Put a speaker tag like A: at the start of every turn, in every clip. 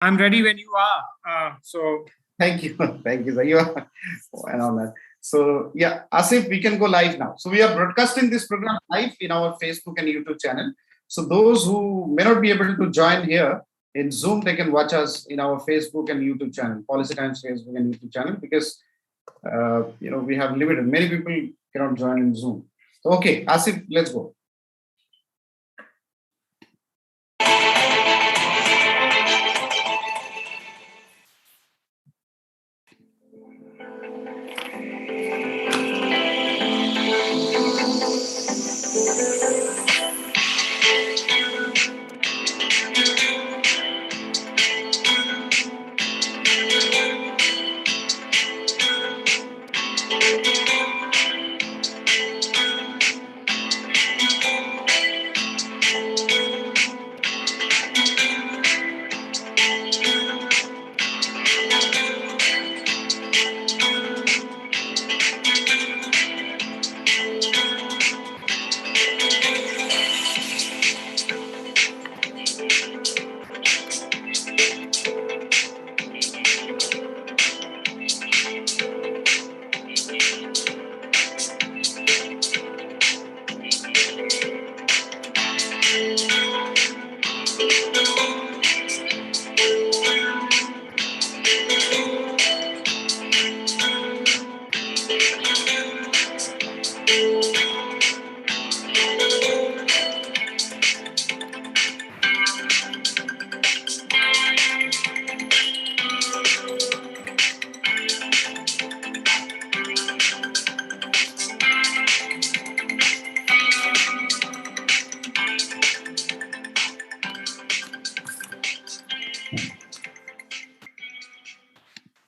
A: I'm ready when you are.
B: Thank you. Thank you, sir. You are an honor. So, yeah, Asif, we can go live now. So, we are broadcasting this program live in our Facebook and YouTube channel. So, those who may not be able to join here in Zoom, they can watch us in our Facebook and YouTube channel, Policy Times Facebook and YouTube channel, because we have limited. Many people cannot join in Zoom. So, okay, Asif, let's go.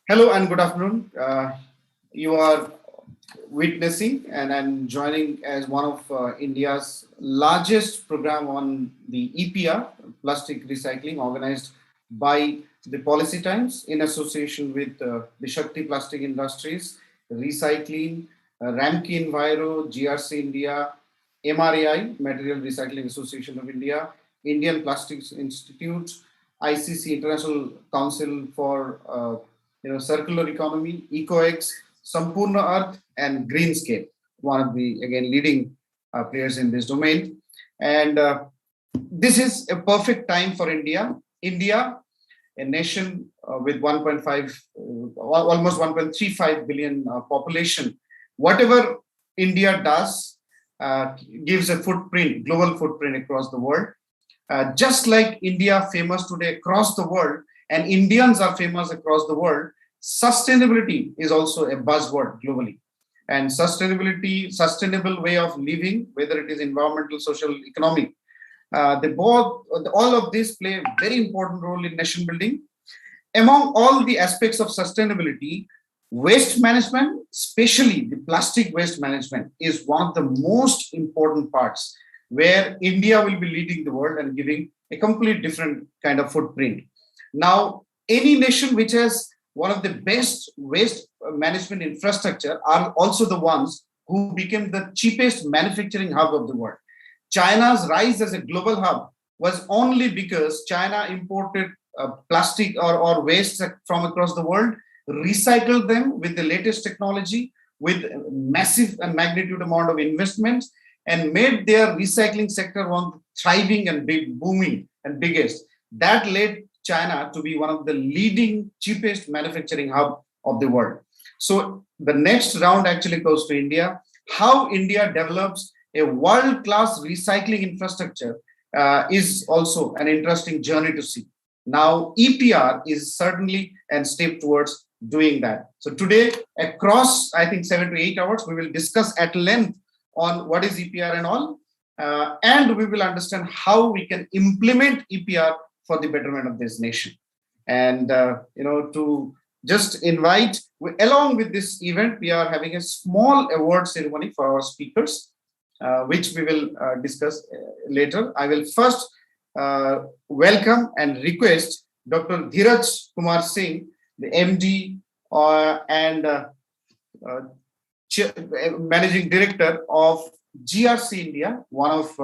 B: Hello and good afternoon. You are witnessing and I'm joining as one of India's largest program on the EPR, plastic recycling, organized by the Policy Times in association with the Shakti Plastic Industries, RECYCLEAN, Ramky Enviro, GRC India, MRAI, Material Recycling Association of India, Indian Plastics Institute, ICCE, International Council for Circular Economy, EcoEx, Sampurna Earth, and Greenscape, one of the again leading players in this domain. And this is a perfect time for India. India, a nation with 1.5, almost 1.35 billion population. Whatever India does gives a footprint, global footprint across the world. Just like India famous today across the world, and Indians are famous across the world, sustainability is also a buzzword globally. And sustainability, sustainable way of living, whether it is environmental, social, economic, all of this play a very important role in nation building. Among all the aspects of sustainability, waste management, especially the plastic waste management, is one of the most important parts where India will be leading the world and giving a complete different kind of footprint. Now, any nation which has one of the best waste management infrastructure are also the ones who became the cheapest manufacturing hub of the world. China's rise as a global hub was only because China imported plastic or waste from across the world, recycled them with the latest technology, with massive and magnitude amount of investments, and made their recycling sector one thriving and big, booming and biggest. That led China to be one of the leading, cheapest manufacturing hub of the world. So the next round actually goes to India. How India develops a world-class recycling infrastructure is also an interesting journey to see. Now, EPR is certainly a step towards doing that. So today, across, I think, 7 to 8 hours, we will discuss at length on what is EPR and all, and we will understand how we can implement EPR for the betterment of this nation. And, to just invite, along with this event, we are having a small award ceremony for our speakers, which we will discuss later. I will first welcome and request Dr. Dheeraj Kumar Singh, the MD and Managing Director of GRC India, one of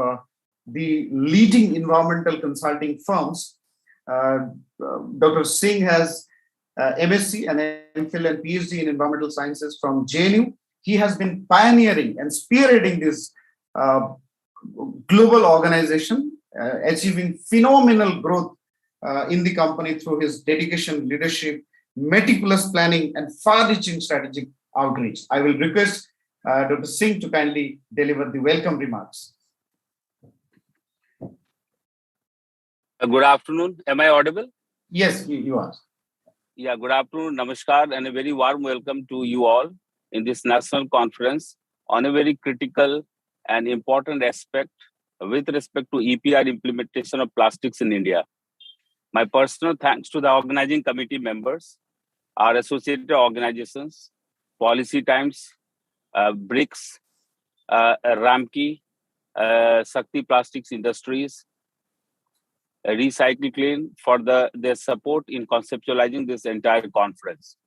B: the leading environmental consulting firms, Dr. Singh has MSc and MPhil and PhD in environmental sciences from JNU. He has been pioneering and spearheading this global organization, achieving phenomenal growth in the company through his dedication, leadership, meticulous planning, and far-reaching strategic outreach. I will request Dr. Singh to kindly deliver the welcome remarks.
C: Good afternoon. Am I audible?
B: Yes, you are.
C: Yeah, good afternoon, namaskar, and a very warm welcome to you all in this national conference on a very critical and important aspect with respect to EPR implementation of plastics in India. My personal thanks to the organizing committee members, our associated organizations, Policy Times, BRICS, Ramky, Shakti Plastics Industries, RECYCLEAN for their support in conceptualizing this entire conference.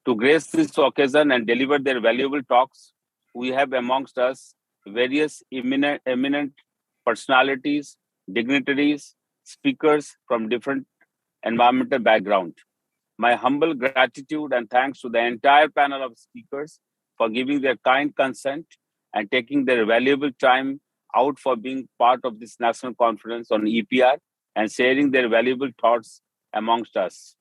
C: To grace this occasion and deliver their valuable talks, we have amongst us various eminent personalities, dignitaries, speakers from different environmental background. My humble gratitude and thanks to the entire panel of speakers for giving their kind consent and taking their valuable time out for being part of this national conference on EPR and sharing their valuable thoughts amongst us.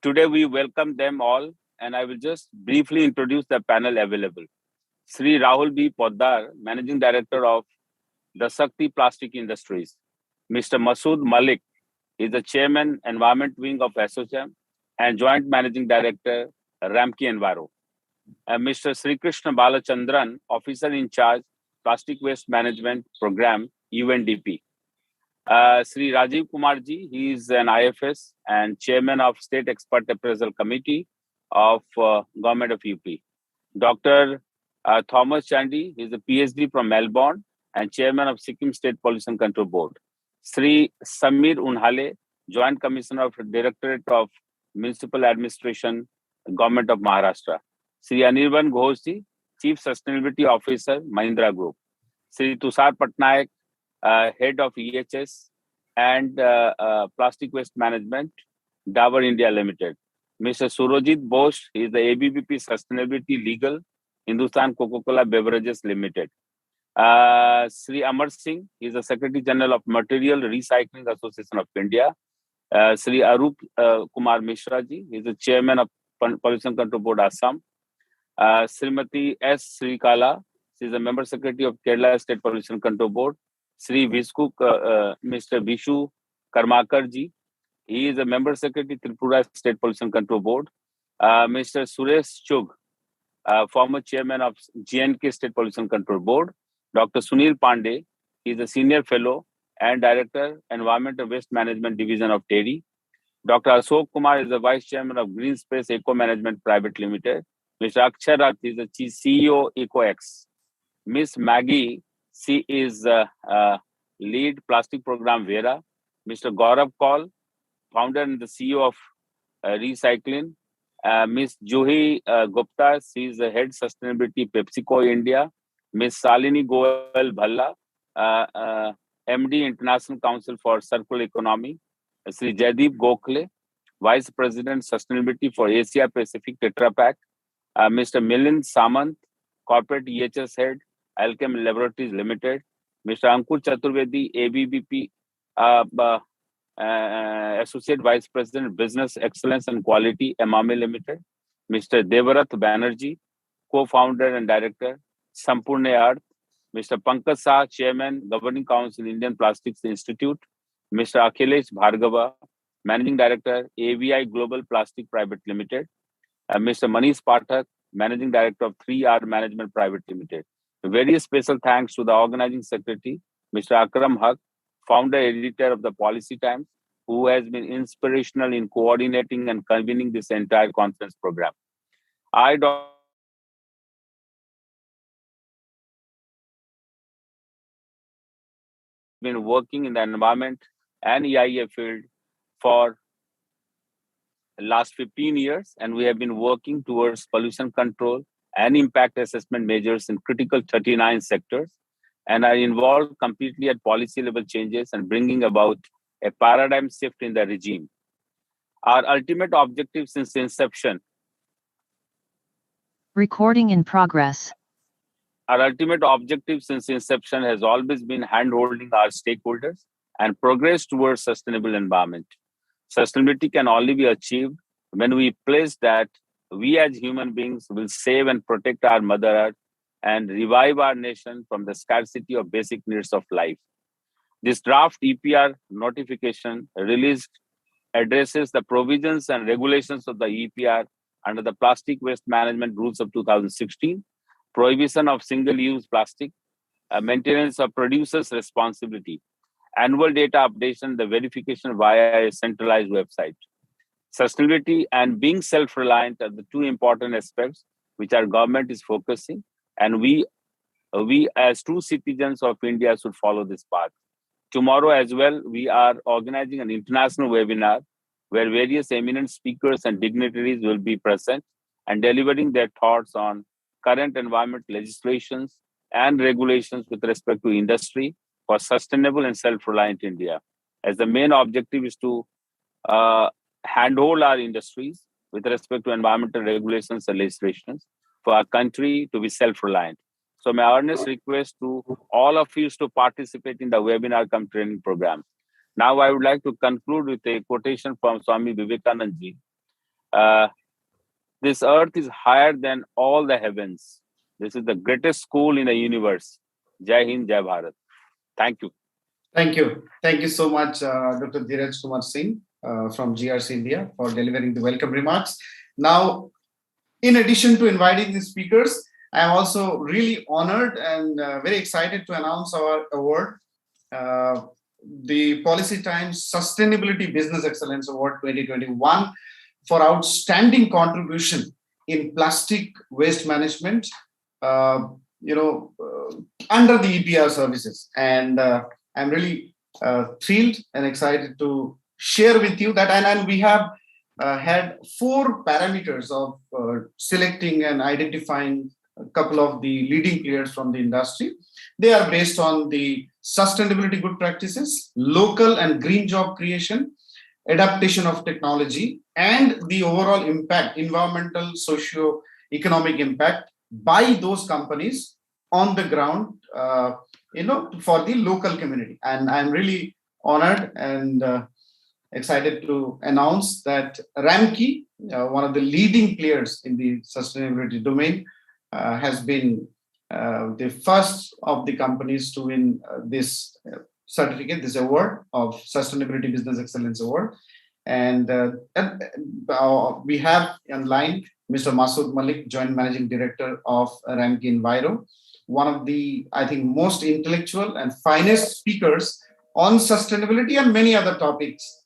C: Today, we welcome them all, and I will just briefly introduce the panel available. Sri Rahul B. Poddar, Managing Director of the Shakti Plastic Industries. Mr. Masood Malik is the Chairman, Environment Wing of ASSOCHAM and Joint Managing Director, Ramky Enviro. Mr. Sri Krishna Balachandran, Officer in Charge, Plastic Waste Management Program, UNDP. Sri Rajiv Kumarji, he is an IFS and Chairman of State Expert Appraisal Committee of Government of UP. Dr. Thomas Chandy, he is a PhD from Melbourne and Chairman of Sikkim State Pollution Control Board. Sri Samir Unhale, Joint Commissioner of Directorate of Municipal Administration, Government of Maharashtra. Sri Anirban Ghoshji, Chief Sustainability Officer, Mahindra Group. Sri Tushar Patnaik, Head of EHS and Plastic Waste Management, Dabur India Limited. Mr. Surojit Bose is the ABBP Sustainability Legal, Hindustan Coca-Cola Beverages Limited. Sri Amar Singh is the Secretary General of Material Recycling Association of India. Sri Arup Kumar Mishra ji is the Chairman of Pollution Control Board Assam. Srimati S. Srikala, she is a Member Secretary of Kerala State Pollution Control Board. Sri Visku, Mr. Vishu Karmakar ji, he is a Member Secretary Tripura State Pollution Control Board. Mr. Suresh Chug, former Chairman of GNK State Pollution Control Board. Dr. Sunil Pandey, he is a Senior Fellow and Director, Environmental Waste Management Division of TERI. Dr. Ashok Kumar is the Vice Chairman of Greenscape Eco Management Private Limited. Mr. Akshay Rath is the CEO EcoEx. Miss Maggie, she is lead plastic program Vera. Mr. Gaurav Kaul, founder and the CEO of RECYCLEAN. Miss Juhi Gupta, she is the head sustainability PepsiCo India. Miss Salini Goel Bhalla, MD International Council for Circular Economy. Sri Jaideep Gokhale, Vice President Sustainability for Asia Pacific Tetra Pak. Mr. Milind Samant, Corporate EHS Head, Alchem Laboratories Limited. Mr. Ankur Chaturvedi, ABBP Associate Vice President, Business Excellence and Quality, Emami Limited. Mr. Devarath Banerjee, Co-Founder and Director, Sampurna Arth. Mr. Pankaj Shah, Chairman, Governing Council, Indian Plastics Institute. Mr. Akhilesh Bhargava, Managing Director, AVI Global Plastic Private Limited. Mr. Manish Pathak, Managing Director of 3R Management Private Limited. A very special thanks to the Organizing Secretary, Mr. Akram Haq, Founder Editor of the Policy Times, who has been inspirational in coordinating and convening this entire conference program. I been working in the environment and EIA field for last 15 years, and we have been working towards pollution control and impact assessment measures in critical 39 sectors, and are involved completely at policy level changes and bringing about a paradigm shift in the regime. Our ultimate objective since inception.
D: Recording in progress.
C: Our ultimate objective since inception has always been hand-holding our stakeholders and progress towards sustainable environment. Sustainability can only be achieved when we place that we as human beings will save and protect our Mother Earth and revive our nation from the scarcity of basic needs of life. This draft EPR notification released addresses the provisions and regulations of the EPR under the Plastic Waste Management Rules of 2016, prohibition of single-use plastic, maintenance of producers' responsibility, annual data updation, the verification via a centralized website. Sustainability and being self-reliant are the two important aspects which our government is focusing, and we as true citizens of India should follow this path. Tomorrow as well, we are organizing an international webinar where various eminent speakers and dignitaries will be present and delivering their thoughts on current environment legislations and regulations with respect to industry for sustainable and self-reliant India. As the main objective is to handhold our industries with respect to environmental regulations and legislations for our country to be self-reliant. So my earnest request to all of you is to participate in the webinar cum training program. Now I would like to conclude with a quotation from Swami Vivekananda ji. This earth is higher than all the heavens. This is the greatest school in the universe. Jai Hind, Jai Bharat. Thank you.
B: Thank you. Thank you so much, Dr. Dheeraj Kumar Singh from GRC India for delivering the welcome remarks. Now, in addition to inviting the speakers, I am also really honored and very excited to announce our award, the Policy Times Sustainability Business Excellence Award 2021 for outstanding contribution in plastic waste management, under the EPR services. And I'm really thrilled and excited to share with you that, and we have had 4 parameters of selecting and identifying a couple of the leading players from the industry. They are based on the sustainability good practices, local and green job creation, adaptation of technology, and the overall impact, environmental, socio-economic impact by those companies on the ground, for the local community. And I'm really honored and excited to announce that Ramky, one of the leading players in the sustainability domain, has been the first of the companies to win this certificate, this award of Sustainability Business Excellence Award. And we have online Mr. Masood Malik, Joint Managing Director of Ramky Enviro, one of the, I think, most intellectual and finest speakers on sustainability and many other topics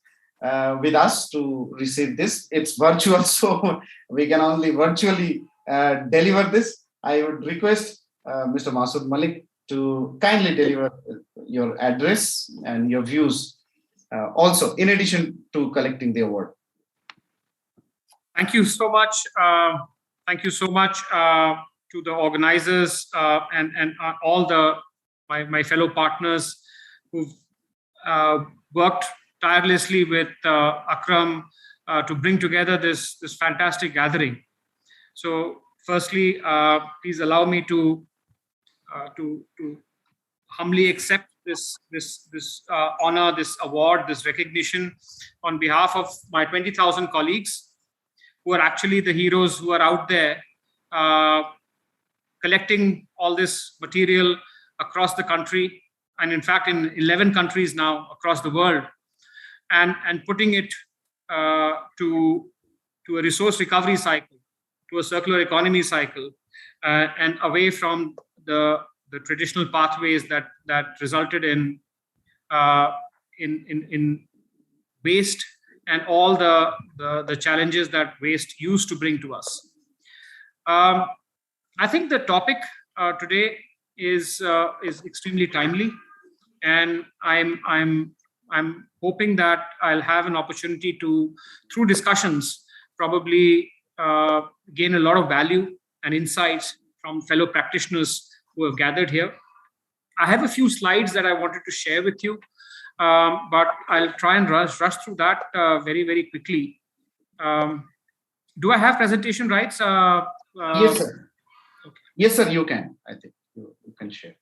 B: with us to receive this. It's virtual, so we can only virtually deliver this. I would request Mr. Masood Malik to kindly deliver your address and your views also, in addition to collecting the award.
A: Thank you so much. Thank you so much to the organizers and all my fellow partners who've worked tirelessly with Akram to bring together this fantastic gathering. So, firstly, please allow me to humbly accept this honor, this award, this recognition on behalf of my 20,000 colleagues who are actually the heroes who are out there collecting all this material across the country, and in fact in 11 countries now across the world, and putting it to a resource recovery cycle, to a circular economy cycle, and away from the traditional pathways that resulted in waste and all the challenges that waste used to bring to us. I think the topic today is extremely timely, and I'm hoping that I'll have an opportunity to, through discussions, probably gain a lot of value and insights from fellow practitioners who have gathered here. I have a few slides that I wanted to share with you. but I'll try and rush through that very, very quickly. Do I have presentation rights?
B: Yes, sir.
A: Okay.
B: Yes, sir, you can. I think you can share.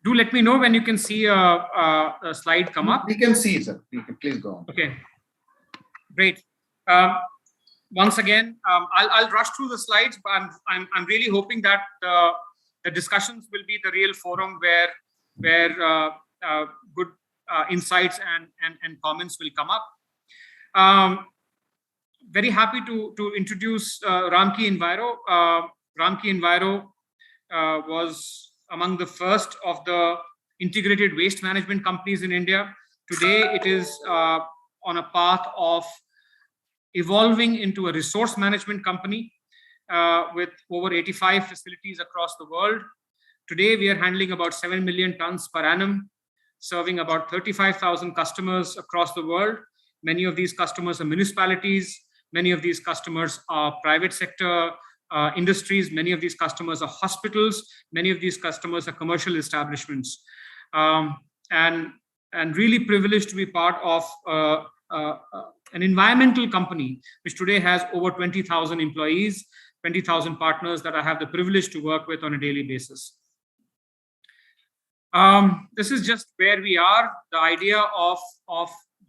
A: Do let me know when you can see a slide come up.
B: We can see, sir. Please go on.
A: Okay, great. Once again, I'll rush through the slides, but I'm really hoping that the discussions will be the real forum where good insights and comments will come up. Very happy to introduce Ramky Enviro. Ramky Enviro was among the first of the integrated waste management companies in India. Today, it is on a path of evolving into a resource management company with over 85 facilities across the world. Today, we are handling about 7 million tons per annum, serving about 35,000 customers across the world. Many of these customers are municipalities. Many of these customers are private sector industries. Many of these customers are hospitals. Many of these customers are commercial establishments. And really privileged to be part of an environmental company, which today has over 20,000 employees, 20,000 partners that I have the privilege to work with on a daily basis. This is just where we are. The idea of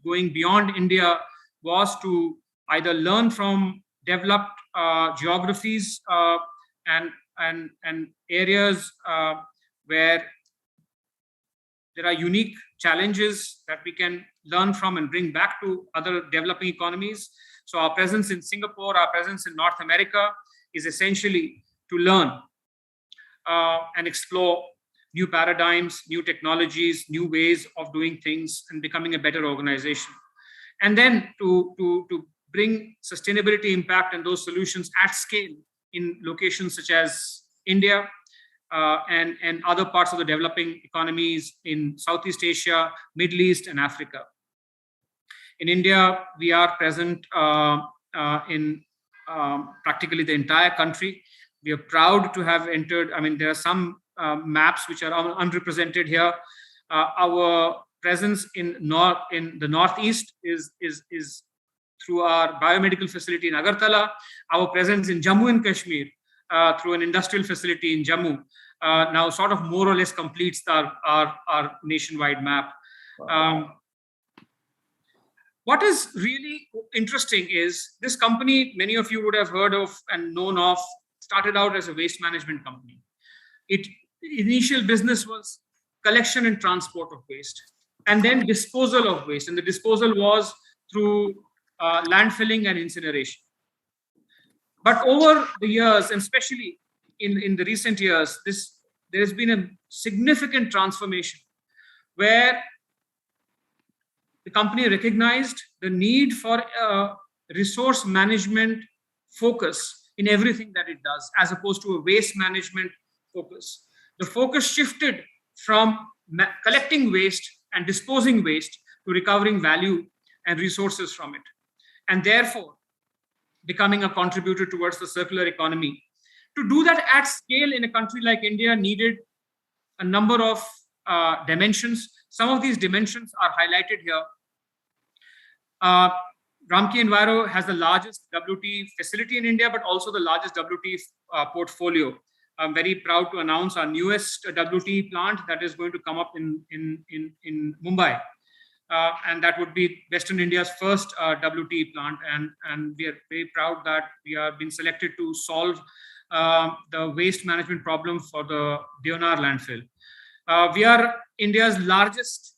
A: going beyond India was to either learn from developed geographies and areas where there are unique challenges that we can learn from and bring back to other developing economies. So our presence in Singapore, our presence in North America is essentially to learn and explore new paradigms, new technologies, new ways of doing things and becoming a better organization. And then to bring sustainability impact and those solutions at scale in locations such as India and other parts of the developing economies in Southeast Asia, Middle East, and Africa. In India, we are present in practically the entire country. We are proud to have entered. I mean, there are some maps which are unrepresented here. Our presence in the Northeast is through our biomedical facility in Agartala. Our presence in Jammu and Kashmir through an industrial facility in Jammu now sort of more or less completes our nationwide map. What is really interesting is this company, many of you would have heard of and known of, started out as a waste management company. Its initial business was collection and transport of waste, and then disposal of waste. And the disposal was through landfilling and incineration. But over the years, and especially in the recent years, there has been a significant transformation where the company recognized the need for a resource management focus in everything that it does, as opposed to a waste management focus. The focus shifted from collecting waste and disposing waste to recovering value and resources from it, and therefore becoming a contributor towards the circular economy. To do that at scale in a country like India needed a number of dimensions. Some of these dimensions are highlighted here. Ramky Enviro has the largest WT facility in India, but also the largest WT portfolio. I'm very proud to announce our newest WT plant that is going to come up in Mumbai. And that would be Western India's first WT plant. And we are very proud that we have been selected to solve the waste management problem for the Deonar landfill. We are India's largest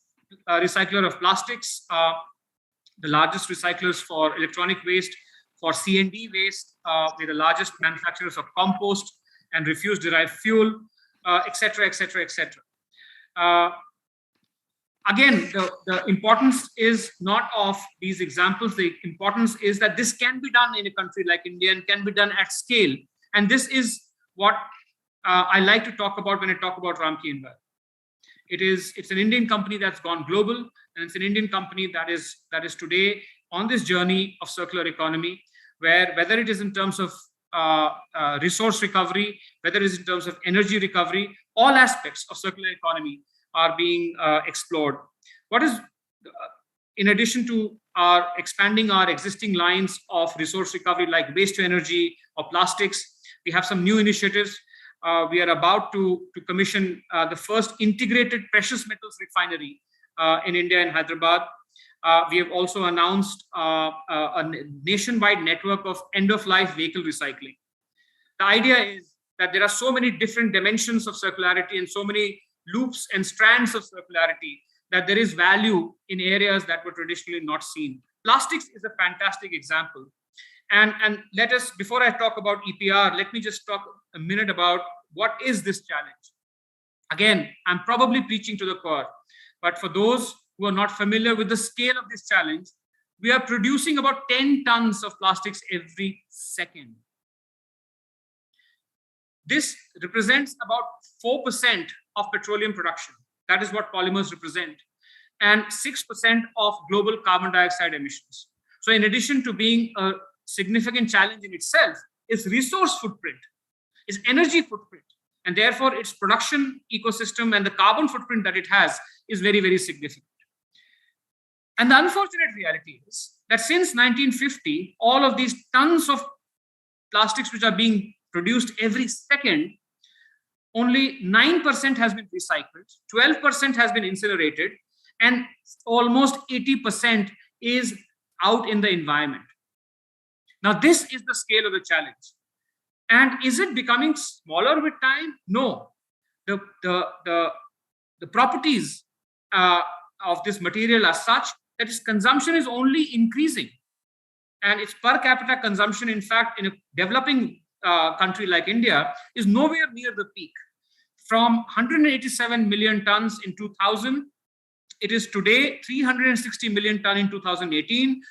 A: recycler of plastics, the largest recyclers for electronic waste, for C&D waste. We're the largest manufacturers of compost and refuse-derived fuel, etc., etc., etc. Again, the importance is not of these examples. The importance is that this can be done in a country like India and can be done at scale. And this is what I like to talk about when I talk about Ramky Enviro. It's an Indian company that's gone global, and it's an Indian company that is today on this journey of circular economy, where whether it is in terms of resource recovery, whether it is in terms of energy recovery, all aspects of circular economy are being explored. What is, in addition to expanding our existing lines of resource recovery like waste to energy or plastics, we have some new initiatives. We are about to commission the first integrated precious metals refinery in India, in Hyderabad. We have also announced a nationwide network of end-of-life vehicle recycling. The idea is that there are so many different dimensions of circularity and so many loops and strands of circularity that there is value in areas that were traditionally not seen. Plastics is a fantastic example. And let us, before I talk about EPR, let me just talk a minute about what is this challenge. Again, I'm probably preaching to the choir, but for those who are not familiar with the scale of this challenge, we are producing about 10 tons of plastics every second. This represents about 4% of petroleum production. That is what polymers represent, and 6% of global carbon dioxide emissions. So in addition to being a significant challenge in itself, its resource footprint, its energy footprint, and therefore its production ecosystem and the carbon footprint that it has is very, very significant. And the unfortunate reality is that since 1950, all of these tons of plastics which are being produced every second, only 9% has been recycled, 12% has been incinerated, and almost 80% is out in the environment. Now, this is the scale of the challenge. And is it becoming smaller with time? No. The properties of this material are such that its consumption is only increasing. And its per capita consumption, in fact, in a developing country like India, is nowhere near the peak. From 187 million tons in 2000, it is today 360 million ton in 2018.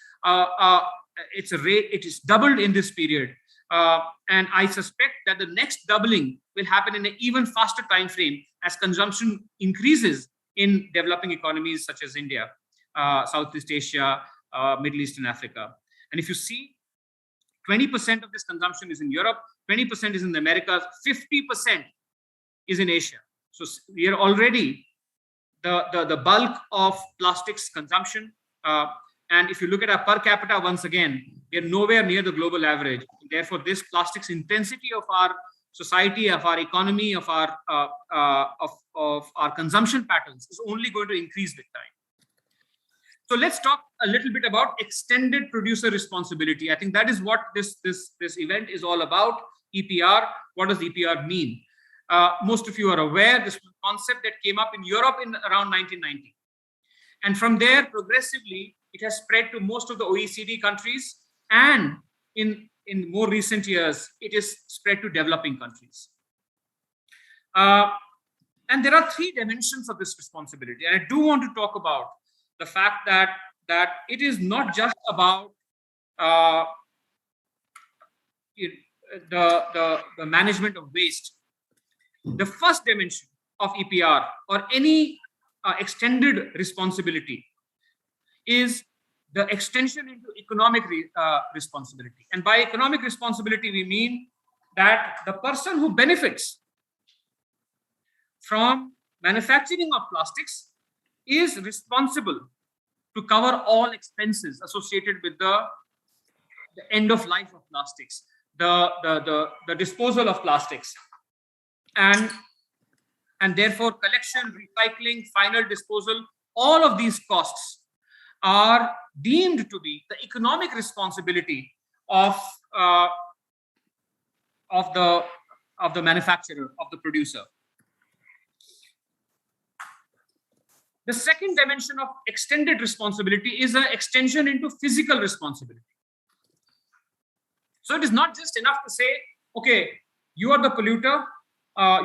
A: It is doubled in this period. And I suspect that the next doubling will happen in an even faster time frame as consumption increases in developing economies such as India, Southeast Asia, Middle East and Africa. And if you see, 20% of this consumption is in Europe, 20% is in the Americas, 50% is in Asia. So we are already the bulk of plastics consumption. And if you look at our per capita, once again, we are nowhere near the global average. Therefore, this plastics intensity of our society, of our economy, of our consumption patterns is only going to increase with time. So let's talk a little bit about extended producer responsibility. I think that is what this event is all about. EPR. What does EPR mean? Most of you are aware this was a concept that came up in Europe in around 1990. And from there, progressively, it has spread to most of the OECD countries, and in more recent years, it is spread to developing countries. And there are three dimensions of this responsibility. And I do want to talk about the fact that it is not just about the management of waste. The first dimension of EPR or any extended responsibility is the extension into economic responsibility. And by economic responsibility, we mean that the person who benefits from manufacturing of plastics is responsible to cover all expenses associated with the end of life of plastics, the disposal of plastics, and therefore collection, recycling, final disposal. All of these costs are deemed to be the economic responsibility of the manufacturer, of the producer. The second dimension of extended responsibility is an extension into physical responsibility. So it is not just enough to say, okay, you are the polluter,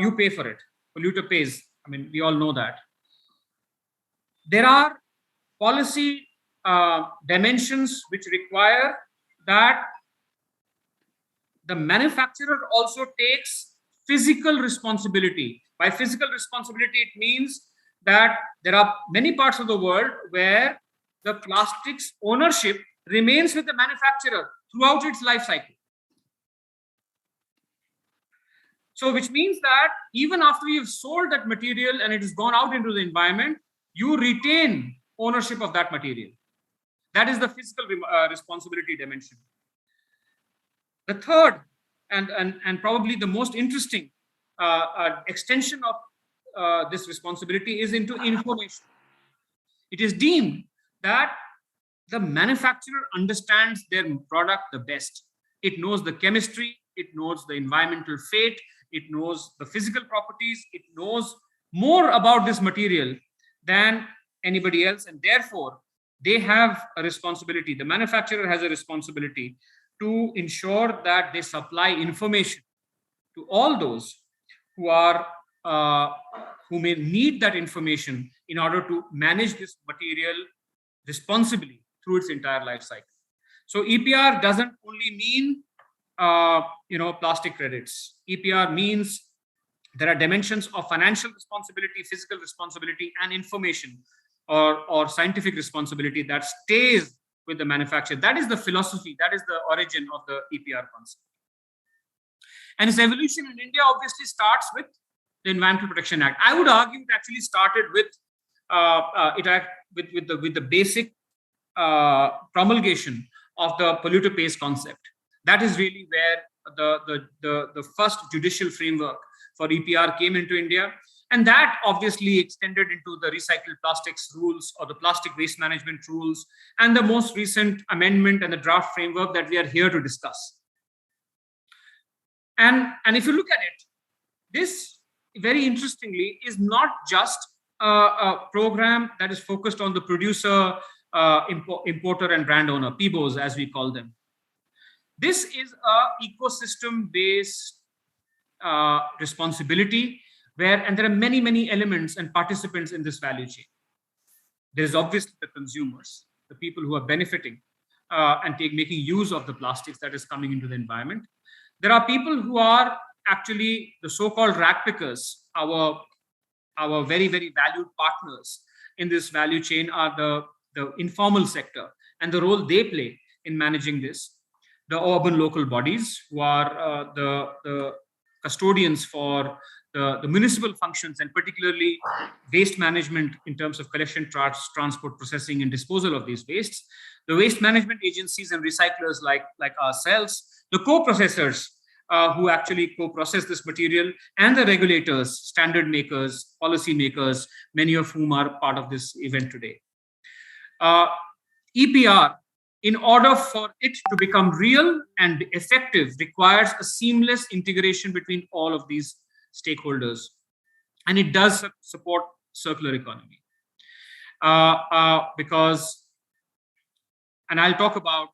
A: you pay for it. Polluter pays. I mean, we all know that. There are policy dimensions which require that the manufacturer also takes physical responsibility. By physical responsibility, it means that there are many parts of the world where the plastics ownership remains with the manufacturer throughout its life cycle. So which means that even after you've sold that material and it has gone out into the environment, you retain ownership of that material. That is the physical responsibility dimension. The third and probably the most interesting extension of this responsibility is into information. It is deemed that the manufacturer understands their product the best. It knows the chemistry, it knows the environmental fate, it knows the physical properties, it knows more about this material than anybody else, and therefore they have a responsibility. The manufacturer has a responsibility to ensure that they supply information to all those who are who may need that information in order to manage this material responsibly through its entire life cycle. So EPR doesn't only mean plastic credits. EPR means there are dimensions of financial responsibility, physical responsibility, and information or scientific responsibility that stays with the manufacturer. That is the philosophy, that is the origin of the EPR concept. And its evolution in India obviously starts with the Environmental Protection Act. I would argue it actually started with the basic promulgation of the polluter pays concept. That is really where the first judicial framework for EPR came into India. And that obviously extended into the recycled plastics rules or the plastic waste management rules and the most recent amendment and the draft framework that we are here to discuss. And if you look at it, this very interestingly is not just a program that is focused on the producer, importer and brand owner, PBOs as we call them. This is a ecosystem-based responsibility and there are many elements and participants in this value chain. There is obviously the consumers, the people who are benefiting and making use of the plastics that is coming into the environment. There are people who are actually the so-called rag pickers. Our very valued partners in this value chain are the informal sector and the role they play in managing this. The urban local bodies who are the custodians for the municipal functions and particularly waste management in terms of collection, transport, processing and disposal of these wastes. The waste management agencies and recyclers like ourselves, the co-processors who actually co-process this material, and the regulators, standard makers, policy makers, many of whom are part of this event today. EPR, in order for it to become real and effective, requires a seamless integration between all of these stakeholders. And it does support circular economy. Because, and I'll talk about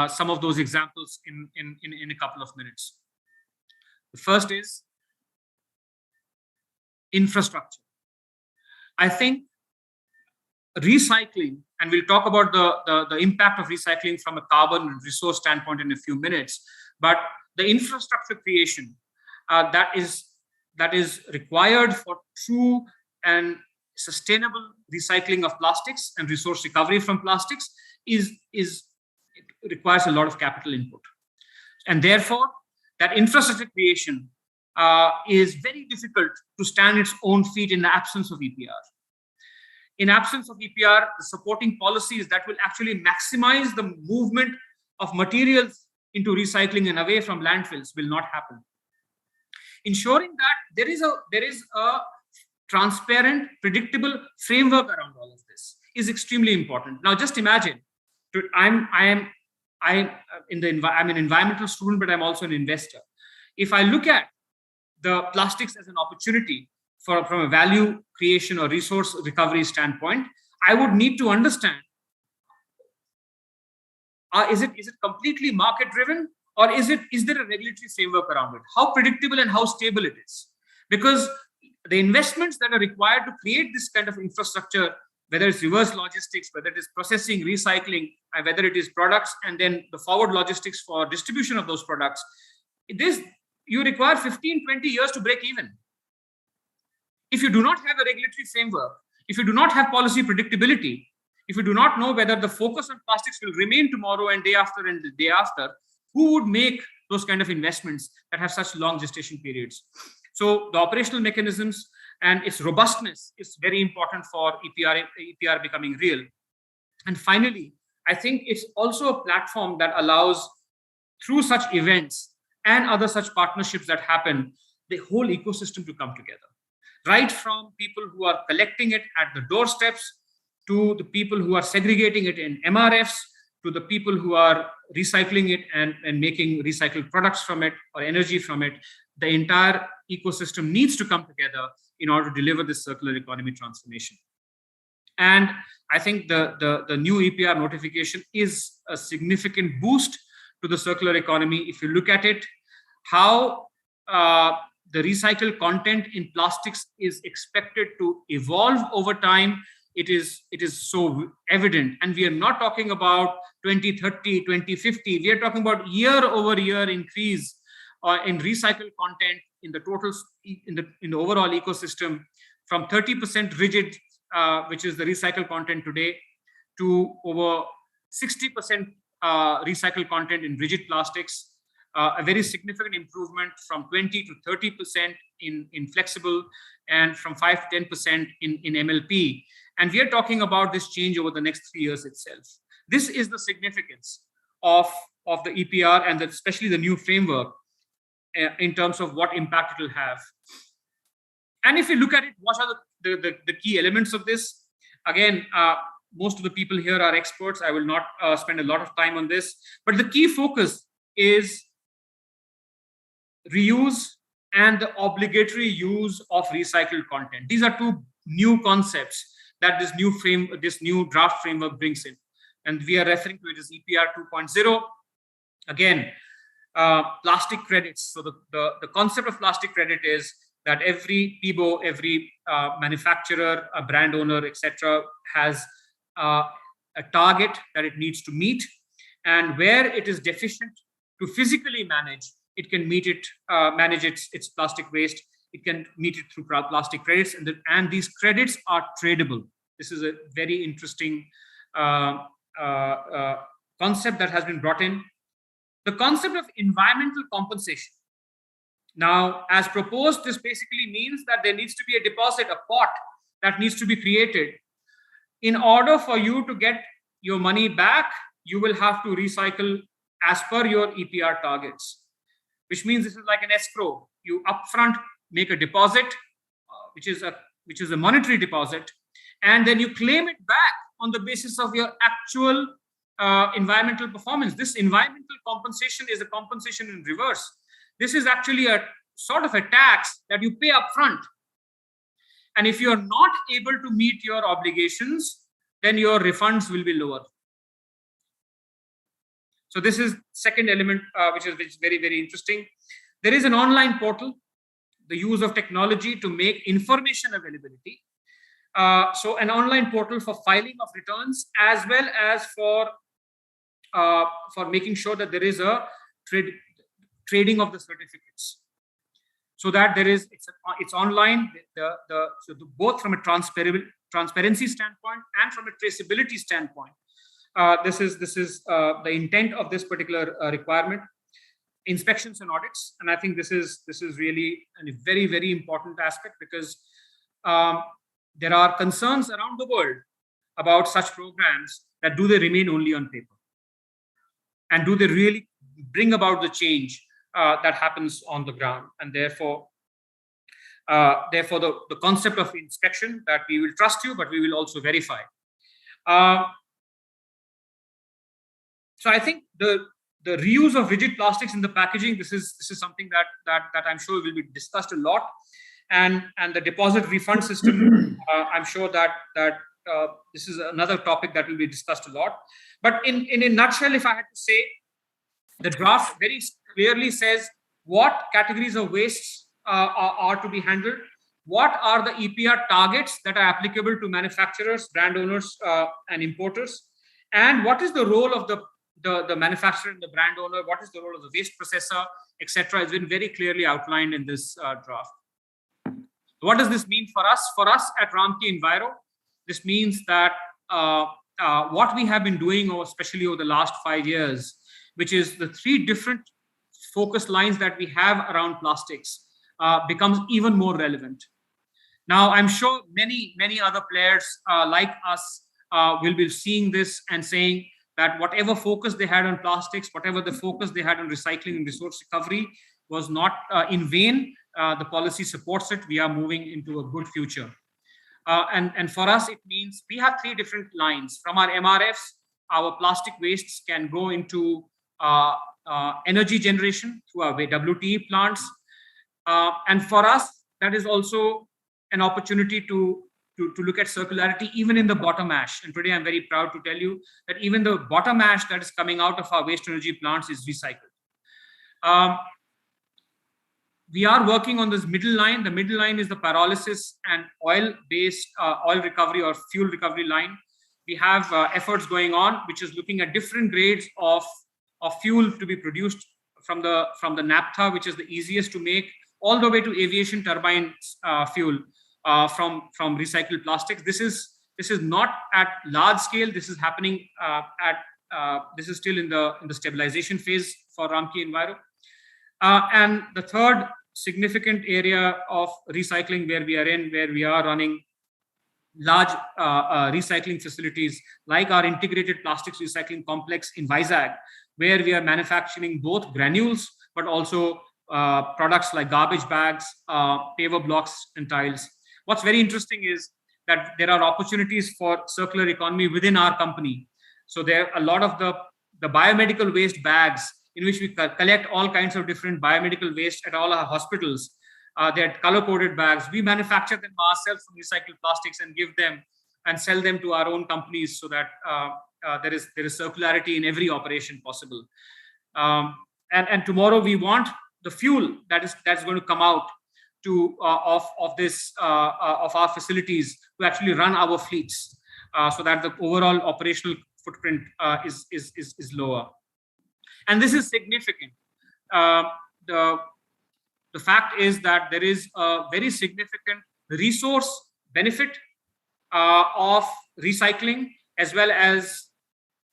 A: some of those examples in a couple of minutes. The first is infrastructure. I think recycling, and we'll talk about the impact of recycling from a carbon and resource standpoint in a few minutes, but the infrastructure creation that is required for true and sustainable recycling of plastics and resource recovery from plastics it requires a lot of capital input. And therefore, that infrastructure creation is very difficult to stand its own feet in the absence of EPR. In absence of EPR, the supporting policies that will actually maximize the movement of materials into recycling and away from landfills will not happen. Ensuring that there is a transparent, predictable framework around all of this is extremely important. Now, just imagine, I'm an environmental student, but I'm also an investor. If I look at the plastics as an opportunity from a value creation or resource recovery standpoint, I would need to understand, is it completely market driven, or is there a regulatory framework around it? How predictable and how stable it is? Because the investments that are required to create this kind of infrastructure, whether it's reverse logistics, whether it is processing, recycling, and whether it is products, and then the forward logistics for distribution of those products, you require 15, 20 years to break even. if you do not have a regulatory framework, if you do not have policy predictability, if you do not know whether the focus on plastics will remain tomorrow and day after and the day after, who would make those kind of investments that have such long gestation periods? So the operational mechanisms and its robustness is very important for EPR becoming real. And finally, I think it's also a platform that allows, through such events and other such partnerships that happen, the whole ecosystem to come together. Right from people who are collecting it at the doorsteps, to the people who are segregating it in MRFs, to the people who are recycling it and making recycled products from it or energy from it. The entire ecosystem needs to come together in order to deliver this circular economy transformation. And I think the new EPR notification is a significant boost to the circular economy. If you look at it, how the recycled content in plastics is expected to evolve over time, it is so evident. And we are not talking about 2030, 2050. We are talking about year-over-year increase in recycled content in the total, in the overall ecosystem, from 30% rigid, which is the recycled content today, to over 60% recycled content in rigid plastics. A very significant improvement from 20 to 30% in flexible, and from 5 to 10% in MLP. And we are talking about this change over the next 3 years itself. This is the significance of the EPR and especially the new framework in terms of what impact it will have. And if you look at it, what are the key elements of this? Again, most of the people here are experts. I will not spend a lot of time on this, but the key focus is reuse and the obligatory use of recycled content. These are two new concepts that this new draft framework brings in, and we are referring to it as EPR 2.0. Again, plastic credits. So the concept of plastic credit is that every PIBO, every manufacturer, a brand owner, etc., has a target that it needs to meet, and where it is deficient to physically manage, it can manage its plastic waste. It can meet it through plastic credits, and these credits are tradable. This is a very interesting concept that has been brought in. The concept of environmental compensation. Now, as proposed, this basically means that there needs to be a deposit, a pot that needs to be created. In order for you to get your money back, you will have to recycle as per your EPR targets, which means this is like an escrow. You upfront make a deposit, which is a monetary deposit, and then you claim it back on the basis of your actual environmental performance. This environmental compensation is a compensation in reverse. This is actually a sort of a tax that you pay upfront. And if you're not able to meet your obligations, then your refunds will be lower. So this is second element, which is very, very interesting. There is an online portal, the use of technology to make information availability. So an online portal for filing of returns, as well as for making sure that there is a trading of the certificates, so that there is it's online. So both from a transparency standpoint and from a traceability standpoint. This is the intent of this particular requirement. Inspections and audits, and I think this is really a very, very important aspect, because there are concerns around the world about such programs, that do they remain only on paper, and do they really bring about the change that happens on the ground. And therefore the concept of inspection, that we will trust you, but we will also verify. So I think the reuse of rigid plastics in the packaging, this is something that I'm sure will be discussed a lot, and the deposit refund system, I'm sure that this is another topic that will be discussed a lot. But in a nutshell, if I had to say, the draft very clearly says what categories of wastes are to be handled, what are the EPR targets that are applicable to manufacturers, brand owners, and importers, and what is the role of the manufacturer and the brand owner, what is the role of the waste processor, etc. Has been very clearly outlined in this draft. What does this mean for us? For us at Ramky Enviro, this means that what we have been doing, especially over the last 5 years, which is the 3 different focus lines that we have around plastics, becomes even more relevant. Now, I'm sure many other players like us will be seeing this and saying that whatever focus they had on plastics, whatever the focus they had on recycling and resource recovery was not in vain. The policy supports it. We are moving into a good future. And for us, it means we have 3 different lines. From our MRFs, our plastic wastes can go into energy generation through our WTE plants. And for us, that is also an opportunity to look at circularity even in the bottom ash. And today I'm very proud to tell you that even the bottom ash that is coming out of our waste energy plants is recycled. We are working on this middle line. The middle line is the pyrolysis and oil-based oil recovery or fuel recovery line. We have efforts going on, which is looking at different grades of fuel to be produced from the naphtha, which is the easiest to make, all the way to aviation turbine fuel from recycled plastics. This is not at large scale. This is happening this is still in the stabilization phase for Ramky Enviro. And the third significant area of recycling where we are running large recycling facilities like our integrated plastics recycling complex in Vizag, where we are manufacturing both granules, but also products like garbage bags, paver blocks, and tiles. What's very interesting is that there are opportunities for circular economy within our company. So there are a lot of the biomedical waste bags in which we collect all kinds of different biomedical waste at all our hospitals. They're color-coded bags. We manufacture them ourselves from recycled plastics and give them and sell them to our own companies so that there is circularity in every operation possible. And tomorrow we want the fuel that's going to come out of our facilities to actually run our fleets, so that the overall operational footprint is lower. And this is significant. The fact is that there is a very significant resource benefit of recycling as well as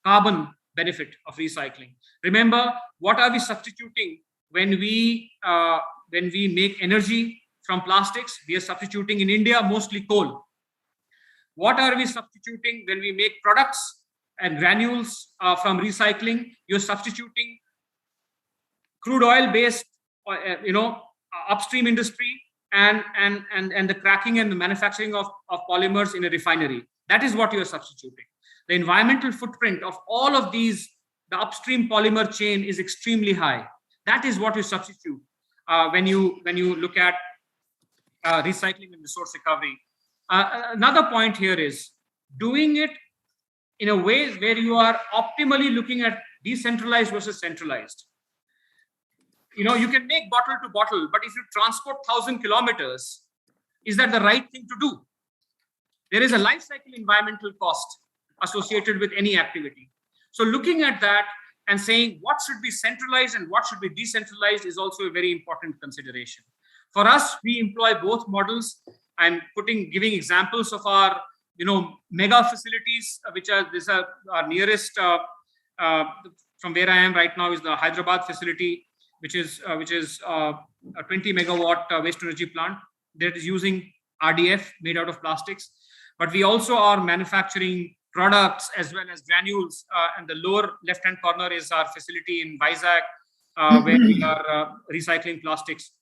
A: carbon benefit of recycling. Remember, what are we substituting when we make energy from plastics? We are substituting in India mostly coal. What are we substituting when we make products and granules from recycling? You're substituting crude oil based upstream industry and the cracking and the manufacturing of polymers in a refinery. That is what you are substituting. The environmental footprint of all of these, the upstream polymer chain, is extremely high. That is what you substitute when you look at recycling and resource recovery. Another point here is doing it in a way where you are optimally looking at decentralized versus centralized. You can make bottle to bottle, but if you transport 1,000 kilometers, is that the right thing to do? There is a life cycle environmental cost associated with any activity. So looking at that and saying what should be centralized and what should be decentralized is also a very important consideration. For us, we employ both models. I'm giving examples of our mega facilities, which are our nearest from where I am right now is the Hyderabad facility, which is a 20 megawatt waste energy plant that is using RDF made out of plastics. But we also are manufacturing products as well as granules. And the lower left-hand corner is our facility in Vizag, where we are recycling plastics.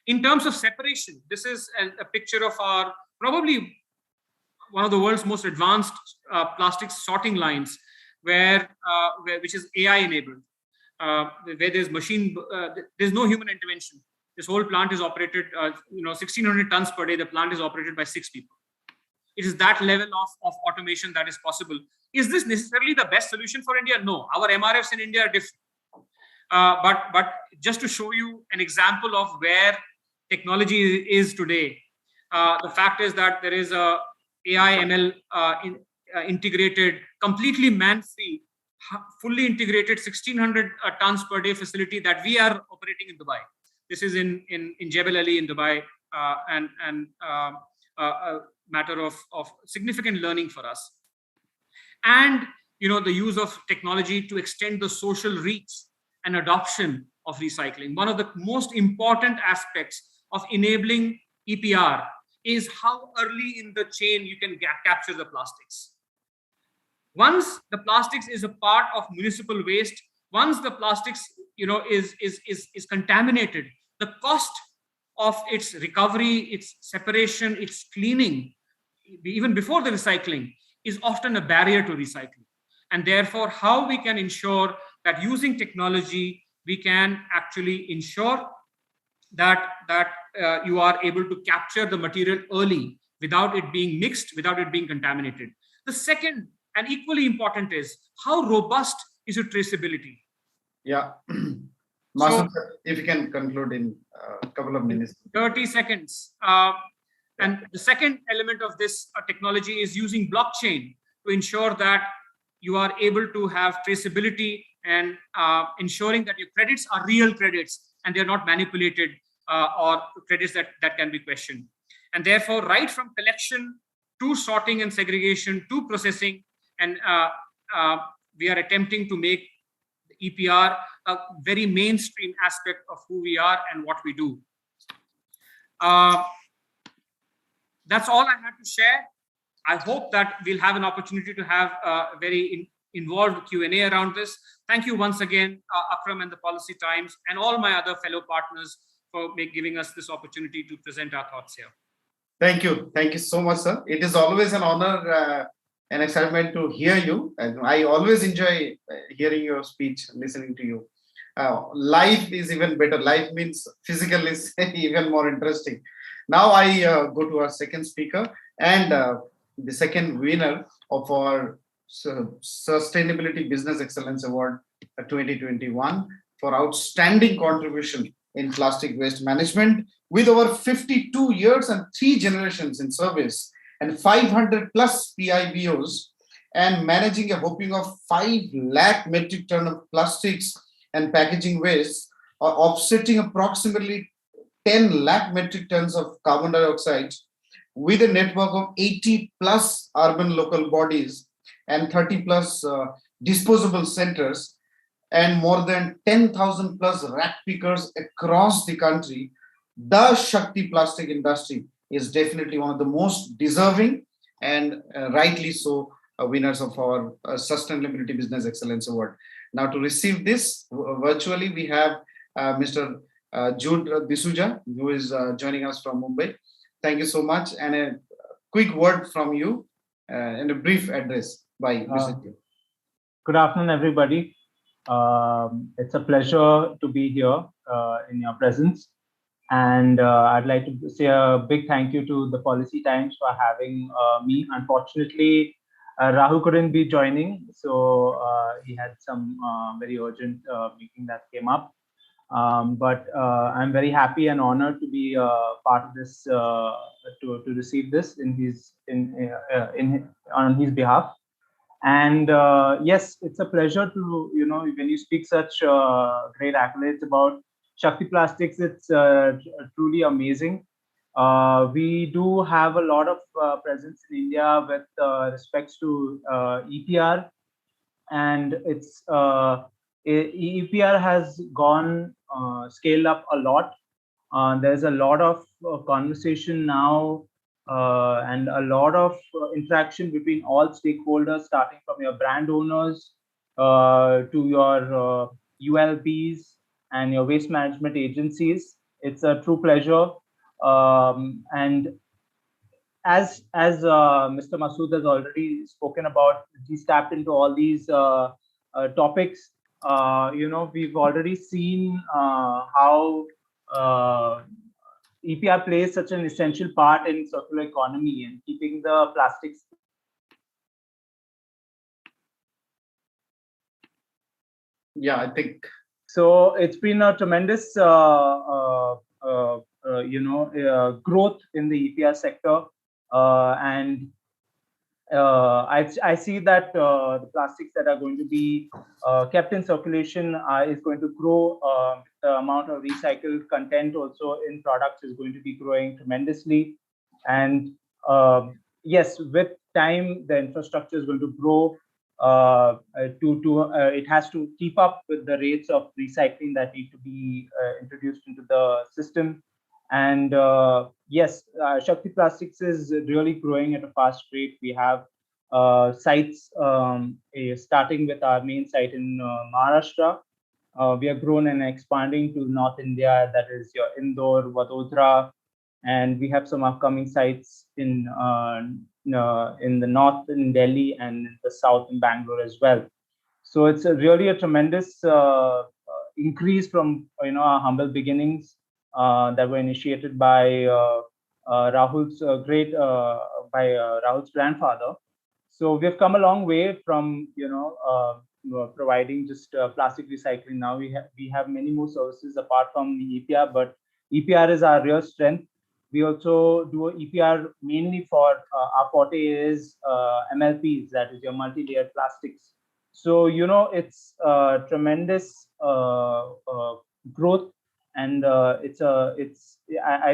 A: In terms of separation, this is a picture of our probably one of the world's most advanced plastics sorting lines, which is AI enabled, where there's there's no human intervention. This whole plant is operated, 1,600 tons per day. The plant is operated by 6 people. It is that level of automation that is possible. Is this necessarily the best solution for India? No, our MRFs in India are different. But just to show you an example of where technology is today, the fact is that there is a AI ML integrated, completely man-free, fully integrated 1,600 tons per day facility that we are operating in Dubai. This is in Jebel Ali in Dubai, and a matter of significant learning for us. And the use of technology to extend the social reach and adoption of recycling. One of the most important aspects of enabling EPR is how early in the chain you can capture the plastics. Once the plastics is a part of municipal waste, once the plastics is contaminated, the cost of its recovery, its separation, its cleaning, even before the recycling, is often a barrier to recycling. And therefore, how we can ensure that using technology, we can actually ensure that you are able to capture the material early without it being mixed, without it being contaminated. The second and equally important is how robust is your traceability.
B: Yeah. Masood, if you can conclude in a couple of minutes.
A: 30 seconds. And the second element of this technology is using blockchain to ensure that you are able to have traceability and ensuring that your credits are real credits and they're not manipulated or credits that can be questioned. And therefore, right from collection to sorting and segregation to processing, and we are attempting to make EPR a very mainstream aspect of who we are and what we do. That's all I had to share. I hope that we'll have an opportunity to have a very involved Q&A around this. Thank you once again, Akram and the Policy Times, and all my other fellow partners for giving us this opportunity to present our thoughts here.
B: Thank you. Thank you so much, sir. It is always an honor and excitement to hear you. And I always enjoy hearing your speech, listening to you. Live is even better. Live means physical is even more interesting. Now I go to our second speaker and the second winner of our Sustainability Business Excellence Award 2021 for outstanding contribution in plastic waste management with over 52 years and 3 generations in service and 500 plus PIBOs and managing a whopping of 5 lakh metric ton of plastics and packaging waste, offsetting approximately 10 lakh metric tons of carbon dioxide with a network of 80 plus urban local bodies and 30 plus disposable centers and more than 10,000 plus rack pickers across the country, the Shakti plastic industry is definitely one of the most deserving and rightly so winners of our Sustainability Business Excellence Award. Now to receive this virtually, we have Mr. Jude D'Souza, who is joining us from Mumbai. Thank you so much. And a quick word from you and a brief address by Mr. Jude.
E: Good afternoon, everybody. It's a pleasure to be here in your presence. And I'd like to say a big thank you to the Policy Times for having me. Unfortunately, Rahul couldn't be joining, so he had some very urgent meeting that came up. But I'm very happy and honored to be part of this, to receive this on his behalf. And yes, it's a pleasure to, when you speak such great accolades about Shakti Plastics, it's truly amazing. We do have a lot of presence in India with respects to EPR, and it's EPR has gone scaled up a lot. There's a lot of conversation now and a lot of interaction between all stakeholders, starting from your brand owners to your ULBs and your waste management agencies. It's a true pleasure. And as Mr. Masood has already spoken about, he's tapped into all these topics. We've already seen how EPR plays such an essential part in circular economy and keeping the plastics.
B: Yeah, I think.
E: So it's been a tremendous, growth in the EPR sector, and I see that the plastics that are going to be kept in circulation is going to grow. The amount of recycled content also in products is going to be growing tremendously. And yes, with time, the infrastructure is going to grow. It has to keep up with the rates of recycling that need to be introduced into the system. And yes, Shakti Plastics is really growing at a fast rate. We have sites starting with our main site in Maharashtra. We have grown and expanding to North India, that is your Indore, Vadodara, and we have some upcoming sites in the north in Delhi and in the south in Bangalore as well. So it's really a tremendous increase from our humble beginnings that were initiated by Rahul's Rahul's grandfather. So we've come a long way from providing just plastic recycling. Now we have many more services apart from the EPR, but EPR is our real strength. We also do EPR mainly for our forte is MLPs, that is your multi-layered plastics. So it's tremendous growth, and I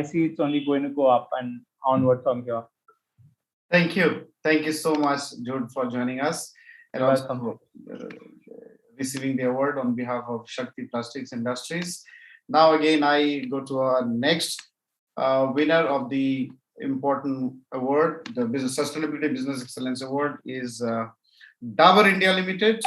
E: see it's only going to go up and onward from here.
B: Thank you so much, Jude, for joining us and also receiving the award on behalf of Shakti Plastics Industries. Now again, I go to our next winner of the important award, the Sustainability Business Excellence Award, is Dabur India Limited.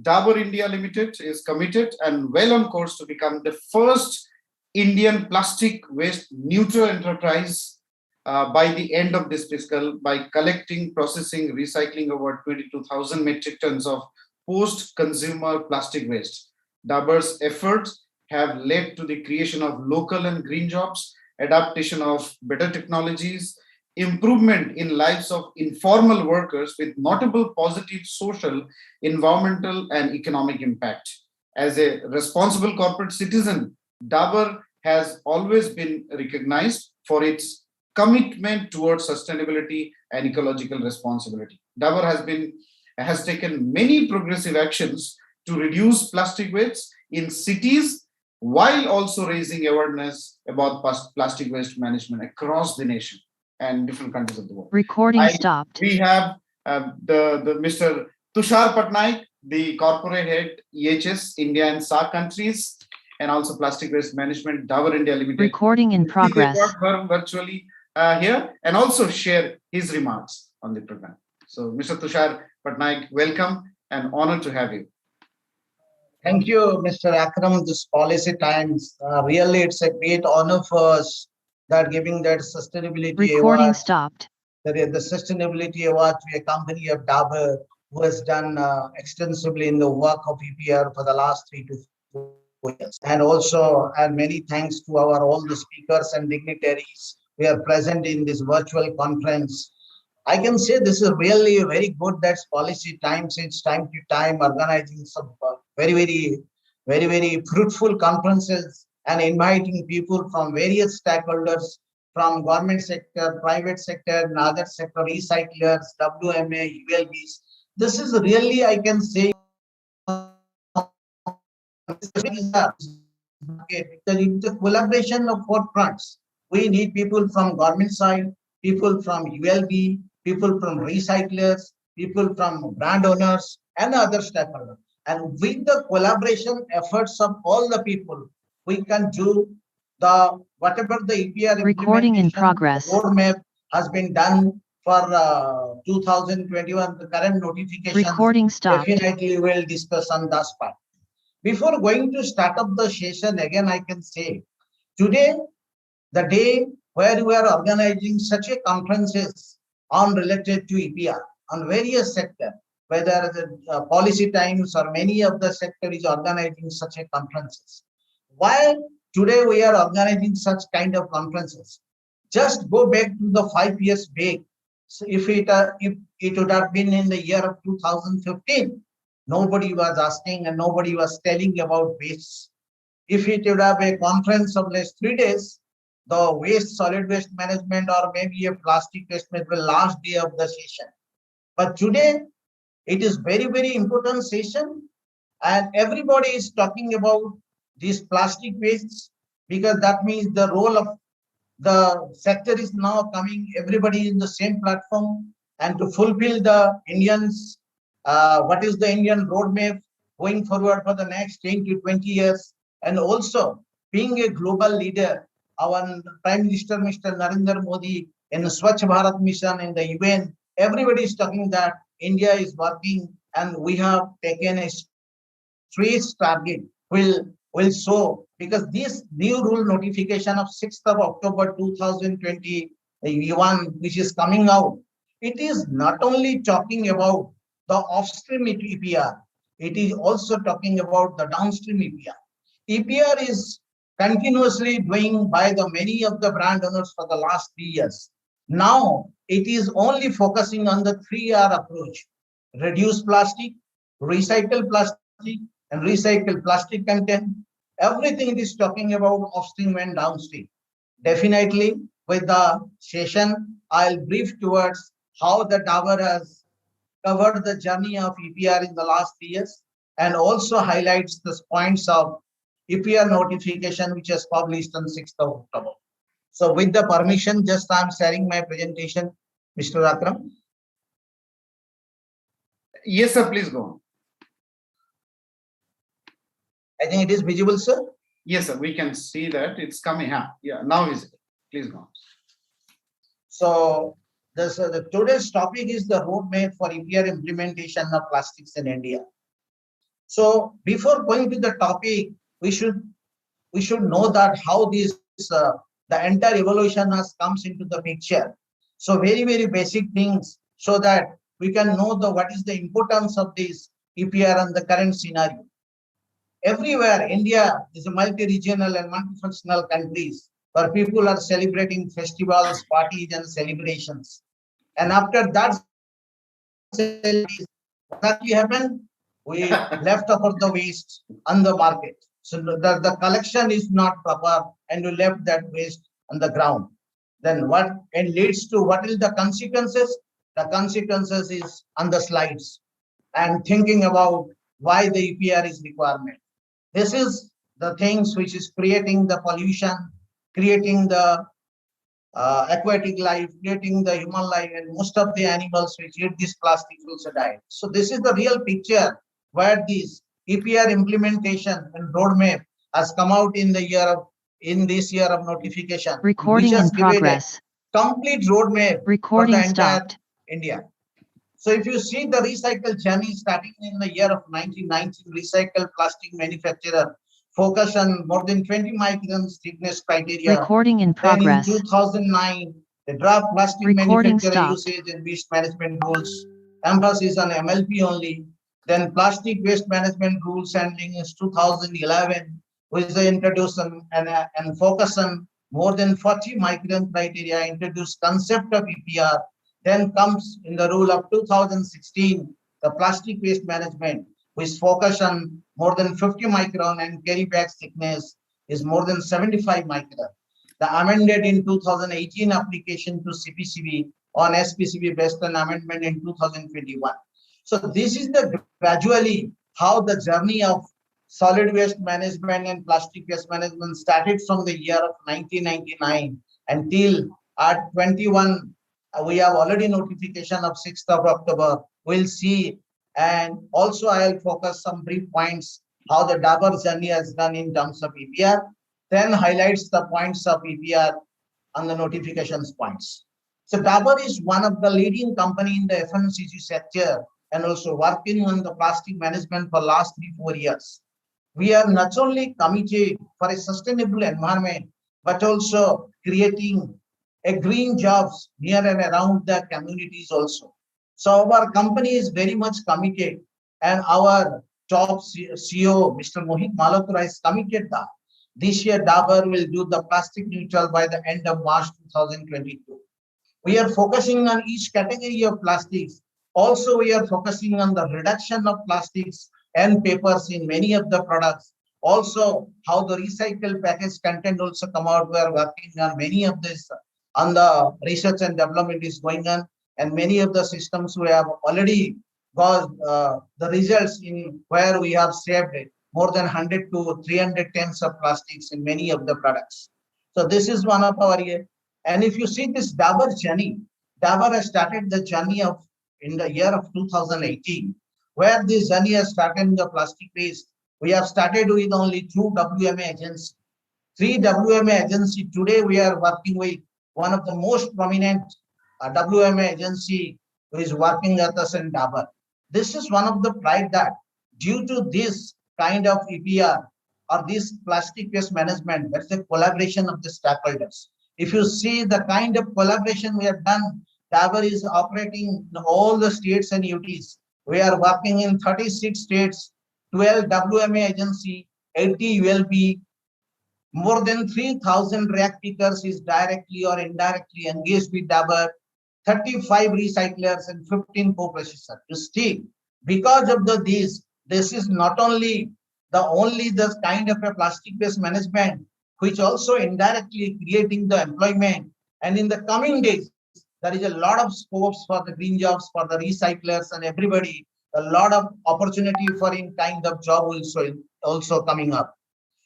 B: Dabur India Limited is committed and well on course to become the first Indian plastic waste neutral enterprise by the end of this fiscal, by collecting, processing, recycling over 22,000 metric tons of post-consumer plastic waste. Dabur's efforts have led to the creation of local and green jobs, adaptation of better technologies, improvement in lives of informal workers with notable positive social, environmental, and economic impact. As a responsible corporate citizen, Dabur has always been recognized for its commitment towards sustainability and ecological responsibility. Dabur has taken many progressive actions to reduce plastic waste in cities while also raising awareness about plastic waste management across the nation and different countries of the world.
D: Recording stopped.
B: We have the Mr. Tushar Patnaik, the corporate head, EHS, India and SAARC countries, and also plastic waste management, Dabur India Limited.
D: Recording in progress.
B: Virtually here and also share his remarks on the program. So, Mr. Tushar Patnaik, welcome and honored to have you.
F: Thank you, Mr. Akram. This policy times, really it's a great honor for us that giving that sustainability
D: Recording
F: award.
D: stopped.
F: The sustainability award to a company of Dabur who has done extensively in the work of EPR for the last 3 to 4 years. And also, and many thanks to all the speakers and dignitaries who are present in this virtual conference. I can say this is really very good. That's policy times. It's time to time organizing some very fruitful conferences and inviting people from various stakeholders, from government sector, private sector, and other sector, recyclers, WMA, ULBs. This is really, I can say, it's a collaboration of 4 fronts. We need people from government side, people from ULB, people from recyclers, people from brand owners, and other stakeholders. And with the collaboration efforts of all the people, we can do the whatever the EPR
D: Recording in progress.
F: roadmap has been done for 2021. The current notification.
D: Recording stopped.
F: Definitely we'll discuss on that part. Before going to start up the session, again I can say today, the day where we are organizing such a conferences on related to EPR on various sectors, whether the policy times or many of the sector is organizing such a conferences. Why today we are organizing such kind of conferences? Just go back to the 5 years back. So if it would have been in the year of 2015, nobody was asking and nobody was telling about waste. If it would have a conference of less 3 days, the waste, solid waste management, or maybe a plastic waste management last day of the session. But today, it is very, very important session, and everybody is talking about these plastic wastes, because that means the role of the sector is now coming, everybody in the same platform, and to fulfill the Indians, what is the Indian roadmap going forward for the next 10 to 20 years, and also being a global leader. Our Prime Minister, Mr. Narendra Modi, in the Swachh Bharat mission in the UN, everybody is talking that India is working, and we have taken a stretch target will show, because this new rule notification of 6th of October 2021, which is coming out, it is not only talking about the upstream EPR, it is also talking about the downstream EPR. EPR is continuously doing by the many of the brand owners for the last 3 years. Now it is only focusing on the 3R approach: reduce plastic, recycle plastic, and recycle plastic content. Everything it is talking about upstream and downstream. Definitely, with the session, I'll brief towards how the Dabur has covered the journey of EPR in the last 3 years, and also highlights the points of EPR notification, which was published on 6th of October. So with the permission, just I'm sharing my presentation, Mr. Akram.
B: Yes, sir, please go on.
F: I think it is visible, sir.
B: Yes, sir, we can see that it's coming. Yeah, now visible. Please go on.
F: So today's topic is the roadmap for EPR implementation of plastics in India. So before going to the topic, we should know that how this the entire evolution has comes into the picture. So very, very basic things, so that we can know what is the importance of this EPR and the current scenario. Everywhere, India is a multi-regional and multifunctional countries where people are celebrating festivals, parties, and celebrations. And after that, what actually happened? We left over the waste on the market. So the collection is not proper, and we left that waste on the ground. Then what it leads to? What is the consequences? The consequences is on the slides, and thinking about why the EPR is requirement. This is the things which is creating the pollution, creating the aquatic life, creating the human life, and most of the animals which eat this plastic also die. So this is the real picture where this EPR implementation and roadmap has come out in this year of notification.
D: Recording in progress.
F: Complete roadmap
D: Recording
F: for the entire
D: stopped.
F: India. So if you see the recycle journey starting in the year of 1919, recycled plastic manufacturer focus on more than 20 microns thickness criteria.
D: Recording in progress.
F: Then in 2009, the draft plastic
D: Recording
F: manufacturer
D: stopped.
F: usage and waste management rules, emphasis on MLP only. Then plastic waste management rules handling is 2011, which they introduced and focus on more than 40 micron criteria, introduced concept of EPR. Then comes in the rule of 2016, the plastic waste management, which focus on more than 50 micron, and carry bag thickness is more than 75 micron. The amended in 2018 application to CPCB on SPCB based on amendment in 2021. So this is the gradually how the journey of solid waste management and plastic waste management started from the year of 1999 until at 21. We have already notification of 6th of October. We'll see. And also I'll focus some brief points how the Dabur journey has done in terms of EPR. Then highlights the points of EPR on the notifications points. So Dabur is one of the leading company in the FMCG sector and also working on the plastic management for last 3-4 years. We are not only committed for a sustainable environment, but also creating a green jobs near and around the communities also. So our company is very much committed, and our top CEO, Mr. Mohit Malhotra, is committed that this year Dabur will do the plastic neutral by the end of March 2022. We are focusing on each category of plastics. Also, we are focusing on the reduction of plastics and papers in many of the products. Also, how the recycled package content also come out. We are working on many of this, on the research and development is going on. and many of the systems we have already got the results in where we have saved more than 100 to 300 tons of plastics in many of the products. So this is one of our, and if you see this Dabur journey, Dabur has started the journey of in the year of 2018, where this journey has started in the plastic waste. We have started with only 2 WMA agencies. 3 WMA agency. Today we are working with one of the most prominent WMA agency who is working with us in Dabur. This is one of the pride that due to this kind of EPR or this plastic waste management, that's the collaboration of the stakeholders. If you see the kind of collaboration we have done, Dabur is operating in all the states and UTs. We are working in 36 states, 12 WMA agency, 80 ULB, more than 3,000 rack pickers is directly or indirectly engaged with Dabur, 35 recyclers and 15 co-processors. You see, because of this is not only the kind of a plastic waste management, which also indirectly creating the employment. And in the coming days, there is a lot of scopes for the green jobs, for the recyclers and everybody, a lot of opportunity for in kind of job also coming up.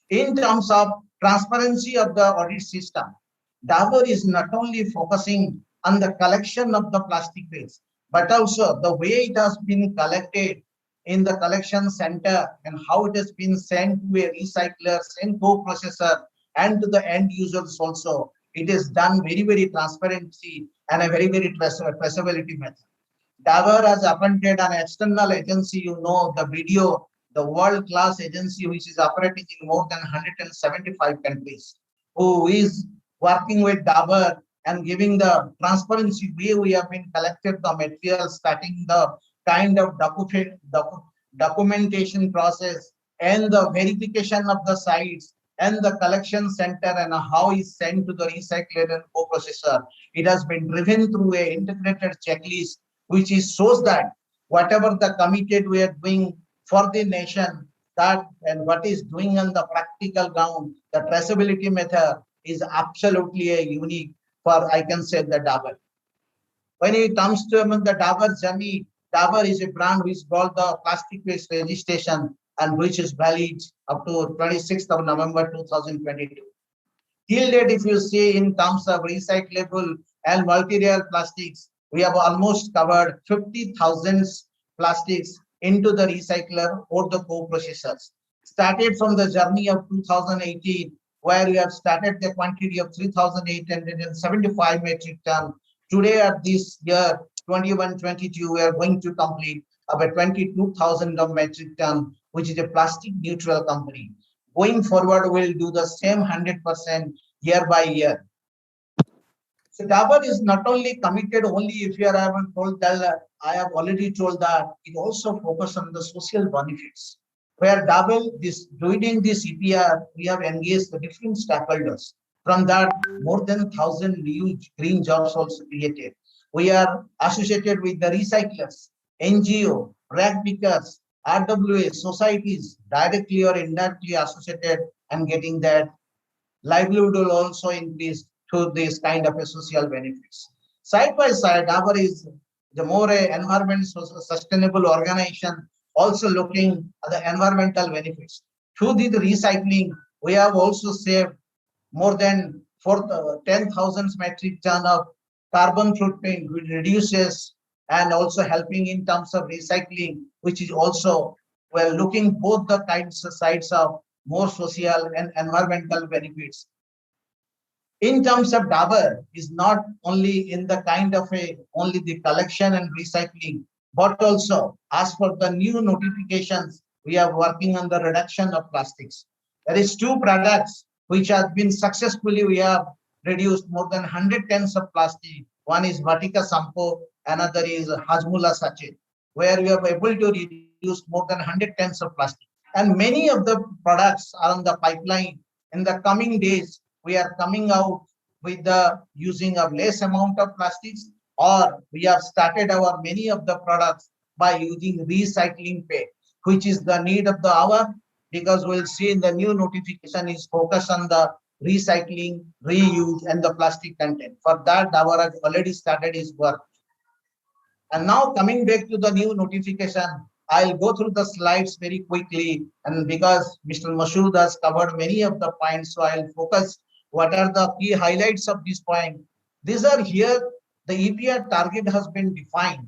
F: In terms of transparency of the audit system, Dabur is not only focusing on the collection of the plastic waste, but also the way it has been collected in the collection center and how it has been sent to a recycler, sent co-processor, and to the end users also. It is done very, very transparency and a very, very traceability method. Dabur has appointed an external agency, the video, the world-class agency which is operating in more than 175 countries, who is working with Dabur and giving the transparency way we have been collected the materials, starting the kind of documentation process and the verification of the sites and the collection center and how it's sent to the recycler and co-processor. It has been driven through a integrated checklist, which is shows that whatever the committed we are doing for the nation, that and what is doing on the practical ground, the traceability method is absolutely a unique for, I can say, the Dabur. When it comes to the Dabur journey, Dabur is a brand which got the plastic waste registration and which is valid up to 26th of November 2022. Till date, if you see in terms of recyclable and multi-layer plastics, we have almost covered 50,000 plastics into the recycler or the co-processors. Started from the journey of 2018, where we have started the quantity of 3,875 metric ton. Today at this year, 21-22, we are going to complete about 22,000 metric ton, which is a plastic neutral company. Going forward, we'll do the same 100% year by year. So Dabur is not only committed only if you haven't told that, I have already told that it also focuses on the social benefits. Where Dabur doing this EPR, we have engaged the different stakeholders. From that, more than 1,000 new green jobs also created. We are associated with the recyclers, NGO, rag pickers, RWA, societies, directly or indirectly associated, and getting that livelihood will also increase through this kind of a social benefits. Side by side, Dabur is the more environment sustainable organization, also looking at the environmental benefits. Through the recycling, we have also saved more than 10,000 metric ton of carbon footprint, which reduces and also helping in terms of recycling, which is also, we're looking both the kinds of sides of more social and environmental benefits. In terms of Dabur, is not only in the kind of only the collection and recycling, but also as for the new notifications, we are working on the reduction of plastics. There is 2 products which have been successfully, we have reduced more than 100 tons of plastic. One is Vatika Sampo, another is Hajmula Sachet, where we are able to reduce more than 100 tons of plastic. And many of the products are on the pipeline. In the coming days, we are coming out with the using of less amount of plastics, or we have started our many of the products by using recycling pay, which is the need of the hour, because we'll see in the new notification is focused on the recycling, reuse, and the plastic content. For that, Dabur has already started his work. And now coming back to the new notification, I'll go through the slides very quickly. And because Mr. Mashood has covered many of the points, so I'll focus what are the key highlights of this point. These are here, the EPR target has been defined.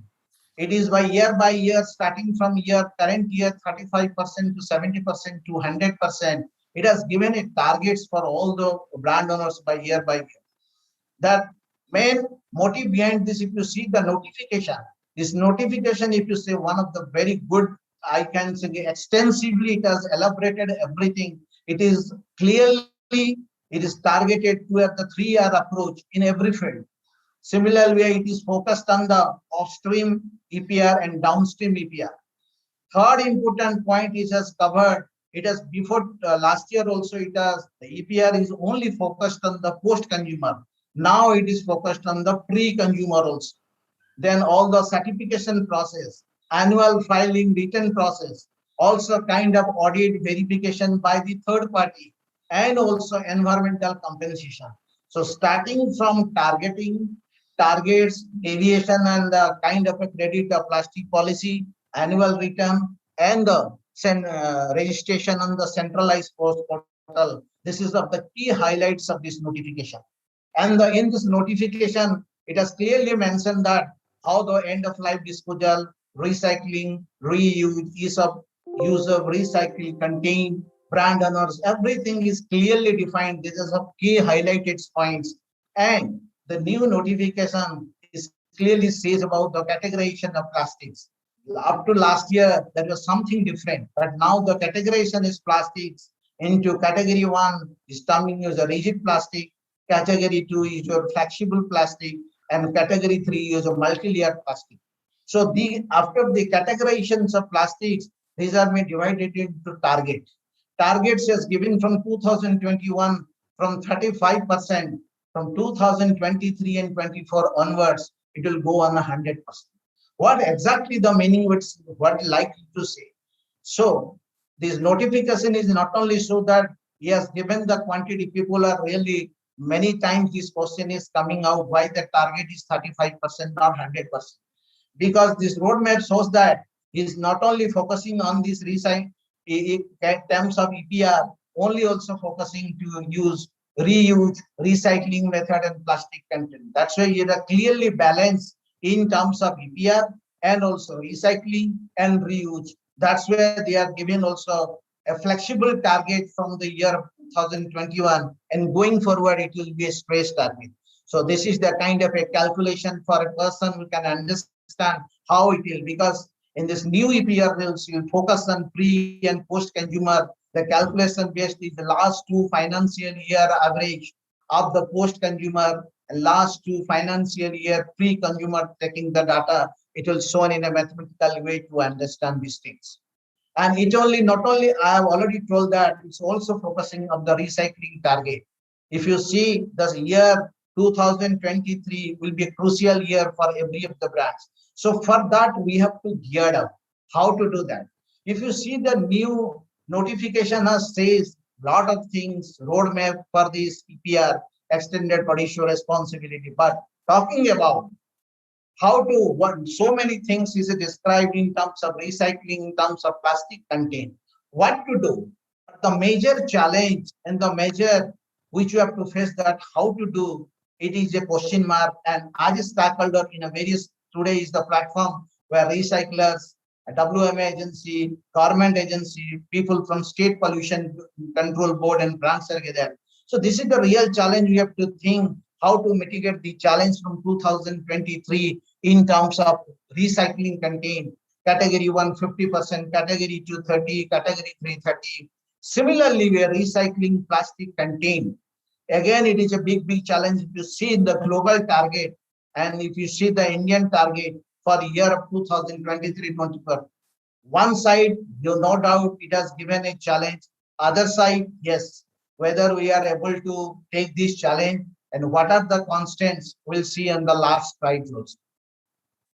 F: It is by year, starting from current year, 35% to 70% to 100%. It has given it targets for all the brand owners by year. That main motive behind this, if you see the notification, this notification, if you say one of the very good, I can say extensively, it has elaborated everything. It is clearly, it is targeted to have the 3R approach in every field. Similarly, it is focused on the upstream EPR and downstream EPR. Third important point is has covered. It has before last year also. It has the EPR is only focused on the post-consumer. Now it is focused on the pre-consumer also. Then all the certification process, annual filing, written process, also kind of audit verification by the third party, and also environmental compensation. So starting from targeting, targets, deviation, and the kind of a credit of plastic policy, annual return, and the registration on the centralized post portal. This is of the key highlights of this notification. And in this notification, it has clearly mentioned that how the end of life disposal, recycling, reuse, use of recycle, contain, brand owners, everything is clearly defined. This is a key highlighted points. And the new notification is clearly says about the categorization of plastics. Up to last year, there was something different, but now the categorization is plastics into category 1 is coming as a rigid plastic, category 2 is your flexible plastic, and category 3 is a multi-layer plastic. So after the categorizations of plastics, these are made divided into targets. Targets is given from 2021 from 35%, from 2023 and 24 onwards, it will go on 100%. What exactly the meaning what like to say? So this notification is not only so that yes, given the quantity, people are really many times this question is coming out why the target is 35% or 100%. Because this roadmap shows that is not only focusing on this recycle in terms of EPR, only also focusing to use reuse, recycling method and plastic content. That's why you are clearly balanced in terms of EPR and also recycling and reuse. That's where they are given also a flexible target from the year 2021, and going forward it will be a stress target. So this is the kind of a calculation for a person who can understand how it will, because in this new EPR rules, you focus on pre and post consumer. The calculation based is the last 2 financial year average of the post consumer and last 2 financial year pre consumer, taking the data. It will shown in a mathematical way to understand these things. And it only, not only, I have already told that it's also focusing on the recycling target. If you see the year 2023 will be a crucial year for every of the brands. So for that, we have to gear up. How to do that? If you see the new notification has says lot of things, roadmap for this EPR, extended producer responsibility, but talking about how to, what so many things is described in terms of recycling, in terms of plastic content, what to do. The major challenge and the major which you have to face, that how to do, it is a question mark. And as a stakeholder in a various, today is the platform where recyclers, a WMA agency, government agency, people from state pollution control board and brands are there. So this is the real challenge. We have to think how to mitigate the challenge from 2023 in terms of recycling content. Category 1, 50%, category 2, 30, category 3, 30. Similarly, we are recycling plastic content. Again, it is a big challenge. If you see the global target and if you see the Indian target for the year of 2023-24, one side, no doubt, it has given a challenge. Other side, yes, whether we are able to take this challenge and what are the constants, we'll see on the last slide also.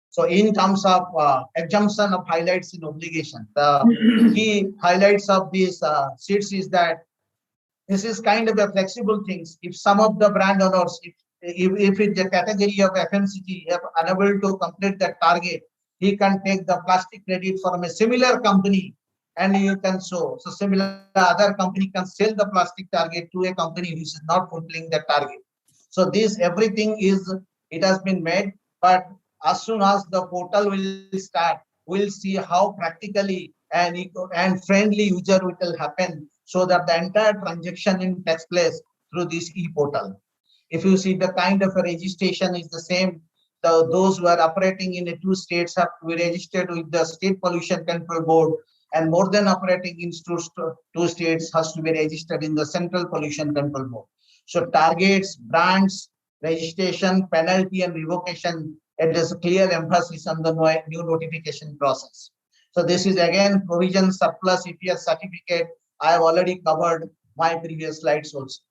F: So in terms of exemption of highlights in obligation, the key highlights of these sheets is that this is kind of a flexible things. If some of the brand owners, if if it's a category of FMCG, if unable to complete that target, he can take the plastic credit from a similar company and you can show. So similar other company can sell the plastic target to a company which is not fulfilling the target. So this everything is, it has been made, but as soon as the portal will start, we'll see how practically and friendly user it will happen, so that the entire transaction in takes place through this e-portal. If you see the kind of a registration is the same, those who are operating in the 2 states have to be registered with the State Pollution Control Board, and more than operating in 2 states has to be registered in the Central Pollution Control Board. So targets, brands, registration, penalty, and revocation, it is a clear emphasis on the new notification process. So this is again provision surplus EPR certificate. I have already covered my previous slides also.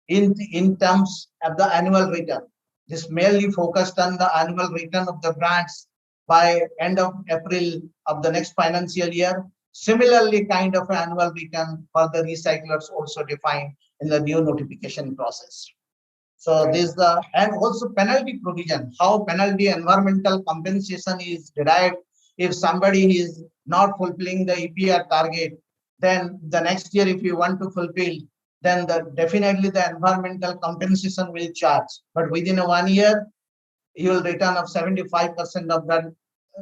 F: In terms of the annual return, this mainly focused on the annual return of the brands by end of April of the next financial year. Similarly, kind of annual return for the recyclers also defined in the new notification process. So this is the, and also penalty provision, how penalty environmental compensation is derived if somebody is not fulfilling the EPR target. Then the next year, if you want to fulfill, then definitely the environmental compensation will charge. But within 1 year, you will return of 75% of that.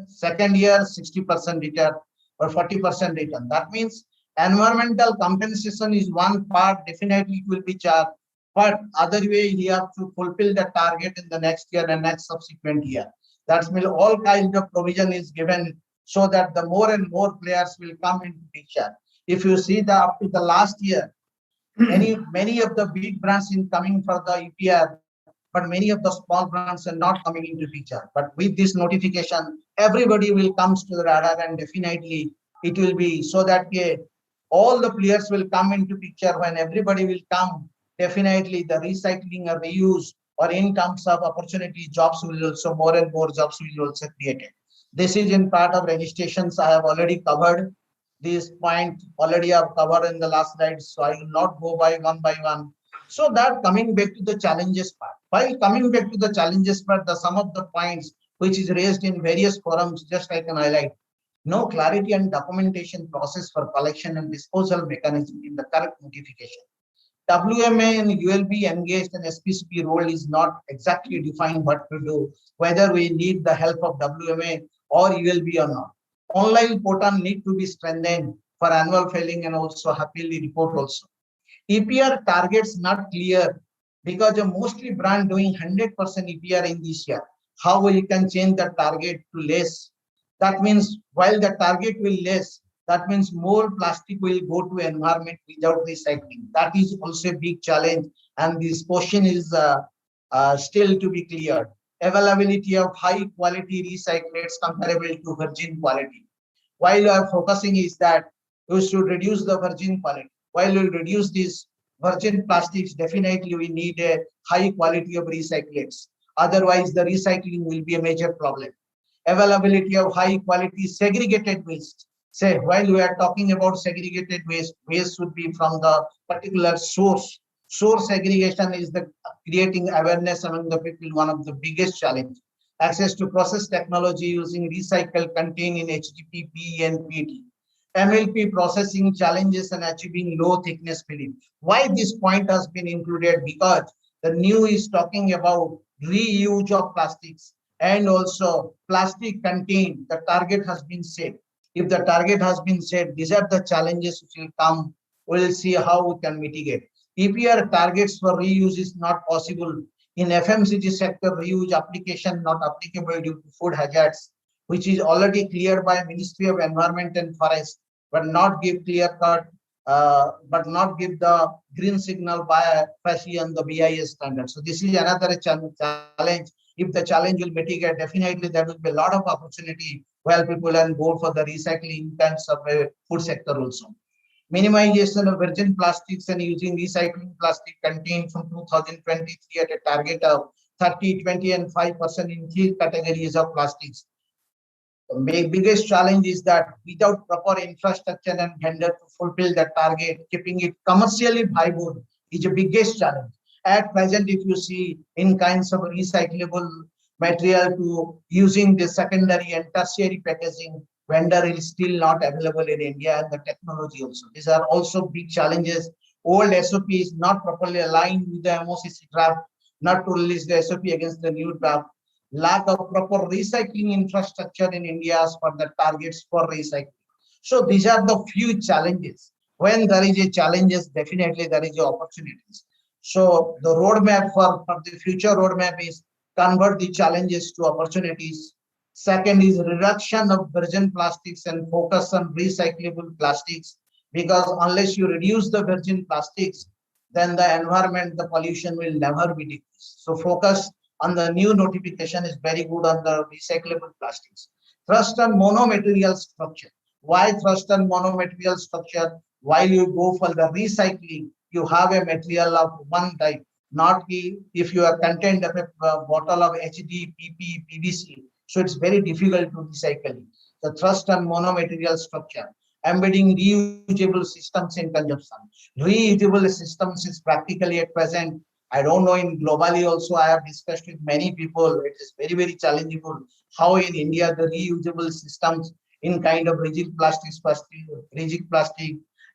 F: Second year, 60% return or 40% return. That means environmental compensation is one part, definitely it will be charged. But other way, you have to fulfill the target in the next year and next subsequent year. That means all kinds of provision is given so that the more and more players will come into picture. If you see the up to the last year, many of the big brands in coming for the EPR, but many of the small brands are not coming into picture. But with this notification, everybody will come to the radar, and definitely it will be so that all the players will come into picture. When everybody will come, definitely the recycling or reuse, or in terms of opportunity, jobs will also, more and more jobs will also created. This is in part of registrations. I have already covered this point, already I have covered in the last slide, so I will not go by one. So that coming back to the challenges part. While coming back to the challenges part, some of the points which is raised in various forums, just I can highlight. No clarity and documentation process for collection and disposal mechanism in the correct notification. WMA and ULB engaged in SPCP role is not exactly defined what to do, whether we need the help of WMA or ULB or not. Online portal need to be strengthened for annual filing and also happily report also. EPR targets not clear because mostly brand doing 100% EPR in this year. How you can change the target to less? That means while the target will less, that means more plastic will go to environment without recycling. That is also a big challenge, and this question is still to be cleared. Availability of high quality recyclates comparable to virgin quality. While our focusing is that we should reduce the virgin quality. While we reduce these virgin plastics, definitely we need a high quality of recyclates. Otherwise, the recycling will be a major problem. Availability of high quality segregated waste. Say, while we are talking about segregated waste, waste should be from the particular source. Source segregation is the creating awareness among the people, one of the biggest challenges. Access to process technology using recycle contained in HDP, PE, and PET. MLP processing challenges and achieving low thickness film. Why this point has been included? Because the new is talking about reuse of plastics, and also plastic contained, the target has been set. If the target has been set, these are the challenges which will come. We'll see how we can mitigate. EPR targets for reuse is not possible. In FMCG sector, reuse application not applicable due to food hazards, which is already cleared by Ministry of Environment and Forest, but not give clear cut, but not give the green signal by FASI and the BIS standard. So this is another challenge. If the challenge will mitigate, definitely there will be a lot of opportunity where people can go for the recycling in terms of the food sector also. Minimization of virgin plastics and using recycling plastic contained from 2023 at a target of 30, 20, and 5% in 3 categories of plastics. The biggest challenge is that without proper infrastructure and vendor to fulfill the target, keeping it commercially viable is the biggest challenge. At present, if you see in kinds of recyclable material to using the secondary and tertiary packaging, vendor is still not available in India, and the technology also. These are also big challenges. Old SOP is not properly aligned with the MOCC draft, not to release the SOP against the new draft. Lack of proper recycling infrastructure in India as per the targets for recycling. So these are the few challenges. When there is a challenges, definitely there is opportunities. So the roadmap for the future roadmap is convert the challenges to opportunities. Second is reduction of virgin plastics and focus on recyclable plastics, because unless you reduce the virgin plastics, then the environment, the pollution will never be decreased. So focus on the new notification is very good on the recyclable plastics. Thrust on monomaterial structure. Why thrust on monomaterial structure? While you go for the recycling, you have a material of one type, not if you are content of a bottle of HD, PP, PVC. So it's very difficult to recycle. The thrust on monomaterial structure, embedding reusable systems in consumption. Reusable systems is practically at present. I don't know, in globally also I have discussed with many people. It is very, very challenging how in India the reusable systems in kind of rigid plastic,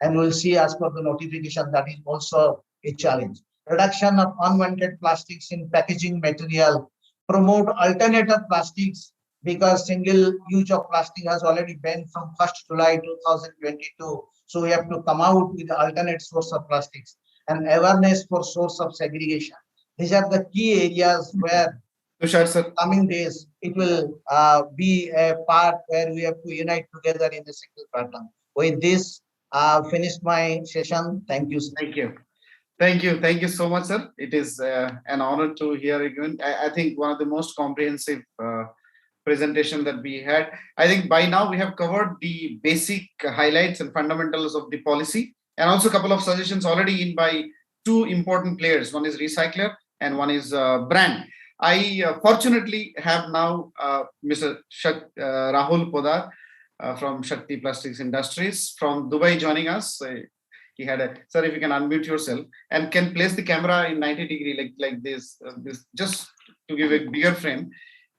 F: and we'll see as per the notification that is also a challenge. Reduction of unwanted plastics in packaging material, promote alternative plastics, because single use of plastic has already been from 1st July 2022. So we have to come out with the alternate source of plastics, and awareness for source of segregation. These are the key areas where
B: Tushar sir,
F: coming days it will be a part where we have to unite together in a single pattern. With this, finished my session. Thank you, sir.
B: thank you. Thank you so much, sir. It is an honor to hear again. I think one of the most comprehensive presentation that we had. I think by now we have covered the basic highlights and fundamentals of the policy, and also a couple of suggestions already in by two important players. One is Recycler and one is Brand. I fortunately have now Mr. Rahul Podar from Shakti Plastics Industries from Dubai joining us. He had a, sir, if you can unmute yourself and can place the camera in 90-degree like this, this just to give a bigger frame.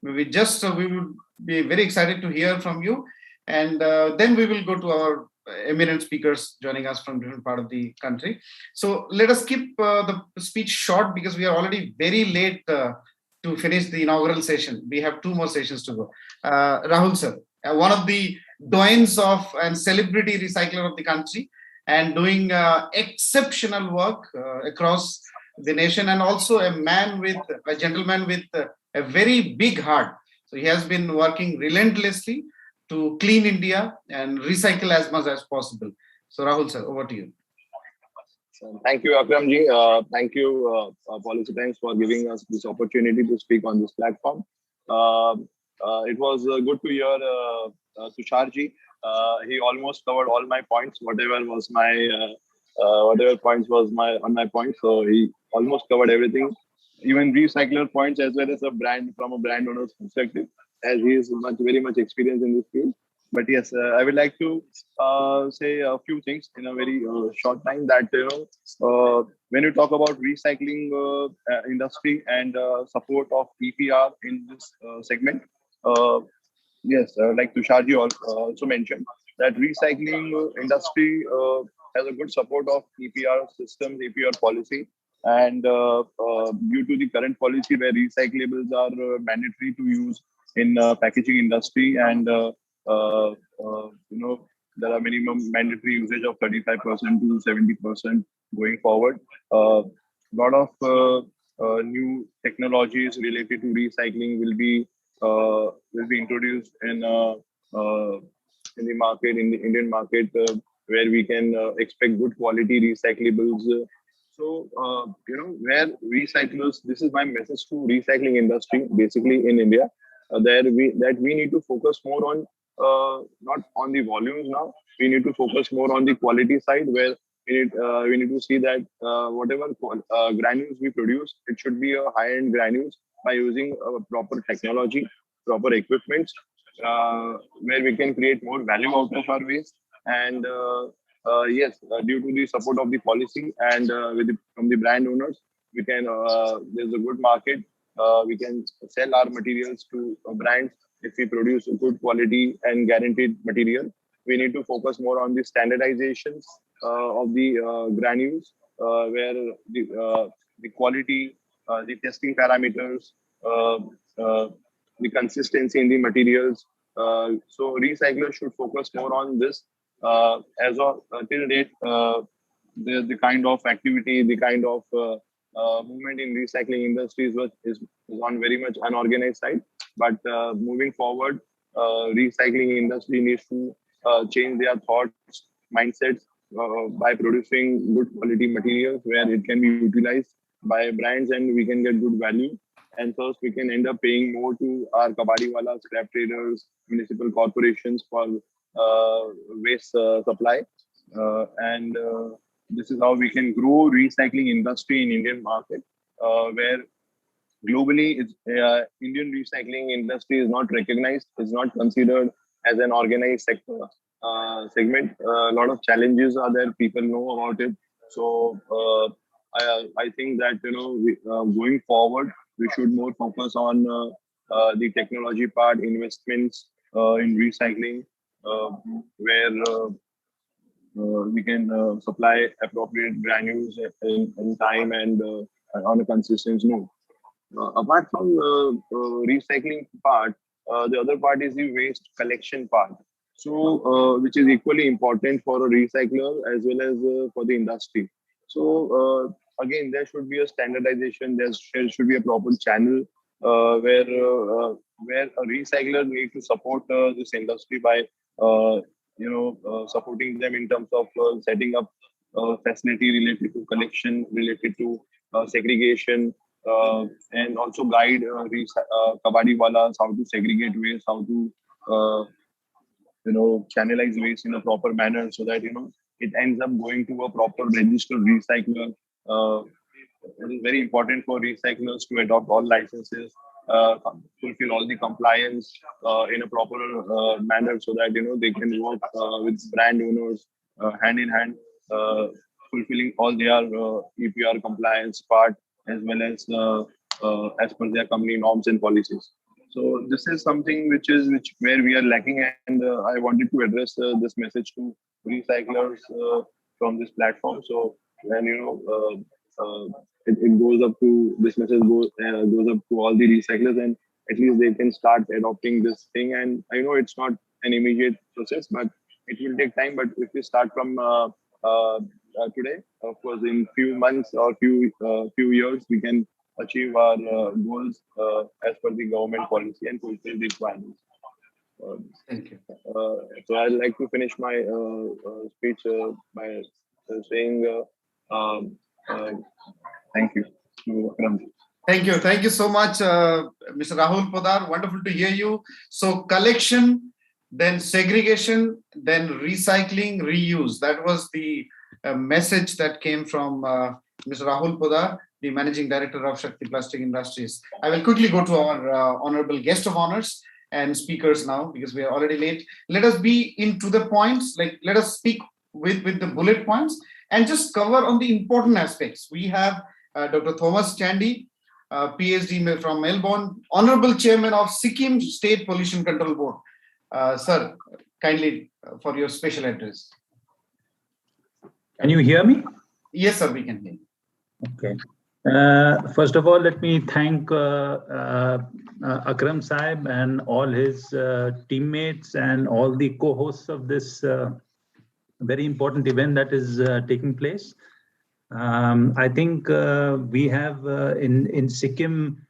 B: We would be very excited to hear from you, and then we will go to our eminent speakers joining us from different part of the country. So let us keep the speech short because we are already very late to finish the inaugural session. We have two more sessions to go. Rahul sir, one of the doyens of and celebrity recycler of the country, and doing exceptional work across the nation, and also a gentleman with a very big heart. So he has been working relentlessly to clean India and recycle as much as possible. So Rahul sir, over to you.
G: Thank you, Akramji. Thank you, Policy Times, for giving us this opportunity to speak on this platform. It was good to hear Tusharji. He almost covered all my points. Whatever points was on my point. So he almost covered everything, even recycler points as well as from a brand owner's perspective, as he is very much experienced in this field. But yes, I would like to say a few things in a very short time. That when you talk about recycling industry and support of EPR in this segment, yes, like Tusharji also mentioned, that recycling industry has a good support of EPR systems, EPR policy, and due to the current policy where recyclables are mandatory to use in packaging industry, and there are minimum mandatory usage of 35% to 70% going forward. A lot of new technologies related to recycling will be introduced in the market, in the Indian market, where we can expect good quality recyclables. So where recyclers, this is my message to recycling industry, basically in India, that we need to focus more on not on the volumes now. We need to focus more on the quality side, where we need to see that whatever granules we produce, it should be a high-end granules by using proper technology, proper equipment, where we can create more value out of our waste. And yes, due to the support of the policy and from the brand owners, we can, there's a good market. We can sell our materials to brands if we produce a good quality and guaranteed material. We need to focus more on the standardizations of the granules, where the quality, the testing parameters, the consistency in the materials. So recyclers should focus more on this. As of till date, the kind of activity, the kind of movement in recycling industries is on very much unorganized side. But moving forward, recycling industry needs to change their thoughts, mindsets by producing good quality materials where it can be utilized by brands and we can get good value. And first, we can end up paying more to our kabadiwala, scrap traders, municipal corporations for waste supply. And this is how we can grow recycling industry in Indian market, where globally, Indian recycling industry is not recognized, is not considered as an organized sector segment. A lot of challenges are there. People know about it. So I think that going forward, we should more focus on the technology part, investments in recycling, where we can supply appropriate granules in time and on a consistent note. Apart from recycling part, the other part is the waste collection part. So, which is equally important for a recycler as well as for the industry. So, again, there should be a standardization. There should be a proper channel where a recycler needs to support this industry by supporting them in terms of setting up facility related to collection, related to segregation, and also guide kabadiwalas how to segregate waste, how to channelize waste in a proper manner so that it ends up going to a proper registered recycler. It is very important for recyclers to adopt all licenses, fulfill all the compliance in a proper manner so that they can work with brand owners hand in hand, fulfilling all their EPR compliance part as well as per their company norms and policies. So this is something where we are lacking, and I wanted to address this message to recyclers from this platform. So when it goes up to this message goes up to all the recyclers, and at least they can start adopting this thing. And I know it's not an immediate process, but it will take time. But if we start from today, of course, in few months or few years, we can achieve our goals as per the government policy and fulfill the requirements.
B: Thank you.
G: So I'd like to finish my speech by saying thank you to Ramky.
B: Thank you so much, Mr. Rahul Podar. Wonderful to hear you. So collection, then segregation, then recycling, reuse. That was the message that came from Mr. Rahul Podar, the Managing Director of Shakti Plastic Industries. I will quickly go to our honorable guest of honors and speakers now because we are already late. Let us be into the points, let us speak with the bullet points and just cover on the important aspects. We have Dr. Thomas Chandy, PhD from Melbourne, Honorable Chairman of Sikkim State Pollution Control Board. Sir, kindly for your special address.
H: Can you hear me?
B: Yes, sir, we can hear you.
H: Okay. First of all, let me thank Akram Saib and all his teammates and all the co-hosts of this very important event that is taking place. I think we have in Sikkim,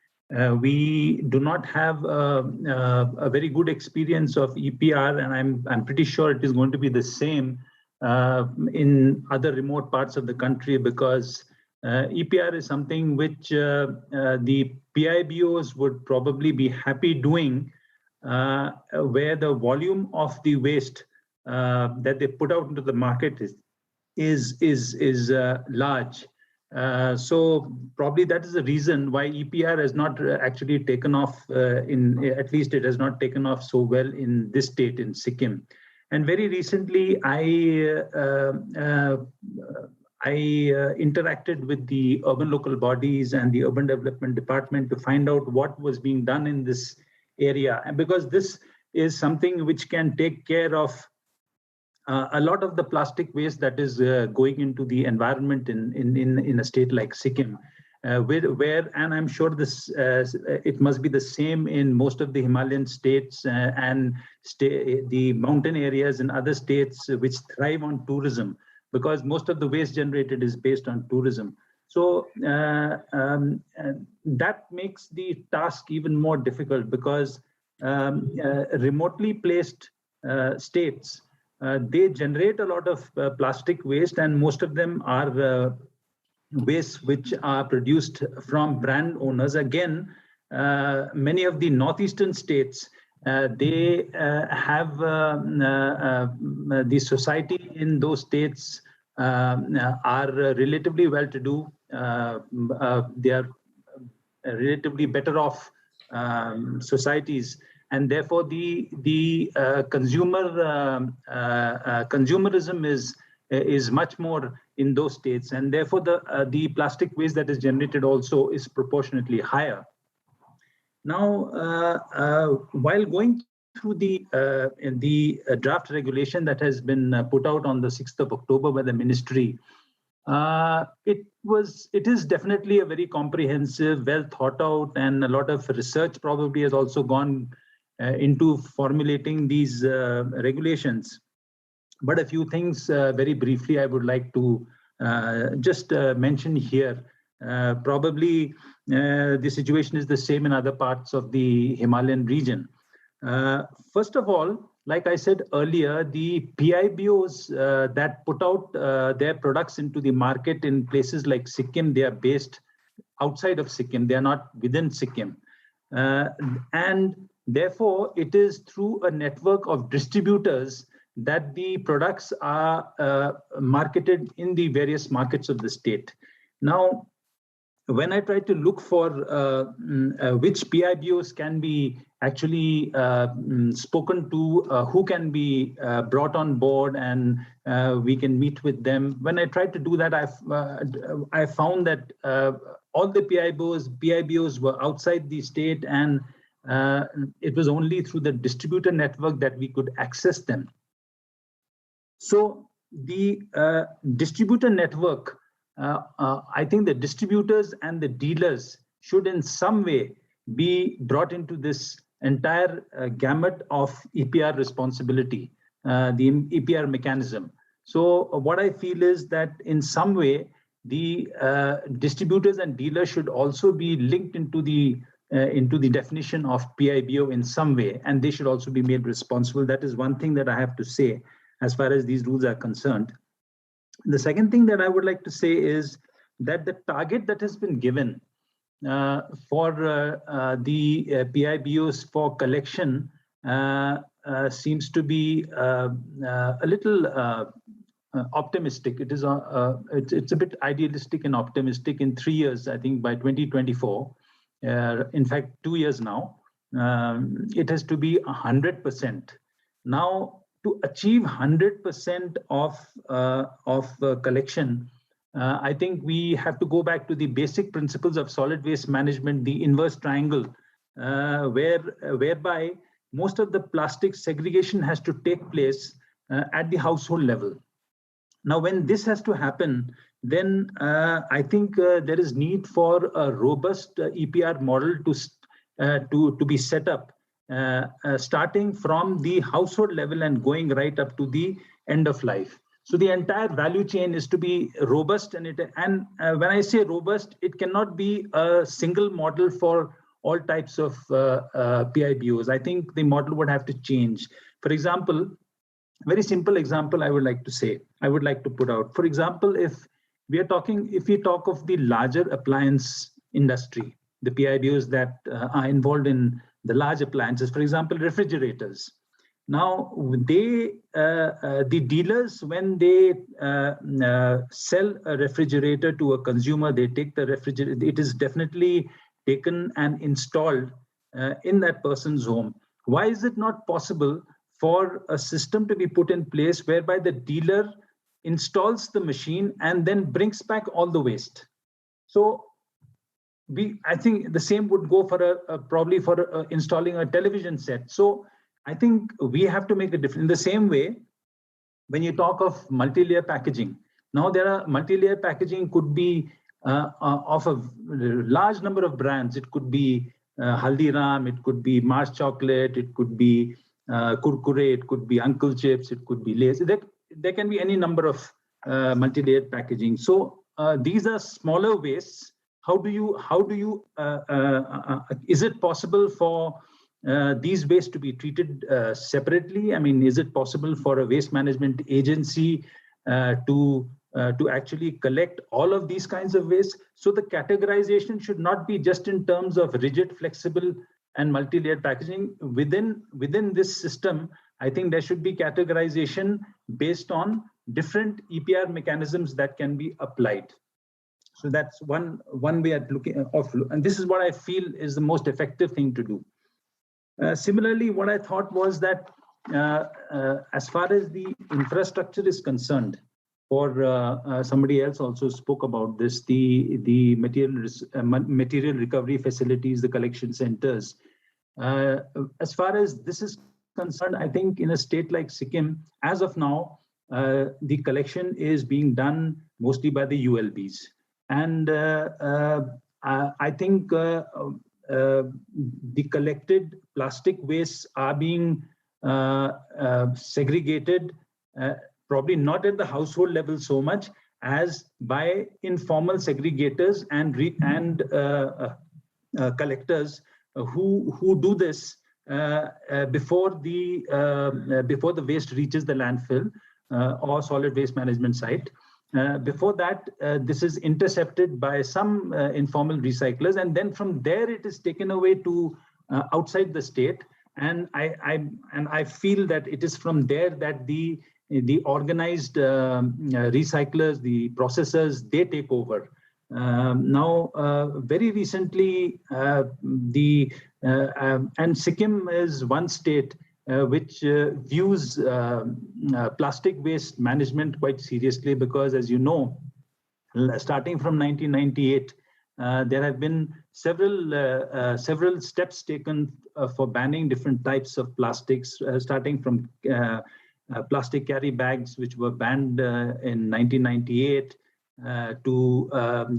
H: we do not have a very good experience of EPR, and I'm pretty sure it is going to be the same in other remote parts of the country, because EPR is something which the PIBOs would probably be happy doing, where the volume of the waste that they put out into the market is large. So probably that is the reason why EPR has not actually taken off at least it has not taken off so well in this state, in Sikkim. And very recently, I interacted with the urban local bodies and the urban development department to find out what was being done in this area. And because this is something which can take care of a lot of the plastic waste that is going into the environment in a state like Sikkim, where and I'm sure this it must be the same in most of the Himalayan states and the mountain areas in other states which thrive on tourism, because most of the waste generated is based on tourism. So that makes the task even more difficult, because remotely placed states, they generate a lot of plastic waste, and most of them are wastes which are produced from brand owners. Again, many of the northeastern states, they have the society in those states are relatively well-to-do. They are relatively better off societies, and therefore the consumerism is much more in those states, and therefore the plastic waste that is generated also is proportionately higher. Now, while going through the draft regulation that has been put out on the 6th of October by the ministry, it is definitely a very comprehensive, well thought out, and a lot of research probably has also gone into formulating these regulations. But a few things very briefly I would like to just mention here. Probably the situation is the same in other parts of the Himalayan region. First of all, like I said earlier, the PIBOs that put out their products into the market in places like Sikkim, they are based outside of Sikkim. They are not within Sikkim. And therefore, it is through a network of distributors that the products are marketed in the various markets of the state. Now, when I try to look for which PIBOs can be actually spoken to, who can be brought on board, and we can meet with them. When I tried to do that, I found that all the PIBOs were outside the state, and it was only through the distributor network that we could access them. So the distributor network, I think the distributors and the dealers should in some way be brought into this entire gamut of EPR responsibility, the EPR mechanism. So what I feel is that in some way, the distributors and dealers should also be linked into the definition of PIBO in some way, and they should also be made responsible. That is one thing that I have to say as far as these rules are concerned. The second thing that I would like to say is that the target that has been given for the PIBOs for collection seems to be a little optimistic. It is it's a bit idealistic and optimistic. In 3 years, I think by 2024, in fact 2 years now, it has to be 100%. Now, to achieve 100% of collection, I think we have to go back to the basic principles of solid waste management, the inverse triangle, whereby most of the plastic segregation has to take place at the household level. Now, when this has to happen, then I think there is need for a robust EPR model to be set up, starting from the household level and going right up to the end of life. So the entire value chain is to be robust, and when I say robust, it cannot be a single model for all types of PIBOs. I think the model would have to change. For example, very simple example I would like to put out. For example, if we talk of the larger appliance industry, the PIBOs that are involved in the large appliances, for example, refrigerators. Now, the dealers, when they sell a refrigerator to a consumer, they take the refrigerator. It is definitely taken and installed in that person's home. Why is it not possible for a system to be put in place whereby the dealer installs the machine and then brings back all the waste. So I think the same would go for probably for installing a television set. So I think we have to make a difference. In the same way, when you talk of multi-layer packaging, now there are multi-layer packaging could be of a large number of brands. It could be Haldiram, it could be Mars chocolate, it could be Kurkure, it could be Uncle Chips, it could be Lay's. There can be any number of multi-layered packaging. So these are smaller wastes. How do you is it possible for these wastes to be treated separately? I mean, is it possible for a waste management agency to actually collect all of these kinds of waste? So the categorization should not be just in terms of rigid, flexible, and multi-layered packaging. Within this system, I think there should be categorization based on different EPR mechanisms that can be applied. So that's one way at looking of, and this is what I feel is the most effective thing to do. Similarly, what I thought was that as far as the infrastructure is concerned, or somebody else also spoke about this, the material recovery facilities, the collection centers. As far as this is concerned, I think in a state like Sikkim, as of now, the collection is being done mostly by the ULBs. And I think the collected plastic wastes are being segregated, probably not at the household level so much as by informal segregators and collectors who do this before the waste reaches the landfill or solid waste management site. Before that, this is intercepted by some informal recyclers, and then from there it is taken away to outside the state. And I feel that it is from there that the organized recyclers, the processors, they take over. Now, very recently, and Sikkim is one state which views plastic waste management quite seriously, because, as you know, starting from 1998, there have been several steps taken for banning different types of plastics, starting from plastic carry bags, which were banned in 1998, to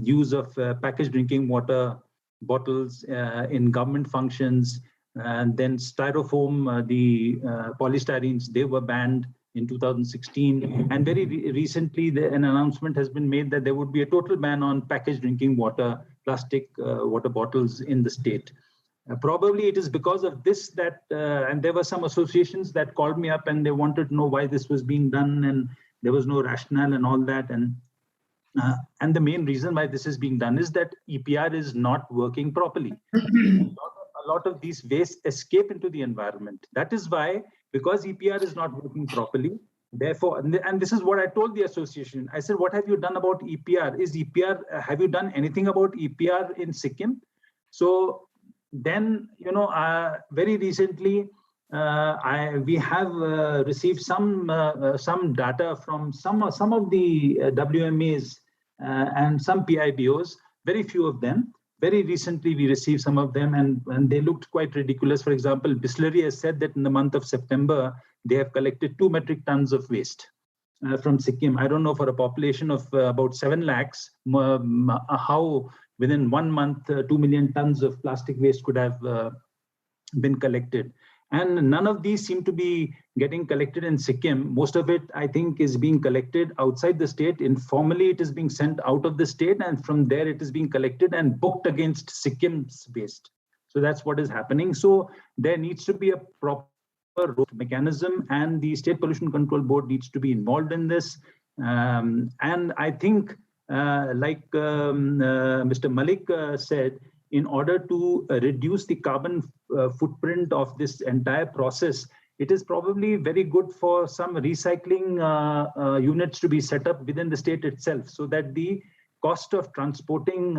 H: use of packaged drinking water bottles in government functions. And then styrofoam, the polystyrenes, they were banned in 2016. And very recently, an announcement has been made that there would be a total ban on packaged drinking water, plastic water bottles in the state. Probably it is because of this that, and there were some associations that called me up and they wanted to know why this was being done, and there was no rationale and all that. And the main reason why this is being done is that EPR is not working properly. A lot of these wastes escape into the environment. That is why, because EPR is not working properly, therefore, and this is what I told the association. I said, what have you done about EPR? Have you done anything about EPR in Sikkim? So then, very recently, we have received some data from some of the WMAs and some PIBOs, very few of them. Very recently, we received some of them, and they looked quite ridiculous. For example, Bisleri has said that in the month of September, they have collected 2 metric tons of waste from Sikkim. I don't know, for a population of about 7 lakhs, how within 1 month, 2 million tons of plastic waste could have been collected. And none of these seem to be getting collected in Sikkim. Most of it, I think, is being collected outside the state. Informally, it is being sent out of the state, and from there it is being collected and booked against Sikkim's waste. So that's what is happening. So there needs to be a proper mechanism, and the State Pollution Control Board needs to be involved in this. And I think, like Mr. Malik said, in order to reduce the carbon footprint of this entire process, it is probably very good for some recycling units to be set up within the state itself, so that the cost of transporting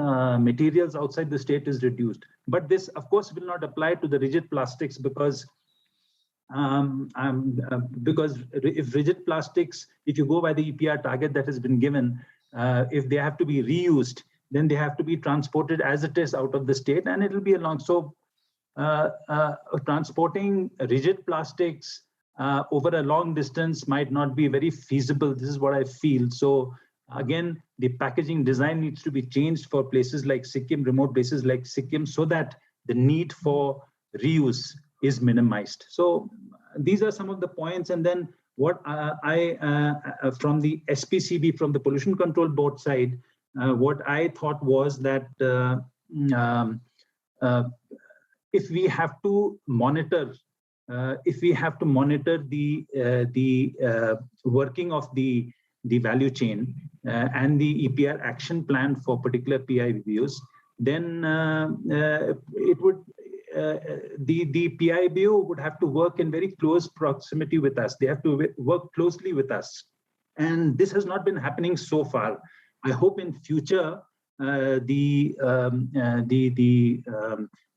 H: materials outside the state is reduced. But this, of course, will not apply to the rigid plastics, because because if rigid plastics, if you go by the EPR target that has been given, if they have to be reused, then they have to be transported as it is out of the state, and it will be a long. So transporting rigid plastics over a long distance might not be very feasible. This is what I feel. So again, the packaging design needs to be changed for places like Sikkim, remote places like Sikkim, so that the need for reuse is minimized. So these are some of the points. And then what from the SPCB, from the Pollution Control Board side, what I thought was that if we have to monitor, the working of the value chain and the EPR action plan for particular PIBOs, then it would the PIBO would have to work in very close proximity with us. They have to work closely with us, and this has not been happening so far. I hope in future the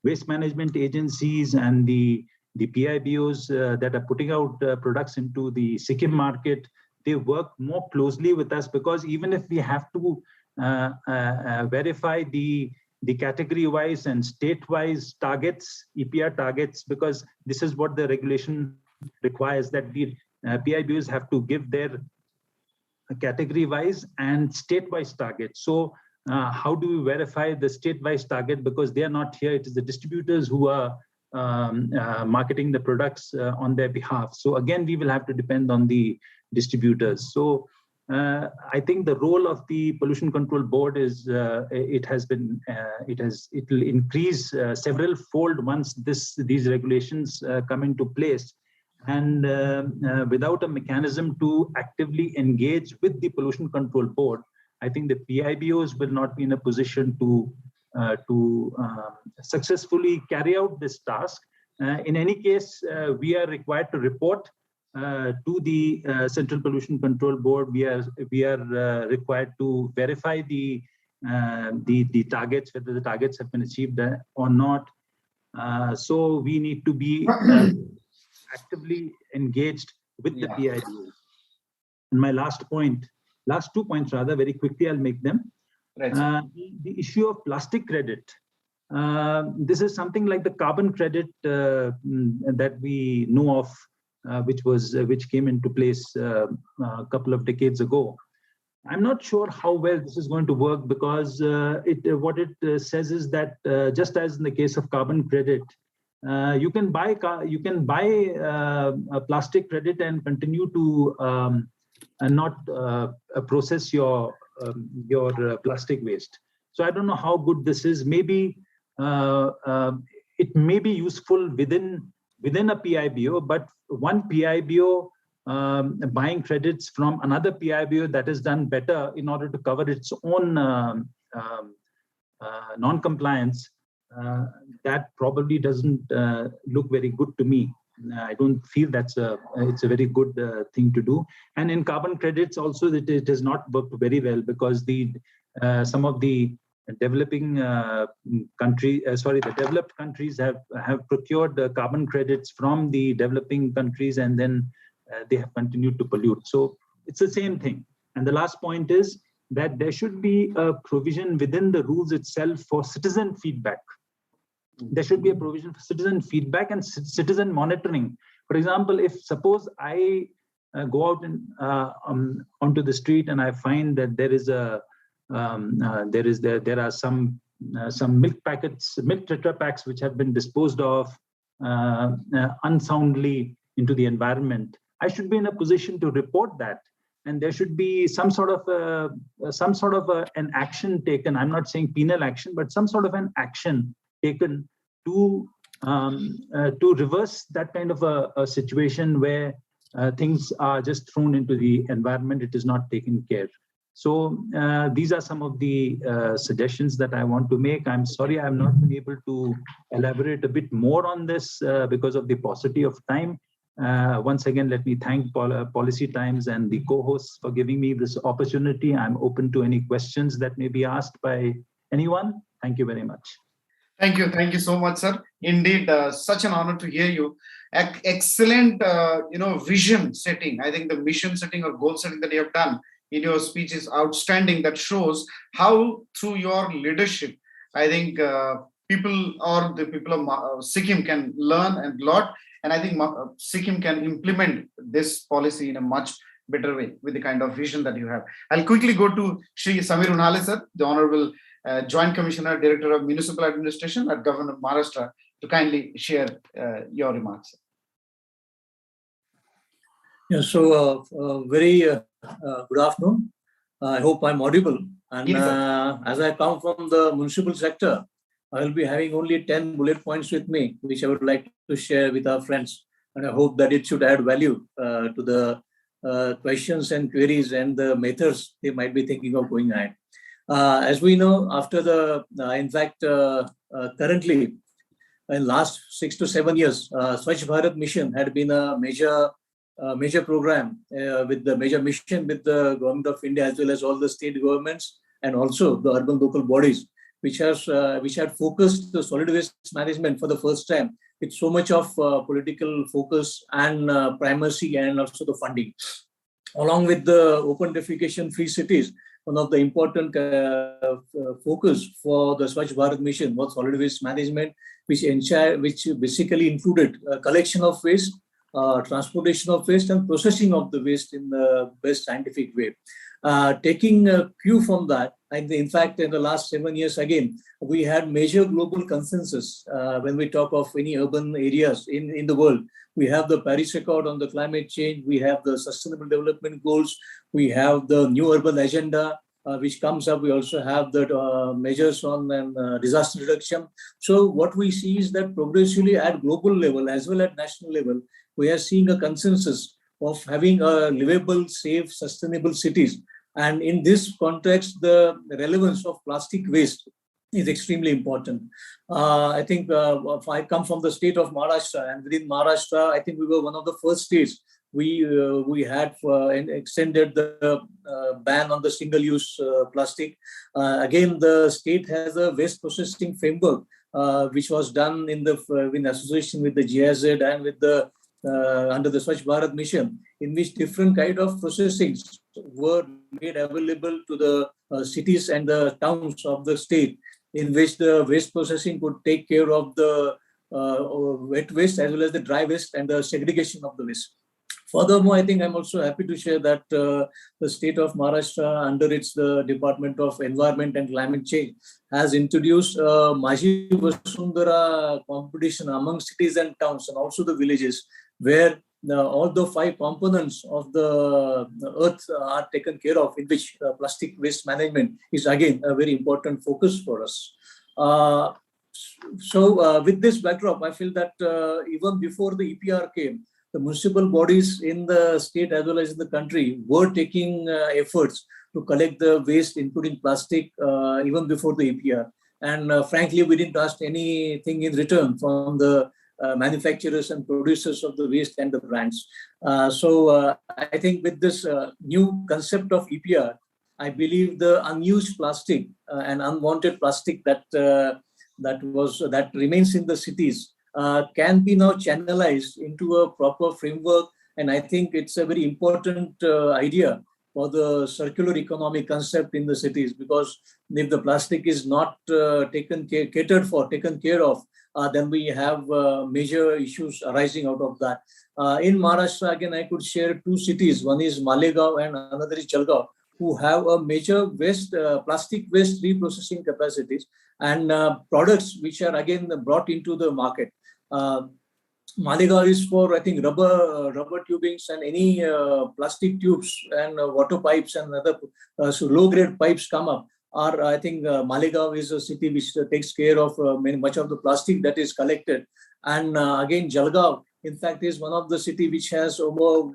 H: waste management agencies and the PIBOs that are putting out products into the Sikkim market, they work more closely with us, because even if we have to verify the category-wise and state-wise targets, EPR targets, because this is what the regulation requires, that the PIBOs have to give their category-wise and state-wise targets. So how do we verify the state-wise target? Because they are not here. It is the distributors who are marketing the products on their behalf. So again, we will have to depend on the distributors. So I think the role of the Pollution Control Board is it will increase several fold once these regulations come into place. And without a mechanism to actively engage with the Pollution Control Board, I think the PIBOs will not be in a position to successfully carry out this task. In any case, we are required to report to the Central Pollution Control Board. We are required to verify the targets, whether the targets have been achieved or not. So we need to be actively engaged with the PIBOs. And my last 2 points rather, very quickly I'll make them. Right. The issue of plastic credit. This is something like the carbon credit that we know of, which came into place a couple of decades ago. I'm not sure how well this is going to work, because what it says is that just as in the case of carbon credit, you can buy a plastic credit and continue to not process your plastic waste. So I don't know how good this is. Maybe it may be useful within a PIBO, but one PIBO buying credits from another PIBO that is done better in order to cover its own non-compliance, that probably doesn't look very good to me. I don't feel it's a very good thing to do. And in carbon credits also, it has not worked very well, because some of the developing the developed countries have procured carbon credits from the developing countries, and then they have continued to pollute. So it's the same thing. And the last point is that there should be a provision within the rules itself for citizen feedback. There should be a provision for citizen feedback and citizen monitoring. For example, if suppose I go out and onto the street and I find that there are some milk packets, milk Tetra packs, which have been disposed of unsoundly into the environment, I should be in a position to report that, and there should be some sort of an action taken. I'm not saying penal action, but some sort of an action taken to reverse that kind of a situation where things are just thrown into the environment. It is not taken care. So these are some of the suggestions that I want to make. I'm sorry I have not been able to elaborate a bit more on this because of the paucity of time. Once again, let me thank Policy Times and the co-hosts for giving me this opportunity. I'm open to any questions that may be asked by anyone. Thank you very much.
B: Thank you so much, sir. Indeed, such an honor to hear you. Excellent, vision setting. I think the mission setting or goal setting that you have done in your speech is outstanding. That shows how through your leadership, I think people or the people of Sikkim can learn and lot, and I think Sikkim can implement this policy in a much better way with the kind of vision that you have. I'll quickly go to Shri Samir Unhale, sir, the Honorable Joint Commissioner, Director of Municipal Administration at Government of Maharashtra, to kindly share your remarks.
I: Yeah, so very good afternoon. I hope I'm audible. And
B: Yes,
I: as I come from the municipal sector, I will be having only 10 bullet points with me, which I would like to share with our friends. And I hope that it should add value to the questions and queries and the methods they might be thinking of going ahead. As we know, after the, currently, in last 6 to 7 years, Swachh Bharat mission had been a major program with the major mission with the government of India as well as all the state governments and also the urban local bodies, which had focused the solid waste management for the first time with so much of political focus and primacy and also the funding. Along with the open defecation free cities, one of the important focus for the Swachh Bharat mission was solid waste management, which basically included collection of waste, transportation of waste, and processing of the waste in the best scientific way. Taking a cue from that, and in fact, in the last 7 years, again, we had major global consensus when we talk of any urban areas in the world. We have the Paris Accord on the climate change. We have the Sustainable Development Goals. We have the New Urban Agenda, which comes up. We also have the measures on disaster reduction. So what we see is that progressively at global level as well as national level, we are seeing a consensus of having a livable, safe, sustainable cities. And in this context, the relevance of plastic waste is extremely important. I think if I come from the state of Maharashtra, and within Maharashtra, I think we were one of the first states. We had extended the ban on the single-use plastic. Again, the state has a waste processing framework, which was done in association with the GIZ and with the under the Swachh Bharat mission, in which different kind of processings were made available to the cities and the towns of the state, in which the waste processing could take care of the wet waste as well as the dry waste and the segregation of the waste. Furthermore, I think I'm also happy to share that the state of Maharashtra, under its Department of Environment and Climate Change, has introduced Maji Vasundhara competition among cities and towns and also the villages, where all the 5 components of the earth are taken care of, in which plastic waste management is again a very important focus for us. With this backdrop, I feel that even before the EPR came, the municipal bodies in the state as well as in the country were taking efforts to collect the waste, including plastic, even before the EPR. And frankly, we didn't ask anything in return from the manufacturers and producers of the waste and the brands. I think with this new concept of EPR, I believe the unused plastic and unwanted plastic that remains in the cities can be now channelized into a proper framework. And I think it's a very important idea for the circular economy concept in the cities, because if the plastic is not taken care of, then we have major issues arising out of that. In Maharashtra, again, I could share 2 cities. One is Malegaon and another is Jalgaon, who have a major plastic waste reprocessing capacities and products which are again brought into the market. Malegaon is for, I think, rubber tubings and any plastic tubes and water pipes and other low-grade pipes come up. I think Malegaon is a city which takes care of much of the plastic that is collected. And again, Jalgaon, in fact, is one of the city which has over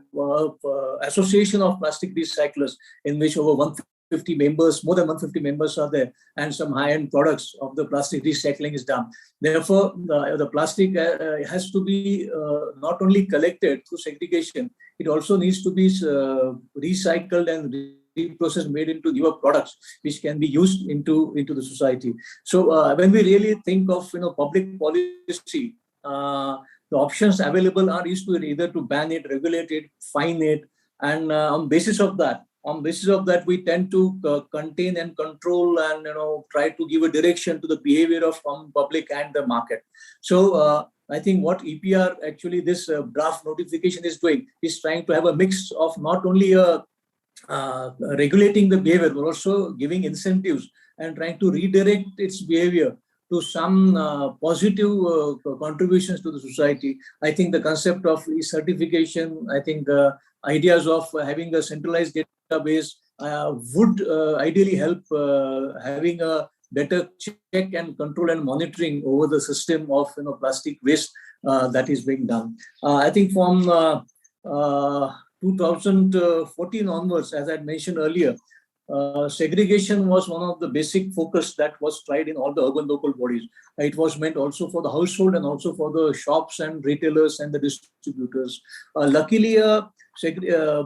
I: association of plastic recyclers, in which over 150 members, more than 150 members are there, and some high-end products of the plastic recycling is done. Therefore, the plastic has to be not only collected through segregation, it also needs to be recycled and reprocessed, made into newer products, which can be used into the society. So when we really think of public policy, the options available are is to either to ban it, regulate it, fine it, and on basis of that, we tend to contain and control and try to give a direction to the behavior of public and the market. So I think what EPR actually this draft notification is doing is trying to have a mix of not only regulating the behavior but also giving incentives and trying to redirect its behavior to some positive contributions to the society. I think the concept of certification, I think ideas of having a centralized database would ideally help having a better check and control and monitoring over the system of plastic waste that is being done. I think from 2014 onwards, as I mentioned earlier, segregation was one of the basic focus that was tried in all the urban local bodies. It was meant also for the household and also for the shops and retailers and the distributors. Luckily,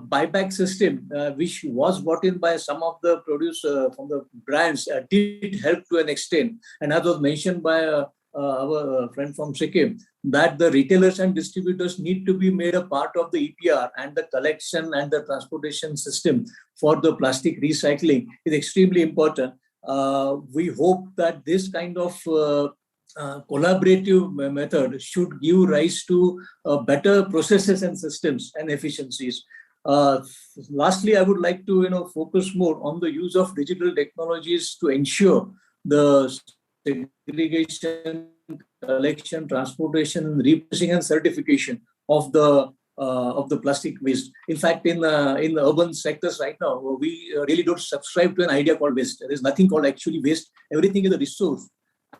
I: buyback system, which was brought in by some of the produce from the brands, did help to an extent. And as was mentioned by our friend from Sikkim, that the retailers and distributors need to be made a part of the EPR, and the collection and the transportation system for the plastic recycling is extremely important. We hope that this kind of collaborative method should give rise to better processes and systems and efficiencies. Lastly, I would like to focus more on the use of digital technologies to ensure the segregation, collection, transportation, reprocessing, and certification of the plastic waste. In fact, in the urban sectors right now, we really don't subscribe to an idea called waste. There is nothing called actually waste. Everything is a resource,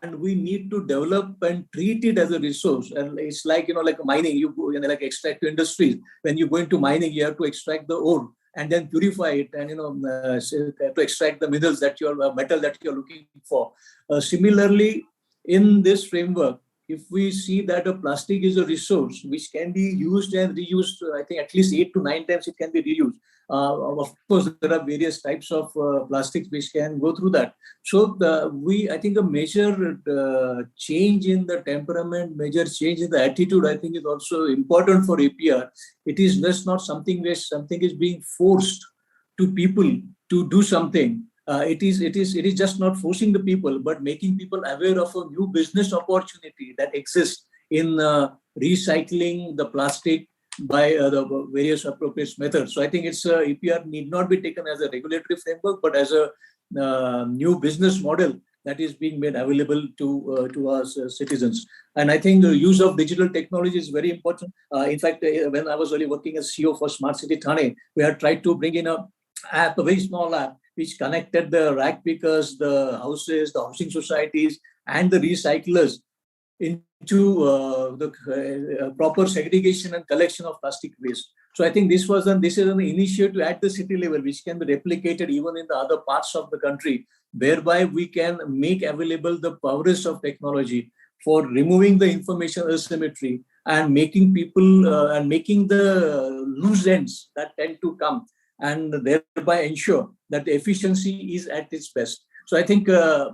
I: and we need to develop and treat it as a resource. And it's like like mining. You go like extract industries. When you go into mining, you have to extract the ore and then purify it, and to extract the minerals that metal that you're looking for. Similarly, in this framework, if we see that a plastic is a resource which can be used and reused, I think at least 8 to 9 times it can be reused. Of course, there are various types of plastics which can go through that. So I think a major change in the temperament, major change in the attitude, I think is also important for EPR. It is just not something where something is being forced to people to do something. It is just not forcing the people, but making people aware of a new business opportunity that exists in recycling the plastic by the various appropriate methods. So I think EPR need not be taken as a regulatory framework, but as a new business model that is being made available to us citizens. And I think the use of digital technology is very important. In fact, when I was early working as CEO for Smart City Thane, we had tried to bring in a very small app, which connected the rag pickers, the houses, the housing societies, and the recyclers into the proper segregation and collection of plastic waste. So I think this is an initiative at the city level, which can be replicated even in the other parts of the country, whereby we can make available the powers of technology for removing the information asymmetry and making people and making the loose ends that tend to come, and thereby ensure that the efficiency is at its best. So I think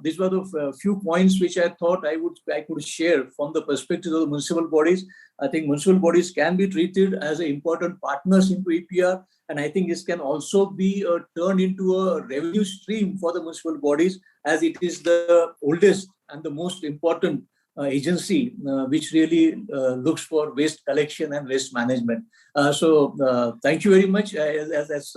I: these were the few points which I thought I could share from the perspective of the municipal bodies. I think municipal bodies can be treated as important partners into EPR, and I think this can also be turned into a revenue stream for the municipal bodies, as it is the oldest and the most important agency which really looks for waste collection and waste management. So thank you very much. As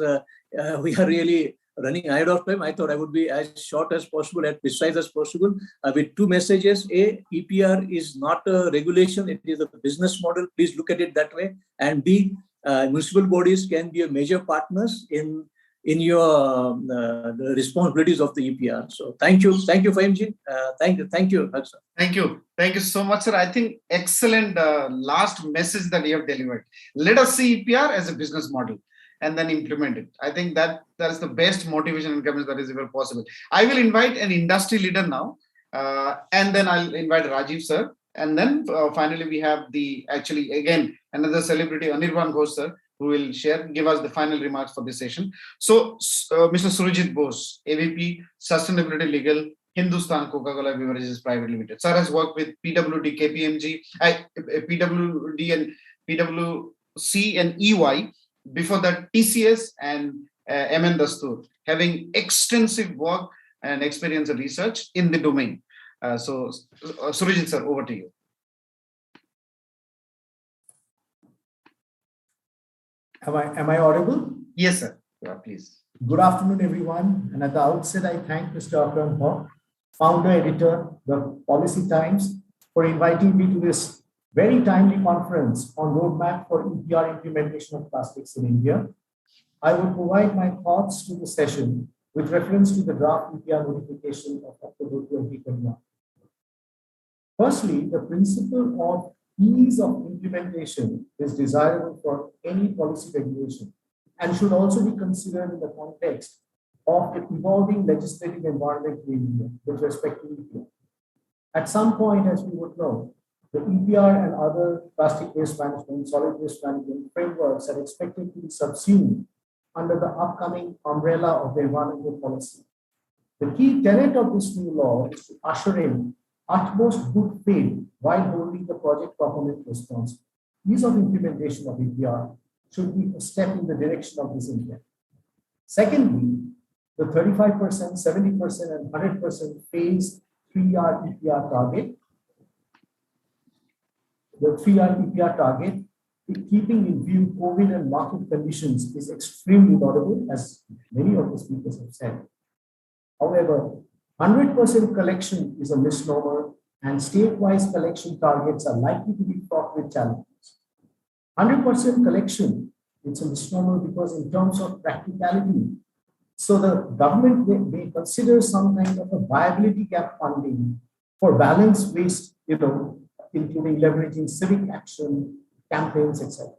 I: we are really running ahead of time, I thought I would be as short as possible, as precise as possible, with two messages. A, EPR is not a regulation, it is a business model. Please look at it that way. And B, municipal bodies can be a major partners in your the responsibilities of the EPR. So thank you, Fahimji. Thank you, sir.
B: Thank you so much, sir. I think excellent last message that you have delivered. Let us see EPR as a business model and then implement it. I think that is the best motivation and governance that is ever possible. I will invite an industry leader now, and then I'll invite Rajiv sir, and then finally we have again another celebrity, Anirban Ghosh sir, who will give us the final remarks for this session. So, Mr. Surajit Bose, AVP, Sustainability Legal, Hindustan Coca-Cola Beverages Private Limited. Sir has worked with PWD, KPMG, PWD and PwC and EY. Before that, TCS and MN Dastur, having extensive work and experience and research in the domain. So, Surajit sir, over to you.
J: Am I audible?
B: Yes, sir. Yeah, please.
J: Good afternoon, everyone. And at the outset, I thank Mr. Akram Haq, founder, editor, the Policy Times, for inviting me to this very timely conference on roadmap for EPR implementation of plastics in India. I will provide my thoughts to the session with reference to the draft EPR notification of October 2021. Firstly, the principle of ease of implementation is desirable for any policy regulation and should also be considered in the context of the evolving legislative environment in India with respect to EPR. At some point, as we would know, the EPR and other plastic waste management, solid waste management frameworks are expected to be subsumed under the upcoming umbrella of the environmental policy. The key tenet of this new law is to usher in utmost good faith while holding the project performance responsible. Ease of implementation of EPR should be a step in the direction of this intent. Secondly, the 35%, 70%, and 100% phased 3R EPR target. The 3R EPR target, keeping in view COVID and market conditions, is extremely laudable, as many of the speakers have said. However, 100% collection is a misnomer, and state-wise collection targets are likely to be fraught with challenges. 100% collection, it's a misnomer because in terms of practicality, so the government may consider some kind of a viability gap funding for balanced waste, including leveraging civic action, campaigns, etc.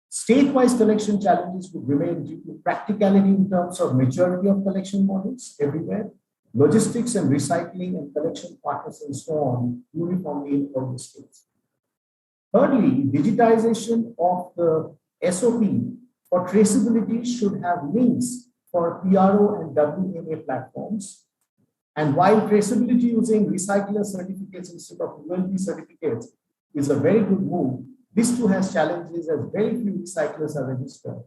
J: State-wise collection challenges would remain due to practicality in terms of maturity of collection models everywhere, logistics and recycling and collection partners and so on uniformly in all the states. Thirdly, digitization of the SOP for traceability should have links for PRO and WMA platforms. And while traceability using recycler certificates instead of ULP certificates is a very good move, this too has challenges as very few recyclers are registered.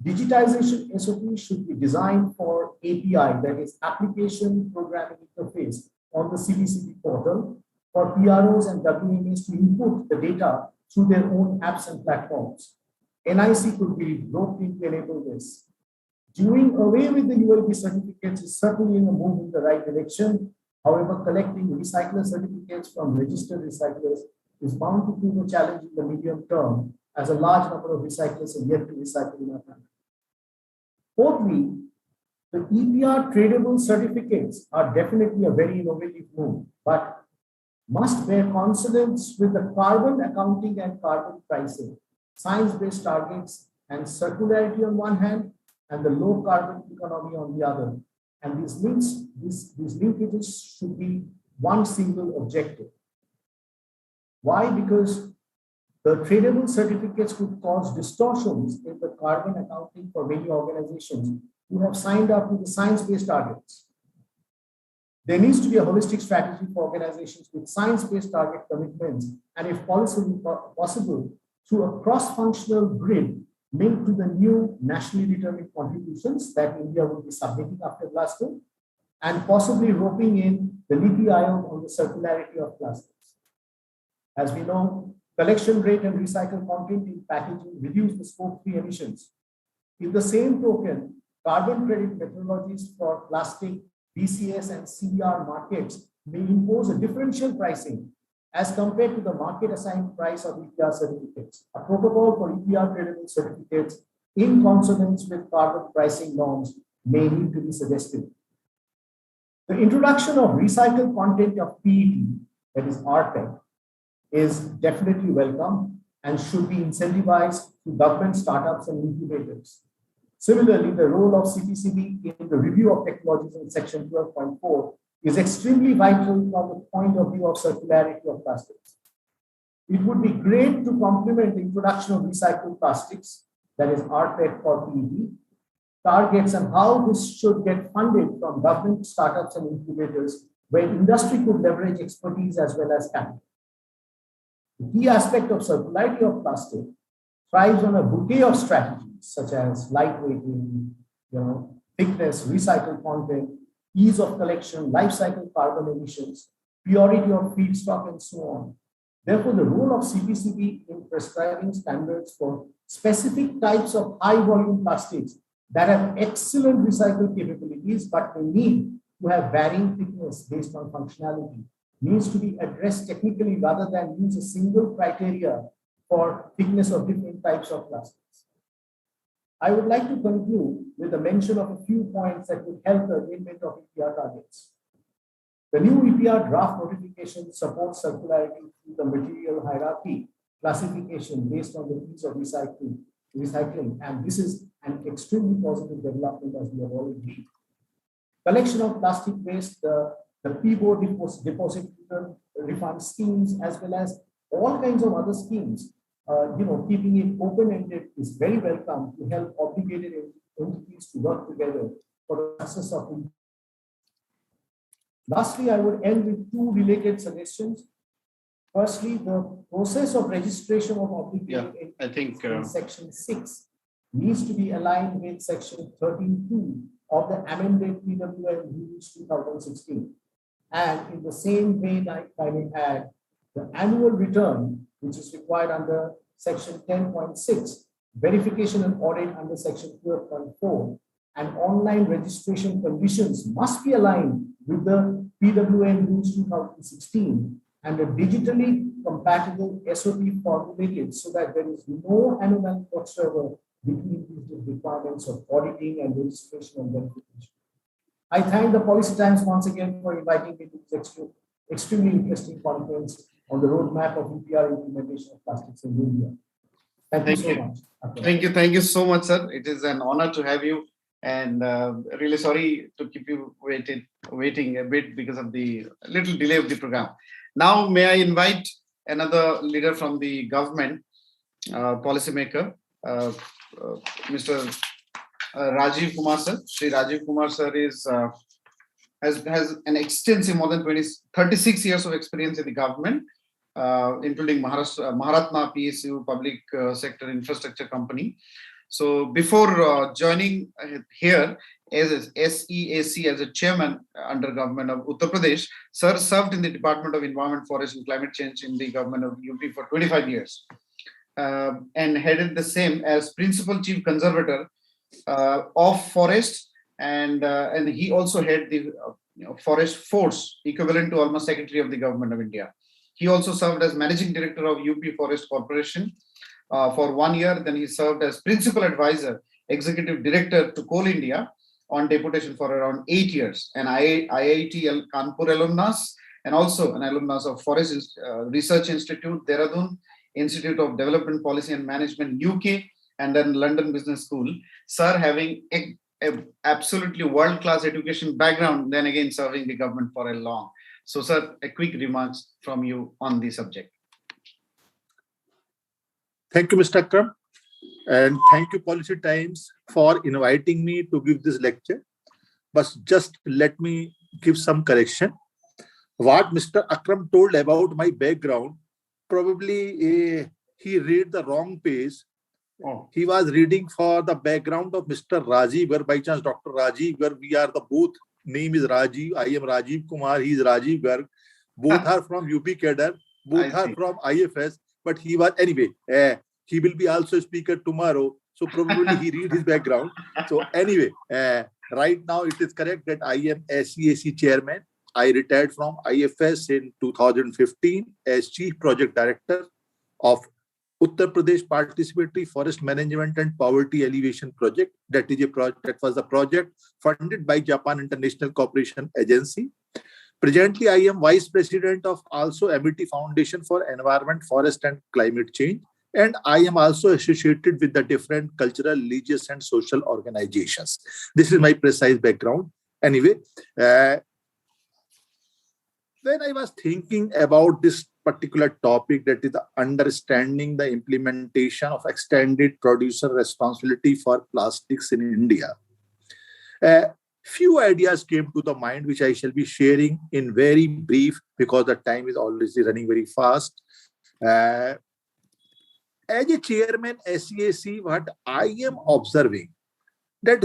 J: Digitization SOP should be designed for API, that is Application Programming Interface, on the CBCB portal for PROs and WMAs to input the data through their own apps and platforms. NIC could be roped in to enable this. Doing away with the ULP certificates is certainly a move in the right direction. However, collecting recycler certificates from registered recyclers is bound to prove a challenge in the medium term, as a large number of recyclers are yet to recycle in our country. Fourthly, the EPR tradable certificates are definitely a very innovative move, but must bear consonance with the carbon accounting and carbon pricing, science-based targets and circularity on one hand, and the low carbon economy on the other. And these linkages should be one single objective. Why? Because the tradable certificates could cause distortions in the carbon accounting for many organizations who have signed up to the science-based targets. There needs to be a holistic strategy for organizations with science-based target commitments, and if possible, through a cross-functional grid linked to the new nationally determined contributions that India will be submitting after Glasgow, and possibly roping in the NITI Aayog on the circularity of plastics. As we know, collection rate and recycled content in packaging reduce the Scope 3 emissions. In the same token, carbon credit methodologies for plastic, BCS and CR markets may impose a differential pricing as compared to the market assigned price of EPR certificates. A protocol for EPR tradable certificates in consonance with carbon pricing norms may need to be suggested. The introduction of recycled content of PET, that is RTEC, is definitely welcome and should be incentivized to government startups and incubators. Similarly, the role of CPCB in the review of technologies in section 12.4 is extremely vital from the point of view of circularity of plastics. It would be great to complement the introduction of recycled plastics, that is RPET or PET, targets and how this should get funded from government startups and incubators where industry could leverage expertise as well as capital. The key aspect of circularity of plastic thrives on a bouquet of strategies such as lightweighting, thickness, recycled content, ease of collection, life cycle carbon emissions, purity of feedstock, and so on. Therefore, the role of CPCB in prescribing standards for specific types of high volume plastics that have excellent recycle capabilities but may need to have varying thickness based on functionality needs to be addressed technically rather than use a single criteria for thickness of different types of plastics. I would like to conclude with a mention of a few points that would help the attainment of EPR targets. The new EPR draft notification supports circularity through the material hierarchy classification based on the ease of recycling, and this is an extremely positive development as we have already read. Collection of plastic waste, the PBO deposit refund schemes, as well as all kinds of other schemes, keeping it open-ended is very welcome to help obligated entities to work together for the success of it. Lastly, I would end with two related suggestions. Firstly, the process of registration of obligated entities in Section 6 needs to be aligned with Section 13.2 of the amended PWM rules 2016. And in the same vein, I may add the annual return, which is required under Section 10.6, verification and audit under Section 12.4, and online registration conditions must be aligned with the PWM rules 2016 and a digitally compatible SOP formulated so that there is no anomaly whatsoever between these requirements of auditing and registration and verification. I thank the Policy Times once again for inviting me to this extremely interesting conference on the roadmap of EPR implementation of plastics in India. Thank you so much. Okay.
B: Thank you so much, sir. It is an honor to have you, and really sorry to keep you waiting a bit because of the little delay of the program. Now, may I invite another leader from the government, policymaker, Mr. Rajiv Kumar sir. Shri Rajiv Kumar sir has an extensive more than 36 years of experience in the government, including Maharatna PSU, public sector infrastructure company. So before joining here as SEAC as a chairman under government of Uttar Pradesh, sir served in the Department of Environment, Forest and Climate Change in the government of UP for 25 years and headed the same as principal chief conservator of forest, and he also had the forest force equivalent to almost secretary of the government of India. He also served as managing director of UP Forest Corporation for 1 year. Then he served as principal advisor, executive director to Coal India on deputation for around 8 years, and IIT Kanpur alumnus, and also an alumnus of Forest Research Institute, Dehradun, Institute of Development Policy and Management, UK, and then London Business School. Sir, having a absolutely world-class education background, then again serving the government for a long. So, sir, a quick remarks from you on the subject.
K: Thank you, Mr. Akram, and thank you, Policy Times, for inviting me to give this lecture. But just let me give some correction. What Mr. Akram told about my background, probably he read the wrong page. Oh. He was reading for the background of Mr. Rajiv, where by chance Dr. Rajiv, where we are the both name is Rajiv. I am Rajiv Kumar. He is Rajiv Garg. Both are from UP cadre. Both are from IFS. But he was anyway. He will be also a speaker tomorrow. So probably he read his background. So anyway, right now it is correct that I am SEAC chairman. I retired from IFS in 2015 as chief project director of Uttar Pradesh Participatory Forest Management and Poverty Alleviation Project. That is a project. That was a project funded by Japan International Cooperation Agency. Presently, I am vice president of also Amity Foundation for Environment, Forest and Climate Change, and I am also associated with the different cultural, religious, and social organizations. This is my precise background. Anyway, when I was thinking about this particular topic, that is the understanding the implementation of extended producer responsibility for plastics in India, a few ideas came to the mind, which I shall be sharing in very brief because the time is already running very fast. As a chairman SEAC, what I am observing, that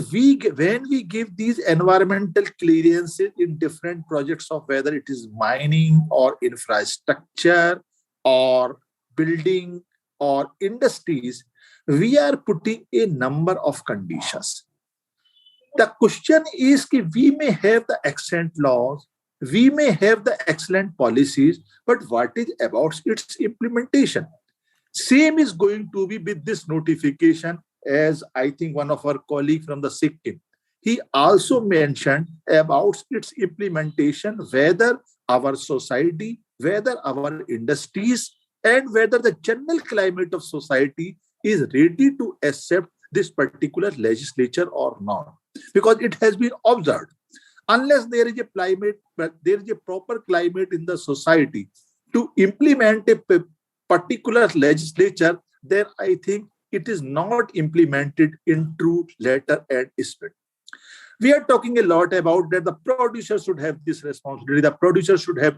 K: when we give these environmental clearances in different projects of whether it is mining or infrastructure or building or industries, we are putting a number of conditions. The question is that we may have the excellent laws, we may have the excellent policies, but what is about its implementation? Same is going to be with this notification, as I think one of our colleagues from the Sikkim, he also mentioned about its implementation, whether our society, whether our industries, and whether the general climate of society is ready to accept this particular legislature or not. Because it has been observed, unless there is a climate, there is a proper climate in the society to implement a particular legislature, then I think it is not implemented in true letter and spirit. We are talking a lot about that the producer should have this responsibility, the producer should have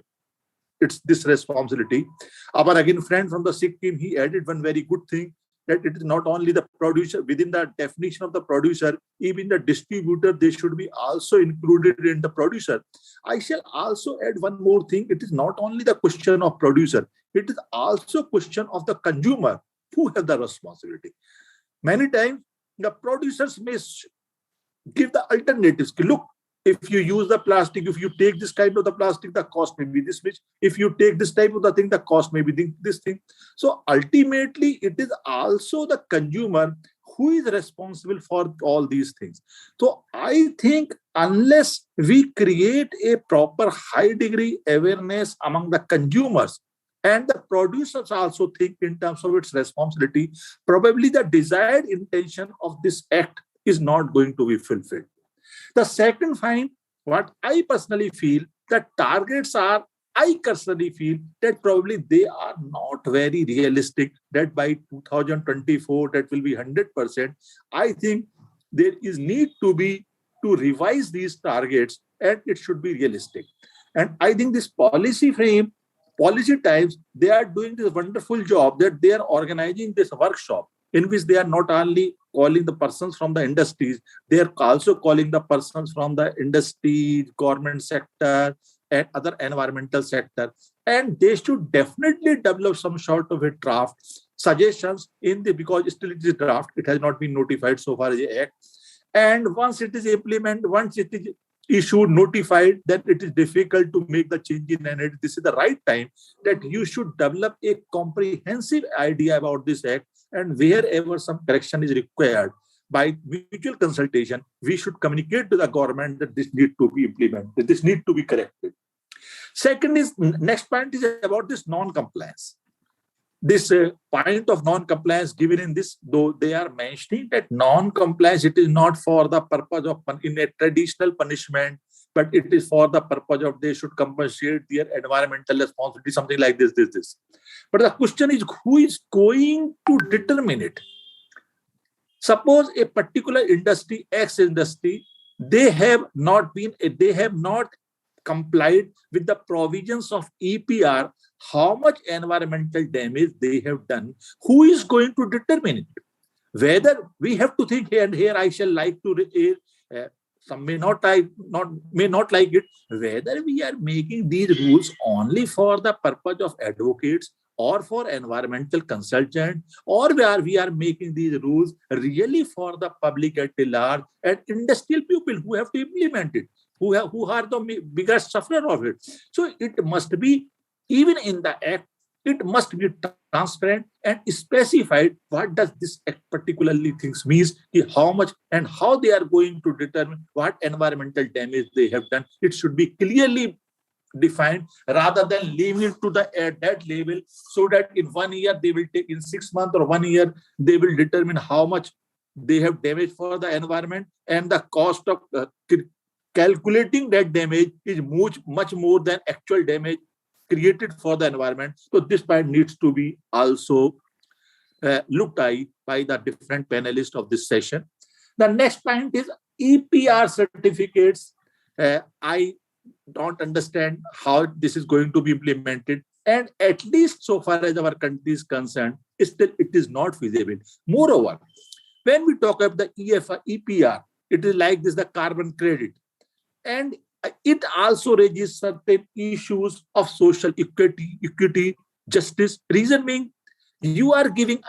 K: this responsibility. Our again friend from the Sikkim, he added one very good thing, that it is not only the producer, within the definition of the producer, even the distributor, they should be also included in the producer. I shall also add one more thing. It is not only the question of producer, it is also question of the consumer who have the responsibility. Many times the producers may give the alternatives. Look, if you use the plastic, if you take this kind of the plastic, the cost may be this much. If you take this type of the thing, the cost may be this thing. So ultimately, it is also the consumer who is responsible for all these things. So I think unless we create a proper high degree awareness among the consumers, and the producers also think in terms of its responsibility, probably the desired intention of this act is not going to be fulfilled. The second find, what I personally feel, that targets are, I personally feel that probably they are not very realistic, that by 2024, that will be 100%. I think there is need to revise these targets, and it should be realistic. And I think this policy frame, policy types, they are doing this wonderful job that they are organizing this workshop in which they are not only calling the persons from the industries, they are also calling the persons from the industry, government sector, and other environmental sector. And they should definitely develop some sort of a draft suggestions in the, because still it is a draft, it has not been notified so far as the act. And once it is implemented, once it is issued, notified, then it is difficult to make the change in, and this is the right time that you should develop a comprehensive idea about this act, and wherever some correction is required, by mutual consultation, we should communicate to the government that this need to be implemented, this need to be corrected. Second is, next point is about this non-compliance. This point of non-compliance given in this, though they are mentioning that non-compliance, it is not for the purpose of in a traditional punishment, but it is for the purpose of they should compensate their environmental responsibility, something like this. But the question is, who is going to determine it? Suppose a particular industry, X industry, they have not complied with the provisions of EPR, how much environmental damage they have done. Who is going to determine it? Whether we have to think here, and here I shall like to, some may not like it, whether we are making these rules only for the purpose of advocates or for environmental consultants, or we are making these rules really for the public at large and industrial people who have to implement it, who are the biggest sufferer of it. So it must be, even in the act, it must be transparent and specified what does this act particularly things means, how much and how they are going to determine what environmental damage they have done. It should be clearly defined rather than leaving it to the that level, so that in 1 year they will take, in 6 months or 1 year, they will determine how much they have damaged for the environment, and the cost of calculating that damage is much more than actual damage created for the environment. So this point needs to be also looked at by the different panelists of this session. The next point is EPR certificates. I don't understand how this is going to be implemented. And at least so far as our country is concerned, still it is not feasible. Moreover, when we talk about the EPR, it is like this, the carbon credit. And it also raises certain issues of social equity, justice. Reason being, you are giving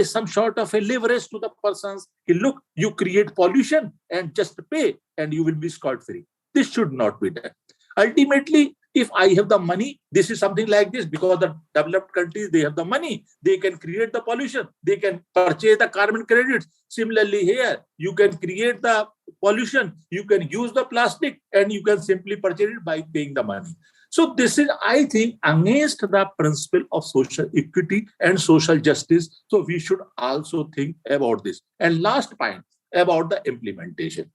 K: some sort of a leverage to the persons. Look, you create pollution and just pay, and you will be scot-free. This should not be done. Ultimately, if I have the money, this is something like this, because the developed countries, they have the money, they can create the pollution, they can purchase the carbon credits. Similarly here, you can create the pollution, you can use the plastic, and you can simply purchase it by paying the money. So this is, I think, against the principle of social equity and social justice. So we should also think about this. And last point about the implementation.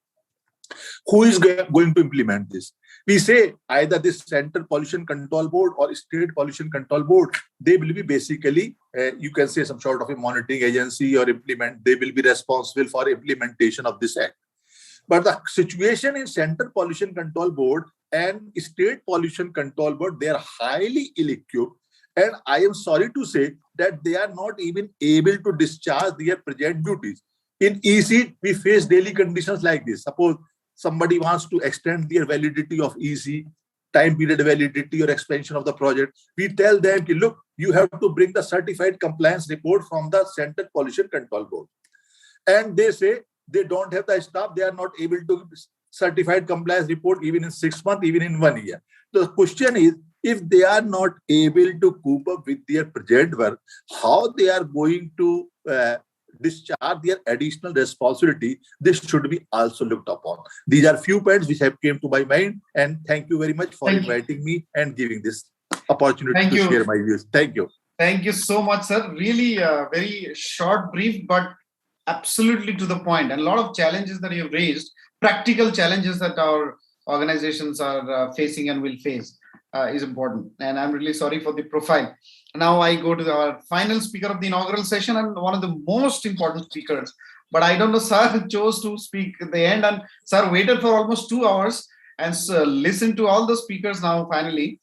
K: Who is going to implement this? We say either this Central Pollution Control Board or State Pollution Control Board. They will be basically, you can say, some sort of a monitoring agency or they will be responsible for implementation of this act. But the situation in Central Pollution Control Board and State Pollution Control Board, they are highly ill-equipped. And I am sorry to say that they are not even able to discharge their present duties. In EC, we face daily conditions like this. Suppose somebody wants to extend their validity of EC, time period validity or expansion of the project. We tell them, look, you have to bring the certified compliance report from the Central Pollution Control Board. And they say they don't have the staff, they are not able to certified compliance report even in 6 months, even in 1 year. The question is, if they are not able to cope up with their project work, how they are going to discharge their additional responsibility? This should be also looked upon. These are few points which have came to my mind, and thank you very much for inviting me and giving this opportunity to share my views. Thank you.
B: Thank you so much, sir. Really very short, brief, but absolutely to the point. And a lot of challenges that you've raised, practical challenges that our organizations are facing and will face is important. And I'm really sorry for the profile. Now I go to our final speaker of the inaugural session and one of the most important speakers. But I don't know, sir chose to speak at the end, and sir waited for almost 2 hours and listened to all the speakers. Now finally,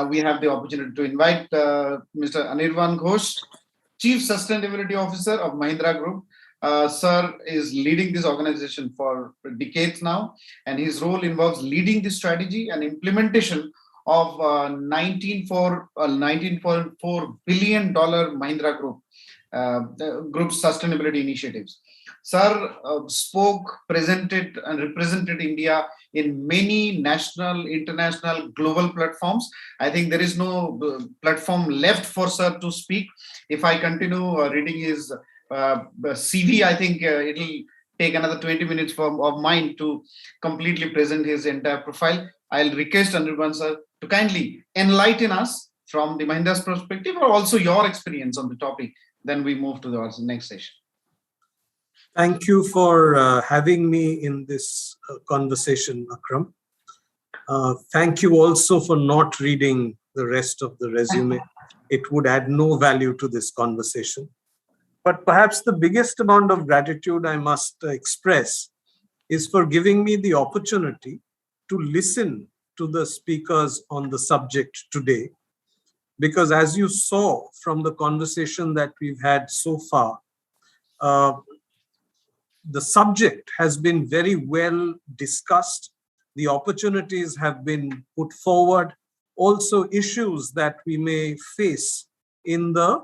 B: we have the opportunity to invite Mr. Anirban Ghosh, Chief Sustainability Officer of Mahindra Group. Sir is leading this organization for decades now, and his role involves leading the strategy and implementation of $19.4 billion Mahindra Group, the group's sustainability initiatives. Sir spoke, presented, and represented India in many national, international, global platforms. I think there is no platform left for Sir to speak. If I continue reading his CV, I think it'll take another 20 minutes of mine to completely present his entire profile. I'll request Anirban sir to kindly enlighten us from the Mahindra's perspective, or also your experience on the topic. Then we move to the next session.
L: Thank you for having me in this conversation, Akram. Thank you also for not reading the rest of the resume. It would add no value to this conversation. But perhaps the biggest amount of gratitude I must express is for giving me the opportunity to listen to the speakers on the subject today. Because as you saw from the conversation that we've had so far, the subject has been very well discussed. The opportunities have been put forward. Also issues that we may face in the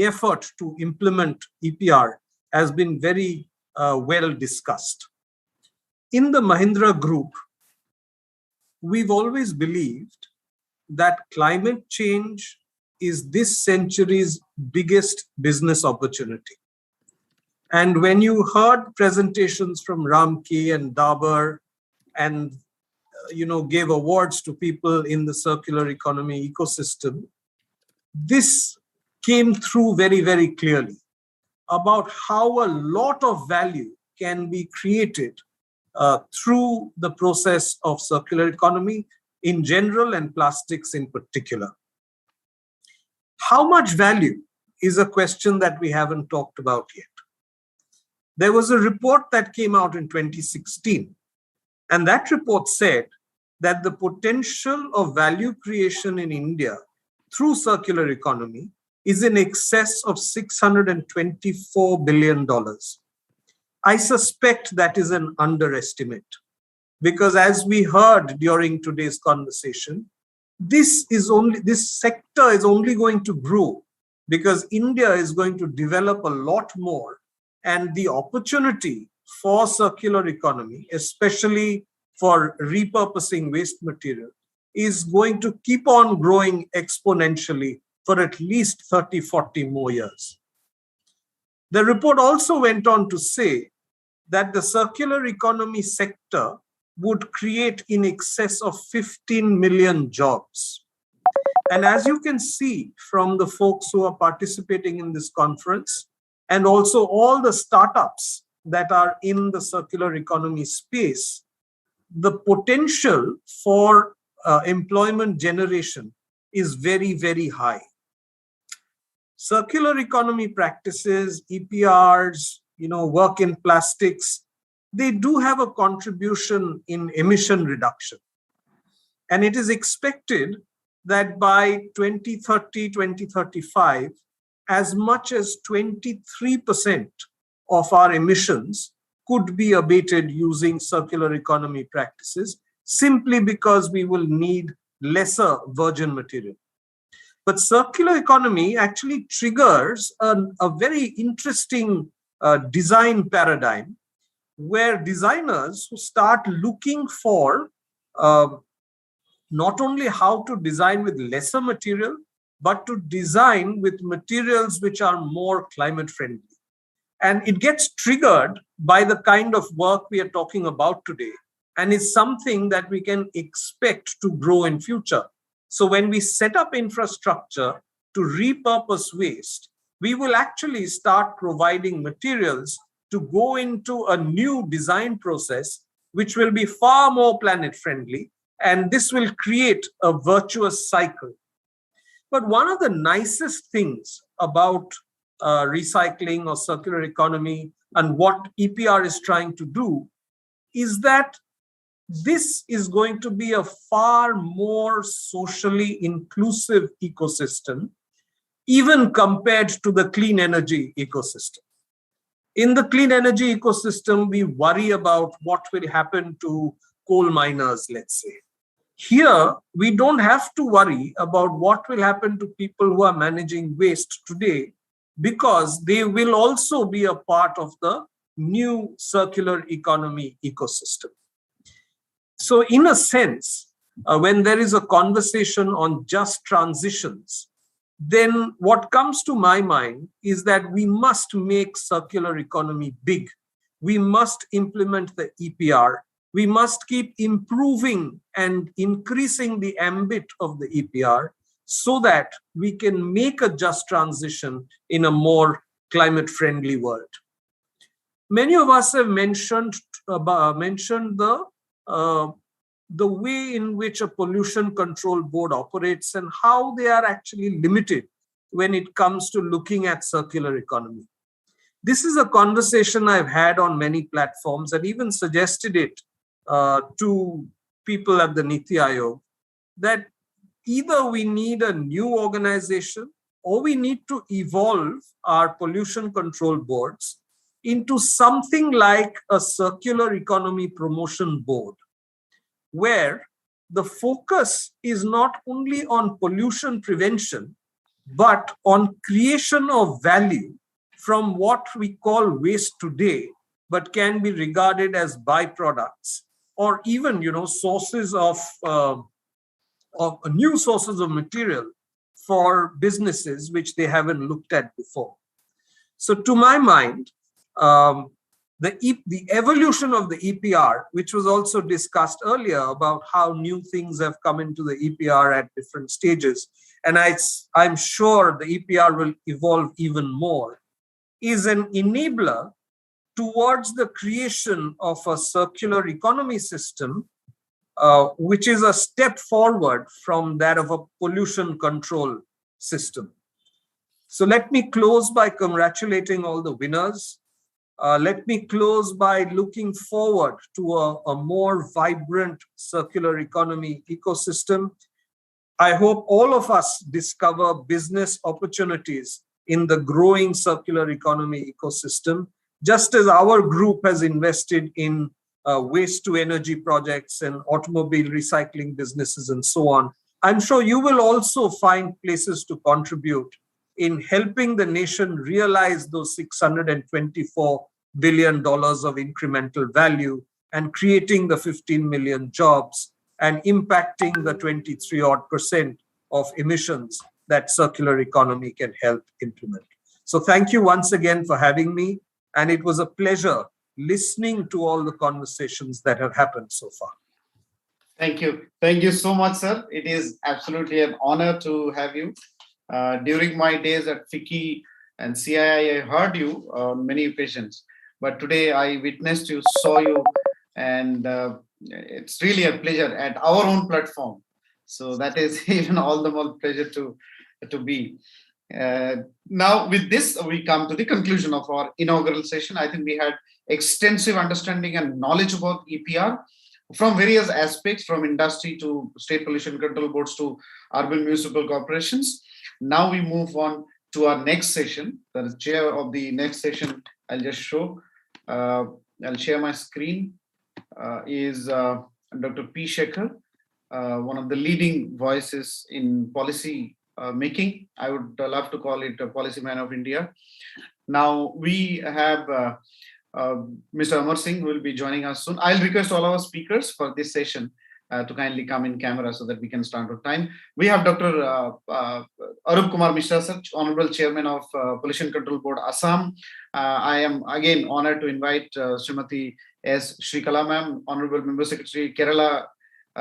L: effort to implement EPR has been very well discussed. In the Mahindra Group, we've always believed that climate change is this century's biggest business opportunity. And when you heard presentations from Ramky and Dabur and gave awards to people in the circular economy ecosystem, this came through very, very clearly about how a lot of value can be created through the process of circular economy in general and plastics in particular. How much value is a question that we haven't talked about yet. There was a report that came out in 2016, and that report said that the potential of value creation in India through circular economy is in excess of $624 billion. I suspect that is an underestimate, because as we heard during today's conversation, this sector is only going to grow because India is going to develop a lot more, and the opportunity for circular economy, especially for repurposing waste material, is going to keep on growing exponentially for at least 30, 40 more years. The report also went on to say that the circular economy sector would create in excess of 15 million jobs. And as you can see from the folks who are participating in this conference, and also all the startups that are in the circular economy space, the potential for employment generation is very, very high. Circular economy practices, EPRs, work in plastics, they do have a contribution in emission reduction. And it is expected that by 2030, 2035, as much as 23% of our emissions could be abated using circular economy practices, simply because we will need lesser virgin material. But circular economy actually triggers a very interesting design paradigm, where designers who start looking for not only how to design with lesser material, but to design with materials which are more climate friendly. And it gets triggered by the kind of work we are talking about today, and is something that we can expect to grow in future. So when we set up infrastructure to repurpose waste, we will actually start providing materials to go into a new design process, which will be far more planet friendly, and this will create a virtuous cycle. But one of the nicest things about recycling or circular economy and what EPR is trying to do is that this is going to be a far more socially inclusive ecosystem, even compared to the clean energy ecosystem. In the clean energy ecosystem, we worry about what will happen to coal miners, let's say. Here, we don't have to worry about what will happen to people who are managing waste today, because they will also be a part of the new circular economy ecosystem. So in a sense, when there is a conversation on just transitions, then what comes to my mind is that we must make circular economy big. We must implement the EPR. We must keep improving and increasing the ambit of the EPR so that we can make a just transition in a more climate-friendly world. Many of us have mentioned the way in which a pollution control board operates and how they are actually limited when it comes to looking at circular economy. This is a conversation I've had on many platforms and even suggested it to people at the Niti Aayog, that either we need a new organization or we need to evolve our pollution control boards into something like a circular economy promotion board, where the focus is not only on pollution prevention, but on creation of value from what we call waste today, but can be regarded as byproducts, or even, sources of new sources of material for businesses which they haven't looked at before. So to my mind, the evolution of the EPR, which was also discussed earlier about how new things have come into the EPR at different stages, and I'm sure the EPR will evolve even more, is an enabler towards the creation of a circular economy system, which is a step forward from that of a pollution control system. So let me close by congratulating all the winners. Let me close by looking forward to a more vibrant circular economy ecosystem. I hope all of us discover business opportunities in the growing circular economy ecosystem, just as our group has invested in waste to energy projects and automobile recycling businesses and so on. I'm sure you will also find places to contribute in helping the nation realize those $624 billion of incremental value and creating the 15 million jobs and impacting the 23% of emissions that circular economy can help implement. So thank you once again for having me. And it was a pleasure listening to all the conversations that have happened so far.
B: Thank you. Thank you so much, sir. It is absolutely an honor to have you. During my days at FICCI and CII, I heard you on many occasions. But today I witnessed you, saw you, and it's really a pleasure at our own platform. So that is even all the more pleasure to be. Now with this, we come to the conclusion of our inaugural session. I think we had extensive understanding and knowledge about EPR from various aspects, from industry to state pollution control boards to urban municipal corporations. Now we move on to our next session. The chair of the next session, I'll just show. I'll share my screen. Is Dr. P. Shekhar, one of the leading voices in policy making. I would love to call it a policy man of India. Now we have Mr. Amar Singh, who will be joining us soon. I'll request all our speakers for this session to kindly come in camera so that we can start on time. We have Dr. Arup Kumar Mishra, sir, Honorable Chairman of Pollution Control Board, Assam. I am again honored to invite Srimati S. Shrikala ma'am, Honorable Member Secretary, Kerala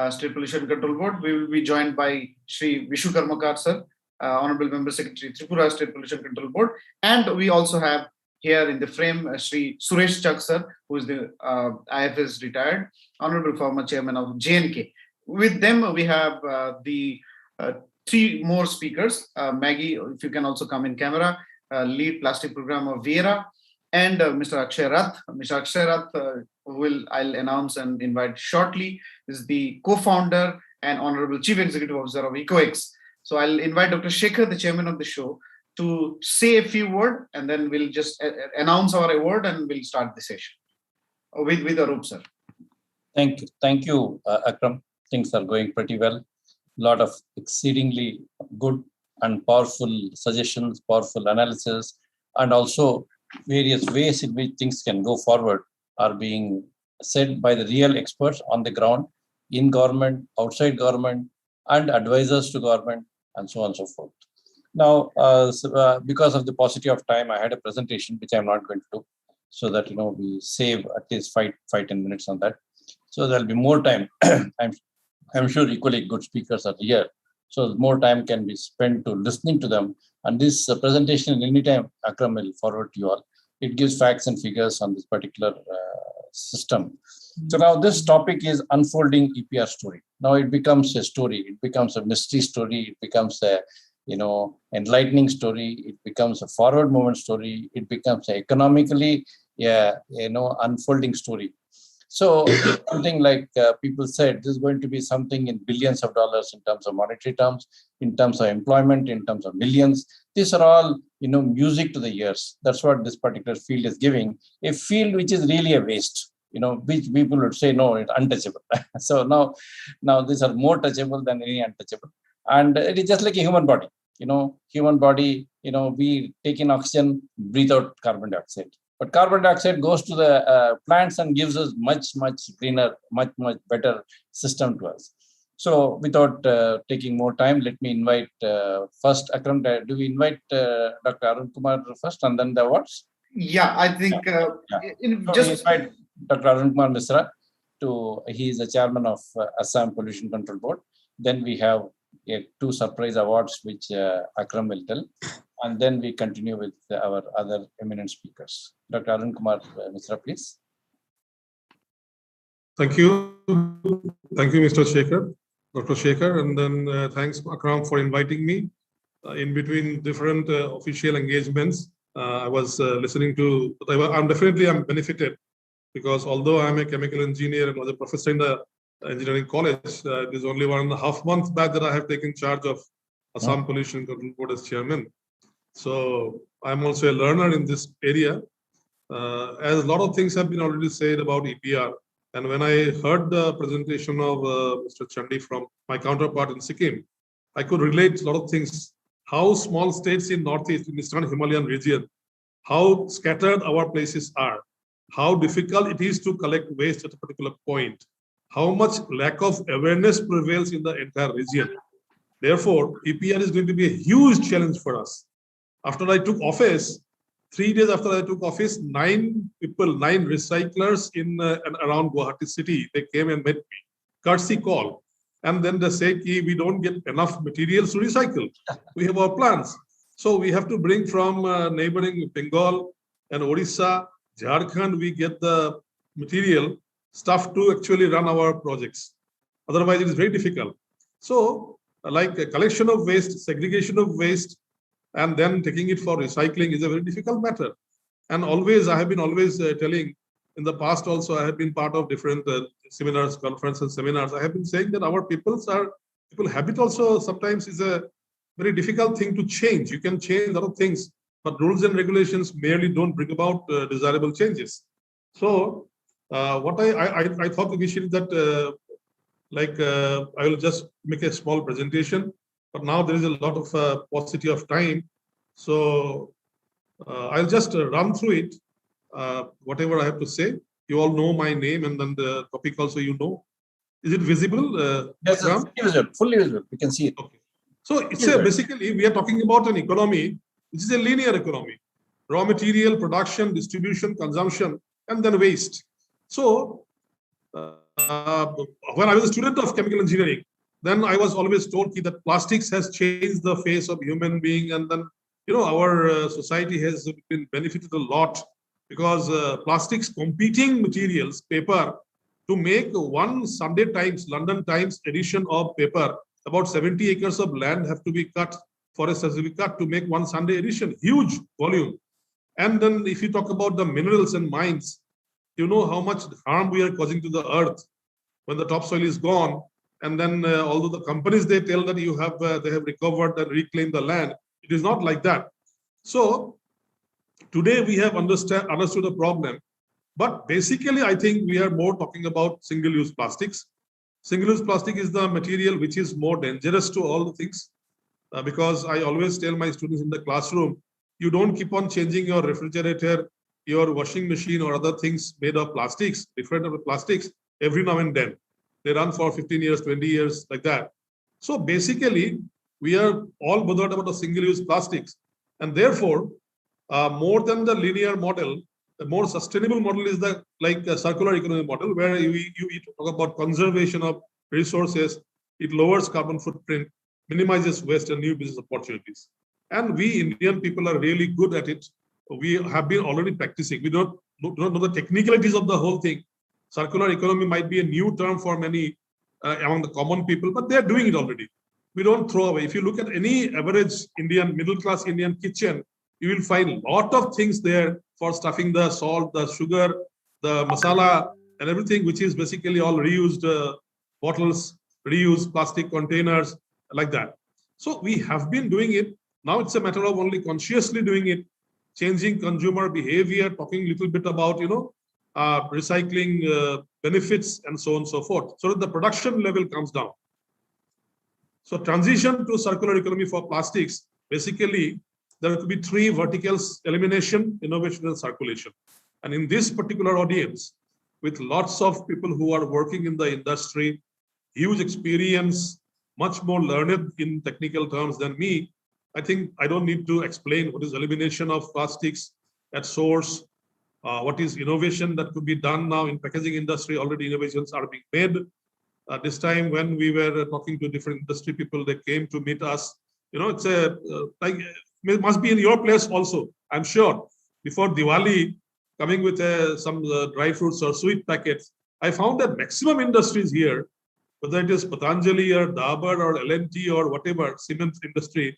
B: State Pollution Control Board. We will be joined by Shri Vishu Karmakar, sir, Honorable Member Secretary, Tripura State Pollution Control Board. And we also have here in the frame, Shri Suresh Chak, sir, who is the IFS retired, Honorable former Chairman of JNK. With them, we have the three more speakers. Maggie, if you can also come in camera, lead plastic program of Viera, and Mr. Akshay Rath. Mr. Akshay Rath, who I'll announce and invite shortly, is the co-founder and Honorable Chief Executive Officer of EcoEx. So I'll invite Dr. Shekhar, the chairman of the show, to say a few words, and then we'll just announce our award and we'll start the session with Arup, sir.
M: Thank you, Akram. Things are going pretty well. A lot of exceedingly good and powerful suggestions, powerful analysis, and also various ways in which things can go forward are being said by the real experts on the ground, in government, outside government, and advisors to government, and so on and so forth. Now, because of the paucity of time, I had a presentation which I'm not going to do, so that we save at least 5-10 minutes on that. So there'll be more time. I'm sure equally good speakers are here, so more time can be spent to listening to them. And this presentation, anytime Akram will forward to you all. It gives facts and figures on this particular system. So now this topic is unfolding EPR story. Now it becomes a story. It becomes a mystery story. It becomes a enlightening story. It becomes a forward movement story. It becomes an economically, unfolding story. So something like people said, this is going to be something in billions of dollars in terms of monetary terms, in terms of employment, in terms of millions. These are all, music to the ears. That's what this particular field is giving. A field which is really a waste, which people would say, no, it's untouchable. So now these are more touchable than any untouchable. And it is just like a human body. Human body, we take in oxygen, breathe out carbon dioxide. But carbon dioxide goes to the plants and gives us much greener, much better system to us. So without taking more time, let me invite first, Akram, do we invite Dr. Arun Kumar first and then the awards?
B: Yeah, I think
M: just invite Dr. Arun Kumar Misra he is the chairman of Assam Pollution Control Board. Then we have two surprise awards which Akram will tell. and then we continue with our other eminent speakers. Dr. Arun Kumar Mishra, please.
N: Thank you. Thank you, Mr. Shekhar, Dr. Shekhar, and then thanks, Akram, for inviting me. In between different official engagements, I was listening to, I'm benefited, because although I'm a chemical engineer and was a professor in the engineering college, it is only 1.5 months back that I have taken charge of Assam Pollution Control Board as chairman. So I'm also a learner in this area. As a lot of things have been already said about EPR, and when I heard the presentation of Mr. Chandi from my counterpart in Sikkim, I could relate a lot of things. How small states in Northeast, in Eastern Himalayan region, how scattered our places are, how difficult it is to collect waste at a particular point, how much lack of awareness prevails in the entire region. Therefore, EPR is going to be a huge challenge for us. After I took office, 3 days after I took office, 9 recyclers in and around Guwahati city, they came and met me, courtesy call. And then they say, we don't get enough materials to recycle. We have our plans. So we have to bring from neighboring Bengal and Odisha, Jharkhand, we get the material, stuff to actually run our projects. Otherwise, it is very difficult. So like a collection of waste, segregation of waste, and then taking it for recycling is a very difficult matter. And always, I have been always telling, in the past also, I have been part of different seminars, conferences, seminars. I have been saying that our people habit also sometimes is a very difficult thing to change. You can change a lot of things, but rules and regulations merely don't bring about desirable changes. So what I thought initially that I will just make a small presentation, but now there is a lot of paucity of time. So I'll just run through it. Whatever I have to say, you all know my name, and then the topic also you know. Is it visible?
M: Yes, it's fully visible. We can see it.
N: Okay. So it's basically we are talking about an economy which is a linear economy: raw material, production, distribution, consumption, and then waste. So when I was a student of chemical engineering, then I was always told that plastics has changed the face of human being, and then our society has been benefited a lot. Because plastics competing materials, paper, to make one Sunday Times, London Times edition of paper, about 70 acres of land have to be cut, forests has to be cut to make one Sunday edition, huge volume. And then if you talk about the minerals and mines, you know how much harm we are causing to the earth when the topsoil is gone. And then although the companies, they tell that they have recovered and reclaimed the land, it is not like that. So today we have understood the problem, but basically I think we are more talking about single-use plastics. Single-use plastic is the material which is more dangerous to all the things, because I always tell my students in the classroom, you don't keep on changing your refrigerator, your washing machine or other things made of plastics, different of the plastics, every now and then. They run for 15 years, 20 years, like that. So basically, we are all bothered about the single-use plastics, and therefore, more than the linear model, the more sustainable model is the a circular economy model, where you talk about conservation of resources. It lowers carbon footprint, minimizes waste, and new business opportunities. And we Indian people are really good at it. We have been already practicing. We don't know the technicalities of the whole thing. Circular economy might be a new term for many among the common people, but they're doing it already. We don't throw away. If you look at any average Indian, middle-class Indian kitchen, you will find a lot of things there for stuffing the salt, the sugar, the masala, and everything, which is basically all reused bottles, reused plastic containers, like that. So we have been doing it. Now it's a matter of only consciously doing it, changing consumer behavior, talking a little bit about, recycling benefits, and so on and so forth, so that the production level comes down. So transition to circular economy for plastics, basically, there could be 3 verticals: elimination, innovation, and circulation. And in this particular audience, with lots of people who are working in the industry, huge experience, much more learned in technical terms than me, I think I don't need to explain what is elimination of plastics at source, what is innovation that could be done now in packaging industry. Already innovations are being made. This time when we were talking to different industry people, they came to meet us. It's must be in your place also. I'm sure before Diwali, coming with some dry fruits or sweet packets, I found that maximum industries here, whether it is Patanjali or Dabur or L&T or whatever, cement industry,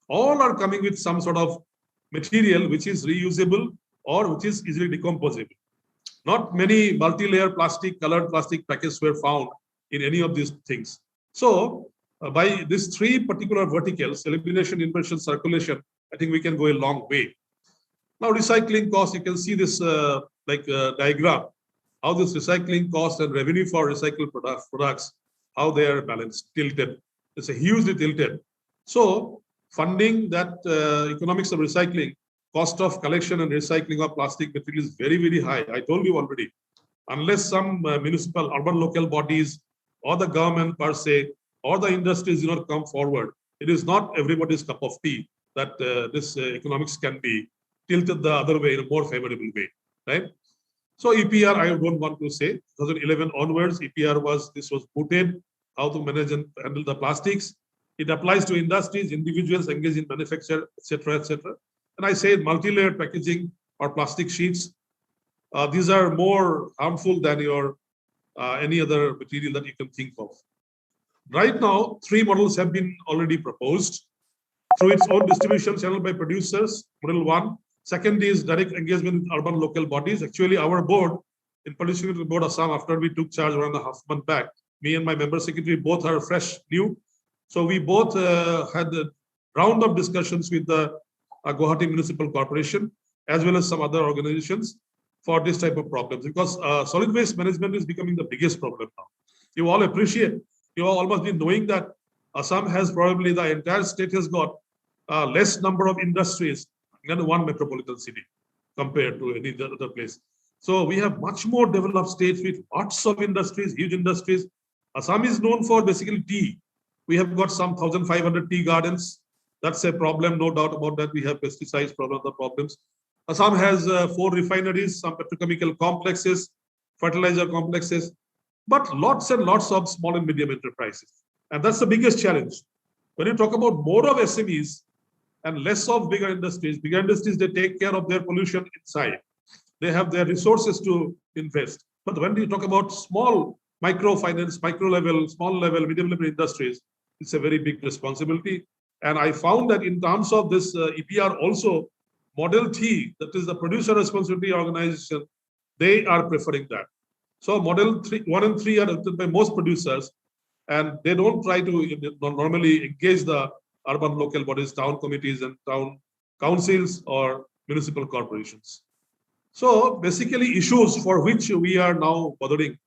N: all are coming with some sort of material which is reusable or which is easily decomposable. Not many multi-layer plastic, colored plastic packets were found in any of these things. So by these three particular verticals, elimination, inversion, circulation, I think we can go a long way. Now, recycling cost, you can see this diagram, how this recycling cost and revenue for recycled products, how they are balanced, tilted. It's a hugely tilted. So funding that economics of recycling, cost of collection and recycling of plastic material is very, very high. I told you already, unless some municipal, urban local bodies or the government per se, or the industries do not come forward, it is not everybody's cup of tea that this economics can be tilted the other way in a more favorable way, right? So EPR, I don't want to say, 2011 onwards, EPR was mooted, how to manage and handle the plastics. It applies to industries, individuals engaged in manufacture, etc., etc. And I say multi-layered packaging or plastic sheets, these are more harmful than your any other material that you can think of. Right now, 3 models have been already proposed through its own distribution channel by producers. Model 1. Second is direct engagement with urban local bodies. Actually, our board, in Pollution Board Assam, after we took charge 1.5 months back, me and my member secretary both are fresh, new. So we both had a round of discussions with the Guwahati Municipal Corporation, as well as some other organizations for this type of problems, because solid waste management is becoming the biggest problem now. You all appreciate, you all must be knowing that Assam has probably, the entire state has got less number of industries than one metropolitan city compared to any other place. So we have much more developed states with lots of industries, huge industries. Assam is known for basically tea. We have got some 1,500 tea gardens. That's a problem, no doubt about that. We have pesticides, other problems. Assam has 4 refineries, some petrochemical complexes, fertilizer complexes, but lots and lots of small and medium enterprises. And that's the biggest challenge. When you talk about more of SMEs and less of bigger industries, they take care of their pollution inside. They have their resources to invest. But when you talk about small microfinance, micro level, small level, medium level industries, it's a very big responsibility. And I found that in terms of this EPR also, Model T, that is the producer responsibility organization, they are preferring that. So Model 1 and 3 are adopted by most producers, and they don't try to normally engage the urban local bodies, town committees and town councils or municipal corporations. So basically issues for which we are now bothering.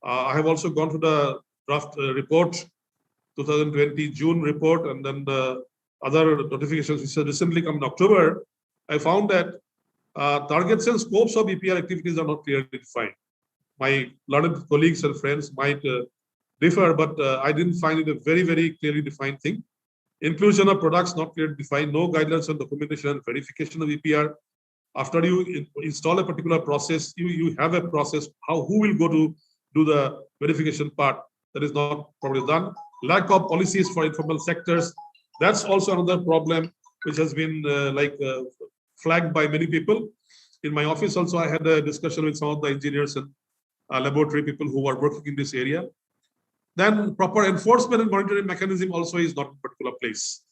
N: I have also gone to the draft report, 2020 June report, and then the other notifications which have recently come in October. I found that targets and scopes of EPR activities are not clearly defined. My learned colleagues and friends might differ, but I didn't find it a very, very clearly defined thing. Inclusion of products not clearly defined, no guidelines on documentation and verification of EPR. After you install a particular process, you have a process, who will go to do the verification part, that is not probably done. Lack of policies for informal sectors, that's also another problem which has been flagged by many people. In my office also, I had a discussion with some of the engineers and laboratory people who are working in this area. Then proper enforcement and monitoring mechanism also is not in a particular place.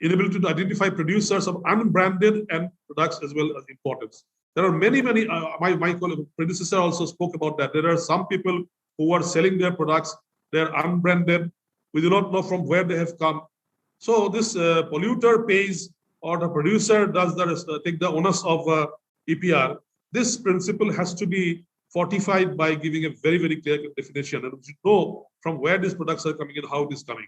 N: Inability to identify producers of unbranded and products as well as importers. There are many, my predecessor also spoke about that. There are some people who are selling their products, they're unbranded. We do not know from where they have come. So this polluter pays or the producer does take the onus of EPR. This principle has to be fortified by giving a very, very clear definition, and we should know from where these products are coming and how it is coming.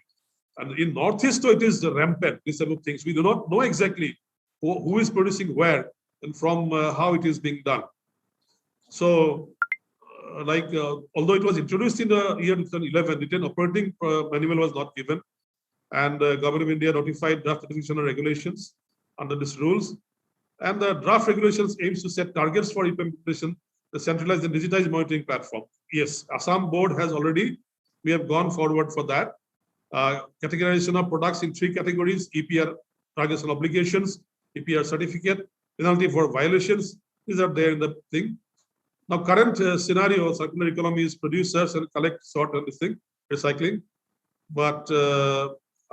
N: And in Northeast, it is rampant, these type of things. We do not know exactly who is producing where and from how it is being done. So, although it was introduced in the year 2011, the written operating manual was not given, and the Government of India notified draft additional regulations under these rules. And the draft regulations aims to set targets for implementation, the centralized and digitized monitoring platform. Yes, Assam board has already, we have gone forward for that. Categorization of products in 3 categories, EPR targets and obligations, EPR certificate, penalty for violations. These are there in the thing. Now, current scenario, circular economy is producers and collect, sort, and this thing, recycling. But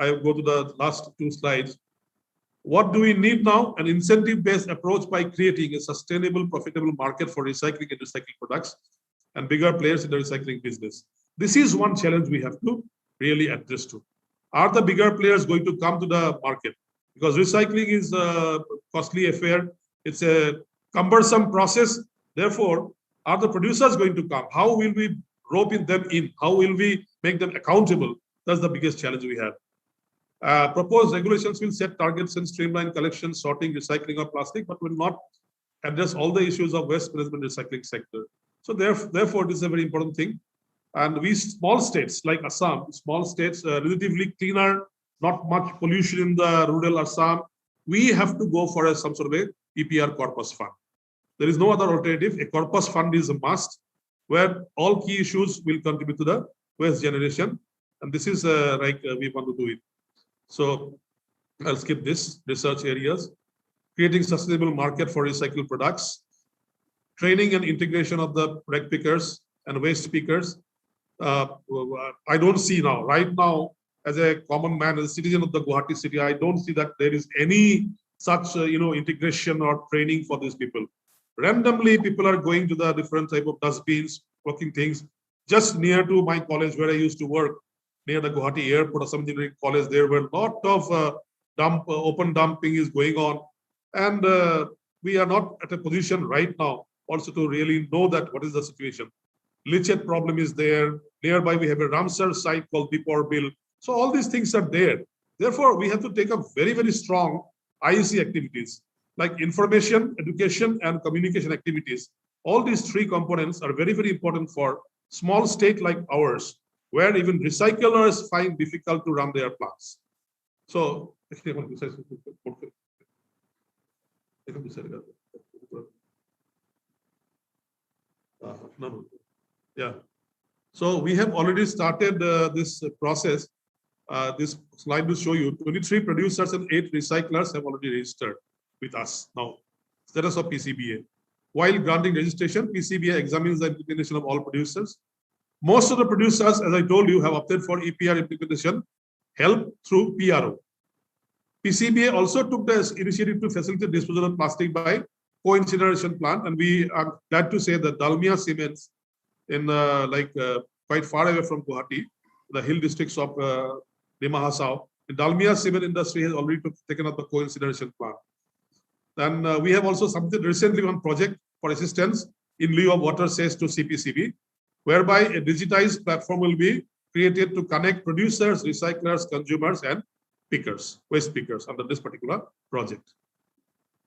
N: I will go to the last two slides. What do we need now? An incentive-based approach by creating a sustainable, profitable market for recycling and recycling products and bigger players in the recycling business. This is one challenge we have to really address to. Are the bigger players going to come to the market? Because recycling is a costly affair. It's a cumbersome process. Therefore, are the producers going to come? How will we rope them in? How will we make them accountable? That's the biggest challenge we have. Proposed regulations will set targets and streamline collection, sorting, recycling of plastic, but will not address all the issues of waste management recycling sector. So therefore, this is a very important thing. And we small states like Assam, small states, relatively cleaner, not much pollution in the rural Assam, we have to go for some sort of a EPR corpus fund. There is no other alternative. A corpus fund is a must, where all key issues will contribute to the waste generation. And this is we want to do it. So I'll skip this. Research areas, creating sustainable market for recycled products, training and integration of the rag pickers and waste pickers. I don't see now, right now, as a common man, as a citizen of the Guwahati city, I don't see that there is any such integration or training for these people. Randomly, people are going to the different type of dustbins, working things. Just near to my college where I used to work, near the Guwahati airport or some engineering college, there were a lot of open dumping is going on. And we are not at a position right now also to really know that what is the situation. Lichet problem is there. Nearby, we have a Ramsar site called Bipor Bill. So all these things are there. Therefore, we have to take up very, very strong IEC activities like information, education, and communication activities. All these three components are very, very important for small state like ours, where even recyclers find difficult to run their plants. So, yeah. So we have already started this process. This slide will show you 23 producers and 8 recyclers have already registered with us now. Status of PCBA. While granting registration, PCBA examines the implementation of all producers. Most of the producers, as I told you, have opted for EPR implementation help through PRO. PCBA also took the initiative to facilitate disposal of plastic by co-incineration plant, and we are glad to say that Dalmia Cements in quite far away from Guwahati, the hill districts of Dimahasao, the Dalmia cement industry has already taken up the co-incineration plant. And we have also submitted recently one project for assistance in lieu of water cess to CPCB, whereby a digitized platform will be created to connect producers, recyclers, consumers, and pickers, waste pickers under this particular project.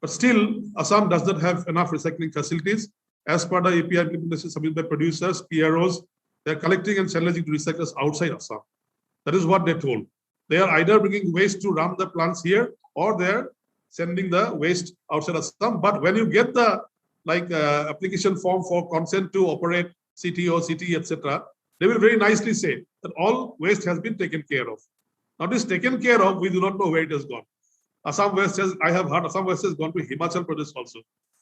N: But still, Assam does not have enough recycling facilities. As per the EPR implementation submitted by producers, PROs, they're collecting and challenging to recyclers outside Assam. That is what they told. They are either bringing waste to run the plants here, or they're sending the waste outside Assam. But when you get the application form for consent to operate CTO, CTE, etc., they will very nicely say that all waste has been taken care of. Now, this taken care of, we do not know where it has gone. Assam waste has, I have heard Assam waste has gone to Himachal Pradesh also.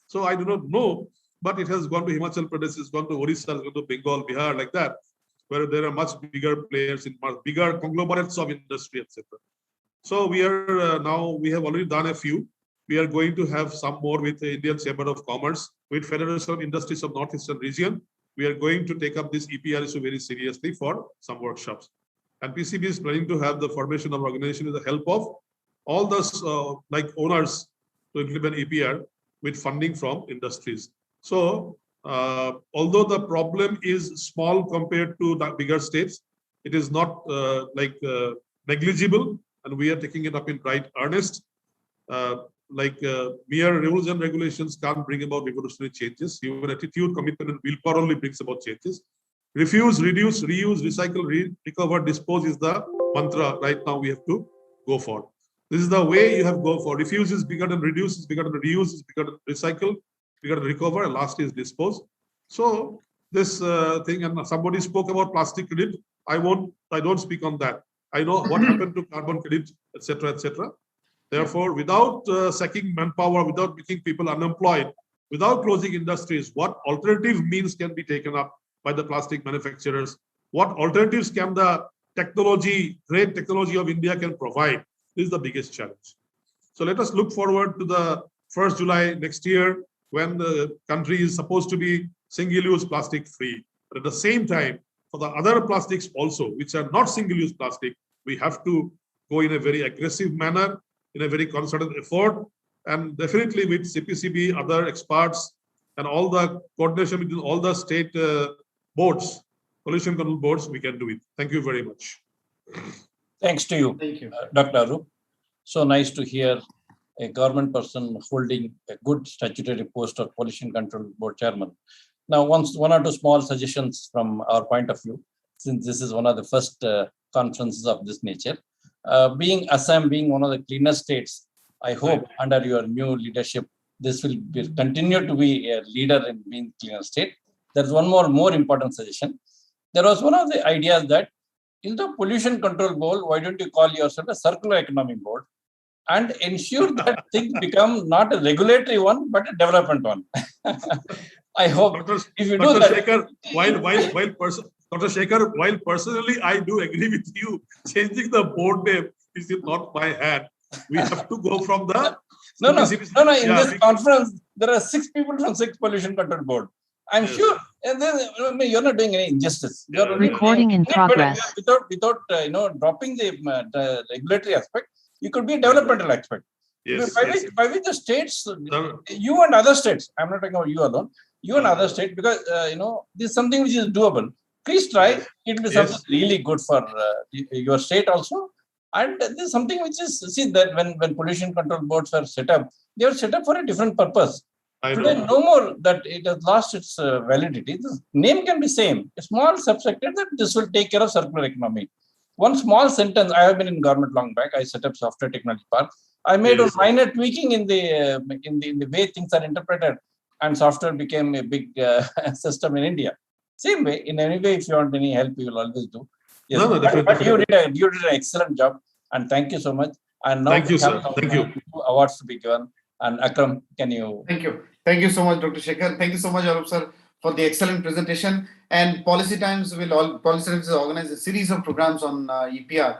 N: So I do not know, but it has gone to Himachal Pradesh, it's gone to Orissa, it's gone to Bengal, Bihar, like that, where there are much bigger players in much bigger conglomerates of industry, etc. So we are now, we have already done a few. We are going to have some more with the Indian Chamber of Commerce, with Federation of Industries of Northeastern Region. We are going to take up this EPR issue very seriously for some workshops. And PCB is planning to have the formation of organization with the help of all those owners to implement EPR with funding from industries. So although the problem is small compared to the bigger states, it is not negligible, and we are taking it up in right earnest. Mere rules and regulations can't bring about revolutionary changes. Human attitude, commitment, and willpower only brings about changes. Refuse, reduce, reuse, recycle, recover, dispose is the mantra right now we have to go for. This is the way you have to go for. Refuse is bigger than reduce, is bigger than reuse, is bigger than recycle, bigger than recover, and last is dispose. So this thing, and somebody spoke about plastic credit. I don't speak on that. I know what happened to carbon credit, etc., etc. Therefore, without sacking manpower, without making people unemployed, without closing industries, what alternative means can be taken up by the plastic manufacturers? What alternatives can the technology, great technology of India can provide? This is the biggest challenge. So let us look forward to the 1st July next year, when the country is supposed to be single-use plastic free. But at the same time, for the other plastics also, which are not single-use plastic, we have to go in a very aggressive manner, in a very concerted effort, and definitely with CPCB, other experts, and all the coordination between all the state boards, pollution control boards, we can do it. Thank you very much.
M: Thanks to you, Dr. Arup. So nice to hear a government person holding a good statutory post of Pollution Control Board Chairman. Now, one or two small suggestions from our point of view, since this is one of the first conferences of this nature. Being Assam being one of the cleanest states, I hope under your new leadership, this will continue to be a leader in being cleaner state. There's one more important suggestion. There was one of the ideas that in the pollution control board, why don't you call yourself a circular economy board and ensure that things become not a regulatory one, but a development one. I hope if you do that.
N: Shekhar, Dr. Shekhar, while personally I do agree with you, changing the board name is not my hand. We have to go from the...
M: No. In this conference, there are 6 people from 6 pollution control board. I'm sure, and then you're not doing any injustice. You're
D: Recording in progress.
M: Without dropping the regulatory aspect, you could be a developmental aspect.
N: Yes,
M: by which the states, you and other states, I'm not talking about you alone, you and other states, because this is something which is doable. Please try. It will be something really good for your state also. And this is something which is, see, that when pollution control boards were set up, they were set up for a different purpose. Today, no more that it has lost its validity. The name can be same. A small subsector that this will take care of circular economy. One small sentence. I have been in government long back. I set up software technology park. I made a minor tweaking in the way things are interpreted, and software became a big system in India. Same way, in any way, if you want any help, you will always do. Yes, but you did an excellent job, and thank you so much. And now
N: thank you, sir. Thank you.
M: Awards to be given. And Akram, can you?
B: Thank you so much, Dr. Shekhar. Thank you so much, Arup sir, for the excellent presentation. And Policy Times will organize a series of programs on EPR.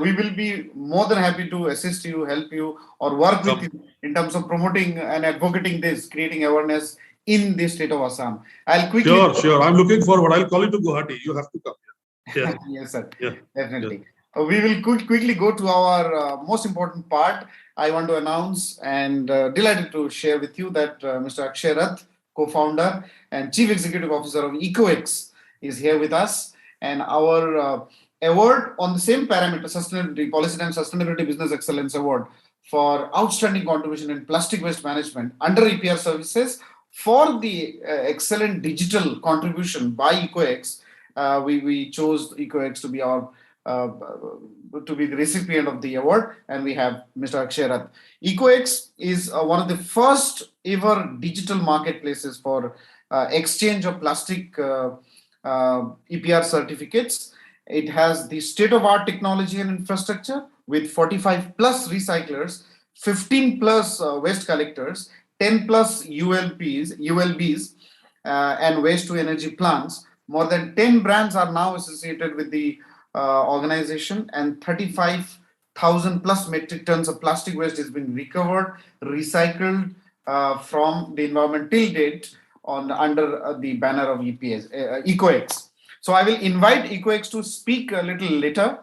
B: We will be more than happy to assist you, help you, or work with you in terms of promoting and advocating this, creating awareness in the state of Assam. I'll quickly.
N: Sure. I'm looking forward. I'll call you to Guwahati. You have to come. Yeah.
B: Yes, sir. Yeah. Definitely. Yeah. We will quickly go to our most important part. I want to announce and delighted to share with you that Mr. Akshay Rath, co-founder and chief executive officer of EcoEx, is here with us. And our award on the same parameter, sustainability, Policy Times Sustainability Business Excellence Award for outstanding contribution in plastic waste management under EPR services for the excellent digital contribution by EcoEx. We chose EcoEx to be our to be the recipient of the award, and we have Mr. Akshay Rath. EcoEx is one of the first ever digital marketplaces for exchange of plastic EPR certificates. It has the state-of-art technology and infrastructure with 45 plus recyclers, 15 plus waste collectors, 10 plus ULBs, and waste-to-energy plants. More than 10 brands are now associated with the organization, and 35,000 plus metric tons of plastic waste has been recovered, recycled from the environment till date under the banner of EcoEx. So I will invite EcoEx to speak a little later,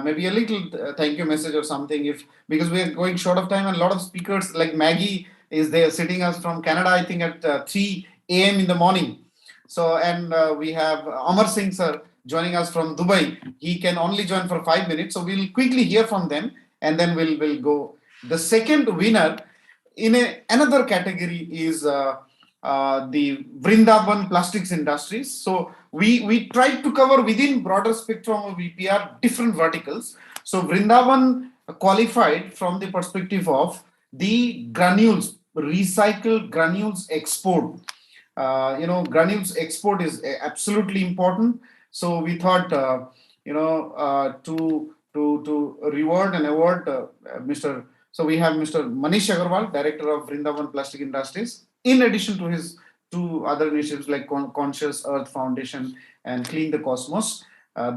B: maybe a little thank you message or something, because we are going short of time, and a lot of speakers like Maggie is there sitting us from Canada, I think at 3 a.m. in the morning. So, and we have Amar Singh sir joining us from Dubai. He can only join for 5 minutes. So we'll quickly hear from them, and then we'll go. The second winner in another category is the Vrindavan Plastics Industries. So we tried to cover within broader spectrum of EPR different verticals. So Vrindavan qualified from the perspective of the granules, recycled granules export. Granules export is absolutely important. So we thought, to reward and award Mr. So we have Mr. Manish Agarwal, Director of Vrindavan Plastic Industries, in addition to his two other initiatives like Conscious Earth Foundation and Clean the Cosmos.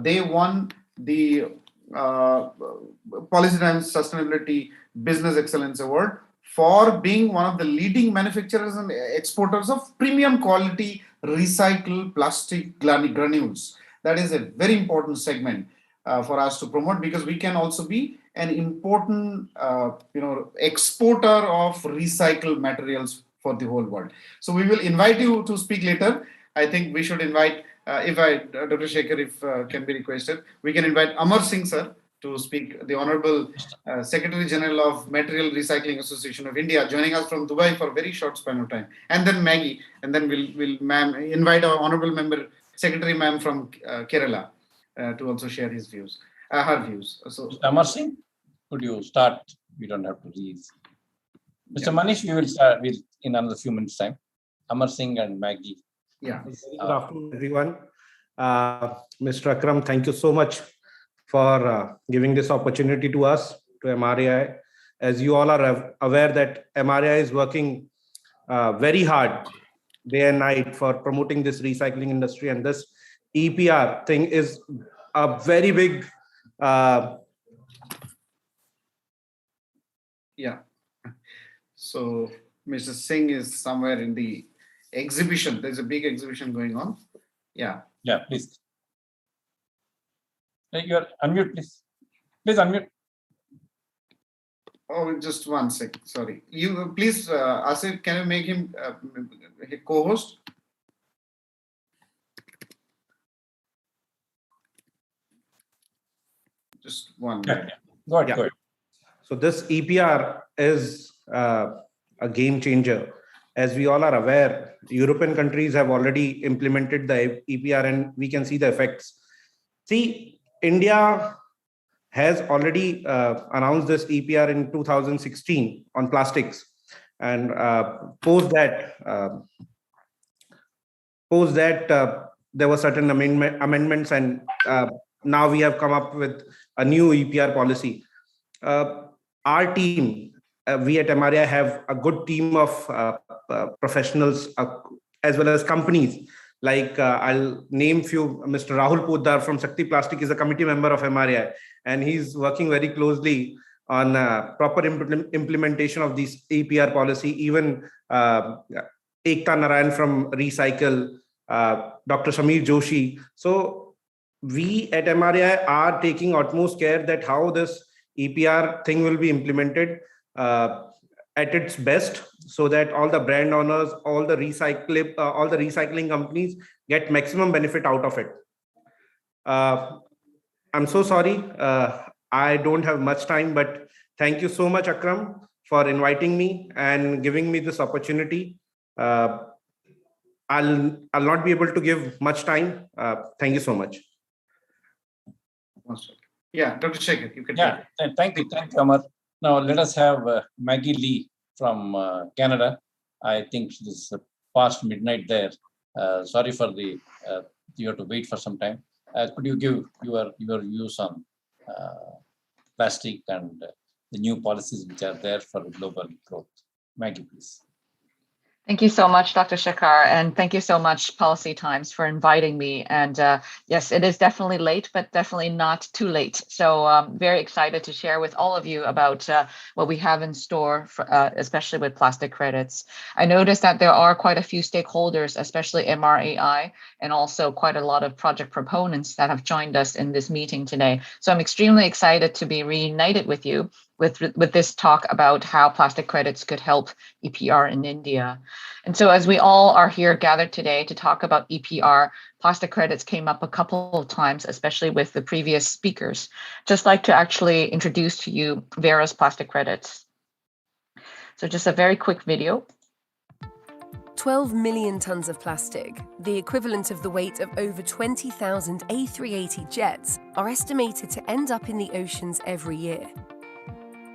B: They won the Policy Times Sustainability Business Excellence Award for being one of the leading manufacturers and exporters of premium quality recycled plastic granules. That is a very important segment for us to promote, because we can also be an important exporter of recycled materials for the whole world. So we will invite you to speak later. I think we should invite, Dr. Shekhar, if can be requested, we can invite Amar Singh sir to speak, the Honorable Secretary General of Material Recycling Association of India, joining us from Dubai for a very short span of time. And then Maggie, and then we'll ma'am invite our Honorable Member Secretary ma'am from Kerala to also share his views, her views. So,
M: Mr. Amar Singh, could you start? We don't have to read. Mr. Manish, we will start with in another few minutes' time. Amar Singh and Maggie.
B: Yeah.
O: Good afternoon, everyone. Mr. Akram, thank you so much for giving this opportunity to us, to MRAI. As you all are aware that MRAI is working very hard day and night for promoting this recycling industry, and this EPR thing is a very big
B: yeah. So Mr. Singh is somewhere in the exhibition. There's a big exhibition going on. Yeah.
M: Yeah, please. You are unmute, please. Please unmute.
B: Oh, just one sec. Sorry. You please, Asif, can you make him co-host? Just one minute.
M: Go ahead, go ahead.
O: So this EPR is a game changer. As we all are aware, European countries have already implemented the EPR and we can see the effects. See, India has already announced this EPR in 2016 on plastics, and post that there were certain amendments, and now we have come up with a new EPR policy. Our team, we at MRAI have a good team of professionals as well as companies. Like I'll name few. Mr. Rahul Poddar from Shakti Plastic is a committee member of MRAI, and he's working very closely on proper implementation of this EPR policy. Even Ekta Narayan from Recycle, Dr. Sameer Joshi. So we at MRAI are taking utmost care that how this EPR thing will be implemented at its best, so that all the brand owners, all the recycling companies get maximum benefit out of it. I'm so sorry, I don't have much time, but thank you so much, Akram, for inviting me and giving me this opportunity. I'll not be able to give much time. Thank you so much.
B: Yeah, Dr. Shekhar, you can.
M: Yeah, thank you, Amar. Now let us have Maggie Lee from Canada. I think it is past midnight there. Sorry for the you have to wait for some time. Could you give your views on plastic and the new policies which are there for global growth? Maggie, please.
P: Thank you so much, Dr. Shekhar, and thank you so much, Policy Times, for inviting me. And yes, it is definitely late, but definitely not too late. So I'm very excited to share with all of you about what we have in store, for, especially with plastic credits. I noticed that there are quite a few stakeholders, especially MRAI, and also quite a lot of project proponents that have joined us in this meeting today. So I'm extremely excited to be reunited with you with this talk about how plastic credits could help EPR in India. And so as we all are here gathered today to talk about EPR, plastic credits came up a couple of times, especially with the previous speakers. Just like to actually introduce to you Vera's plastic credits. So just a very quick video.
Q: 12 million tons of plastic, the equivalent of the weight of over 20,000 A380 jets, are estimated to end up in the oceans every year.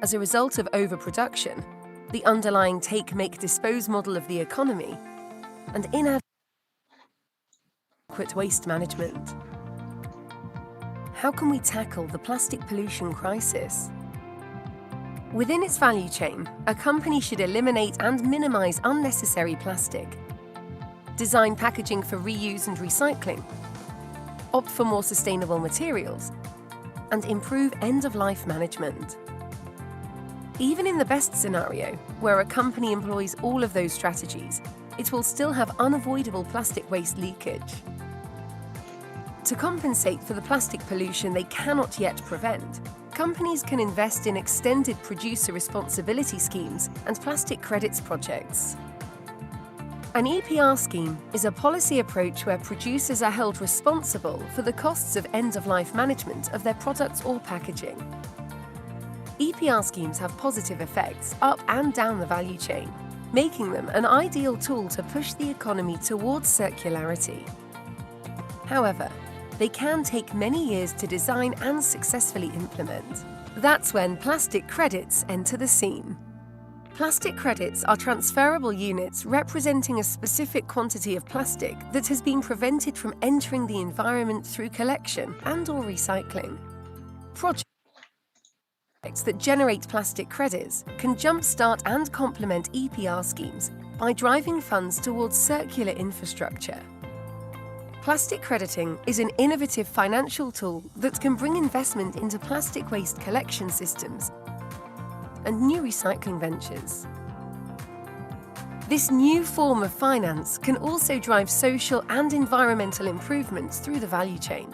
Q: As a result of overproduction, the underlying take-make-dispose model of the economy, and inadequate waste management. How can we tackle the plastic pollution crisis? Within its value chain, a company should eliminate and minimize unnecessary plastic, design packaging for reuse and recycling, opt for more sustainable materials, and improve end-of-life management. Even in the best scenario, where a company employs all of those strategies, it will still have unavoidable plastic waste leakage. To compensate for the plastic pollution they cannot yet prevent, companies can invest in extended producer responsibility schemes and plastic credits projects. An EPR scheme is a policy approach where producers are held responsible for the costs of end-of-life management of their products or packaging. EPR schemes have positive effects up and down the value chain, making them an ideal tool to push the economy towards circularity. However, they can take many years to design and successfully implement. That's when plastic credits enter the scene. Plastic credits are transferable units representing a specific quantity of plastic that has been prevented from entering the environment through collection and/or recycling. Projects that generate plastic credits can jumpstart and complement EPR schemes by driving funds towards circular infrastructure. Plastic crediting is an innovative financial tool that can bring investment into plastic waste collection systems and new recycling ventures. This new form of finance can also drive social and environmental improvements through the value chain.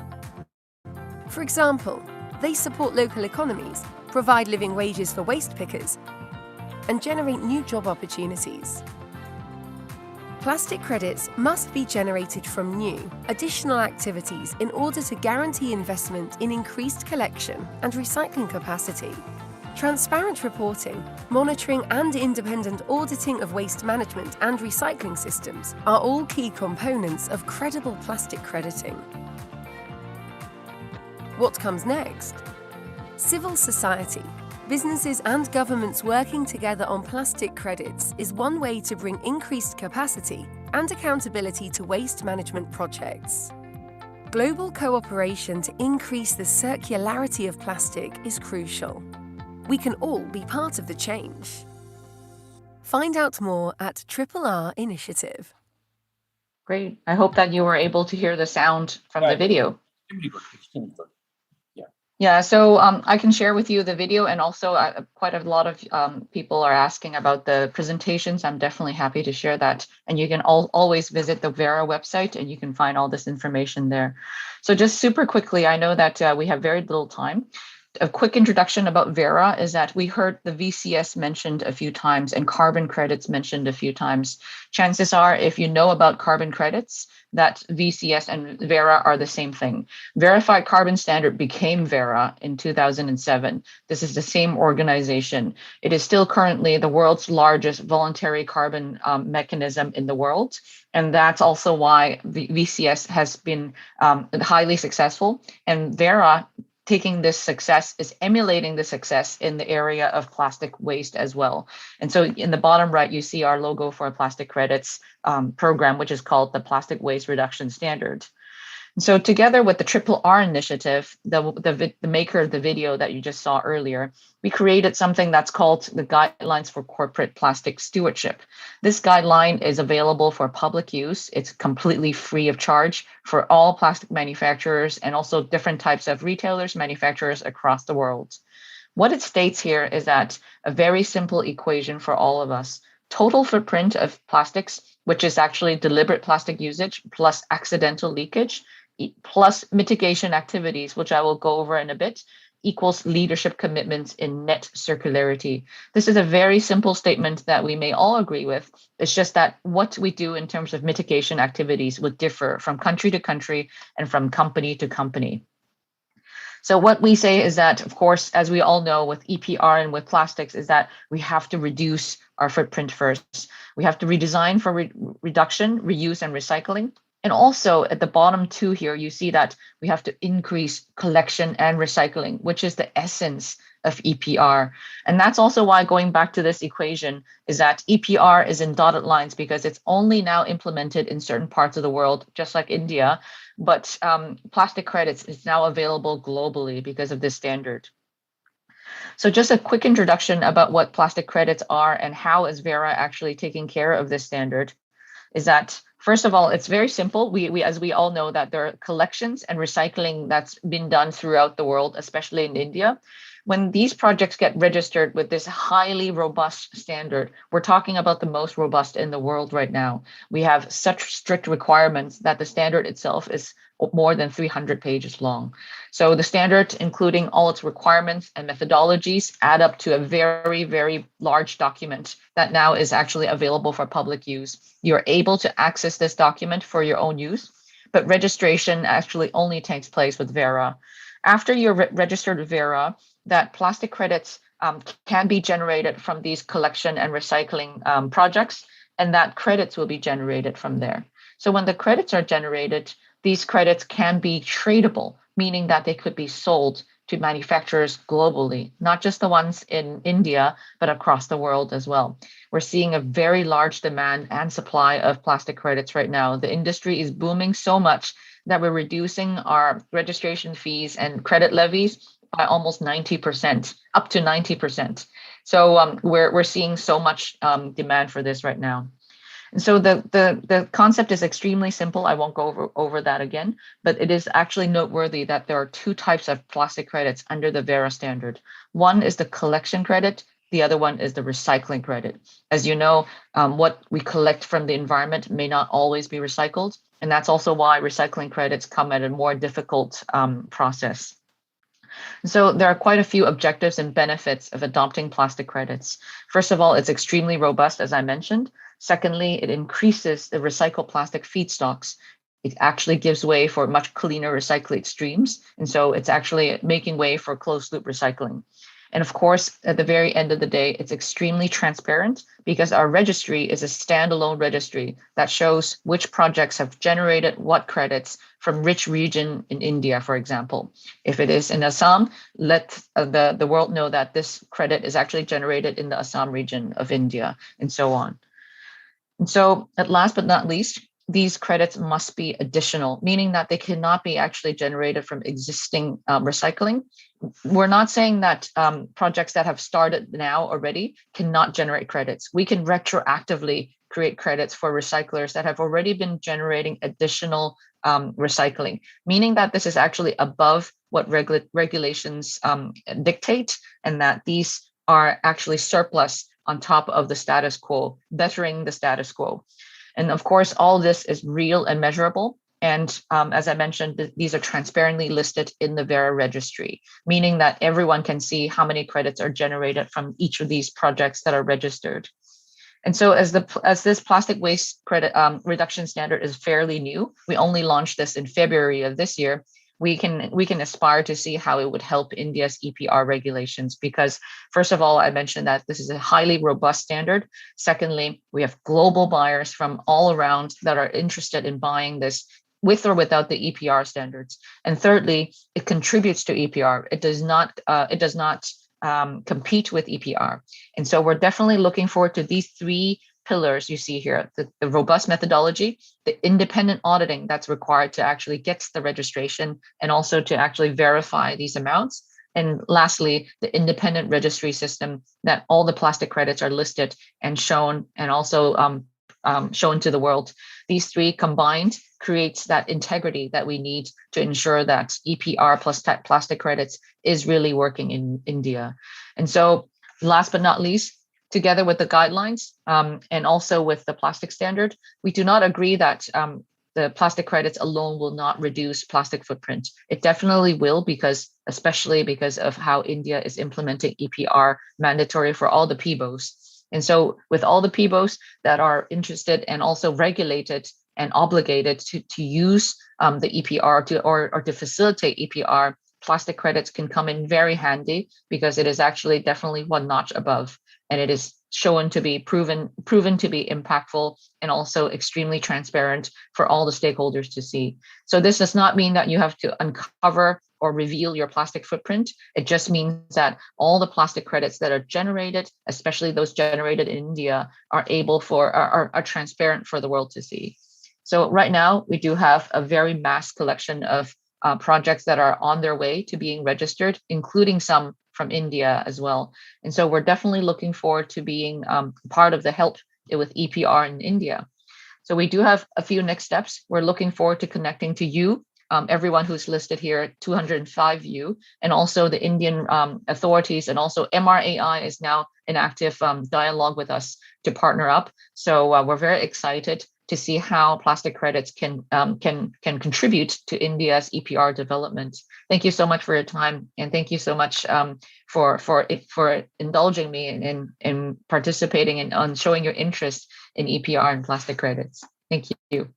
Q: For example, they support local economies, provide living wages for waste pickers, and generate new job opportunities. Plastic credits must be generated from new, additional activities in order to guarantee investment in increased collection and recycling capacity. Transparent reporting, monitoring, and independent auditing of waste management and recycling systems are all key components of credible plastic crediting. What comes next? Civil society, businesses and governments working together on plastic credits is one way to bring increased capacity and accountability to waste management projects. Global cooperation to increase the circularity of plastic is crucial. We can all be part of the change. Find out more at RRR Initiative.
P: Great. I hope that you were able to hear the sound from the video. Yeah, so I can share with you the video, and also quite a lot of people are asking about the presentations. I'm definitely happy to share that. And you can always visit the Vera website and you can find all this information there. So just super quickly, I know that we have very little time. A quick introduction about Vera is that we heard the VCS mentioned a few times and carbon credits mentioned a few times. Chances are, if you know about carbon credits, that VCS and Vera are the same thing. Verified Carbon Standard became Vera in 2007. This is the same organization. It is still currently the world's largest voluntary carbon mechanism in the world. And that's also why the VCS has been highly successful. And Vera, taking this success, is emulating the success in the area of plastic waste as well. And so in the bottom right, you see our logo for a plastic credits program, which is called the Plastic Waste Reduction Standard. And so together with the RRR initiative, the maker of the video that you just saw earlier, we created something that's called the Guidelines for Corporate Plastic Stewardship. This guideline is available for public use. It's completely free of charge for all plastic manufacturers and also different types of retailers, manufacturers across the world. What it states here is that a very simple equation for all of us: total footprint of plastics, which is actually deliberate plastic usage plus accidental leakage, plus mitigation activities, which I will go over in a bit, equals leadership commitments in net circularity. This is a very simple statement that we may all agree with. It's just that what we do in terms of mitigation activities would differ from country to country and from company to company. So what we say is that, of course, as we all know with EPR and with plastics, is that we have to reduce our footprint first. We have to redesign for reduction, reuse, and recycling. And also at the bottom two here, you see that we have to increase collection and recycling, which is the essence of EPR. And that's also why, going back to this equation, is that EPR is in dotted lines because it's only now implemented in certain parts of the world, just like India. But plastic credits is now available globally because of this standard. So just a quick introduction about what plastic credits are and how is Verra actually taking care of this standard is that, first of all, it's very simple. We as we all know that there are collections and recycling that's been done throughout the world, especially in India. When these projects get registered with this highly robust standard, we're talking about the most robust in the world right now. We have such strict requirements that the standard itself is more than 300 pages long. So the standard, including all its requirements and methodologies, add up to a very, very large document that now is actually available for public use. You're able to access this document for your own use, but registration actually only takes place with Verra. After you're registered with Verra, that plastic credits can be generated from these collection and recycling projects, and that credits will be generated from there. So when the credits are generated, these credits can be tradable, meaning that they could be sold to manufacturers globally, not just the ones in India, but across the world as well. We're seeing a very large demand and supply of plastic credits right now. The industry is booming so much that we're reducing our registration fees and credit levies by almost 90%, up to 90%. So we're seeing so much demand for this right now. And so the concept is extremely simple. I won't go over that again, but it is actually noteworthy that there are two types of plastic credits under the Verra standard. One is the collection credit. The other one is the recycling credit. As you know, what we collect from the environment may not always be recycled. And that's also why recycling credits come at a more difficult process. So there are quite a few objectives and benefits of adopting plastic credits. First of all, it's extremely robust, as I mentioned. Secondly, it increases the recycled plastic feedstocks. It actually gives way for much cleaner recycling streams. And so it's actually making way for closed loop recycling. And of course, at the very end of the day, it's extremely transparent because our registry is a standalone registry that shows which projects have generated what credits from which region in India, for example. If it is in Assam, let the world know that this credit is actually generated in the Assam region of India, and so on. And so, at last but not least, these credits must be additional, meaning that they cannot be actually generated from existing recycling. We're not saying that projects that have started now already cannot generate credits. We can retroactively create credits for recyclers that have already been generating additional recycling, meaning that this is actually above what regulations dictate, and that these are actually surplus on top of the status quo, bettering the status quo. And of course, all this is real and measurable. And as I mentioned, these are transparently listed in the Verra registry, meaning that everyone can see how many credits are generated from each of these projects that are registered. And so as this plastic waste credit reduction standard is fairly new, we only launched this in February of this year, we can aspire to see how it would help India's EPR regulations, because first of all, I mentioned that this is a highly robust standard. Secondly, we have global buyers from all around that are interested in buying this with or without the EPR standards. And thirdly, it contributes to EPR. It does not compete with EPR. And so we're definitely looking forward to these three pillars you see here: the robust methodology, the independent auditing that's required to actually get the registration and also to actually verify these amounts, and lastly, the independent registry system that all the plastic credits are listed and shown, and also shown to the world. These three combined creates that integrity that we need to ensure that EPR plus plastic credits is really working in India. And so last but not least, together with the guidelines and also with the plastic standard, we do not agree that the plastic credits alone will not reduce plastic footprint. It definitely will, especially because of how India is implementing EPR mandatory for all the PBOs. And so with all the PBOs that are interested and also regulated and obligated to use the EPR or to facilitate EPR, plastic credits can come in very handy because it is actually definitely one notch above. And it is shown to be proven to be impactful and also extremely transparent for all the stakeholders to see. So this does not mean that you have to uncover or reveal your plastic footprint. It just means that all the plastic credits that are generated, especially those generated in India, are transparent for the world to see. So right now, we do have a very mass collection of projects that are on their way to being registered, including some from India as well. And so we're definitely looking forward to being part of the help with EPR in India. So we do have a few next steps. We're looking forward to connecting to you, everyone who's listed here, 205 you, and also the Indian authorities, and also MRAI is now in active dialogue with us to partner up. So we're very excited to see how plastic credits can contribute to India's EPR development. Thank you so much for your time, and thank you so much for indulging me in participating and showing your interest in EPR and plastic credits. Thank you.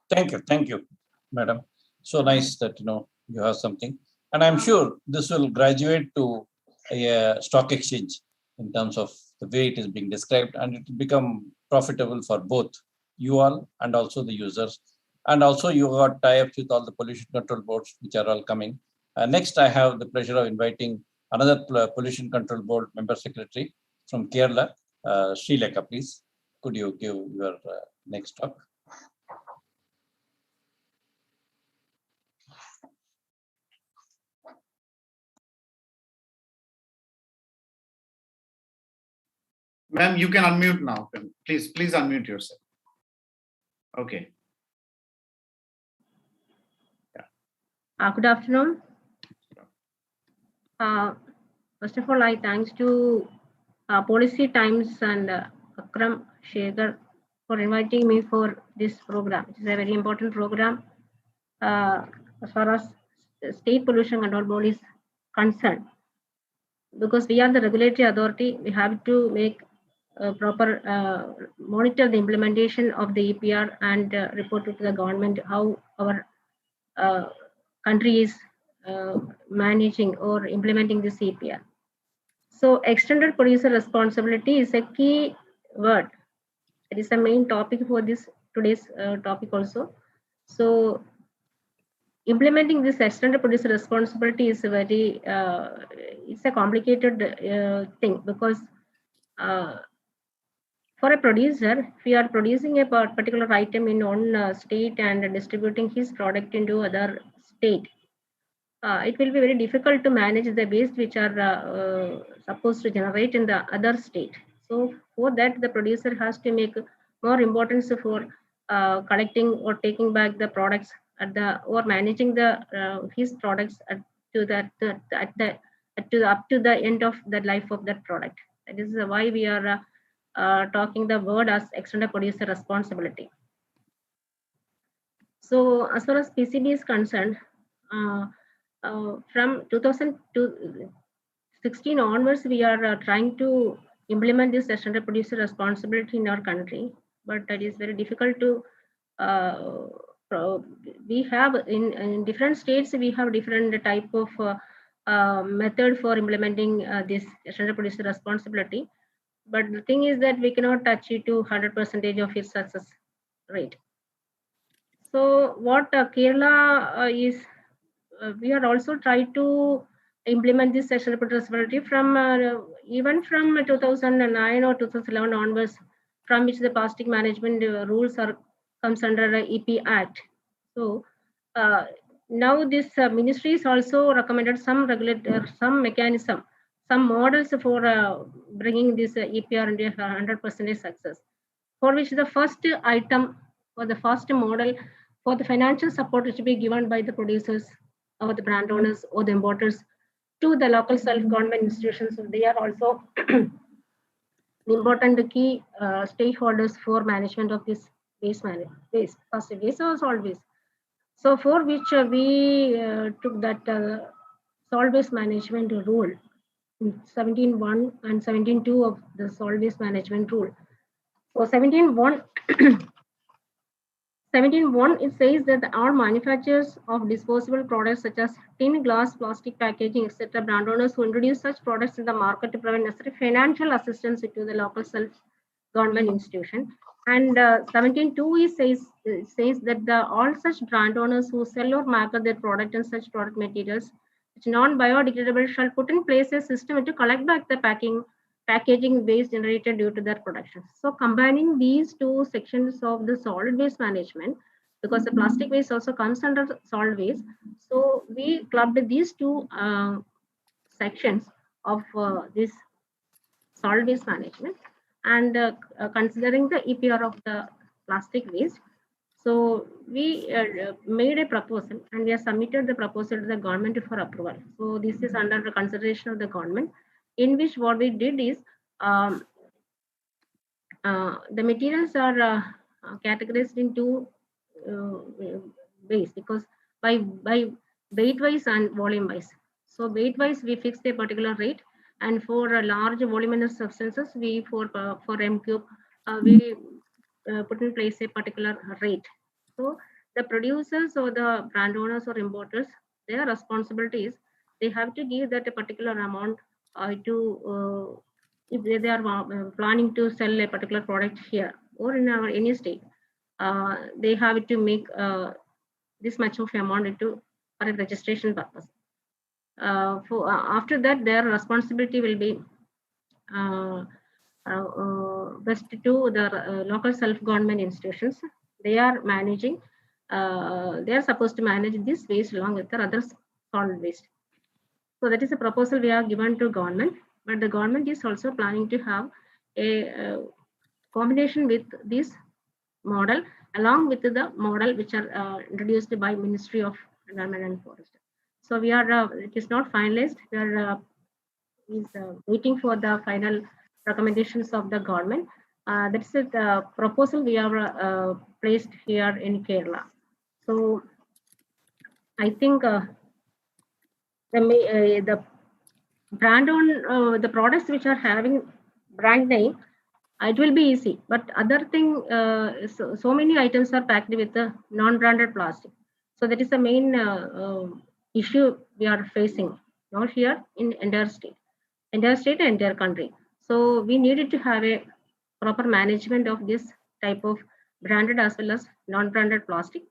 M: Thank you, madam. So nice that you have something, and I'm sure this will graduate to a stock exchange in terms of the way it is being described, and it will become profitable for both you all and also the users. And also you got tie-ups with all the pollution control boards, which are all coming. Next, I have the pleasure of inviting another pollution control board member secretary from Kerala, Sri Lekha, please. Could you give your next talk?
B: Ma'am, you can unmute now. Please unmute yourself. Okay.
R: Yeah. Good afternoon. First of all, I thanks to Policy Times and Akram Shekhar for inviting me for this program. It's a very important program as far as state pollution control board is concerned. Because we are the regulatory authority, we have to make proper monitor the implementation of the EPR and report to the government how our country is managing or implementing this EPR. So extended producer responsibility is a key word. It is the main topic for this today's topic also. So implementing this extended producer responsibility is a very it's a complicated thing, because for a producer, if we are producing a particular item in one state and distributing his product into other state, it will be very difficult to manage the waste which are supposed to generate in the other state. So for that, the producer has to make more importance for collecting or taking back the products at the, or managing the his products to that up to the end of the life of that product. That is why we are talking the word as extended producer responsibility. So as far as PCB is concerned, from 2016 onwards, we are trying to implement this extended producer responsibility in our country, but it is very difficult to. We have in different states, we have different type of method for implementing this extended producer responsibility. But the thing is that we cannot achieve to 100% of its success rate. So what Kerala is, we are also trying to implement this extended responsibility from even from 2009 or 2011 onwards, from which the plastic management rules comes under the EP Act. So now this ministry is also recommended some some mechanism, some models for bringing this EPR into 100% success, for which the first item or the first model for the financial support is to be given by the producers or the brand owners or the importers to the local self-government institutions. So they are also the important key stakeholders for management of this waste plastic waste or solid waste. So for which we took that solid waste management rule, 17.1 and 17.2 of the solid waste management rule. So 17.1 17.1, it says that all manufacturers of disposable products such as tin, glass, plastic packaging, etc., brand owners who introduce such products in the market to provide necessary financial assistance to the local self-government institution. And 17.2 says that all such brand owners who sell or market their product and such product materials which non-biodegradable shall put in place a system to collect back the packaging waste generated due to their production. So combining these two sections of the solid waste management, because the plastic waste also comes under solid waste, so we clubbed these two sections of this solid waste management, and considering the EPR of the plastic waste. So we made a proposal and we have submitted the proposal to the government for approval. So this is under the consideration of the government, in which what we did is the materials are categorized into ways, because by weight wise and volume wise. So weight wise we fixed a particular rate, and for large voluminous substances we for M cube we put in place a particular rate. So the producers or the brand owners or importers, their responsibility is they have to give that a particular amount to if they are planning to sell a particular product here or in our any state, they have to make this much of amount into for a registration purpose. After that, their responsibility will be vested to the local self-government institutions. They are managing. They are supposed to manage this waste along with the other solid waste. So that is a proposal we have given to government. But the government is also planning to have a combination with this model along with the model which are introduced by Ministry of Environment and Forest. So we are, it is not finalized. We are waiting for the final recommendations of the government. That's the proposal we have placed here in Kerala. So I think the brand on the products which are having brand name, it will be easy. But other thing, so many items are packed with the non-branded plastic. So that is the main issue we are facing, not here in entire state and entire country. So we needed to have a proper management of this type of branded as well as non-branded plastic.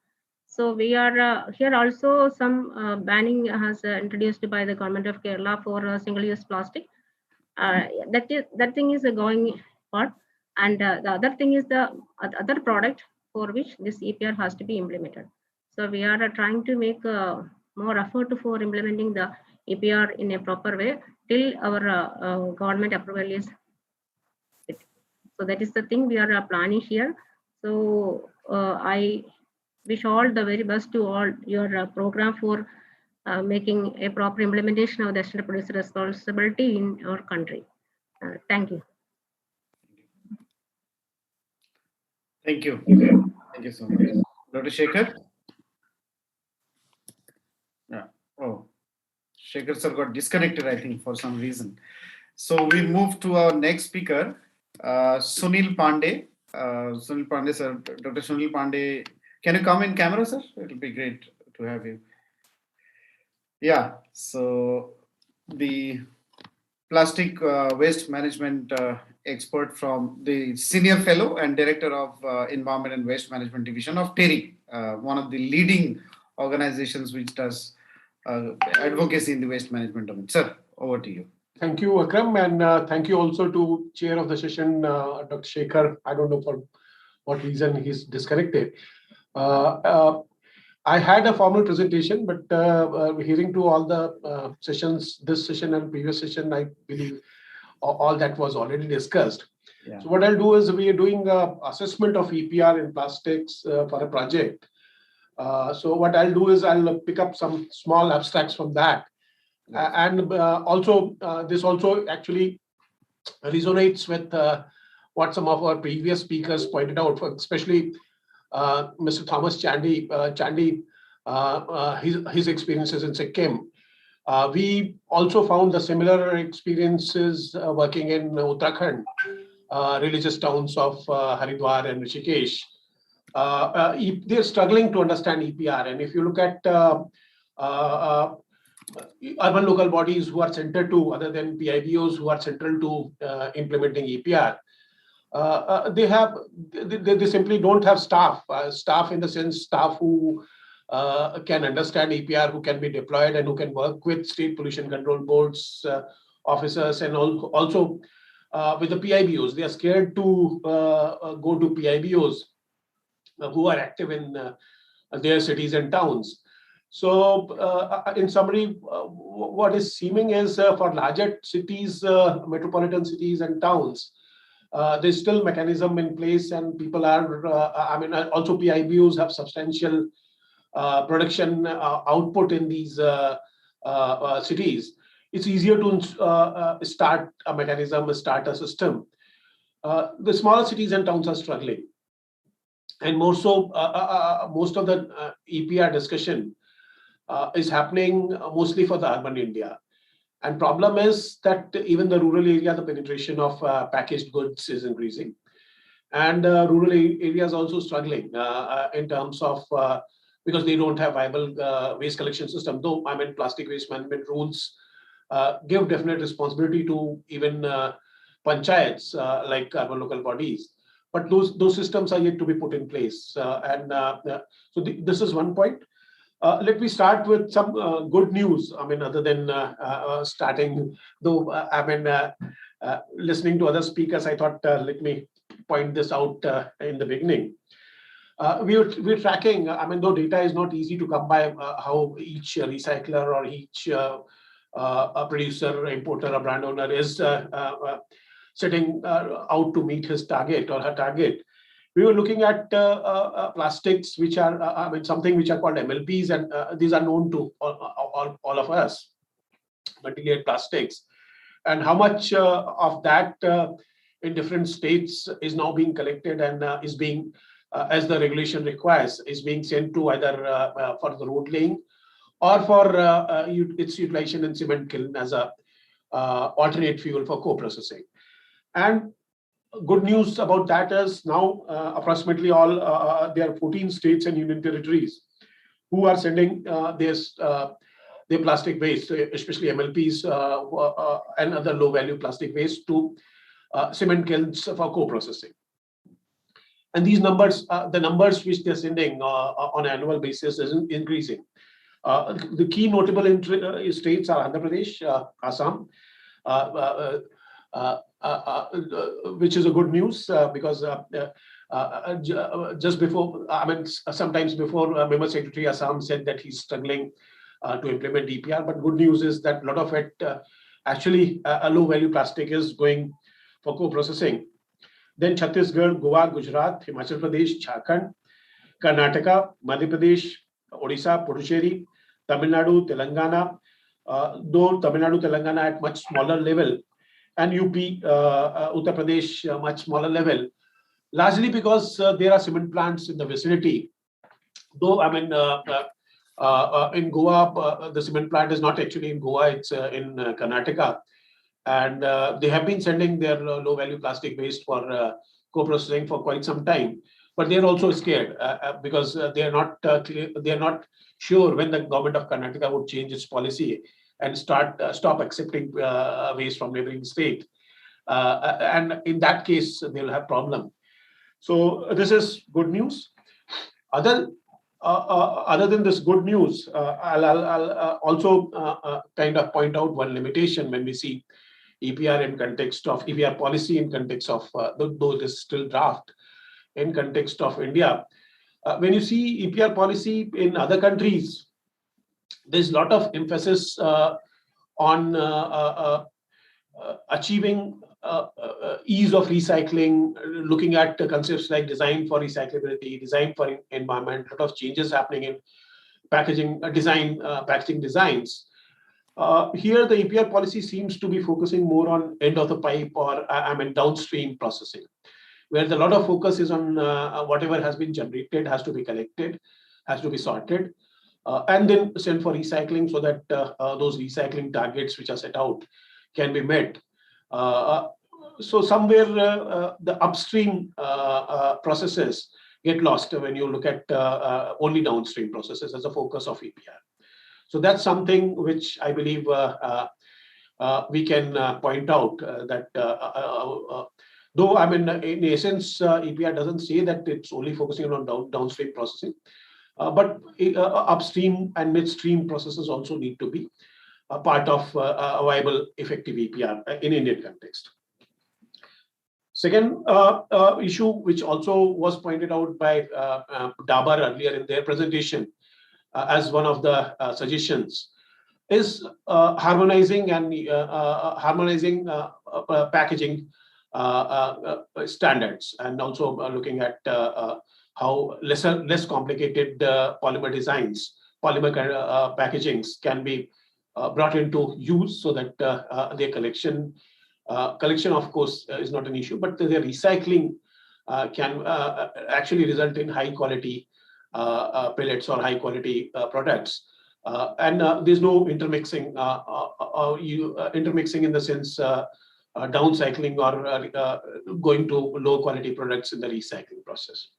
R: So we are here also some banning has introduced by the government of Kerala for single-use plastic. That thing is going on, and the other thing is the other product for which this EPR has to be implemented. So we are trying to make more effort for implementing the EPR in a proper way till our government approval is. So that is the thing we are planning here. So I wish all the very best to all your program for making a proper implementation of the extended producer responsibility in our country. Thank you.
B: Thank you. Thank you so much. Dr. Shekhar? Yeah. Oh, Shekhar sir got disconnected, I think, for some reason. So we move to our next speaker, Sunil Pandey. Sunil Pandey, sir. Dr. Sunil Pandey, can you come in camera, sir? It will be great to have you. Yeah. So the plastic waste management expert from the senior fellow and director of Environment and Waste Management Division of TERI, one of the leading organizations which does advocacy in the waste management domain. Sir, over to you.
S: Thank you, Akram, and thank you also to chair of the session, Dr. Shekhar. I don't know for what reason he's disconnected. I had a formal presentation, but hearing to all the sessions, this session and previous session, I believe all that was already discussed. Yeah. So what I'll do is we are doing assessment of EPR in plastics for a project. So what I'll do is I'll pick up some small abstracts from that. And also, this also actually resonates with what some of our previous speakers pointed out, especially Mr. Thomas Chandy, his experiences in Sikkim. We also found the similar experiences working in Uttarakhand, religious towns of Haridwar and Rishikesh. They're struggling to understand EPR. And if you look at urban local bodies who are central to, other than PIBOs who are central to implementing EPR, they simply don't have staff in the sense staff who can understand EPR, who can be deployed and who can work with state pollution control boards officers, and also with the PIBOs. They are scared to go to PIBOs who are active in their cities and towns. So in summary, what is seeming is for larger cities, metropolitan cities and towns, there's still mechanism in place, and people are, also PIBUs have substantial production output in these cities. It's easier to start a mechanism, start a system. The smaller cities and towns are struggling. And more so, most of the EPR discussion is happening mostly for the urban India. And problem is that even the rural area, the penetration of packaged goods is increasing. And rural areas also struggling in terms of, because they don't have viable waste collection system. Though, plastic waste management rules give definite responsibility to even panchayats, like urban local bodies. But those systems are yet to be put in place. So this is one point. Let me start with some good news. Other than starting, though, listening to other speakers, I thought let me point this out in the beginning. We're tracking, though data is not easy to come by, how each recycler or each producer, importer, or brand owner is setting out to meet his target or her target. We were looking at plastics, which are something which are called MLPs, and these are known to all of us, multi-layered plastics, and how much of that in different states is now being collected and is being, as the regulation requires, is being sent to either for the road laying or for its utilization in cement kiln as a alternate fuel for co-processing. And good news about that is now approximately all, there are 14 states and union territories who are sending their plastic waste, especially MLPs and other low value plastic waste, to cement kilns for co-processing. And these numbers, the numbers which they're sending on an annual basis is increasing. The key notable states are Andhra Pradesh, Assam, which is a good news because just before, sometimes before, Member Secretary Assam said that he's struggling to implement EPR. But good news is that a lot of it, actually, a low value plastic is going for co-processing. Then Chhattisgarh, Goa, Gujarat, Himachal Pradesh, Jharkhand, Karnataka, Madhya Pradesh, Odisha, Puducherry, Tamil Nadu, Telangana, though Tamil Nadu, Telangana at much smaller level, and UP, Uttar Pradesh, much smaller level, largely because there are cement plants in the vicinity. Though, in Goa, the cement plant is not actually in Goa, it's in Karnataka. And they have been sending their low-value plastic waste for co-processing for quite some time. But they're also scared because they're not clear, they're not sure when the government of Karnataka would change its policy and stop accepting waste from neighboring state. And in that case, they'll have problem. So this is good news. Other than this good news, I'll also kind of point out one limitation when we see EPR in context of EPR policy in context of, though it is still draft, in context of India. When you see EPR policy in other countries, there's a lot of emphasis on achieving ease of recycling, looking at concepts like design for recyclability, design for environment, a lot of changes happening in packaging design, packaging designs. Here, the EPR policy seems to be focusing more on end of the pipe or downstream processing, where a lot of focus is on whatever has been generated has to be collected, has to be sorted, and then sent for recycling so that those recycling targets which are set out can be met. So somewhere the upstream processes get lost when you look at only downstream processes as a focus of EPR. So that's something which I believe we can point out that though in essence EPR doesn't say that it's only focusing on downstream processing, but upstream and midstream processes also need to be a part of a viable, effective EPR in Indian context. Second issue, which also was pointed out by Dabar earlier in their presentation, as one of the suggestions, is harmonizing packaging standards, and also looking at how less complicated polymer designs, polymer packagings can be brought into use, so that their collection, of course, is not an issue, but their recycling can actually result in high quality pellets or high quality products. And there's no intermixing, intermixing in the sense downcycling or going to low quality products in the recycling process.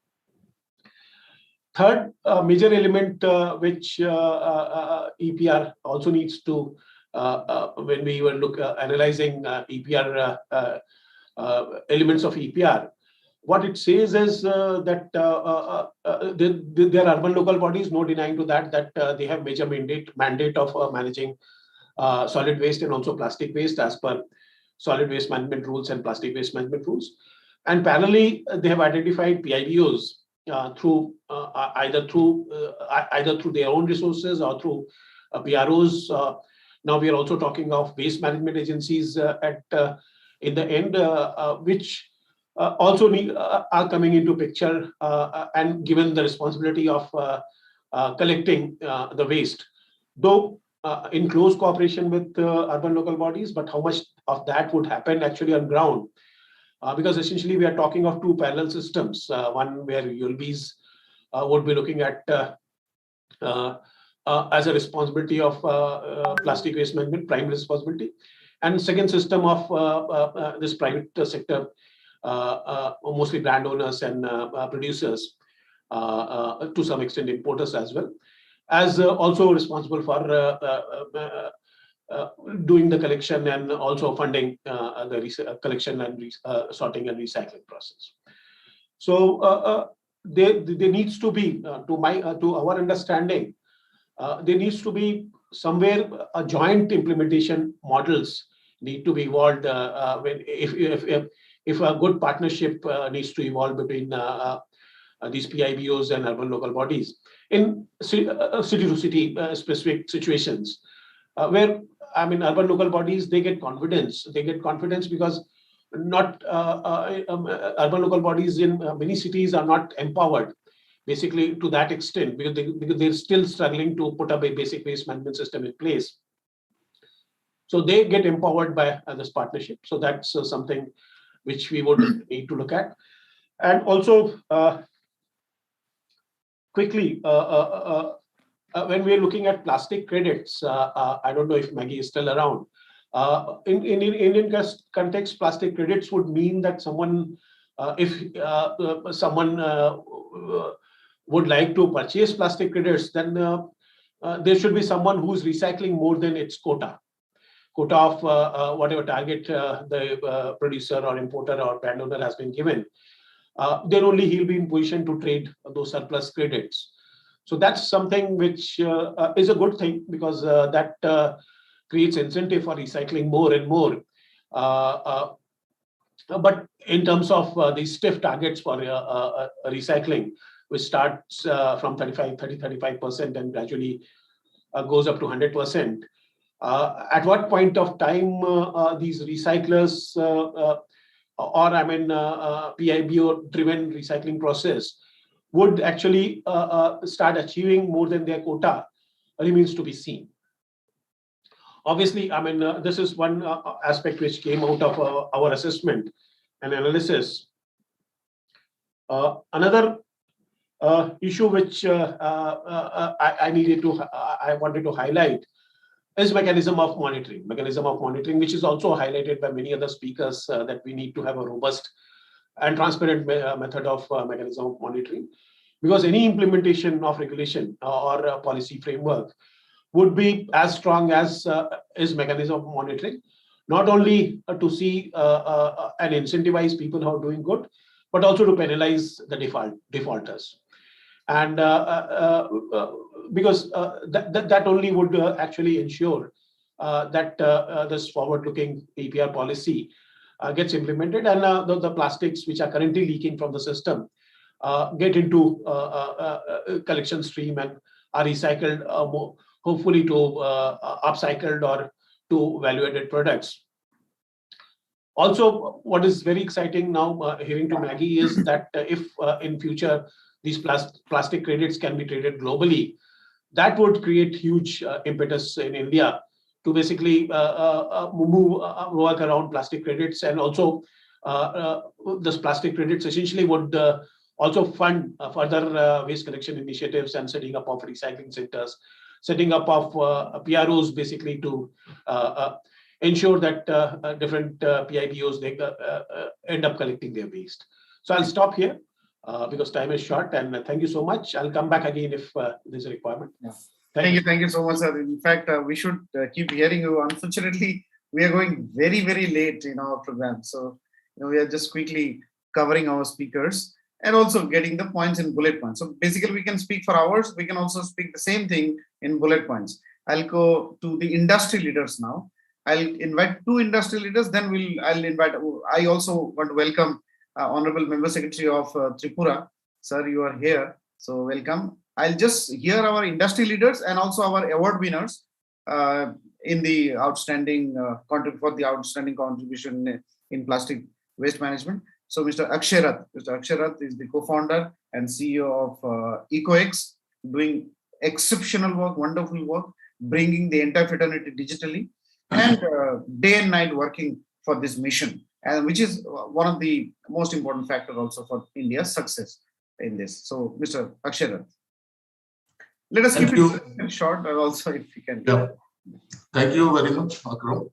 S: Third major element which EPR also needs to, when we were analyzing EPR elements of EPR, what it says is that there are urban local bodies, no denying to that they have major mandate of managing solid waste and also plastic waste as per solid waste management rules and plastic waste management rules. And parallelly, they have identified PIBOs through either through their own resources or through PROs. Now we are also talking of waste management agencies in the end, which also are coming into picture and given the responsibility of collecting the waste, though in close cooperation with urban local bodies. But how much of that would happen actually on ground? Because essentially we are talking of two parallel systems, one where ULBs would be looking at as a responsibility of plastic waste management, primary responsibility, and second system of this private sector, mostly brand owners and producers, to some extent importers as well, as also responsible for doing the collection and also funding the collection and sorting and recycling process. So there needs to be, to our understanding, there needs to be somewhere a joint implementation models need to be evolved when if a good partnership needs to evolve between these PIBOs and urban local bodies in city-to-city specific situations, where urban local bodies, they get confidence. They get confidence because not urban local bodies in many cities are not empowered, basically to that extent, because they're still struggling to put up a basic waste management system in place. So they get empowered by this partnership. So that's something which we would need to look at. And also, quickly, when we're looking at plastic credits, I don't know if Maggie is still around. In Indian context, plastic credits would mean that someone, if someone would like to purchase plastic credits, then there should be someone who's recycling more than its quota of whatever target the producer or importer or brand owner has been given. Then only he'll be in position to trade those surplus credits. So that's something which is a good thing, because that creates incentive for recycling more and more. But in terms of these stiff targets for recycling, which starts from 35% and gradually goes up to 100%, at what point of time these recyclers PIBO-driven recycling process would actually start achieving more than their quota remains to be seen. Obviously, this is one aspect which came out of our assessment and analysis. Another issue which I wanted to highlight is mechanism of monitoring, which is also highlighted by many other speakers, that we need to have a robust and transparent method of mechanism of monitoring, because any implementation of regulation or a policy framework would be as strong as is mechanism of monitoring, not only to see and incentivize people who are doing good, but also to penalize the defaulters. And because that only would actually ensure that this forward-looking EPR policy gets implemented, and the plastics which are currently leaking from the system get into collection stream and are recycled, hopefully to upcycled or to value-added products. Also, what is very exciting now, hearing to Maggie, is that if in future these plastic credits can be traded globally, that would create huge impetus in India to basically work around plastic credits, and also this plastic credits essentially would also fund further waste collection initiatives and setting up of recycling centers, setting up of PROs basically to ensure that different PIBOs they end up collecting their waste. So I'll stop here because time is short, and thank you so much. I'll come back again if there's a requirement.
B: Yeah. Thank you so much, sir. In fact, we should keep hearing you. Unfortunately, we are going very, very late in our program. So we are just quickly covering our speakers and also getting the points in bullet points. So basically, we can speak for hours. We can also speak the same thing in bullet points. I'll go to the industry leaders now. I'll invite two industry leaders. Then I'll invite. I also want to welcome Honorable Member Secretary of Tripura. Sir, you are here. So welcome. I'll just hear our industry leaders and also our award winners in the outstanding for the outstanding contribution in plastic waste management. So Mr. Akshay Rath is the co-founder and CEO of EcoEx, doing exceptional work, wonderful work, bringing the entire fraternity digitally, and day and night working for this mission, and which is one of the most important factors also for India's success in this. So Mr. Akshay Rath. Let us keep it short, also if we can.
T: Yeah. Thank you very much, Akram.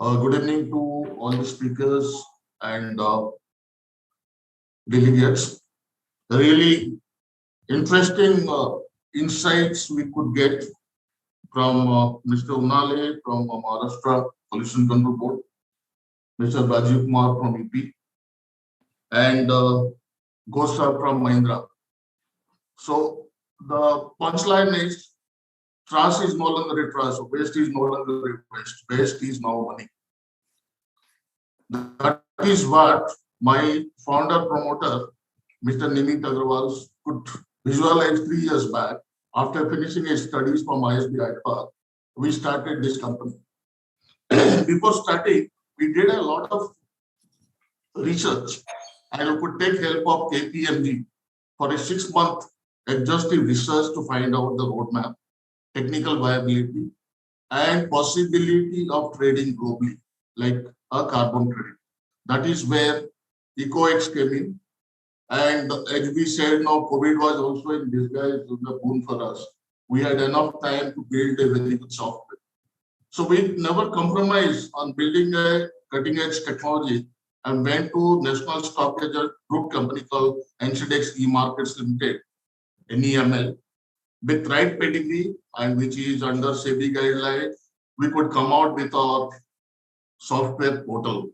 T: Good evening to all the speakers and delegates. Really interesting insights we could get from Mr. Unale from Maharashtra Pollution Control Board, Mr. Rajiv Kumar from EP, and Gosa from Mahindra. So the punchline is trash is no longer a trash, so waste is no longer a waste. Waste is now money. That is what my founder promoter, Mr. Nimit Agrawal, could visualize 3 years back. After finishing his studies from ISB Hyderabad, we started this company. Before starting, we did a lot of research and we could take help of KPMG for a 6-month exhaustive research to find out the roadmap, technical viability, and possibility of trading globally, like a carbon credit. That is where EcoEx came in. And as we said, now COVID was also in disguise a boon for us. We had enough time to build a very good software. So we never compromised on building a cutting-edge technology and went to National Stock Exchange group company called NCDEX eMarkets Limited, NEML, with right pedigree and which is under SEBI guidelines. We could come out with our software portal.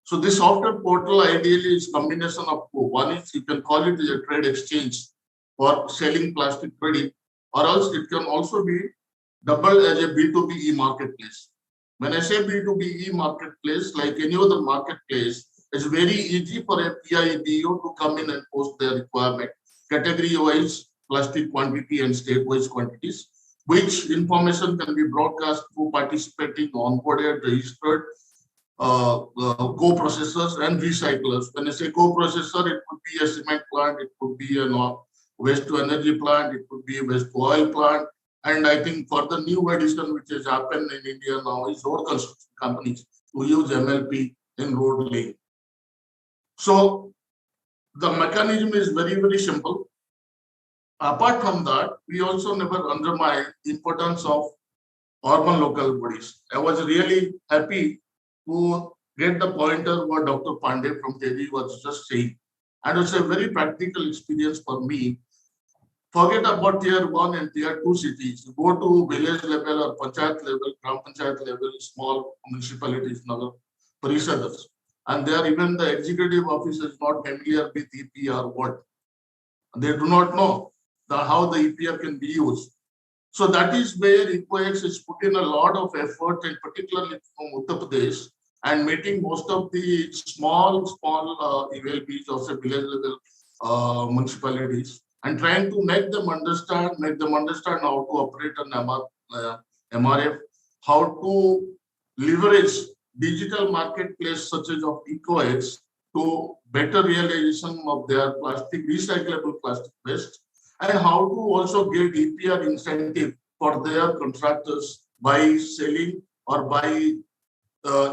T: So this software portal ideally is combination of two. One is you can call it as a trade exchange for selling plastic credit, or else it can also be doubled as a B2B e-marketplace. When I say B2B e-marketplace, like any other marketplace, it's very easy for a PIBO to come in and post their requirement, category-wise plastic quantity and state-wise quantities, which information can be broadcast through participating onboarded, registered co-processors and recyclers. When I say co-processor, it could be a cement plant, it could be a waste-to-energy plant, it could be a waste-to-oil plant. And I think for the new addition which has happened in India now is road construction companies who use MLP in road laying. So the mechanism is very, very simple. Apart from that, we also never undermine the importance of urban local bodies. I was really happy to get the pointer what Dr. Pandey from KD was just saying. And it's a very practical experience for me. Forget about tier 1 and tier 2 cities. You go to village level or panchayat level, gram panchayat level, small municipalities, parisadas. And there even the executive office is not familiar with EPR what. They do not know how the EPR can be used. So that is where EcoEx is put in a lot of effort, and particularly from Uttar Pradesh, and meeting most of the small ELPs of the village level municipalities and trying to make them understand how to operate an MRF, how to leverage digital marketplace such as of EcoEx to better realization of their recyclable plastic waste, and how to also get EPR incentive for their contractors by selling or by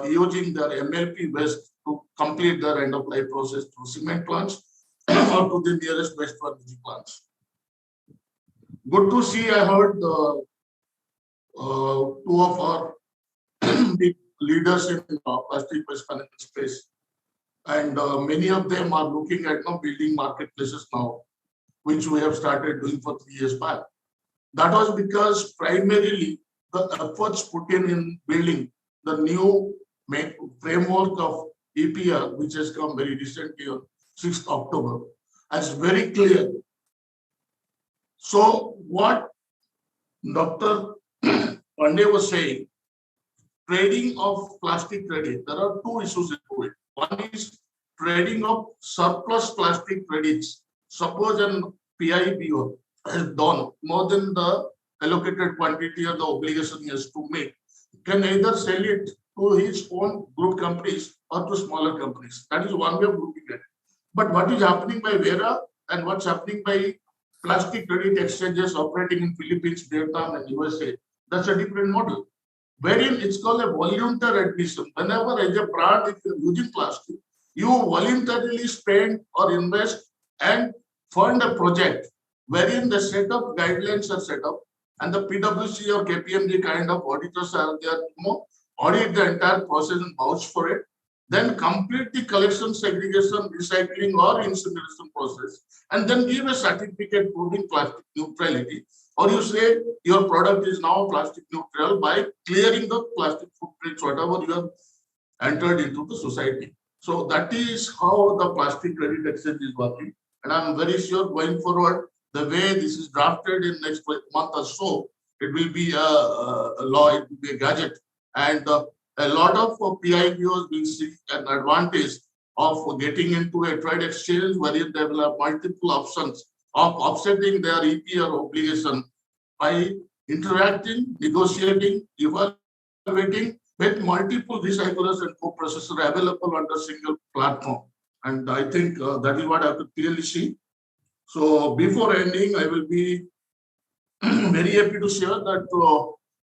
T: using their MLP waste to complete their end of life process to cement plants or to the nearest waste energy plants. Good to see. I heard two of our big leaders in plastic waste management space, and many of them are looking at building marketplaces now, which we have started doing for 3 years back. That was because primarily the efforts put in building the new framework of EPR, which has come very recently on 6th October, is very clear. So what Dr. Pandey was saying, trading of plastic credit, there are two issues into it. One is trading of surplus plastic credits. Suppose an PIBO has done more than the allocated quantity or the obligation he has to make, can either sell it to his own group companies or to smaller companies. That is one way of looking at it. But what is happening by Vera and what's happening by plastic credit exchanges operating in Philippines, Vietnam, and USA, that's a different model, wherein it's called a voluntary admission. Whenever as a brand, if you're using plastic, you voluntarily spend or invest and fund a project wherein the set of guidelines are set up, and the PwC or KPMG kind of auditors are there, audit the entire process and vouch for it, then complete the collection, segregation, recycling or incineration process, and then give a certificate proving plastic neutrality, or you say your product is now plastic neutral by clearing the plastic footprints, whatever you have entered into the society. So that is how the plastic credit exchange is working. And I'm very sure going forward, the way this is drafted in next month or so, it will be a law, it will be a gadget. And a lot of PIBOs will see an advantage of getting into a trade exchange wherein they will have multiple options of offsetting their EPR obligation by interacting, negotiating, evaluating with multiple recyclers and co-processors available under a single platform. And I think that is what I could clearly see. So before ending, I will be very happy to share that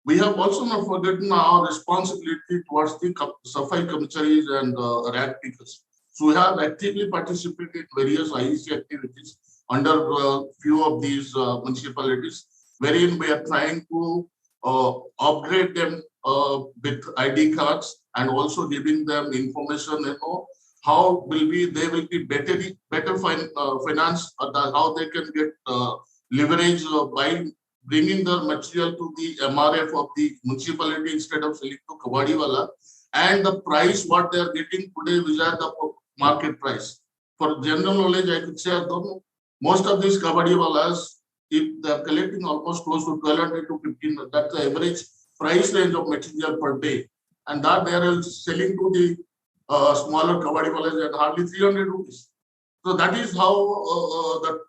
T: we have also not forgotten our responsibility towards the Safai Kamcharis and rag pickers. So we have actively participated in various IEC activities under a few of these municipalities, wherein we are trying to upgrade them with ID cards and also giving them information, how they will be better finance, how they can get leverage by bringing the material to the MRF of the municipality instead of selling to Kawadiwala, and the price what they are getting today is at the market price. For general knowledge, I could say that most of these Kawadiwalas, if they are collecting almost close to 1,200 to 1,500, that's the average price range of material per day, and that they are selling to the smaller Kawadiwalas at hardly 300 rupees. So that is how that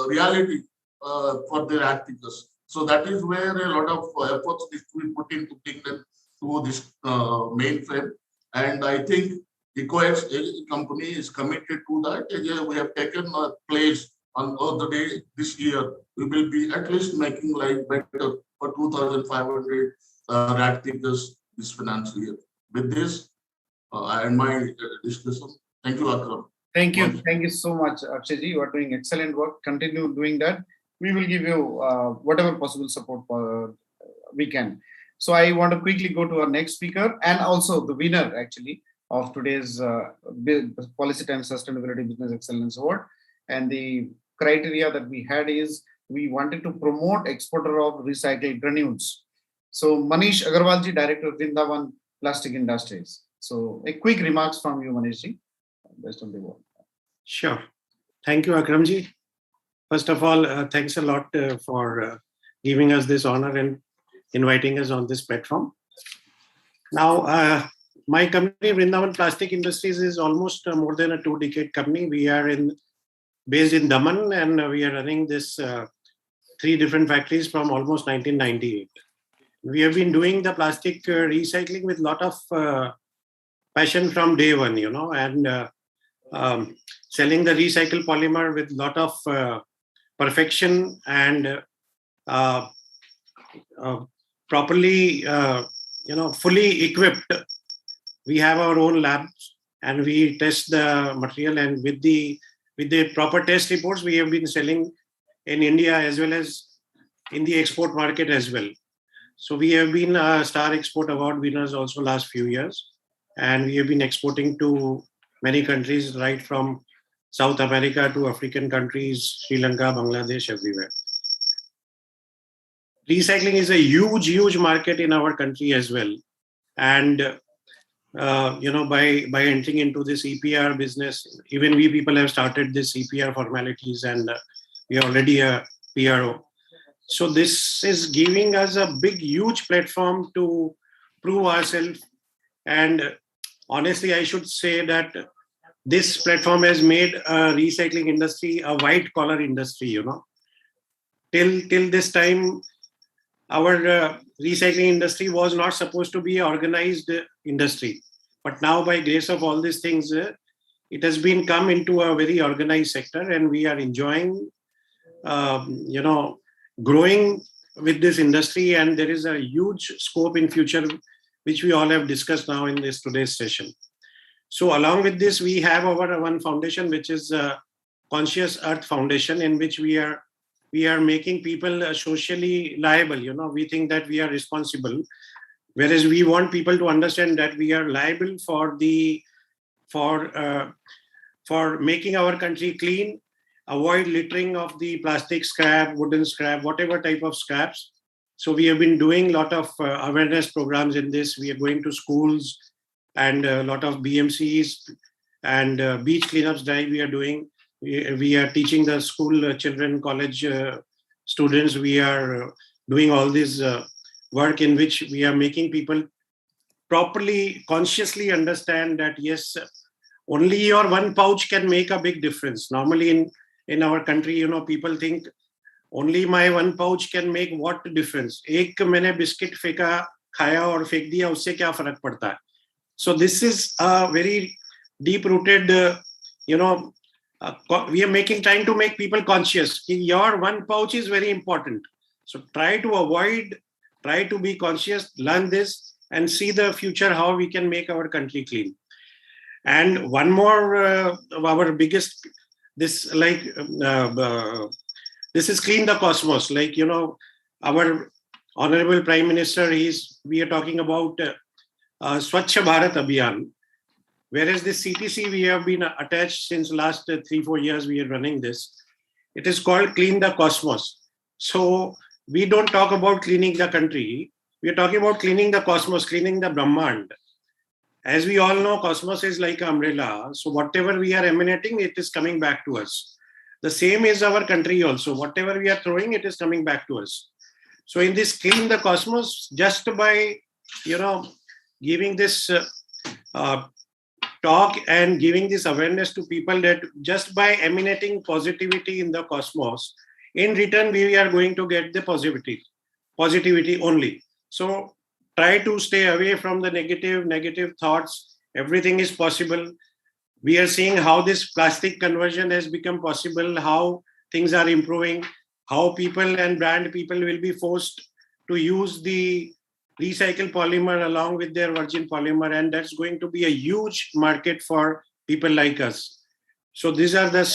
T: reality for the rag pickers. So that is where a lot of efforts is to be put in to bring them to this mainframe. And I think EcoEx company is committed to that. We have taken a pledge on the day this year. We will be at least making life better for 2,500 rag pickers this financial year. With this, I end my discussion. Thank you, Akram.
B: Thank you. Thank you so much, Akshayji. You are doing excellent work. Continue doing that. We will give you whatever possible support we can. So I want to quickly go to our next speaker and also the winner actually of today's Policy Time Sustainability Business Excellence Award. And the criteria that we had is we wanted to promote exporter of recycled granules. So Manish Agarwalji, Director of Vrindavan Plastic Industries. So a quick remarks from you, Manishji, based on the work.
U: Sure. Thank you, Akramji. First of all, thanks a lot for giving us this honor and inviting us on this platform. Now, my company, Vrindavan Plastic Industries, is almost more than a 2-decade company. We are in based in Daman, and we are running this 3 different factories from almost 1998. We have been doing the plastic recycling with a lot of passion from day one, and selling the recycled polymer with a lot of perfection and properly, fully equipped. We have our own labs and we test the material, and with the proper test reports, we have been selling in India as well as in the export market as well. So we have been Star Export Award winners also last few years, and we have been exporting to many countries, right from South America to African countries, Sri Lanka, Bangladesh, everywhere. Recycling is a huge market in our country as well. And by entering into this EPR business, even we people have started this EPR formalities, and we are already a PRO. So this is giving us a huge platform to prove ourselves. And honestly, I should say that this platform has made a recycling industry a white collar industry. Till this time, our recycling industry was not supposed to be an organized industry. But now, by grace of all these things, it has been come into a very organized sector, and we are enjoying, growing with this industry. And there is a huge scope in future, which we all have discussed now in this today's session. So along with this, we have our one foundation, which is Conscious Earth Foundation, in which we are making people socially liable. We think that we are responsible, whereas we want people to understand that we are liable for making our country clean, avoid littering of the plastic scrap, wooden scrap, whatever type of scraps. So we have been doing a lot of awareness programs in this. We are going to schools and a lot of BMCs and beach cleanups drive we are doing. We are teaching the school children, college students. We are doing all this work in which we are making people properly, consciously understand that, yes, only your one pouch can make a big difference. Normally in our country, people think only my one pouch can make what difference. एक मैंने biscuit फेंका, खाया और फेंक दिया, उससे क्या फर्क पड़ता है? So this is a very deep-rooted, we are trying to make people conscious. Your one pouch is very important. So try to be conscious, learn this, and see the future, how we can make our country clean. And one more, our biggest, this is Clean the Cosmos. Our Honorable Prime Minister, we are talking about Swachh Bharat Abhiyan. Whereas this CTC, we have been attached since last 3-4 years, we are running this. It is called Clean the Cosmos. So we don't talk about cleaning the country. We are talking about cleaning the cosmos, cleaning the Brahmand. As we all know, cosmos is like an umbrella. So whatever we are emanating, it is coming back to us. The same is our country also. Whatever we are throwing, it is coming back to us. So in this Clean the Cosmos, just by, giving this talk and giving this awareness to people, that just by emanating positivity in the cosmos, in return, we are going to get the positivity only. So try to stay away from the negative thoughts. Everything is possible. We are seeing how this plastic conversion has become possible, how things are improving, how people and brand people will be forced to use the recycled polymer along with their virgin polymer, and that's going to be a huge market for people like us. So these are the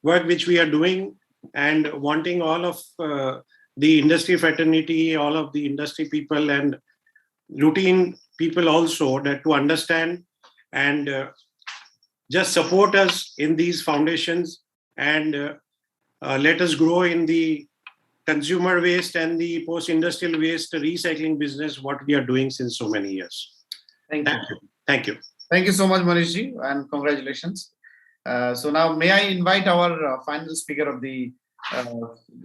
U: work which we are doing, and wanting all of the industry fraternity, all of the industry people and routine people also, that to understand and just support us in these foundations, and let us grow in the consumer waste and the post-industrial waste recycling business, what we are doing since so many years.
B: Thank you.
U: Thank you.
B: Thank you so much, Manishji, and congratulations. So now may I invite our final speaker of the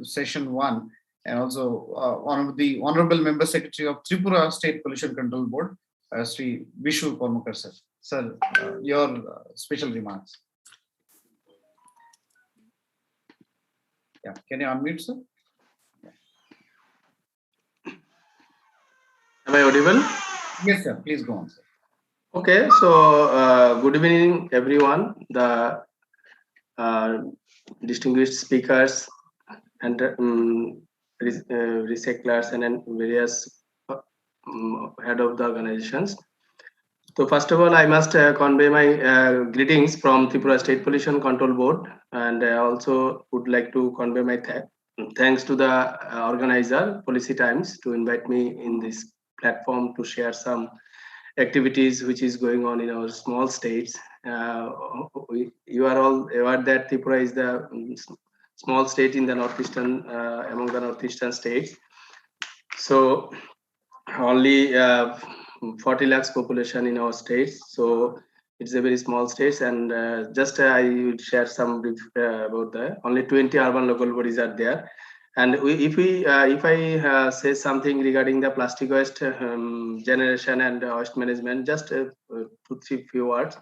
B: session 1, and also one of the Honorable Member Secretary of Tripura State Pollution Control Board, Sri Vishu Kormukar sir. Sir, your special remarks. Yeah, can you unmute, sir?
C: Am I audible?
B: Yes, sir. Please go on, sir.
C: Okay, so good evening, everyone. The distinguished speakers and recyclers and then various head of the organizations. So first of all, I must convey my greetings from Tripura State Pollution Control Board, and I also would like to convey my thanks to the organizer, Policy Times, to invite me in this platform to share some activities which is going on in our small states. You are all aware that Tripura is the small state in the northeastern, among the northeastern states. So only 40 lakhs population in our states. So it's a very small states, and I would share some brief about that. Only 20 urban local bodies are there. And if I say something regarding the plastic waste generation and waste management, just 2-3 few words.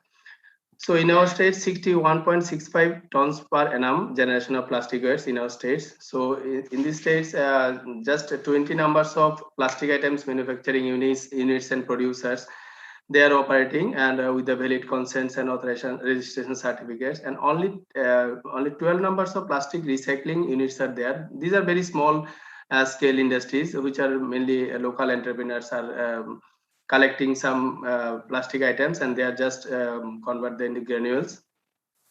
C: So in our state, 61.65 tons per annum generation of plastic waste in our states. So in these states, just 20 numbers of plastic items manufacturing units and producers, they are operating and with the valid consents and authorization registration certificates, and only 12 numbers of plastic recycling units are there. These are very small scale industries, which are mainly local entrepreneurs are collecting some plastic items, and they are just convert them into granules.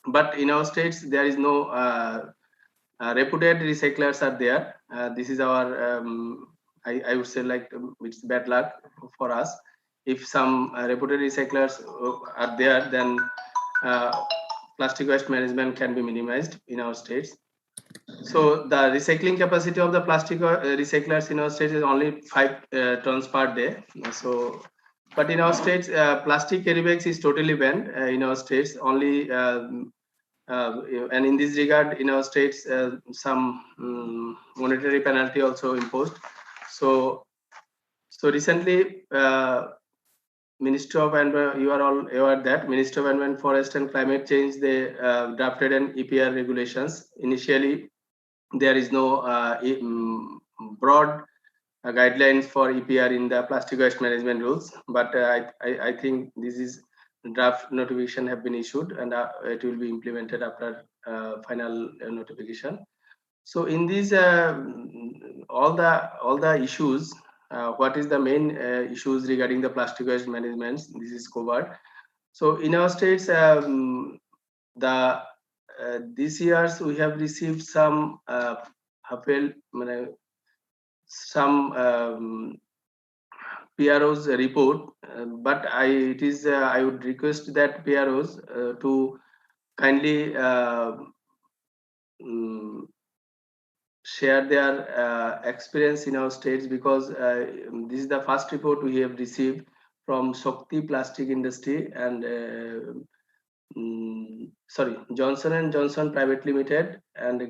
C: But in our states, there is no reputed recyclers are there. This is our I would say, like, it's bad luck for us. If some reputed recyclers are there, then plastic waste management can be minimized in our states. So the recycling capacity of the plastic recyclers in our states is only 5 tons per day. So, but in our states, plastic carry bags is totally banned in our states. Only and in this regard, in our states, some monetary penalty also imposed. So recently, Minister of Environment, you are all aware that Minister of Environment, Forest and Climate Change, they drafted an EPR regulations. Initially, there is no broad guidelines for EPR in the plastic waste management rules, but I think this is draft notification have been issued, and it will be implemented after final notification. So in these all the issues, what is the main issues regarding the plastic waste management? This is covered. So in our states, these years we have received some PRO's report, but I would request that PROs to kindly share their experience in our states, because this is the first report we have received from Shakti plastic industry and Johnson & Johnson Private Limited and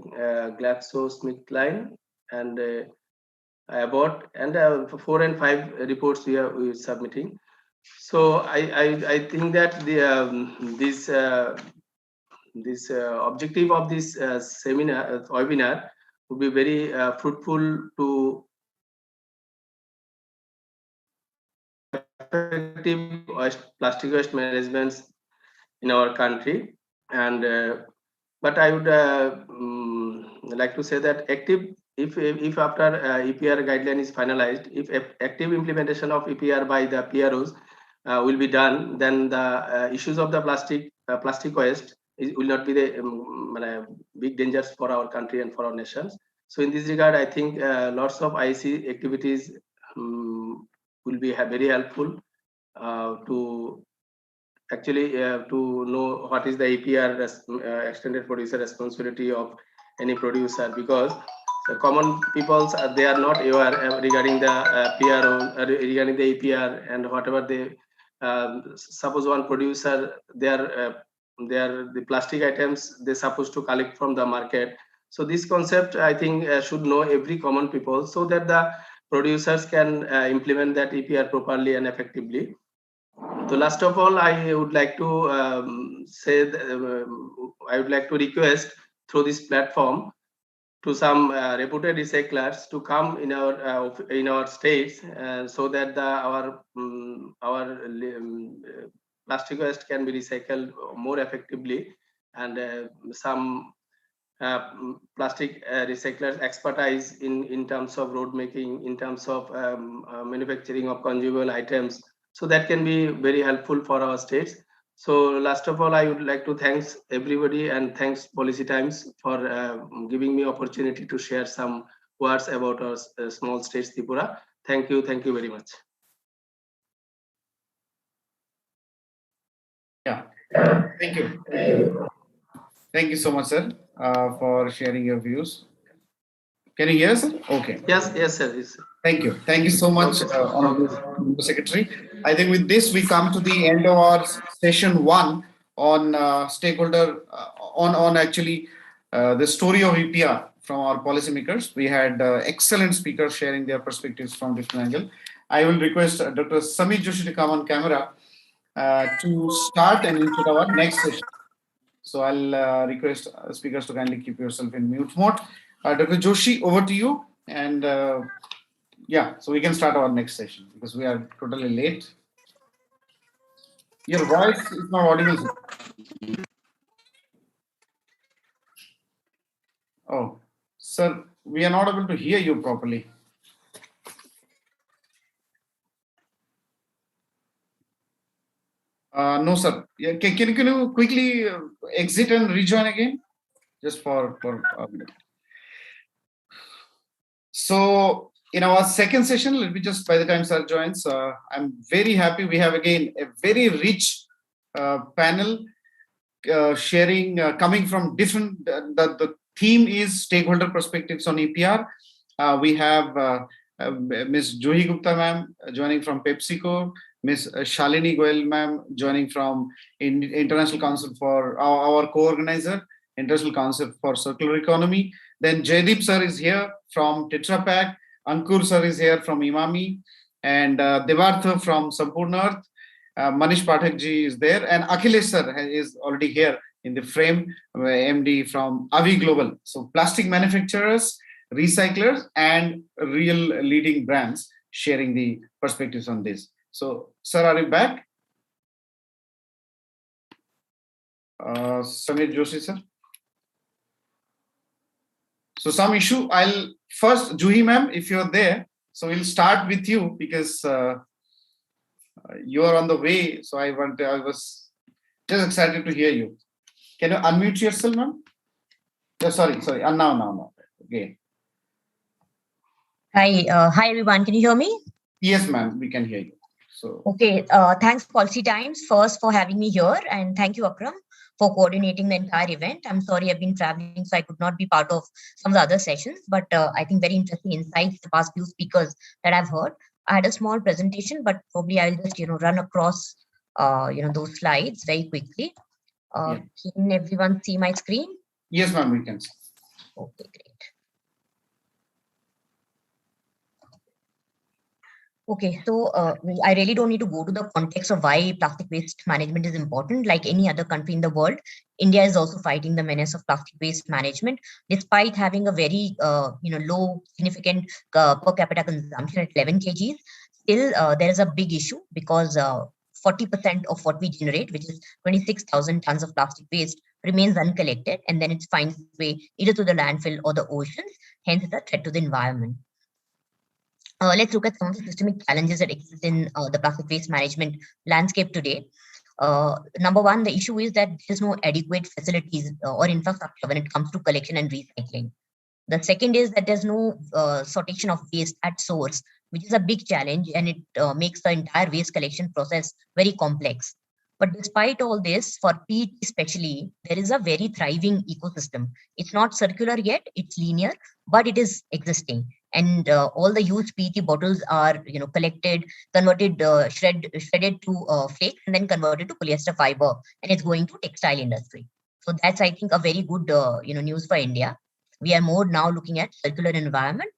C: GlaxoSmithKline and Abbott, and 4 and 5 reports we are submitting. So I think that this objective of this webinar would be very fruitful to effective plastic waste management in our country. And but I would like to say that if after EPR guideline is finalized, if active implementation of EPR by the PROs will be done, then the issues of the plastic waste will not be the big dangers for our country and for our nations. So in this regard, I think lots of IC activities will be very helpful to actually to know what is the EPR extended producer responsibility of any producer, because the common peoples they are not aware regarding the PRO, regarding the EPR, and whatever they suppose one producer they are the plastic items they supposed to collect from the market. So this concept I think should know every common people, so that the producers can implement that EPR properly and effectively. So last of all, I would like to say that, I would like to request through this platform to some reputed recyclers to come in our states, so that our plastic waste can be recycled more effectively, and some plastic recyclers expertise in terms of road making, in terms of manufacturing of consumable items. So that can be very helpful for our states. So last of all, I would like to thanks everybody and thanks Policy Times for giving me opportunity to share some words about our small state Tripura. Thank you very much.
B: Yeah, thank you. Thank you so much, sir, for sharing your views. Can you hear, sir? Okay.
C: Yes, sir. Yes, sir.
B: Thank you so much, Honorable Secretary. I think with this we come to the end of our session 1 on stakeholder on actually the story of EPR from our policymakers. We had excellent speakers sharing their perspectives from different angles. I will request Dr. Samit Joshi to come on camera to start and initiate our next session. So I'll request speakers to kindly keep yourself in mute mode. Dr. Joshi, over to you. And yeah, so we can start our next session because we are totally late. Your voice is not audible. Oh, sir, we are not able to hear you properly. No, sir. Yeah, can you quickly exit and rejoin again? Just for so in our second session, let me just, by the time sir joins, I'm very happy. We have again a very rich panel sharing, coming from different, the theme is stakeholder perspectives on EPR. We have Ms. Juhi Gupta ma'am joining from PepsiCo, Ms. Shalini Goel ma'am joining from International Council for our co-organizer, International Council for Circular Economy. Then Jaydeep sir is here from Tetra Pak, Ankur sir is here from Imami, and Devartha from Sampurna. Manish Pathak ji is there, and Akhilesh sir is already here in the frame, MD from Avi Global. So plastic manufacturers, recyclers, and real leading brands sharing the perspectives on this. So, sir, are you back? Samit Joshi, sir. So some issue, I'll first, Juhi ma'am, if you're there, so we'll start with you because you are on the way. So I was just excited to hear you. Can you unmute yourself, ma'am? Oh, sorry. Now. Okay.
A: Hi everyone. Can you hear me?
B: Yes, ma'am. We can hear you. So
A: okay. Thanks, Policy Times, first for having me here, and thank you, Akram, for coordinating the entire event. I'm sorry I've been traveling, so I could not be part of some of the other sessions, but I think very interesting insights the past few speakers that I've heard. I had a small presentation, but probably I'll just run across those slides very quickly. Can everyone see my screen?
B: Yes, ma'am, we can see.
A: Okay, great. Okay, so I really don't need to go to the context of why plastic waste management is important. Like any other country in the world, India is also fighting the menace of plastic waste management, despite having a very low significant per capita consumption at 11 kgs. Still, there is a big issue because 40% of what we generate, which is 26,000 tons of plastic waste, remains uncollected, and then it finds its way either to the landfill or the oceans. Hence, it's a threat to the environment. Let's look at some of the systemic challenges that exist in the plastic waste management landscape today. Number one, the issue is that there's no adequate facilities or infrastructure when it comes to collection and recycling. The second is that there's no sortation of waste at source, which is a big challenge, and it makes the entire waste collection process very complex. But despite all this, for PET especially, there is a very thriving ecosystem. It's not circular yet, it's linear, but it is existing. And all the used PET bottles are collected, converted, shredded to flakes, and then converted to polyester fiber, and it's going to textile industry. So that's, I think, a very good news for India. We are more now looking at circular environment.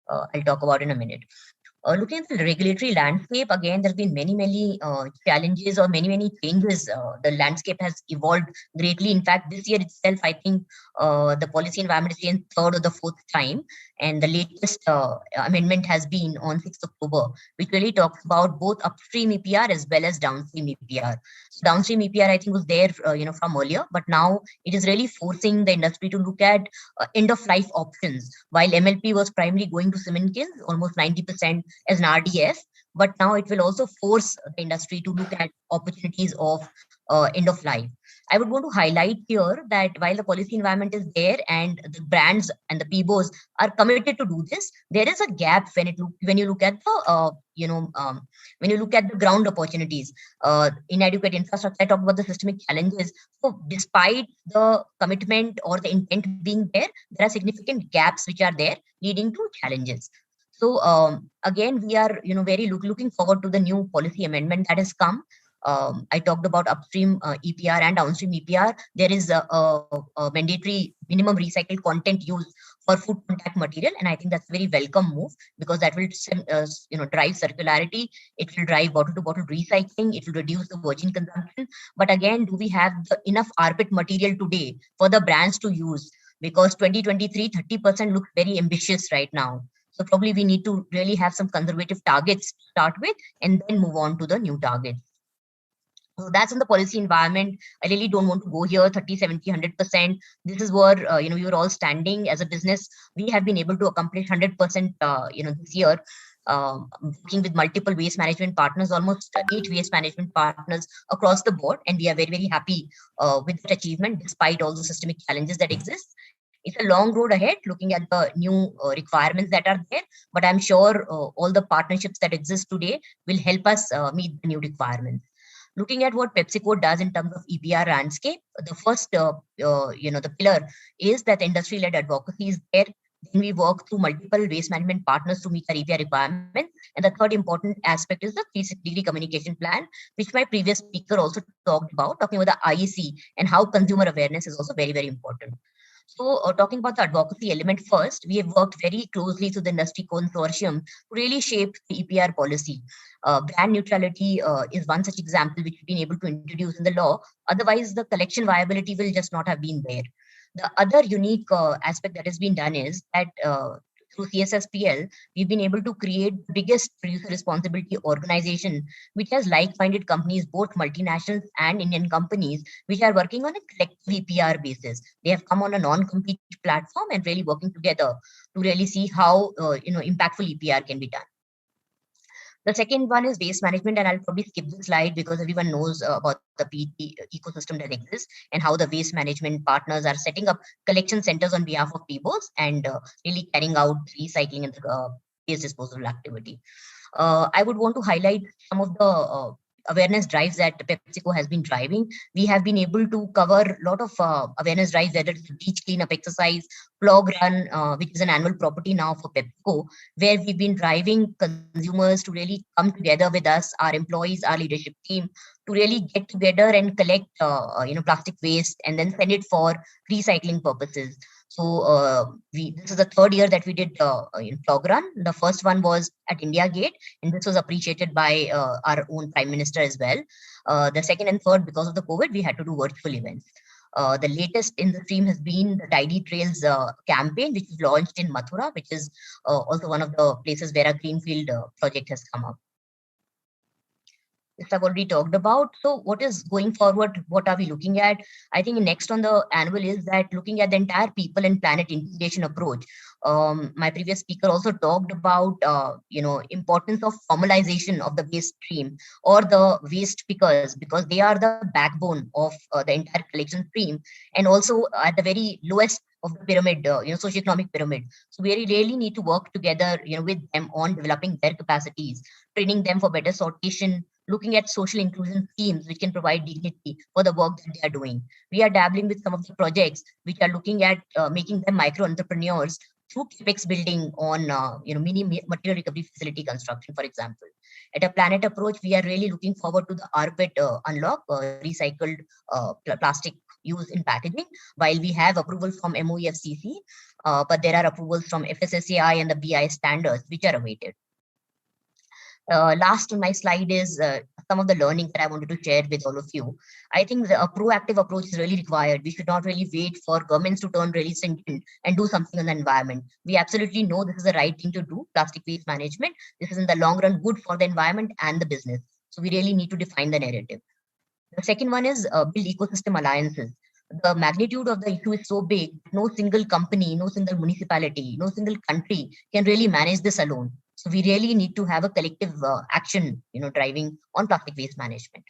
A: I'll talk about in a minute. Looking at the regulatory landscape, again, there's been many challenges or many changes. The landscape has evolved greatly. In fact, this year itself, I think the policy environment is changed third or the fourth time. And the latest amendment has been on 6th October, which really talks about both upstream EPR as well as downstream EPR. So downstream EPR, I think, was there from earlier, but now it is really forcing the industry to look at end of life options. While MLP was primarily going to cement kilns, almost 90% as an RDF, but now it will also force the industry to look at opportunities of end of life. I would want to highlight here that while the policy environment is there and the brands and the PBOs are committed to do this, there is a gap when you look at the when you look at the ground opportunities, inadequate infrastructure. I talked about the systemic challenges. So despite the commitment or the intent being there are significant gaps which are there leading to challenges. So again, we are very looking forward to the new policy amendment that has come. I talked about upstream EPR and downstream EPR. There is a mandatory minimum recycled content used for food contact material, and I think that's a very welcome move because that will drive circularity. It will drive bottle-to-bottle recycling. It will reduce the virgin consumption. But again, do we have enough rPET material today for the brands to use? Because 2023, 30% looks very ambitious right now. So probably we need to really have some conservative targets to start with and then move on to the new targets. So that's in the policy environment. I really don't want to go here 30, 70, 100%. This is where, we were all standing as a business. We have been able to accomplish 100%, this year, working with multiple waste management partners, almost 8 waste management partners across the board. And we are very happy with that achievement, despite all the systemic challenges that exist. It's a long road ahead, looking at the new requirements that are there. But I'm sure all the partnerships that exist today will help us meet the new requirements. Looking at what PepsiCo does in terms of EPR landscape, the first, the pillar is that industry-led advocacy is there. Then we work through multiple waste management partners to meet our EPR requirements. And the third important aspect is the 360-degree communication plan, which my previous speaker also talked about, talking about the ICCE and how consumer awareness is also very important. So talking about the advocacy element first, we have worked very closely to the industry consortium to really shape the EPR policy. Brand neutrality is one such example which we've been able to introduce in the law. Otherwise, the collection viability will just not have been there. The other unique aspect that has been done is that through CSSPL, we've been able to create the biggest producer responsibility organization, which has like-minded companies, both multinationals and Indian companies, which are working on a collective EPR basis. They have come on a non-compete platform and really working together to really see how impactful EPR can be done. The second one is waste management, and I'll probably skip this slide because everyone knows about the PET ecosystem that exists and how the waste management partners are setting up collection centers on behalf of PBOs and really carrying out recycling and waste disposal activity. I would want to highlight some of the awareness drives that PepsiCo has been driving. We have been able to cover a lot of awareness drives, whether it's the beach cleanup exercise, Plog Run, which is an annual property now for PepsiCo, where we've been driving consumers to really come together with us, our employees, our leadership team, to really get together and collect plastic waste and then send it for recycling purposes. So this is the third year that we did Plog Run. The first one was at India Gate, and this was appreciated by our own Prime Minister as well. The second and third, because of the COVID, we had to do virtual events. The latest in the stream has been the Tidy Trails campaign, which is launched in Mathura, which is also one of the places where a greenfield project has come up. This I've already talked about. So what is going forward? What are we looking at? I think next on the annual is that looking at the entire people and planet integration approach. My previous speaker also talked about importance of formalization of the waste stream or the waste pickers, because they are the backbone of the entire collection stream, and also at the very lowest of the pyramid, socioeconomic pyramid. So we really need to work together, with them on developing their capacities, training them for better sortation, looking at social inclusion schemes which can provide dignity for the work that they are doing. We are dabbling with some of the projects which are looking at making them micro entrepreneurs through CapEx building on mini material recovery facility construction, for example. At a planet approach, we are really looking forward to the rPET unlock, recycled plastic use in packaging, while we have approval from MOEFCC, but there are approvals from FSSAI and the BI standards which are awaited. Last on my slide is some of the learning that I wanted to share with all of you. I think a proactive approach is really required. We should not really wait for governments to turn really sentient and do something on the environment. We absolutely know this is the right thing to do, plastic waste management. This is in the long run good for the environment and the business. So we really need to define the narrative. The second one is build ecosystem alliances. The magnitude of the issue is so big, no single company, no single municipality, no single country can really manage this alone. So we really need to have a collective action, driving on plastic waste management.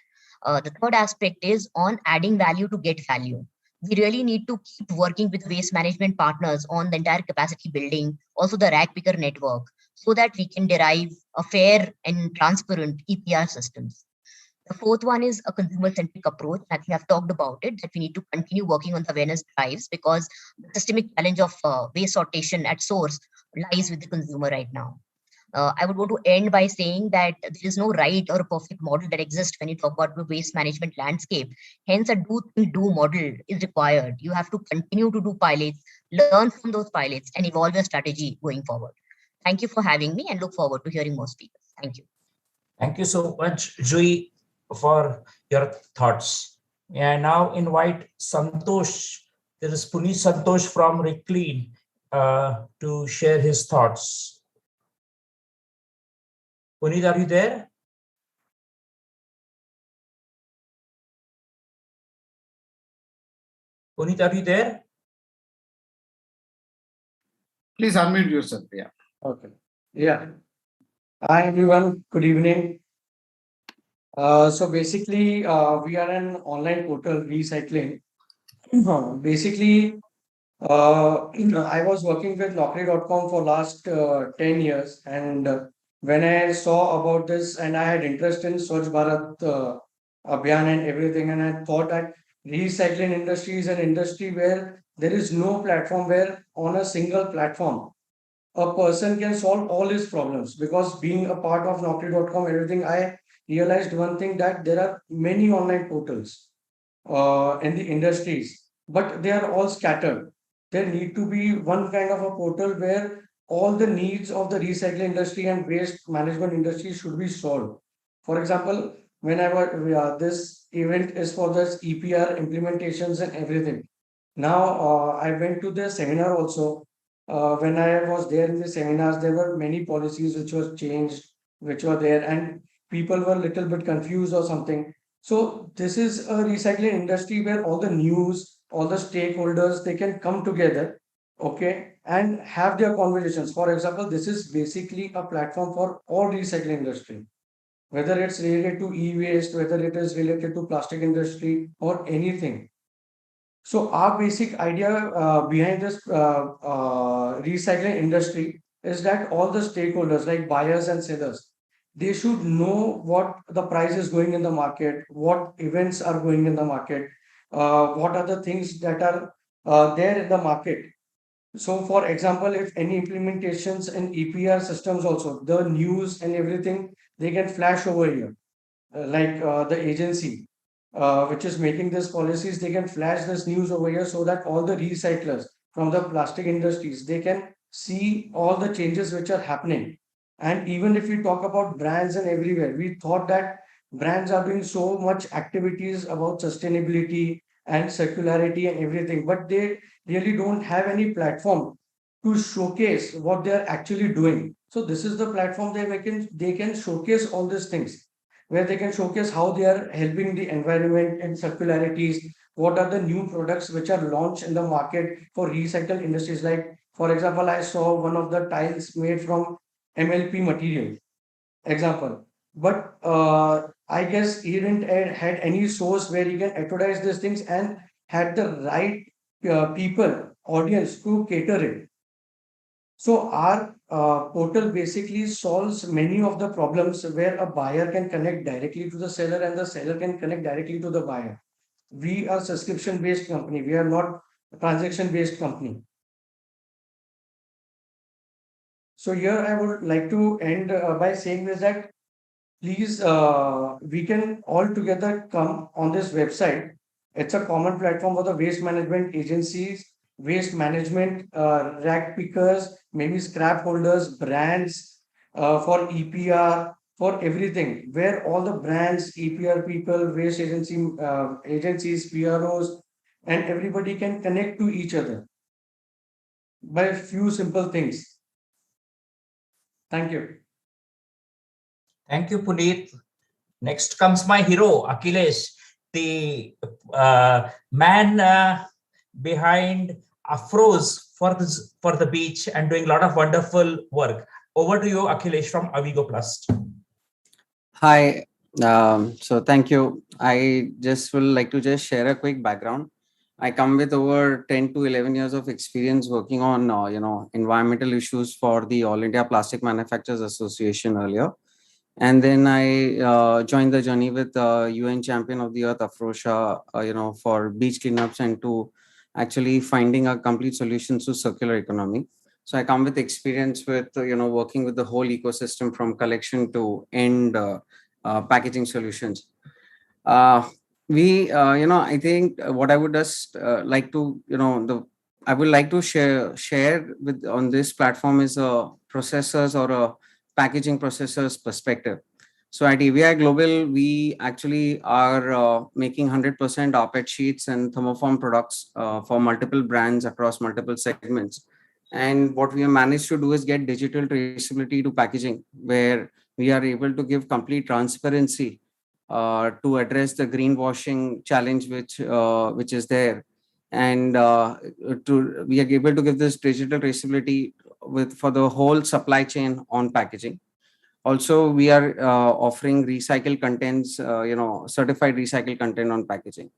A: The third aspect is on adding value to get value. We really need to keep working with waste management partners on the entire capacity building, also the rag picker network, so that we can derive a fair and transparent EPR systems. The fourth one is a consumer-centric approach. I think I've talked about it, that we need to continue working on the awareness drives because the systemic challenge of waste sortation at source lies with the consumer right now. I would want to end by saying that there is no right or a perfect model that exists when you talk about the waste management landscape. Hence, a do model is required. You have to continue to do pilots, learn from those pilots, and evolve your strategy going forward. Thank you for having me and look forward to hearing more speakers. Thank you.
E: Thank you so much, Joy, for your thoughts. And now invite Santosh. There is Puneet Santosh from RECYCLEAN to share his thoughts. Puneet, are you there? Puneet, are you there?
B: Please unmute yourself. Yeah.
V: Okay. Yeah. Hi, everyone. Good evening. So basically, we are an online portal, RECYCLEAN. Basically, I was working with Naukri.com for last 10 years. And when I saw about this and I had interest in Swachh Bharat Abhiyan and everything, and I thought that recycling industry is an industry where there is no platform where on a single platform, a person can solve all his problems. Because being a part of Naukri.com, everything, I realized one thing, that there are many online portals in the industries, but they are all scattered. There need to be one kind of a portal where all the needs of the recycling industry and waste management industry should be solved. For example, whenever this event is for this EPR implementations and everything. Now, I went to the seminar also. When I was there in the seminars, there were many policies which was changed, which were there, and people were a little bit confused or something. So this is a recycling industry where all the news, all the stakeholders, they can come together, okay, and have their conversations. For example, this is basically a platform for all recycling industry, whether it's related to e-waste, whether it is related to plastic industry or anything. So our basic idea behind this recycling industry is that all the stakeholders like buyers and sellers, they should know what the price is going in the market, what events are going in the market, what are the things that are there in the market. So for example, if any implementations in EPR systems also, the news and everything, they can flash over here, like the agency which is making these policies, they can flash this news over here so that all the recyclers from the plastic industries, they can see all the changes which are happening. And even if we talk about brands and everywhere, we thought that brands are doing so much activities about sustainability and circularity and everything, but they really don't have any platform to showcase what they are actually doing. So this is the platform they can showcase all these things, where they can showcase how they are helping the environment and circularities, what are the new products which are launched in the market for recycled industries. Like, for example, I saw one of the tiles made from MLP material, example. But I guess he didn't had any source where he can advertise these things and had the right people, audience to cater it. So our portal basically solves many of the problems where a buyer can connect directly to the seller and the seller can connect directly to the buyer. We are subscription-based company. We are not a transaction-based company. So here I would like to end by saying this, that please, we can all together come on this website. It's a common platform for the waste management agencies, waste management, rag pickers, maybe scrap holders, brands, for EPR, for everything, where all the brands, EPR people, waste agencies, PROs, and everybody can connect to each other by a few simple things. Thank you.
E: Thank you, Puneet. Next comes my hero, Akhilesh, the man behind afros for the beach and doing a lot of wonderful work. Over to you, Akhilesh from Avigo Plus.
F: Hi. So thank you. I just will like to just share a quick background. I come with over 10 to 11 years of experience working on, environmental issues for the All India Plastic Manufacturers Association earlier. And then I joined the journey with UN Champion of the Earth, Afrosha, for beach cleanups and to actually finding a complete solution to circular economy. So I come with experience with, working with the whole ecosystem from collection to end packaging solutions. I think what I would just like to, I would like to share with on this platform is a processors or a packaging processors perspective. So at AVI Global, we actually are making 100% rPET sheets and thermoform products for multiple brands across multiple segments. And what we have managed to do is get digital traceability to packaging, where we are able to give complete transparency to address the greenwashing challenge which is there, and we are able to give this digital traceability for the whole supply chain on packaging. Also, we are offering recycled contents, certified recycled content on packaging.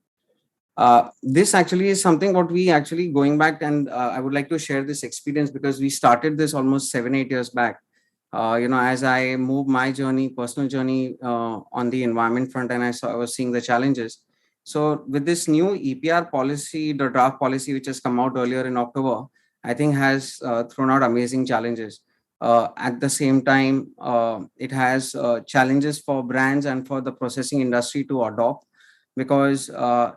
F: This actually is something what we actually going back, and I would like to share this experience because we started this almost 7-8 years back. As I move my journey, personal journey on the environment front, and I was seeing the challenges. So with this new EPR policy, the draft policy which has come out earlier in October, I think has thrown out amazing challenges. At the same time, it has challenges for brands and for the processing industry to adopt, because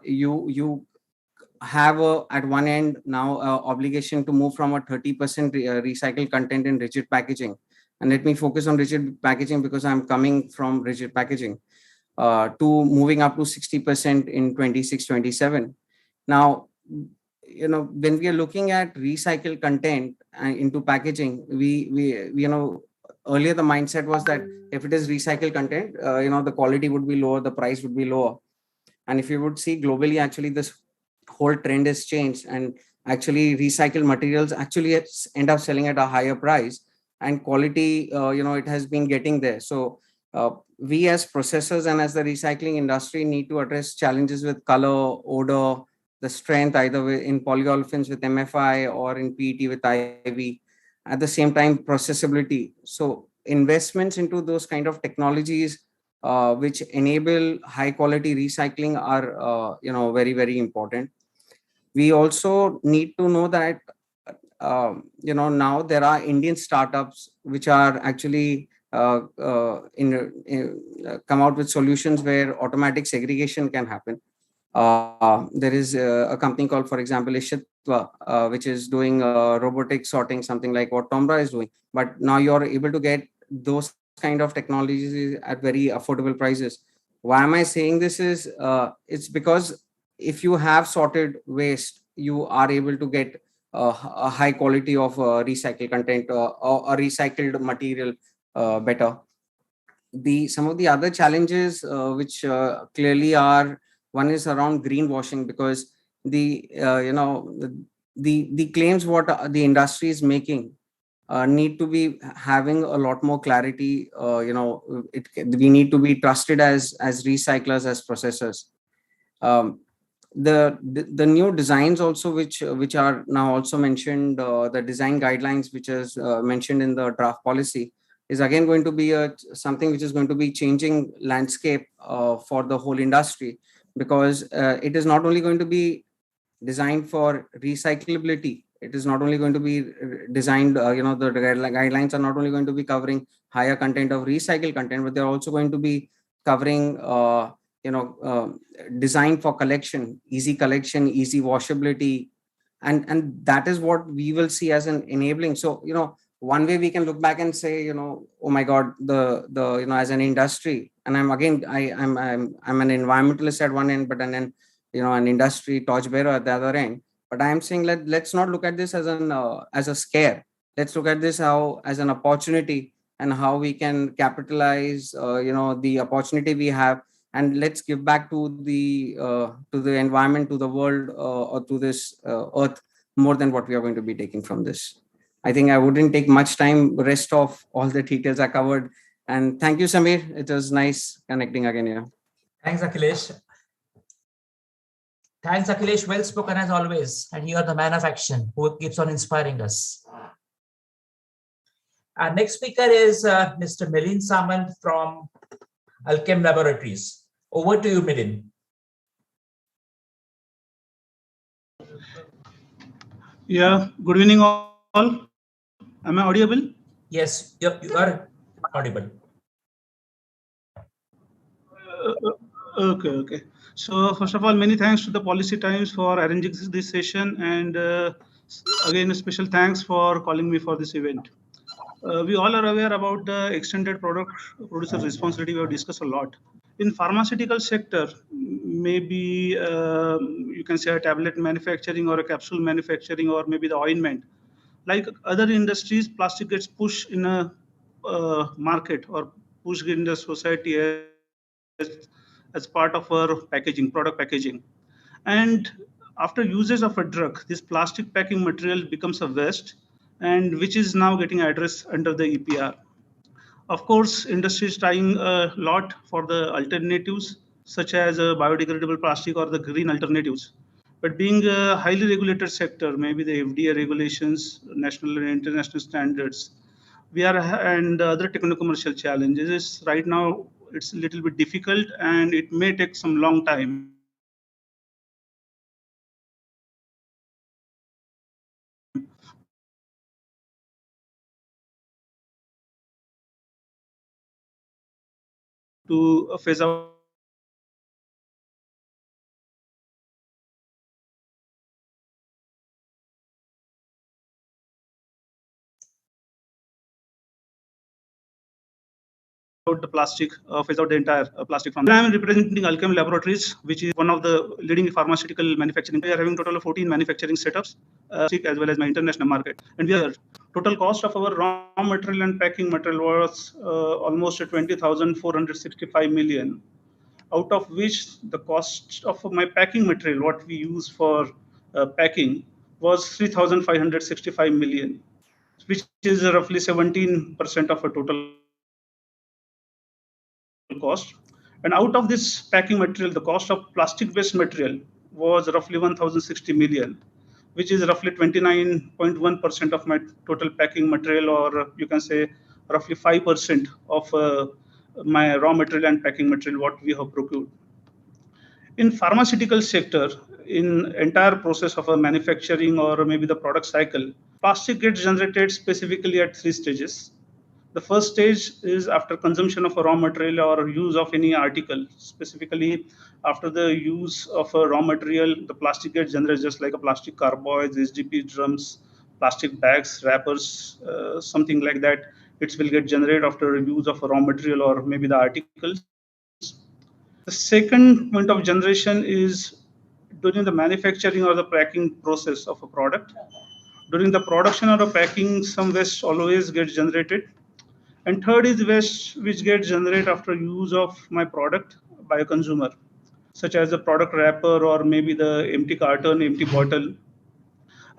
F: you have at one end now obligation to move from a 30% recycled content in rigid packaging. And let me focus on rigid packaging because I'm coming from rigid packaging, to moving up to 60% in 26-27. Now, when we are looking at recycled content into packaging, we earlier the mindset was that if it is recycled content, the quality would be lower, the price would be lower. And if you would see globally, actually this whole trend has changed, and actually recycled materials actually end up selling at a higher price, and quality, it has been getting there. So we as processors and as the recycling industry need to address challenges with color, odor, the strength, either in polyolefins with MFI or in PET with IV. At the same time, processability. So investments into those kind of technologies which enable high quality recycling are, very, very important. We also need to know that, now there are Indian startups which are actually come out with solutions where automatic segregation can happen. There is a company called, for example, Ishitwa, which is doing robotic sorting, something like what Tomra is doing. But now you're able to get those kind of technologies at very affordable prices. Why am I saying this is, it's because if you have sorted waste, you are able to get a high quality of recycled content or recycled material better. Some of the other challenges which clearly are, one is around greenwashing, because the claims what the industry is making need to be having a lot more clarity. We need to be trusted as recyclers, as processors. The new designs also which are now also mentioned, the design guidelines which is mentioned in the draft policy, is again going to be something which is going to be changing landscape for the whole industry, because it is not only going to be designed for recyclability, it is not only going to be designed, the guidelines are not only going to be covering higher content of recycled content, but they're also going to be covering design for collection, easy washability, and that is what we will see as an enabling. So one way we can look back and say, oh my God, as an industry, and I'm an environmentalist at one end, but then, an industry torchbearer at the other end. But I am saying let's not look at this as a scare. Let's look at this as an opportunity, and how we can capitalize, the opportunity we have, and let's give back to the environment, to the world, or to this earth, more than what we are going to be taking from this. I think I wouldn't take much time. Rest of all the details are covered. And thank you, Samir. It was nice connecting again here.
E: Thanks, Akhilesh. Thanks, Akhilesh. Well spoken as always. And you are the man of action who keeps on inspiring us. Our next speaker is Mr. Milind Samant from Alchem Laboratories. Over to you, Milind.
G: Yeah, good evening all. Am I audible?
E: Yes, you are audible.
G: Okay. So first of all, many thanks to the Policy Times for arranging this session, and again, a special thanks for calling me for this event. We all are aware about the extended producer responsibility. We have discussed a lot. In pharmaceutical sector, maybe you can say a tablet manufacturing or a capsule manufacturing, or maybe the ointment. Like other industries, plastic gets pushed in a market or pushed in the society as part of our packaging, product packaging. And after usage of a drug, this plastic packing material becomes a waste, and which is now getting addressed under the EPR. Of course, industry is trying a lot for the alternatives, such as biodegradable plastic or the green alternatives. But being a highly regulated sector, maybe the FDA regulations, national and international standards, and other techno-commercial challenges is right now it's a little bit difficult, and it may take some long time. To phase out the plastic, phase out the entire plastic from. I am representing Alchem Laboratories, which is one of the leading pharmaceutical manufacturing. We are having a total of 14 manufacturing setups, as well as my international market. And we are total cost of our raw material and packing material was almost 20,465 million. Out of which the cost of my packing material, what we use for packing, was 3,565 million, which is roughly 17% of a total cost. And out of this packing material, the cost of plastic-based material was roughly 1,060 million, which is roughly 29.1% of my total packing material, or you can say roughly 5% of my raw material and packing material what we have procured. In pharmaceutical sector, in entire process of a manufacturing or maybe the product cycle, plastic gets generated specifically at 3 stages. The first stage is after consumption of a raw material or use of any article. Specifically, after the use of a raw material, the plastic gets generated just like a plastic carboys, HDP drums, plastic bags, wrappers, something like that. It will get generated after use of a raw material or maybe the articles. The second point of generation is during the manufacturing or the packing process of a product. During the production or the packing, some waste always gets generated. And third is waste which gets generated after use of my product by a consumer, such as the product wrapper or maybe the empty carton, empty bottle,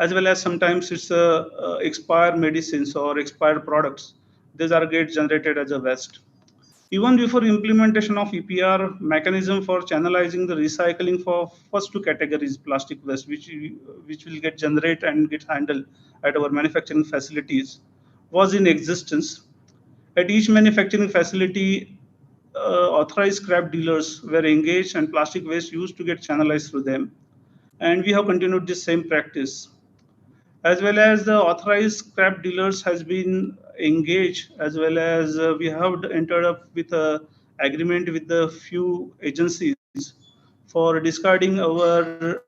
G: as well as sometimes it's expired medicines or expired products. These are get generated as a waste. Even before implementation of EPR mechanism for channelizing the recycling for first 2 categories plastic waste, which will get generated and get handled at our manufacturing facilities, was in existence. At each manufacturing facility, authorized scrap dealers were engaged and plastic waste used to get channelized through them. And we have continued this same practice. As well as the authorized scrap dealers has been engaged, as well as we have entered up with an agreement with the few agencies for discarding our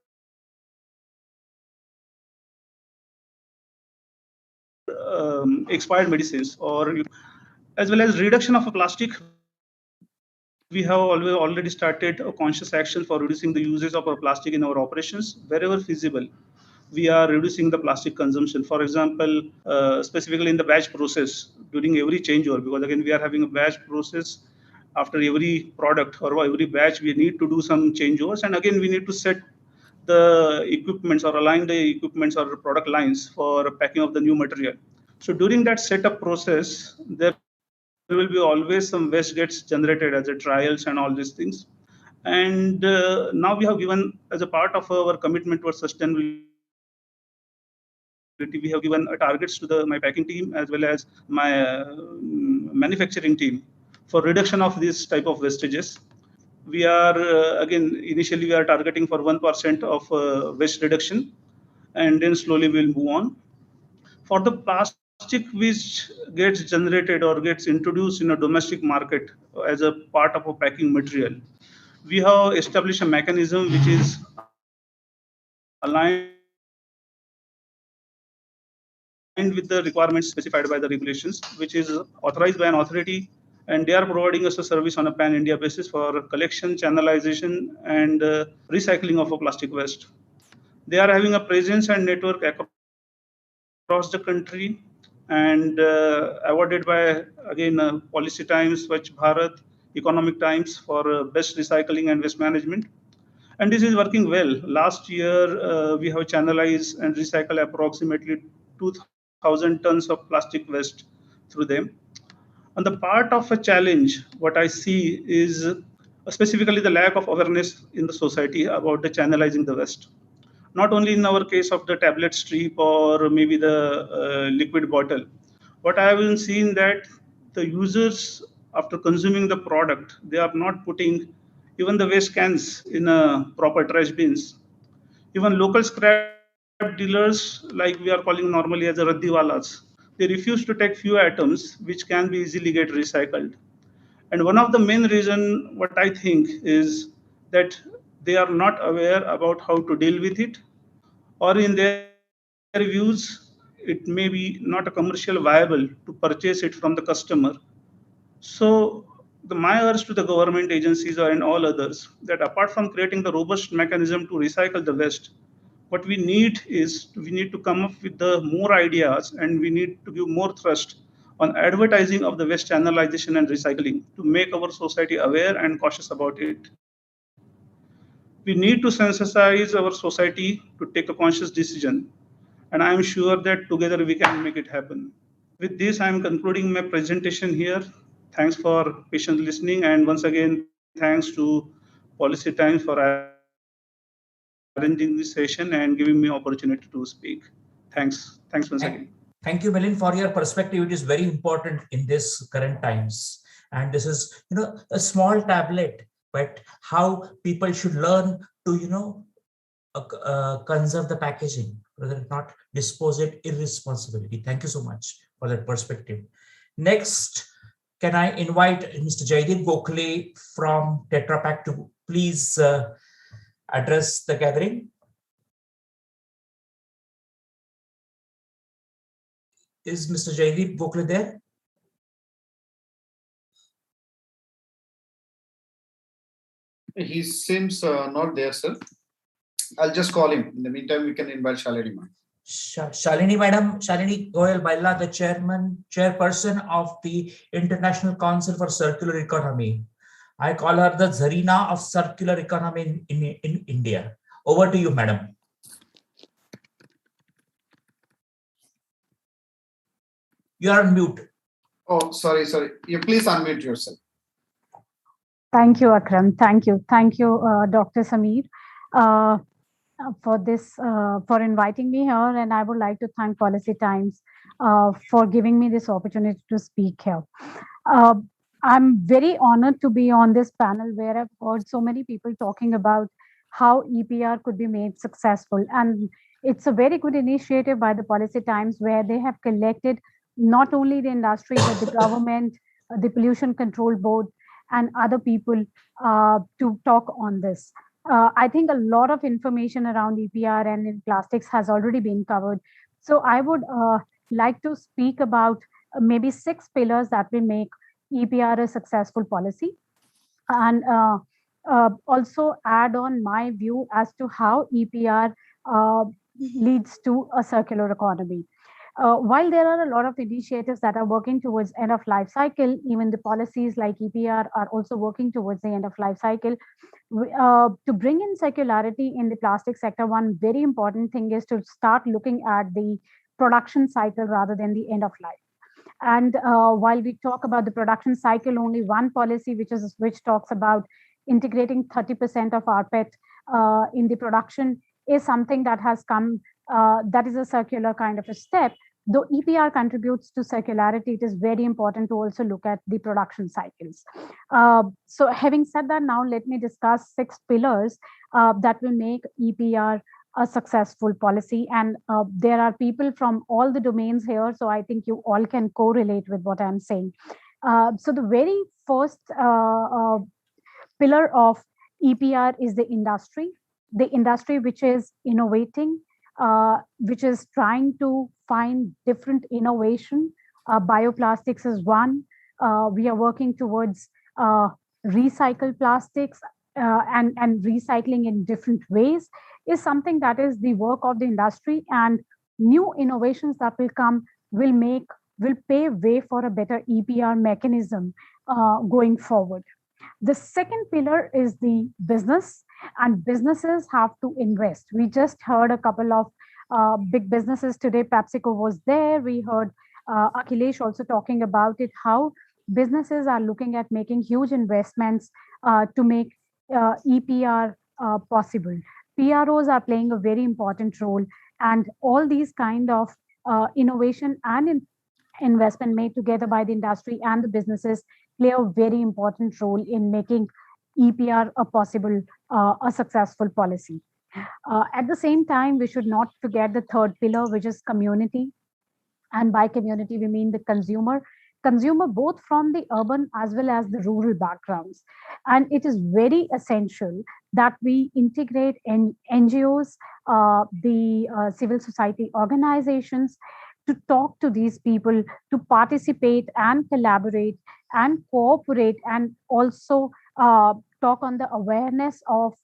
G: expired medicines, or as well as reduction of a plastic. We have already started a conscious action for reducing the usage of plastic in our operations wherever feasible. We are reducing the plastic consumption. For example, specifically in the batch process during every changeover, because again we are having a batch process after every product or every batch, we need to do some changeovers, and again we need to set the equipments or align the equipments or product lines for packing of the new material. So during that setup process, there will be always some waste gets generated as a trials and all these things. And now we have given, as a part of our commitment towards sustainability, we have given targets to my packing team as well as my manufacturing team for reduction of this type of wastages. We are again initially we are targeting for 1% of waste reduction, and then slowly we'll move on. For the plastic which gets generated or gets introduced in a domestic market as a part of a packing material, we have established a mechanism which is aligned with the requirements specified by the regulations, which is authorized by an authority, and they are providing us a service on a pan-India basis for collection, channelization, and recycling of a plastic waste. They are having a presence and network across the country, and awarded by again Policy Times, Swachh Bharat, Economic Times for best recycling and waste management. And this is working well. Last year, we have channelized and recycled approximately 2,000 tons of plastic waste through them. On the part of a challenge, what I see is specifically the lack of awareness in the society about the channelizing the waste. Not only in our case of the tablet strip or maybe the liquid bottle. What I have seen that the users, after consuming the product, they are not putting even the waste cans in a proper trash bins. Even local scrap dealers, like we are calling normally as a raddiwalas, they refuse to take few items which can be easily get recycled. And one of the main reason, what I think, is that they are not aware about how to deal with it, or in their views, it may be not a commercial viable to purchase it from the customer. So my urge to the government agencies and all others, that apart from creating the robust mechanism to recycle the waste, what we need is we need to come up with the more ideas, and we need to give more thrust on advertising of the waste channelization and recycling to make our society aware and cautious about it. We need to sensitize our society to take a conscious decision, and I am sure that together we can make it happen. With this, I am concluding my presentation here. Thanks for patient listening, and once again, thanks to Policy Times for arranging this session and giving me opportunity to speak. Thanks once again.
E: Thank you, Milind, for your perspective. It is very important in this current times. And this is, a small tablet, but how people should learn to, conserve the packaging, rather not dispose it irresponsibility. Thank you so much for that perspective. Next, can I invite Mr. Jaideep Gokhale from Tetra Pak to please address the gathering? Is Mr. Jaideep Gokhale there?
B: He seems not there, sir. I'll just call him. In the meantime, we can invite Shalini Madam.
E: Shalini Goyal Baila, the chairperson of the International Council for Circular Economy. I call her the Zarina of circular economy in India. Over to you, madam. You are on mute.
B: Oh, sorry. You please unmute yourself.
H: Thank you, Akram. Thank you, Dr. Sameer, for inviting me here. And I would like to thank Policy Times for giving me this opportunity to speak here. I'm very honored to be on this panel where I've heard so many people talking about how EPR could be made successful. And it's a very good initiative by the Policy Times where they have collected not only the industry, but the government, the Pollution Control Board, and other people to talk on this. I think a lot of information around EPR and in plastics has already been covered. So I would like to speak about maybe 6 pillars that will make EPR a successful policy, and also add on my view as to how EPR leads to a circular economy. While there are a lot of initiatives that are working towards end of life cycle, even the policies like EPR are also working towards the end of life cycle. To bring in circularity in the plastic sector, one very important thing is to start looking at the production cycle rather than the end of life. And while we talk about the production cycle, only one policy which talks about integrating 30% of rPET in the production is something that has come, that is a circular kind of a step. Though EPR contributes to circularity, it is very important to also look at the production cycles. So having said that, now let me discuss 6 pillars that will make EPR a successful policy. And there are people from all the domains here, so I think you all can correlate with what I'm saying. So the very first pillar of EPR is the industry which is innovating, which is trying to find different innovation. Bioplastics is one. We are working towards recycled plastics, and recycling in different ways is something that is the work of the industry, and new innovations that will come will pave way for a better EPR mechanism going forward. The second pillar is the business, and businesses have to invest. We just heard a couple of big businesses today. PepsiCo was there. We heard Akhilesh also talking about it, how businesses are looking at making huge investments to make EPR possible. PROs are playing a very important role, and all these kind of innovation and investment made together by the industry and the businesses play a very important role in making EPR a successful policy. At the same time, we should not forget the third pillar, which is community. And by community, we mean the consumer both from the urban as well as the rural backgrounds. And it is very essential that we integrate NGOs, the civil society organizations, to talk to these people, to participate and collaborate and cooperate, and also talk on the awareness of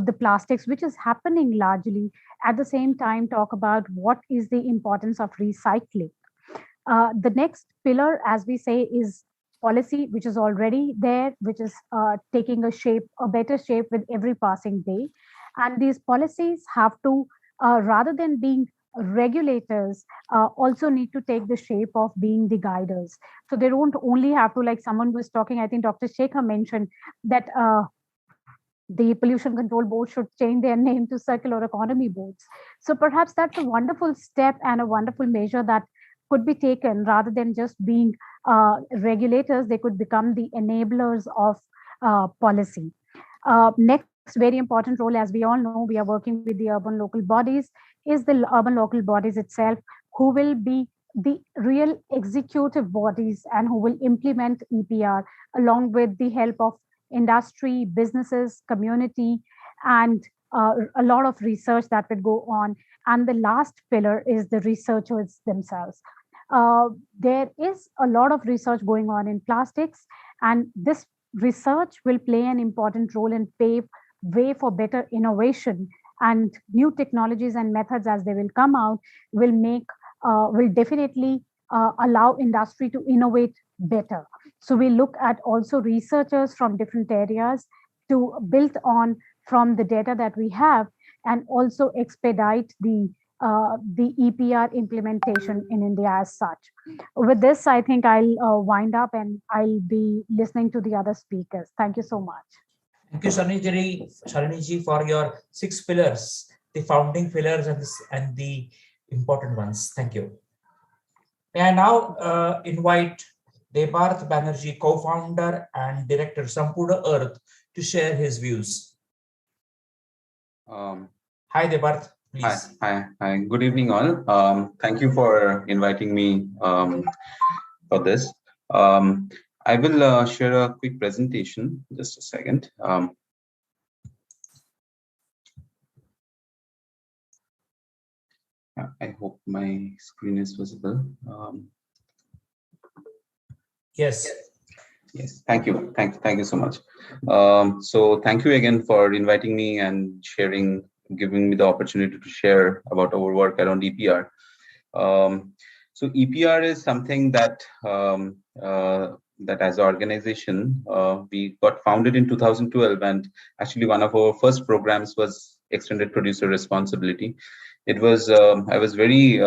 H: the plastics, which is happening largely. At the same time, talk about what is the importance of recycling. The next pillar, as we say, is policy, which is already there, which is taking a better shape with every passing day. And these policies have to, rather than being regulators, also need to take the shape of being the guiders. So they don't only have to, like someone was talking, I think Dr. Shekhar mentioned that the pollution control board should change their name to circular economy boards. So perhaps that's a wonderful step and a wonderful measure that could be taken. Rather than just being regulators, they could become the enablers of policy. Next very important role, as we all know, we are working with the urban local bodies, is the urban local bodies itself, who will be the real executive bodies and who will implement EPR along with the help of industry, businesses, community, and a lot of research that will go on. And the last pillar is the researchers themselves. There is a lot of research going on in plastics, and this research will play an important role and pave way for better innovation, and new technologies and methods as they will come out will definitely allow industry to innovate better. So we look at also researchers from different areas to build on from the data that we have, and also expedite the EPR implementation in India as such. With this, I think I'll wind up and I'll be listening to the other speakers. Thank you so much.
E: Thank you, Shalini, for your 6 pillars, the founding pillars and the important ones. Thank you. May I now invite Debarth Banerjee, co-founder and director, Sampurna Earth, to share his views. Hi, Debarth, please.
I: Hi. Good evening, all. Thank you for inviting me for this. I will share a quick presentation. Just a second. I hope my screen is visible.
E: Yes.
I: Yes, thank you. Thank you so much. So thank you again for inviting me and giving me the opportunity to share about our work around EPR. So EPR is something that that as an organization, we got founded in 2012, and actually one of our first programs was extended producer responsibility. It was I was very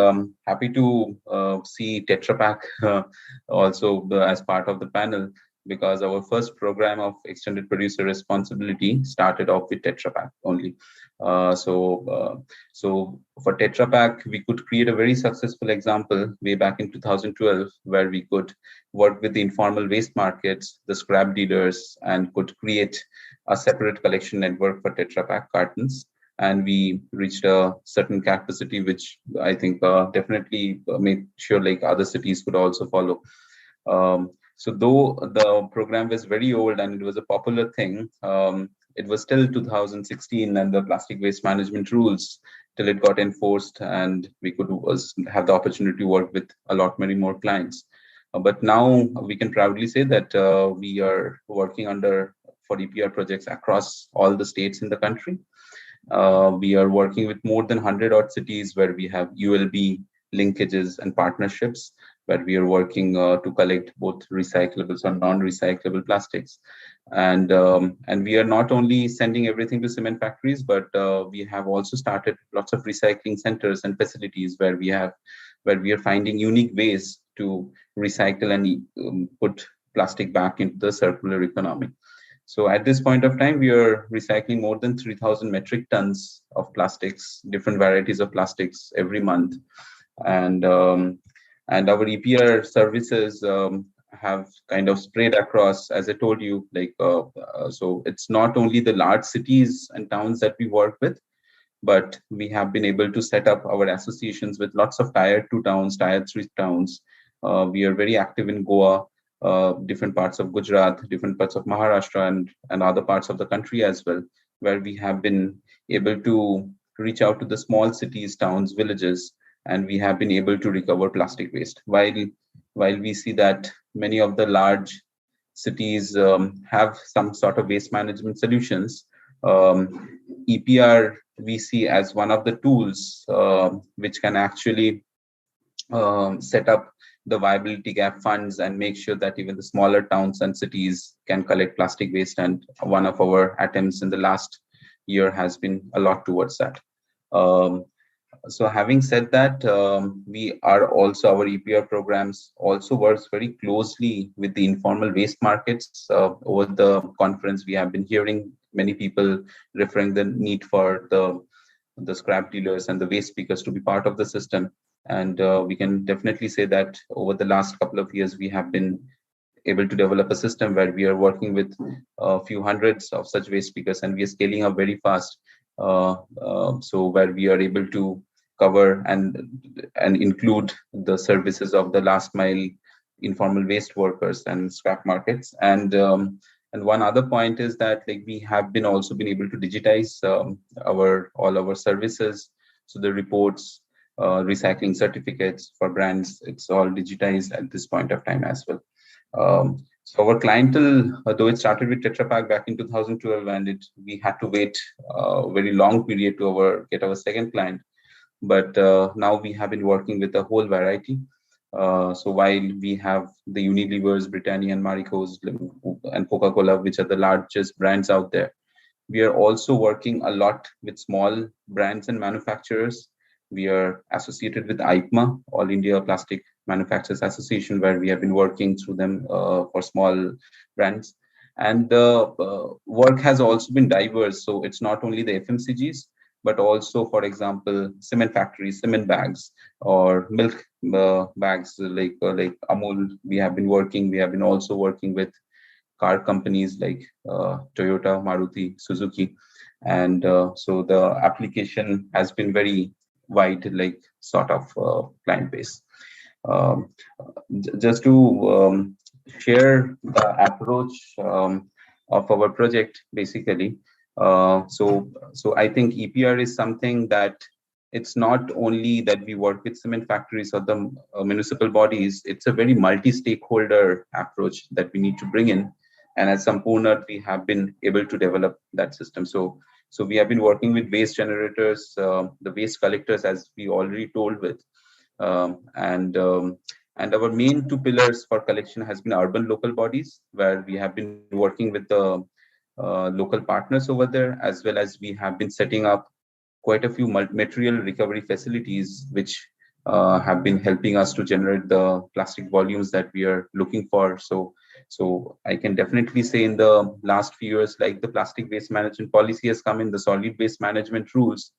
I: happy to see Tetra Pak also as part of the panel, because our first program of extended producer responsibility started off with Tetra Pak only. So for Tetra Pak, we could create a very successful example way back in 2012, where we could work with the informal waste markets, the scrap dealers, and could create a separate collection network for Tetra Pak cartons. And we reached a certain capacity, which I think definitely made sure like other cities could also follow. So though the program was very old and it was a popular thing, it was still 2016 and the plastic waste management rules till it got enforced, and we could have the opportunity to work with a lot many more clients. But now we can proudly say that we are working for EPR projects across all the states in the country. We are working with more than 100 odd cities where we have ULB linkages and partnerships, where we are working to collect both recyclables and non-recyclable plastics. And we are not only sending everything to cement factories, but we have also started lots of recycling centers and facilities where we are finding unique ways to recycle and put plastic back into the circular economy. So at this point of time, we are recycling more than 3,000 metric tons of plastics, different varieties of plastics every month. And our EPR services have kind of spread across, as I told you, like so it's not only the large cities and towns that we work with, but we have been able to set up our associations with lots of tier 2 towns, tier 3 towns. We are very active in Goa, different parts of Gujarat, different parts of Maharashtra, and other parts of the country as well, where we have been able to reach out to the small cities, towns, villages, and we have been able to recover plastic waste. While we see that many of the large cities have some sort of waste management solutions, EPR we see as one of the tools which can actually set up the viability gap funds and make sure that even the smaller towns and cities can collect plastic waste. And one of our attempts in the last year has been a lot towards that. So having said that, we are also, our EPR programs also works very closely with the informal waste markets. Over the conference, we have been hearing many people referring the need for the scrap dealers and the waste pickers to be part of the system. And we can definitely say that over the last couple of years, we have been able to develop a system where we are working with a few hundreds of such waste pickers, and we are scaling up very fast. So where we are able to cover and include the services of the last mile informal waste workers and scrap markets. And one other point is that like we have been also been able to digitize all our services. So the reports, recycling certificates for brands, it's all digitized at this point of time as well. So our clientele, though it started with Tetra Pak back in 2012, and we had to wait a very long period to get our second client. But now we have been working with a whole variety. So while we have the Unilevers, Britannia, and Marico's, and Coca-Cola, which are the largest brands out there, we are also working a lot with small brands and manufacturers. We are associated with IPMA, All India Plastic Manufacturers Association, where we have been working through them for small brands. And the work has also been diverse. So it's not only the FMCGs, but also, for example, cement factories, cement bags, or milk bags like Amul. We have been also working with car companies like Toyota, Maruti, Suzuki. And so the application has been very wide, like sort of client base. Just to share the approach of our project, basically. So I think EPR is something that it's not only that we work with cement factories or the municipal bodies, it's a very multi-stakeholder approach that we need to bring in. And as Sampurna, we have been able to develop that system. So we have been working with waste generators, the waste collectors, as we already told with, and our main two pillars for collection has been urban local bodies, where we have been working with the local partners over there, as well as we have been setting up quite a few material recovery facilities, which have been helping us to generate the plastic volumes that we are looking for. So I can definitely say in the last few years, like the plastic waste management policy has come in, the solid waste management rules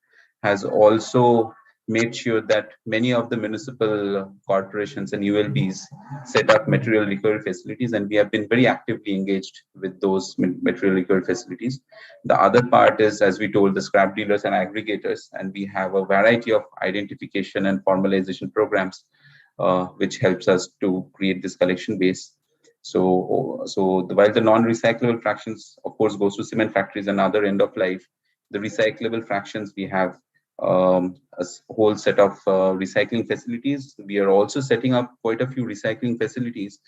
I: has also made sure that many of the municipal corporations and ULBs set up material recovery facilities, and we have been very actively engaged with those material recovery facilities. The other part is, as we told, the scrap dealers and aggregators, and we have a variety of identification and formalization programs, which helps us to create this collection base. So while the non-recyclable fractions, of course, goes to cement factories and other end of life, the recyclable fractions, we have a whole set of recycling facilities. We are also setting up quite a few recycling facilities,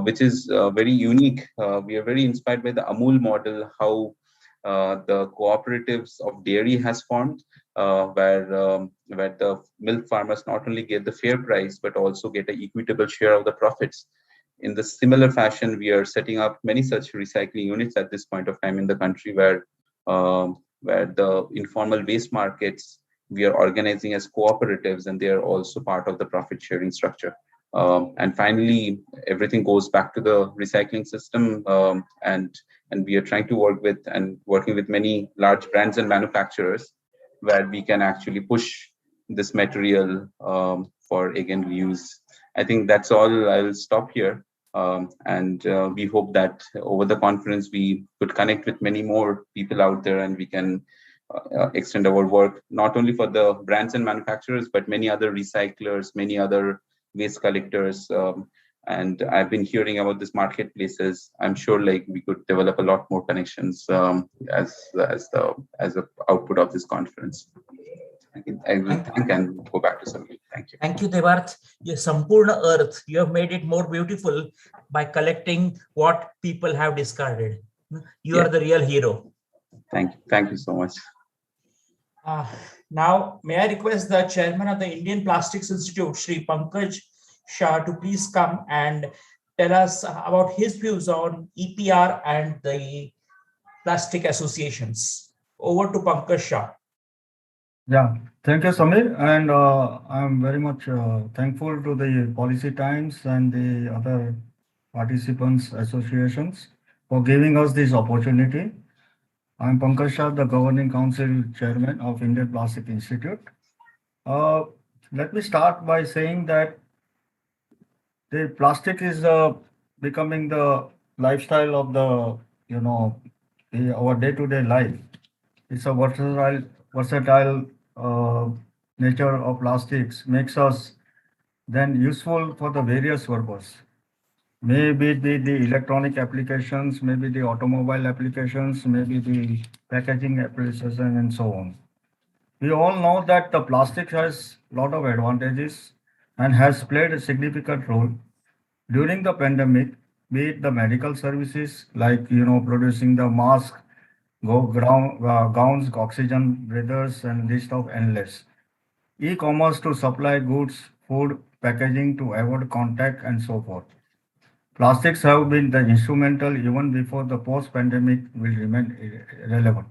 I: which is very unique. We are very inspired by the Amul model, how the cooperatives of dairy has formed, where the milk farmers not only get the fair price, but also get an equitable share of the profits. In the similar fashion, we are setting up many such recycling units at this point of time in the country, where the informal waste markets, we are organizing as cooperatives, and they are also part of the profit sharing structure. And finally, everything goes back to the recycling system, and we are trying to working with many large brands and manufacturers, where we can actually push this material for again reuse. I think that's all. I'll stop here. And we hope that over the conference we could connect with many more people out there, and we can extend our work not only for the brands and manufacturers, but many other recyclers, many other waste collectors. And I've been hearing about these marketplaces. I'm sure like we could develop a lot more connections as the output of this conference. I will thank and go back to Samir. Thank you.
E: Thank you, Devarth. Your Sampurna Earth, you have made it more beautiful by collecting what people have discarded. You are the real hero.
I: Thank you. Thank you so much.
E: Now, may I request the chairman of the Indian Plastics Institute, Shri Pankaj Shah, to please come and tell us about his views on EPR and the plastic associations. Over to Pankaj Shah.
J: Yeah, thank you, Samir. And I'm very much thankful to the Policy Times and the other participants associations for giving us this opportunity. I'm Pankaj Shah, the Governing Council Chairman of Indian Plastic Institute. Let me start by saying that the plastic is becoming the lifestyle of our day-to-day life. It's a versatile nature of plastics makes us then useful for the various purposes. Maybe the electronic applications, maybe the automobile applications, maybe the packaging applications, and so on. We all know that the plastic has a lot of advantages and has played a significant role during the pandemic, be it the medical services like producing the mask, gowns, oxygen breathers, and list of endless. E-commerce to supply goods, food, packaging to avoid contact, and so forth. Plastics have been the instrumental even before the post-pandemic will remain relevant.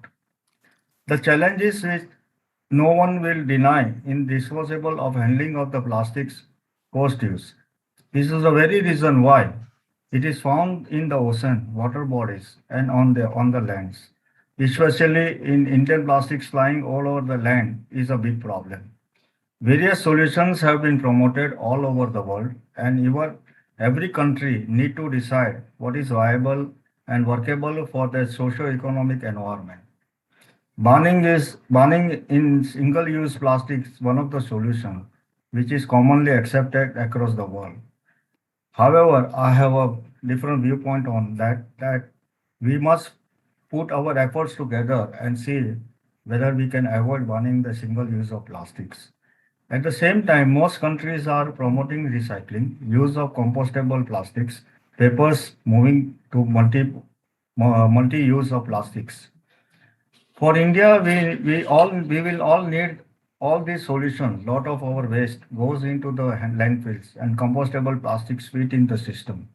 J: The challenge is which no one will deny in disposable of handling of the plastics post-use. This is the very reason why it is found in the ocean, water bodies, and on the lands. Especially in Indian plastics flying all over the land is a big problem. Various solutions have been promoted all over the world, and even every country need to decide what is viable and workable for their socio-economic environment. Banning in single-use plastics one of the solutions, which is commonly accepted across the world. However, I have a different viewpoint on that we must put our efforts together and see whether we can avoid banning the single use of plastics. At the same time, most countries are promoting recycling, use of compostable plastics, papers moving to multi-use of plastics. For India, we will all need all these solutions. Lot of our waste goes into the landfills and compostable plastics fit in the system.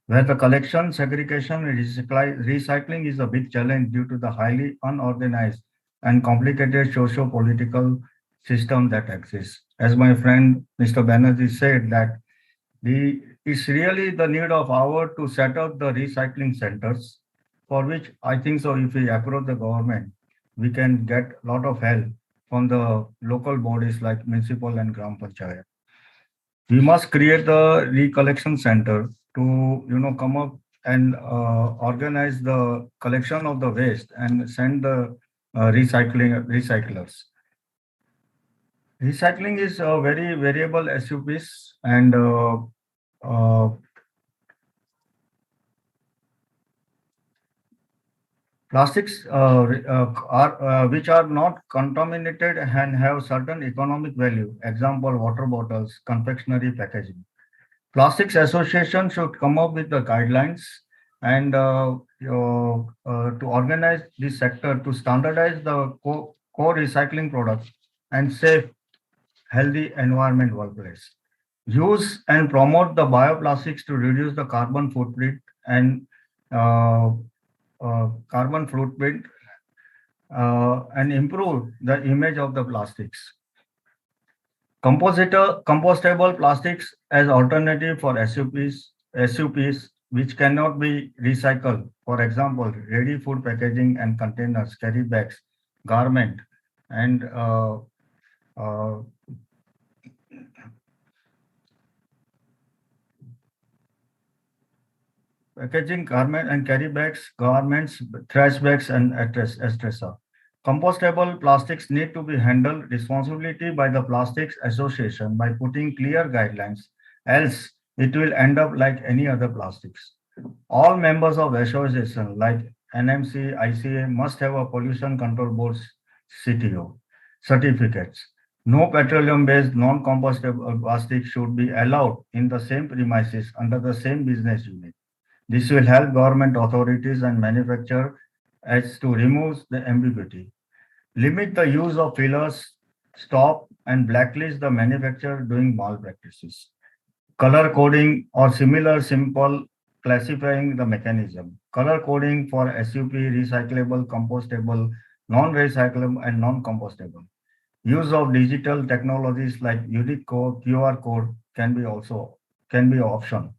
J: Where the collection, segregation, and recycling is a big challenge due to the highly unorganized and complicated socio-political system that exists. As my friend Mr. Banerjee said, that it's really the need of hour to set up the recycling centers, for which I think so if we approach the government, we can get a lot of help from the local bodies like municipal and Gram Panchayat. We must create the recollection center to come up and organize the collection of the waste and send the recyclers. Recycling is a very variable SUPs and plastics which are not contaminated and have certain economic value. Example, water bottles, confectionery packaging. Plastics Association should come up with the guidelines and to organize this sector to standardize the core recycling products and safe, healthy environment workplace. Use and promote the bioplastics to reduce the carbon footprint and and improve the image of the plastics. Compostable plastics as alternative for SUPs which cannot be recycled. For example, ready food packaging and containers, carry bags, garment, and packaging, garment and carry bags, garments, trash bags, and etc. Compostable plastics need to be handled responsibility by the Plastics Association by putting clear guidelines, else it will end up like any other plastics. All members of association like NMC, ICCE must have a pollution control board CTO certificates. No petroleum-based non-compostable plastic should be allowed in the same premises under the same business unit. This will help government authorities and manufacturers as to remove the ambiguity. Limit the use of fillers, stop and blacklist the manufacturer doing malpractices. Color coding or similar simple classifying the mechanism. Color coding for SUP, recyclable, compostable, non-recyclable and non-compostable. Use of digital technologies like unique code, QR code can be option.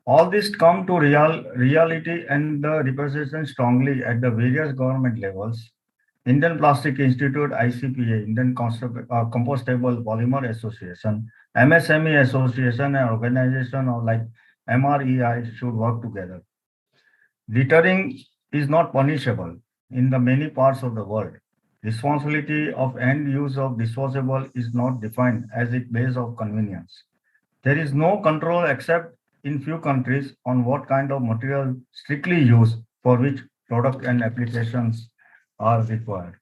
J: All this come to reality and the representation strongly at the various government levels. Indian Plastic Institute, ICPA, Indian Compostable Polymer Association, MSME Association and organization like MRAI should work together. Littering is not punishable in the many parts of the world. Responsibility of end use of disposable is not defined as it based of convenience. There is no control except in few countries on what kind of material strictly used for which product and applications are required.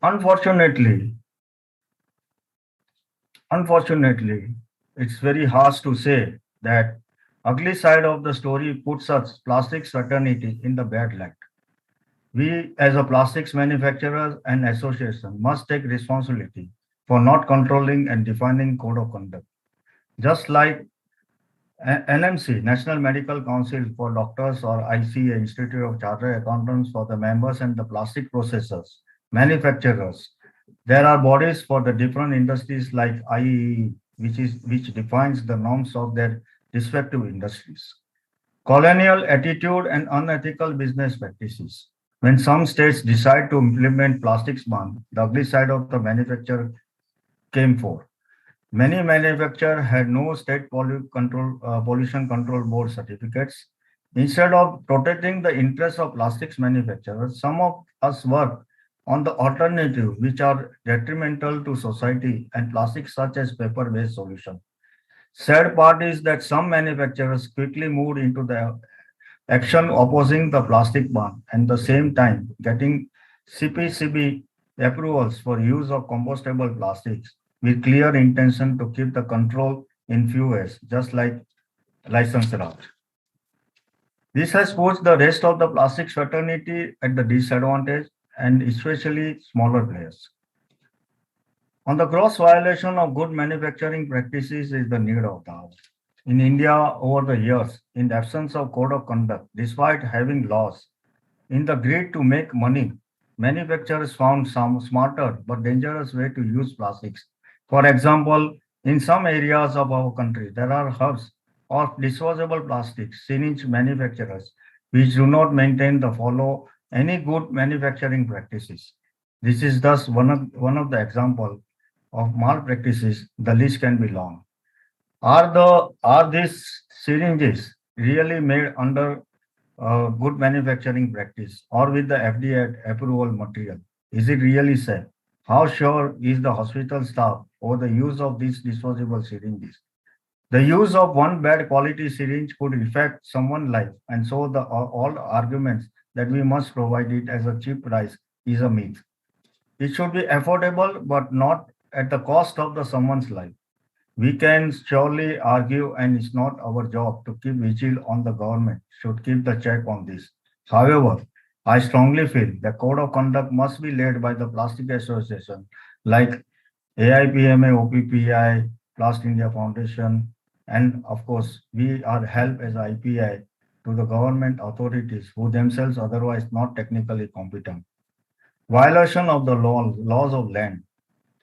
J: Unfortunately, it's very harsh to say that ugly side of the story puts us plastics fraternity in the bad light. We as a plastics manufacturers and association must take responsibility for not controlling and defining code of conduct. Just like NMC, National Medical Council for Doctors or ICCE, Institute of Chartered Accountants for the members and the plastic processors, manufacturers. There are bodies for the different industries like IEE, which defines the norms of their respective industries. Colonial attitude and unethical business practices. When some states decide to implement plastics ban, the ugly side of the manufacturer came forth. Many manufacturers had no state pollution control board certificates. Instead of protecting the interests of plastics manufacturers, some of us work on the alternative which are detrimental to society and plastics such as paper-based solution. Sad part is that some manufacturers quickly moved into the action opposing the plastic ban and the same time getting CPCB approvals for use of compostable plastics with clear intention to keep the control in few ways, just like licensed route. This has put the rest of the plastics fraternity at the disadvantage and especially smaller players. On the gross violation of good manufacturing practices is the need of the hour. In India, over the years, in the absence of code of conduct, despite having laws, in the greed to make money, manufacturers found some smarter but dangerous way to use plastics. For example, in some areas of our country, there are hubs of disposable plastics, syringe manufacturers, which do not maintain the follow any good manufacturing practices. This is thus one of the example of malpractices. The list can be long. Are these syringes really made under good manufacturing practice or with the FDA approval material? Is it really safe? How sure is the hospital staff over the use of these disposable syringes? The use of one bad quality syringe could affect someone's life, and so all arguments that we must provide it as a cheap price is a myth. It should be affordable, but not at the cost of the someone's life. We can surely argue, and it's not our job to keep vigil on the government, should keep the check on this. However, I strongly feel the code of conduct must be led by the Plastic Association like AIPMA, OPPI, Plast India Foundation, and of course, we are help as IPI to the government authorities who themselves otherwise not technically competent. Violation of the laws of land.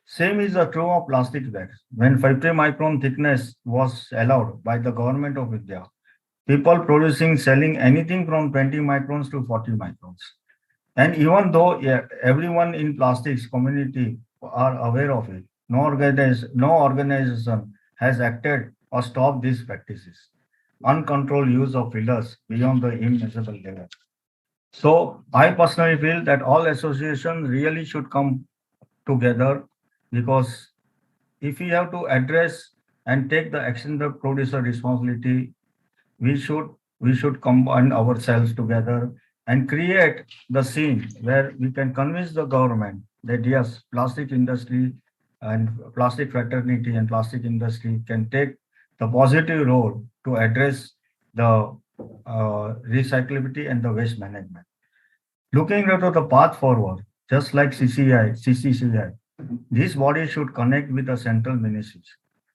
J: Same is true of plastic bags. When 50 micron thickness was allowed by the government of India, people producing, selling anything from 20 microns to 40 microns. And even though everyone in plastics community are aware of it, no organization has acted or stopped these practices. Uncontrolled use of fillers beyond the immeasurable level. So I personally feel that all associations really should come together, because if we have to address and take the extended producer responsibility, we should combine ourselves together and create the scene where we can convince the government that yes, plastic industry and plastic fraternity and plastic industry can take the positive role to address the recyclability and the waste management. Looking into the path forward, just like CCCI, this body should connect with the central ministries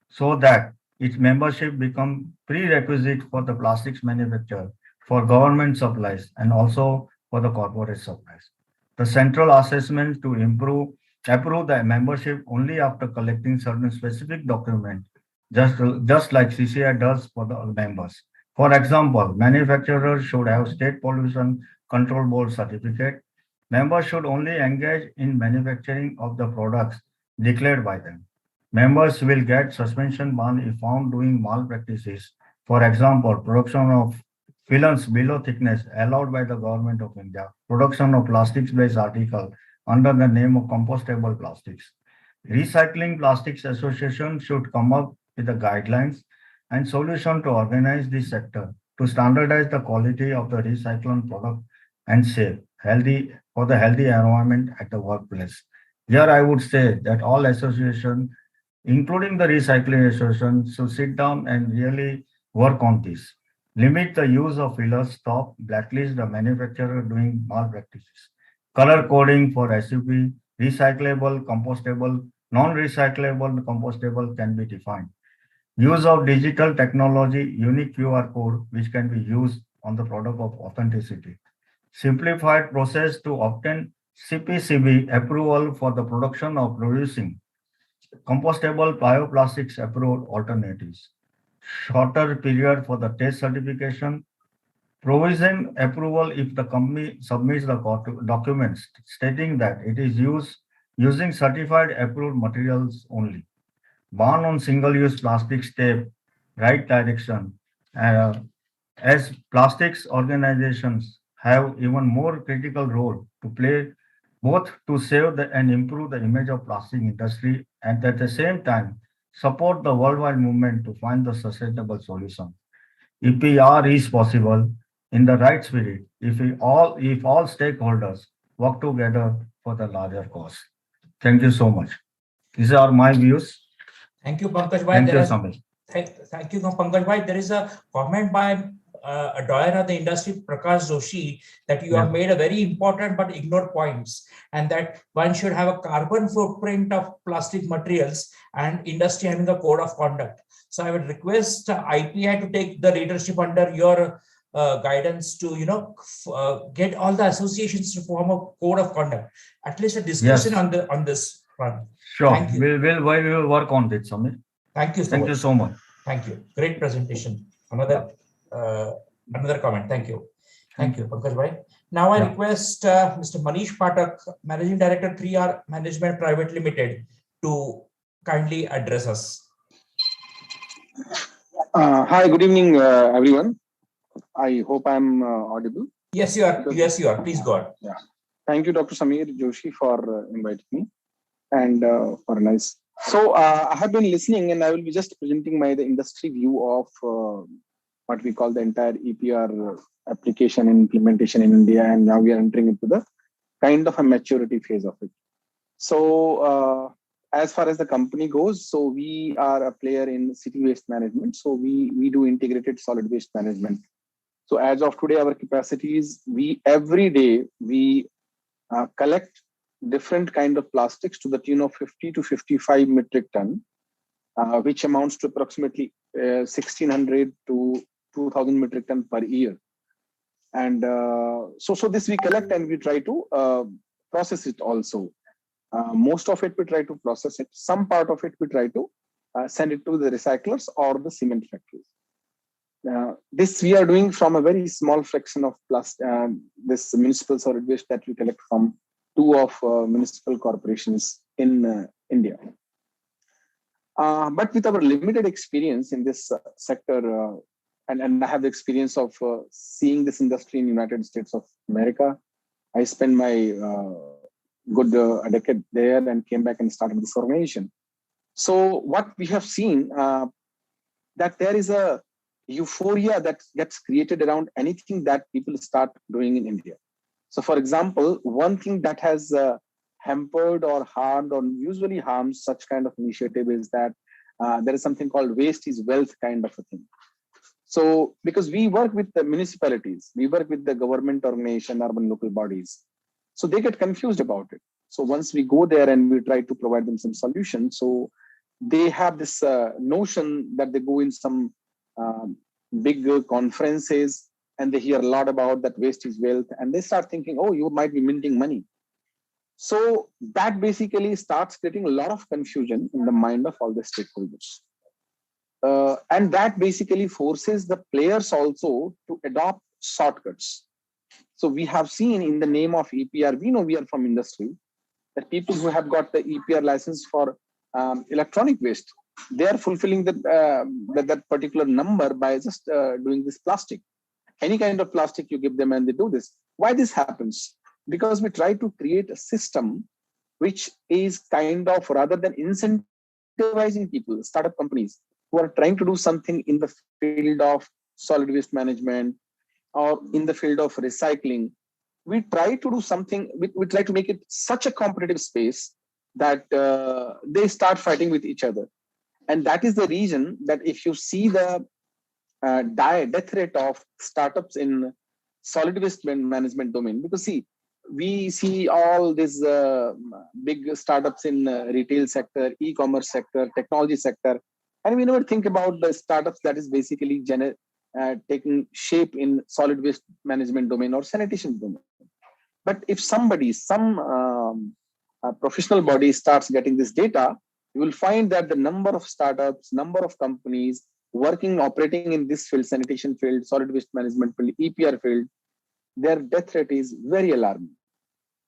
J: so that its membership become prerequisite for the plastics manufacturer, for government supplies, and also for the corporate supplies. The central assessment to approve the membership only after collecting certain specific documents, just like CCI does for the members. For example, manufacturers should have state pollution control board certificate. Members should only engage in manufacturing of the products declared by them. Members will get suspension ban if found doing malpractices. For example, production of films below thickness allowed by the government of India, production of plastics-based article under the name of compostable plastics. Recycling Plastics Association should come up with the guidelines and solution to organize this sector to standardize the quality of the recycled product and safe, healthy for the healthy environment at the workplace. Here I would say that all associations, including the recycling association, should sit down and really work on this. Limit the use of fillers, stop, blacklist the manufacturer doing malpractices. Color coding for SUP, recyclable, compostable, non-recyclable, compostable can be defined. Use of digital technology, unique QR code, which can be used on the product of authenticity. Simplified process to obtain CPCB approval for the production of producing compostable bioplastics approved alternatives. Shorter period for the test certification. Provision approval if the company submits the documents stating that it is using certified approved materials only. Ban on single-use plastics tape, right direction. As plastics organizations have even more critical role to play, both to save and improve the image of plastic industry and at the same time support the worldwide movement to find the sustainable solution. EPR is possible. in the right spirit if all stakeholders work together for the larger cause. Thank you so much. These are my views.
E: Thank you, Pankaj Bhai.
J: Thank you, Samir.
E: Thank you, Pankaj Bhai. There is a comment by a doyen of the industry, Prakash Joshi, that you have made a very important but ignored points, and that one should have a carbon footprint of plastic materials and industry having a code of conduct. So I would request IPI to take the leadership under your guidance to get all the associations to form a code of conduct, at least a discussion on this front.
J: Sure,
E: Thank you.
J: we will work on this, Samir.
E: Thank you so
J: Thank
E: much.
J: you so much.
E: Thank you. Great presentation. Another comment. Thank you. Thank you, Pankaj Bhai. Now I request Mr. Manish Patak, Managing Director, 3R Management Private Limited, to kindly address us.
K: Hi, good evening, everyone. I hope I'm audible.
E: Yes, you are. Yes, you are. Please go on.
K: Yeah. Thank you, Dr. Samir Joshi, for inviting me and for nice. So I have been listening, and I will be just presenting the industry view of what we call the entire EPR application and implementation in India, and now we are entering into the kind of a maturity phase of it. So as far as the company goes, so we are a player in city waste management. So we do integrated solid waste management. So as of today, our capacity is every day we collect different kind of plastics to the tune of 50 to 55 metric ton, which amounts to approximately 1,600 to 2,000 metric ton per year. And so this we collect and we try to process it also. Most of it we try to process it. Some part of it we try to send it to the recyclers or the cement factories. This we are doing from a very small fraction of this municipal solid waste that we collect from 2 of municipal corporations in India. But with our limited experience in this sector, and I have the experience of seeing this industry in United States of America, I spent my good a decade there and came back and started this organization. So what we have seen, that there is a euphoria that gets created around anything that people start doing in India. So for example, one thing that has hampered or harmed or usually harms such kind of initiative is that there is something called waste is wealth kind of a thing. So because we work with the municipalities, we work with the government organization, urban local bodies, so they get confused about it. So once we go there and we try to provide them some solutions, so they have this notion that they go in some big conferences and they hear a lot about that waste is wealth, and they start thinking, oh, you might be minting money. So that basically starts creating a lot of confusion in the mind of all the stakeholders. And that basically forces the players also to adopt shortcuts. So we have seen in the name of EPR, we know we are from industry, that people who have got the EPR license for electronic waste, they are fulfilling that particular number by just doing this plastic. Any kind of plastic you give them and they do this. Why this happens? Because we try to create a system which is kind of, rather than incentivizing people, startup companies who are trying to do something in the field of solid waste management or in the field of recycling, we try to do something, we try to make it such a competitive space that they start fighting with each other. And that is the reason that if you see the death rate of startups in solid waste management domain, because see, we see all these big startups in retail sector, e-commerce sector, technology sector, and we never think about the startups that is basically taking shape in solid waste management domain or sanitation domain. But if somebody, some professional body starts getting this data, you will find that the number of startups, number of companies working, operating in this field, sanitation field, solid waste management field, EPR field, their death rate is very alarming.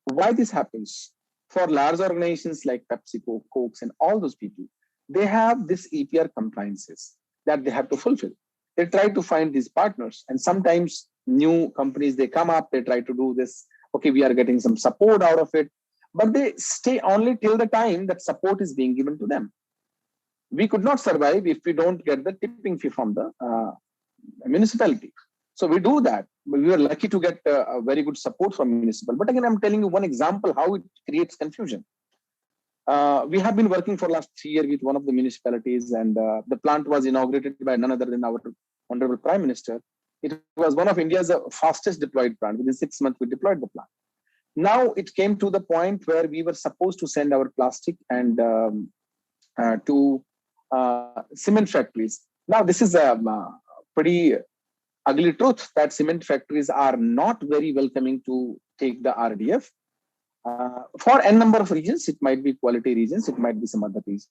K: Why this happens? For large organizations like PepsiCo, Cokes, and all those people, they have this EPR compliances that they have to fulfill. They try to find these partners, and sometimes new companies, they come up, they try to do this. Okay, we are getting some support out of it, but they stay only till the time that support is being given to them. We could not survive if we don't get the tipping fee from the municipality. So we do that. We were lucky to get a very good support from municipal. But again, I'm telling you one example how it creates confusion. We have been working for last 3 years with one of the municipalities, and the plant was inaugurated by none other than our Honorable Prime Minister. It was one of India's fastest deployed plant. Within 6 months, we deployed the plant. Now it came to the point where we were supposed to send our plastic and to cement factories. Now this is a pretty ugly truth that cement factories are not very welcoming to take the RDF. For n number of reasons. It might be quality reasons, it might be some other reason.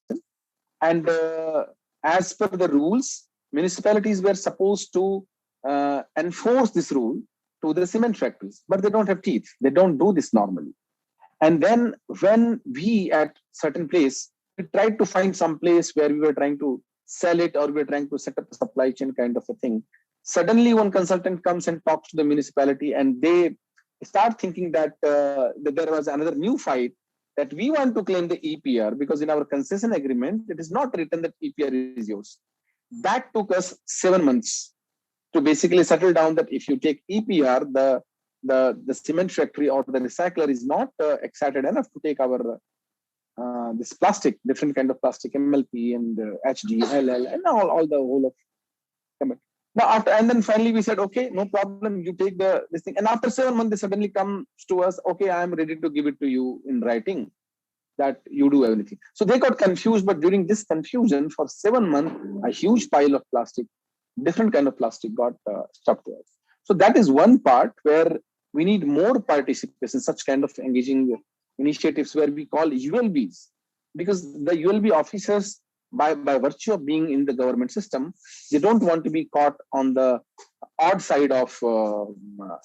K: And as per the rules, municipalities were supposed to enforce this rule to the cement factories, but they don't have teeth. They don't do this normally. And then when we at certain place, we tried to find some place where we were trying to sell it or we were trying to set up a supply chain kind of a thing. Suddenly one consultant comes and talks to the municipality and they start thinking that, that there was another new fight that we want to claim the EPR because in our concession agreement, it is not written that EPR is yours. That took us 7 months to basically settle down that if you take EPR, the cement factory or the recycler is not excited enough to take our this plastic, different kind of plastic, MLP and HG, LL, and all the whole of comment. Now after, and then finally we said, okay, no problem, you take this thing. And after 7 months, they suddenly come to us, okay, I am ready to give it to you in writing that you do everything. So they got confused, but during this confusion for 7 months, a huge pile of plastic, different kind of plastic got stuck to us. So that is one part where we need more participation, such kind of engaging initiatives where we call ULBs, because the ULB officers, by virtue of being in the government system, they don't want to be caught on the odd side of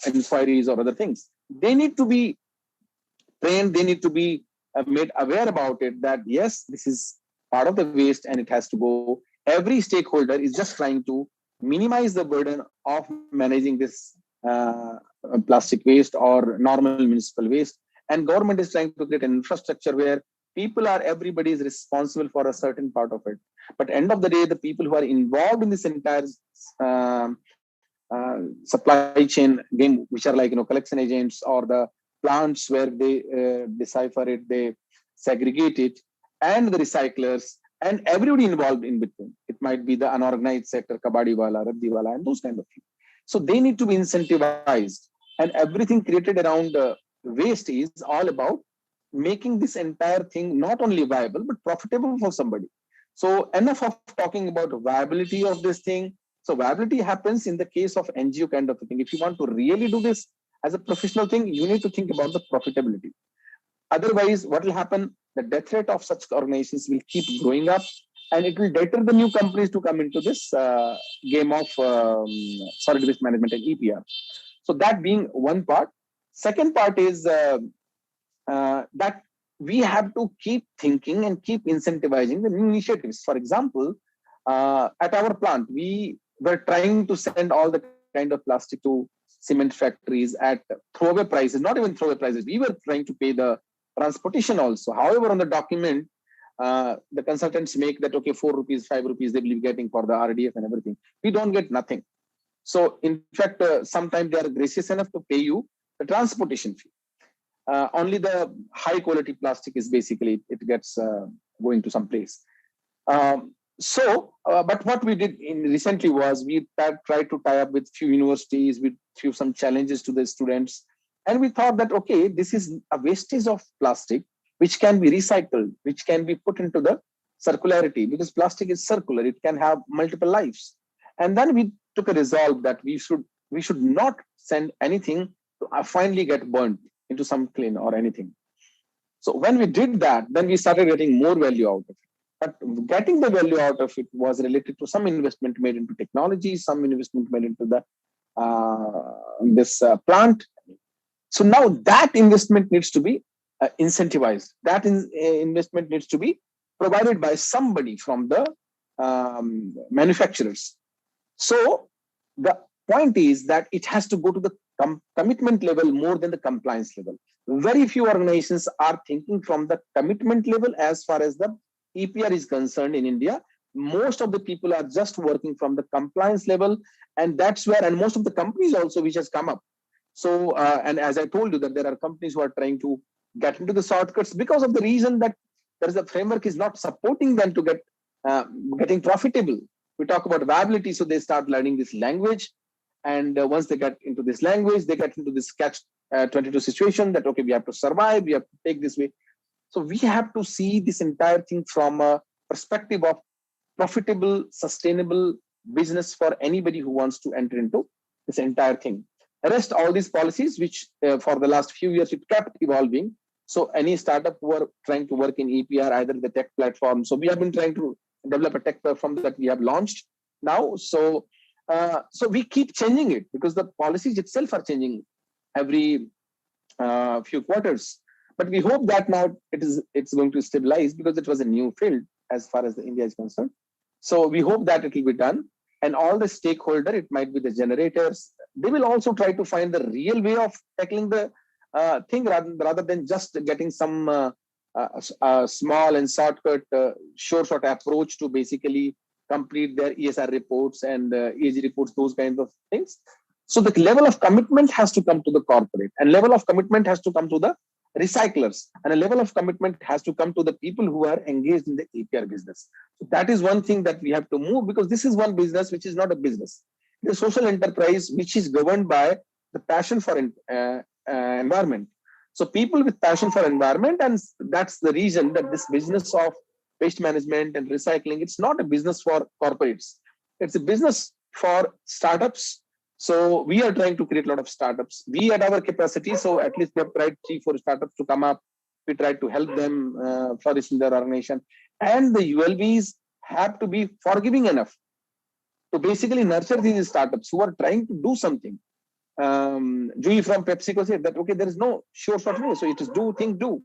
K: inquiries or other things. They need to be trained, they need to be made aware about it that yes, this is part of the waste and it has to go. Every stakeholder is just trying to minimize the burden of managing this plastic waste or normal municipal waste. And government is trying to create an infrastructure where everybody is responsible for a certain part of it. But end of the day, the people who are involved in this entire supply chain game, which are like, collection agents or the plants where they decipher it, they segregate it, and the recyclers, and everybody involved in between. It might be the unorganized sector, kabadiwala, raddiwala, and those kind of things. So they need to be incentivized. And everything created around waste is all about making this entire thing not only viable, but profitable for somebody. So enough of talking about viability of this thing. So viability happens in the case of NGO kind of a thing. If you want to really do this as a professional thing, you need to think about the profitability. Otherwise, what will happen? The death rate of such organizations will keep growing up, and it will deter the new companies to come into this game of solid waste management and EPR. So that being one part. Second part is that we have to keep thinking and keep incentivizing the new initiatives. For example, at our plant, we were trying to send all the kind of plastic to cement factories at throwaway prices, not even throwaway prices. We were trying to pay the transportation also. However, on the document, the consultants make that, okay, 4 rupees, 5 rupees, they will be getting for the RDF and everything. We don't get nothing. So in fact, sometimes they are gracious enough to pay you the transportation fee. Only the high quality plastic is basically, it gets going to some place. But what we did recently was we tried to tie up with few universities, with some challenges to the students. And we thought that, okay, this is a wastage of plastic, which can be recycled, which can be put into the circularity, because plastic is circular. It can have multiple lives. And then we took a resolve that we should not send anything to finally get burnt into some clean or anything. So when we did that, then we started getting more value out of it. But getting the value out of it was related to some investment made into technology, some investment made into the this plant. So now that investment needs to be incentivized. That investment needs to be provided by somebody from the manufacturers. So the point is that it has to go to the commitment level more than the compliance level. Very few organizations are thinking from the commitment level as far as the EPR is concerned in India. most of the people are just working from the compliance level, and that's where, and most of the companies also which has come up. So, and as I told you that there are companies who are trying to get into the shortcuts because of the reason that there is a framework is not supporting them to get getting profitable. We talk about viability, so they start learning this language, and once they get into this language, they get into this catch-22 situation that okay, we have to survive, we have to take this way. So we have to see this entire thing from a perspective of profitable, sustainable business for anybody who wants to enter into this entire thing. The rest, all these policies, which for the last few years it kept evolving. So any startup who are trying to work in EPR, either the tech platform. So we have been trying to develop a tech platform that we have launched now. So so we keep changing it because the policies itself are changing every few quarters. But we hope that now it's going to stabilize because it was a new field as far as India is concerned. So we hope that it will be done. And all the stakeholder, it might be the generators, they will also try to find the real way of tackling the thing rather than just getting some small and shortcut, short approach to basically complete their ESR reports and ESG reports, those kinds of things. So the level of commitment has to come to the corporate, and level of commitment has to come to the recyclers, and a level of commitment has to come to the people who are engaged in the EPR business. So that is one thing that we have to move, because this is one business which is not a business. It's a social enterprise which is governed by the passion for environment. So people with passion for environment, and that's the reason that this business of waste management and recycling, it's not a business for corporates. It's a business for startups. So we are trying to create a lot of startups. We at our capacity, so at least we have tried 3-4 startups to come up. We tried to help them flourish in their organization. And the ULBs have to be forgiving enough to basically nurture these startups who are trying to do something. Juhi from PepsiCo said that, okay, there is no sure short way. So it is do, think, do.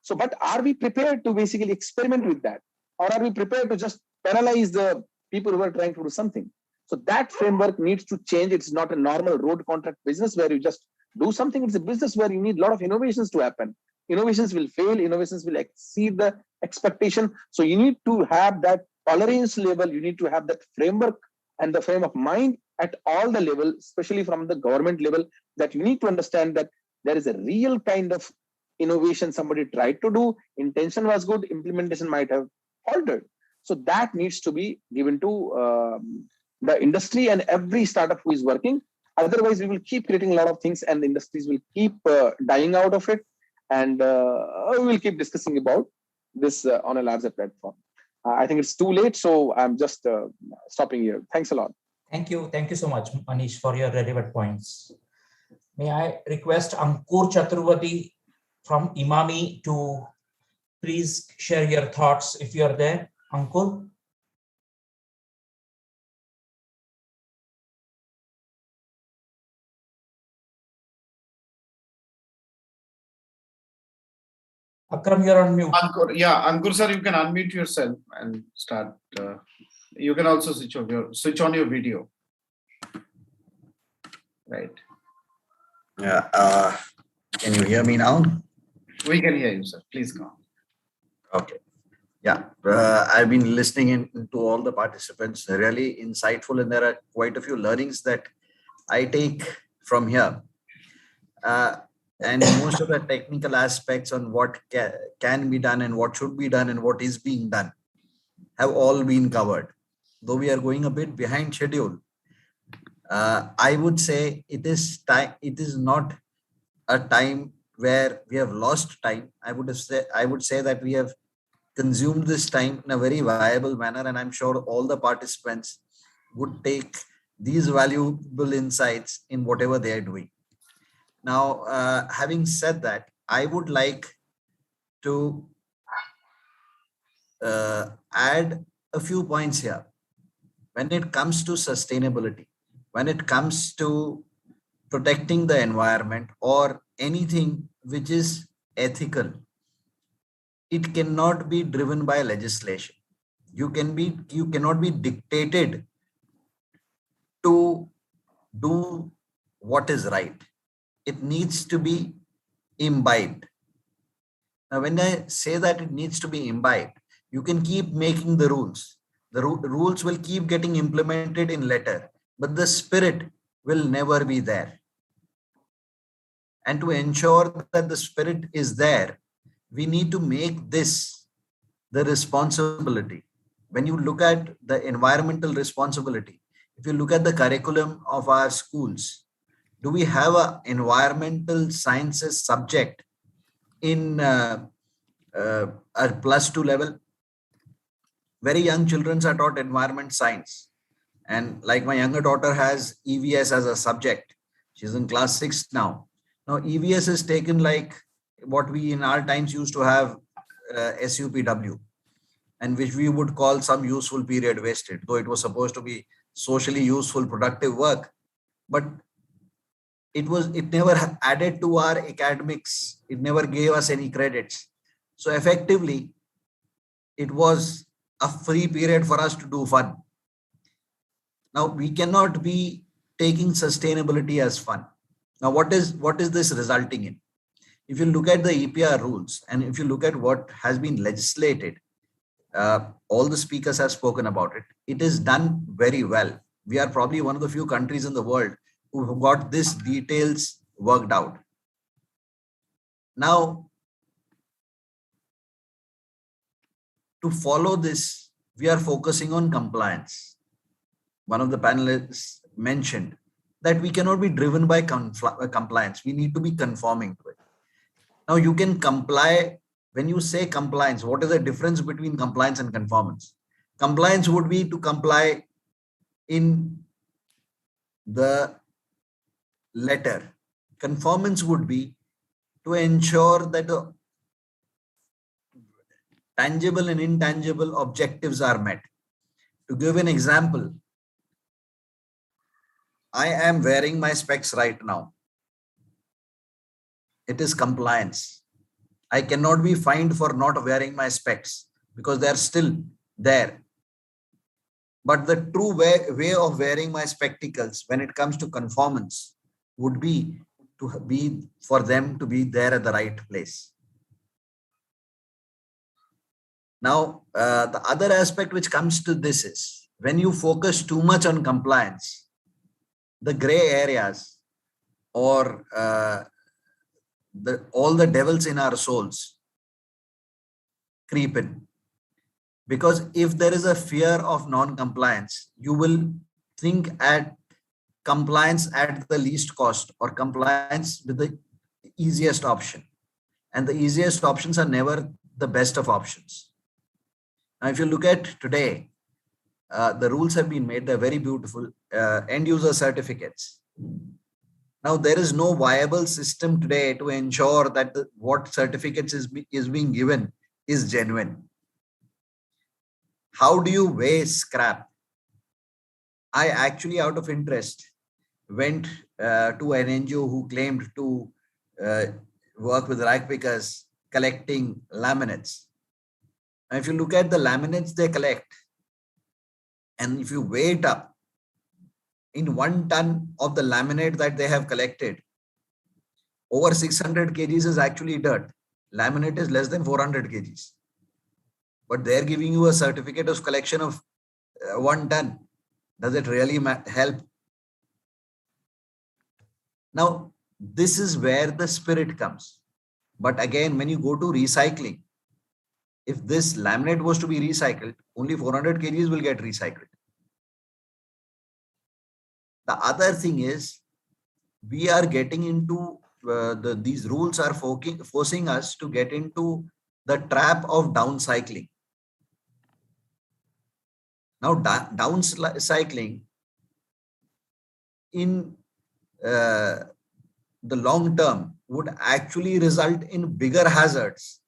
K: So, but are we prepared to basically experiment with that? Or are we prepared to just penalize the people who are trying to do something? So that framework needs to change. It's not a normal road contract business where you just do something. It's a business where you need a lot of innovations to happen. Innovations will fail. Innovations will exceed the expectation. So you need to have that tolerance level. You need to have that framework and the frame of mind at all the levels, especially from the government level, that you need to understand that there is a real kind of innovation somebody tried to do. Intention was good. Implementation might have altered. So that needs to be given to the industry and every startup who is working. Otherwise, we will keep creating a lot of things and the industries will keep dying out of it. And we will keep discussing about this on a larger platform. I think it's too late, so I'm just stopping here. Thanks a lot.
E: Thank you. Thank you so much, Manish, for your relevant points. May I request Ankur Chaturvedi from Imami to please share your thoughts if you are there. Ankur? Akram, you're on mute.
B: Ankur, yeah, Ankur sir, you can unmute yourself and start. You can also switch on your video. Right.
D: Yeah. Can you hear me now?
B: We can hear you, sir. Please go on.
D: Okay. Yeah. I've been listening to all the participants, really insightful, and there are quite a few learnings that I take from here. And most of the technical aspects on what can be done and what should be done and what is being done have all been covered. Though we are going a bit behind schedule, I would say it is time. It is not a time where we have lost time. I would say that we have consumed this time in a very viable manner, and I'm sure all the participants would take these valuable insights in whatever they are doing. Now, having said that, I would like to add a few points here. When it comes to sustainability, when it comes to protecting the environment or anything which is ethical, it cannot be driven by legislation. You cannot be dictated to do what is right. It needs to be imbibed. Now, when I say that it needs to be imbibed, you can keep making the rules, The rules will keep getting implemented in letter, but the spirit will never be there. And to ensure that the spirit is there, we need to make this the responsibility. When you look at the environmental responsibility, if you look at the curriculum of our schools, do we have an environmental sciences subject in a +2 level? Very young children are taught environment science. And like my younger daughter has EVS as a subject. She's in class 6 now. Now EVS is taken like what we in our times used to have SUPW, and which we would call some useful period wasted, though it was supposed to be socially useful, productive work. But it never added to our academics. It never gave us any credits. So effectively, it was a free period for us to do fun. Now we cannot be taking sustainability as fun. Now what is this resulting in? If you look at the EPR rules and if you look at what has been legislated, all the speakers have spoken about it. It is done very well. We are probably one of the few countries in the world who have got these details worked out. Now, to follow this, we are focusing on compliance. One of the panelists mentioned that we cannot be driven by compliance. We need to be conforming to it. Now you can comply. When you say compliance, what is the difference between compliance and conformance? Compliance would be to comply in the letter. Conformance would be to ensure that the tangible and intangible objectives are met. To give an example, I am wearing my specs right now. It is compliance. I cannot be fined for not wearing my specs because they are still there. But the true way of wearing my spectacles when it comes to conformance would be for them to be there at the right place. Now, the other aspect which comes to this is when you focus too much on compliance, the gray areas or all the devils in our souls creep in. Because if there is a fear of non-compliance, you will think at compliance at the least cost or compliance with the easiest option. And the easiest options are never the best of options. Now, if you look at today, the rules have been made, they're very beautiful, end user certificates. Now, there is no viable system today to ensure that what certificates is being given is genuine. How do you weigh scrap? I actually, out of interest, went to an NGO who claimed to work with rag pickers collecting laminates. Now, if you look at the laminates they collect, and if you weigh it up, in 1 ton of the laminate that they have collected, over 600 kgs is actually dirt. Laminate is less than 400 kgs. But they're giving you a certificate of collection of 1 ton. Does it really help? Now, this is where the spirit comes. But again, when you go to recycling, if this laminate was to be recycled, only 400 kgs will get recycled. The other thing is, we are getting into these rules are forcing us to get into the trap of downcycling. Now, downcycling in the long term would actually result in bigger hazards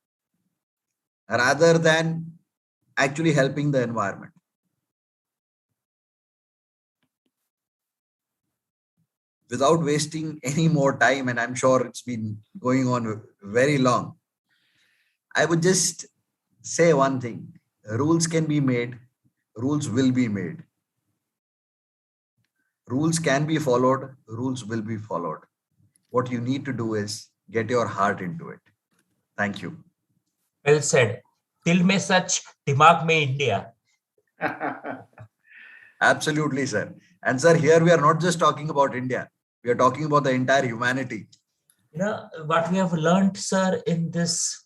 D: rather than actually helping the environment. Without wasting any more time, and I'm sure it's been going on very long, I would just say one thing. Rules can be made, rules will be made. Rules can be followed, rules will be followed. What you need to do is get your heart into it. Thank you.
E: Well said. Dil mein sach, dimag mein India.
D: Absolutely, sir. And sir, here we are not just talking about India. We are talking about the entire humanity.
E: You know, what we have learned, sir, in this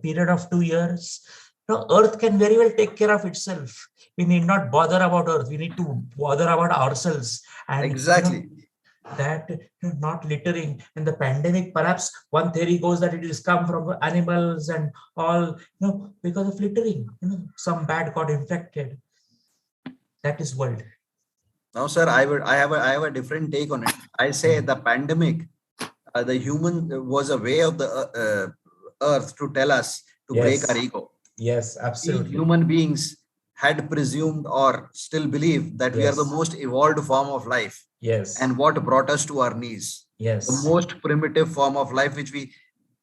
E: period of 2 years, you know, Earth can very well take care of itself. We need not bother about Earth. We need to bother about ourselves. And
D: exactly.
E: You know, that not littering in the pandemic, perhaps one theory goes that it is come from animals and all, because of littering, some bat got infected. That is world.
D: Now, sir, I have a different take on it. I say the pandemic, the human was a way of the earth to tell us to break our ego.
E: Yes, absolutely.
D: We human beings had presumed or still believe that we are the most evolved form of life.
E: Yes.
D: And what brought us to our knees.
E: Yes.
D: The most primitive form of life, which we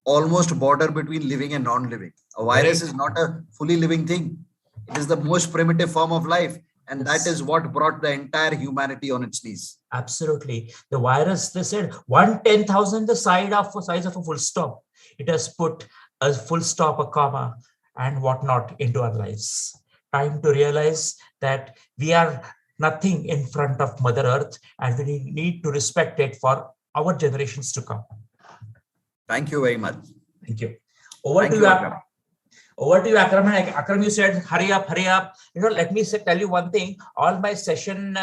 D: almost border between living and non-living. A virus is not a fully living thing. It is the most primitive form of life. And that is what brought the entire humanity on its knees.
E: Absolutely. The virus, they said, 1/10,000 the size of a full stop. It has put a full stop, a comma, and whatnot into our lives. Time to realize that we are nothing in front of Mother Earth, and we need to respect it for our generations to come.
D: Thank you very much.
E: Thank you. Over to you, Akram. Akram, you said, hurry up, hurry up. Let me tell you one thing. All my session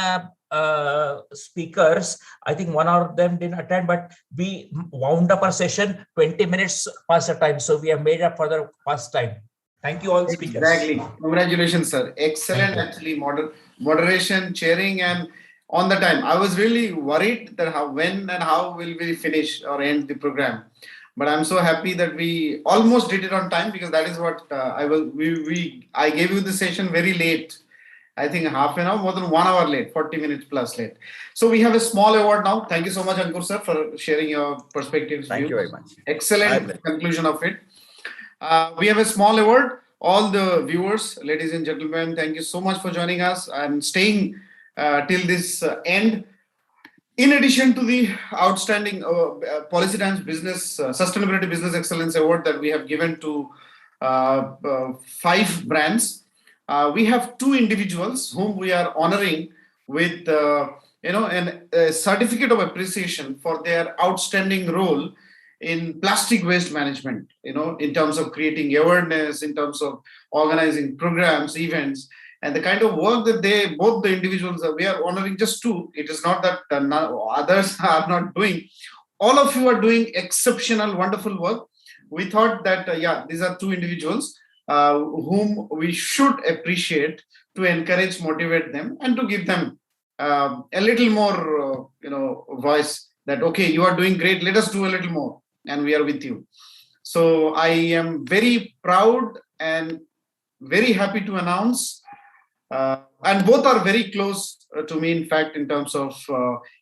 E: speakers, I think one of them didn't attend, but we wound up our session 20 minutes past the time. So we have made up for the past time. Thank you all speakers.
B: Exactly. Congratulations, sir. Excellent, actually, moderation, chairing, and on the time. I was really worried that when and how will we finish or end the program. But I'm so happy that we almost did it on time, because that is what I gave you the session very late. I think half an hour, more than 1 hour late, 40 minutes plus late. So we have a small award now. Thank you so much, Ankur sir, for sharing your perspectives.
D: Thank you very much.
B: Excellent conclusion of it. We have a small award. All the viewers, ladies and gentlemen, thank you so much for joining us and staying till this end. In addition to the outstanding Policy Times Business Sustainability Business Excellence Award that we have given to 5 brands, we have 2 individuals whom we are honoring with a certificate of appreciation for their outstanding role in plastic waste management, in terms of creating awareness, in terms of organizing programs, events, and the kind of work that both the individuals we are honoring just 2. It is not that others are not doing. All of you are doing exceptional, wonderful work. We thought that, these are 2 individuals whom we should appreciate, to encourage, motivate them, and to give them a little more, voice that, okay, you are doing great, let us do a little more, and we are with you. So I am very proud and very happy to announce, and both are very close to me, in fact, in terms of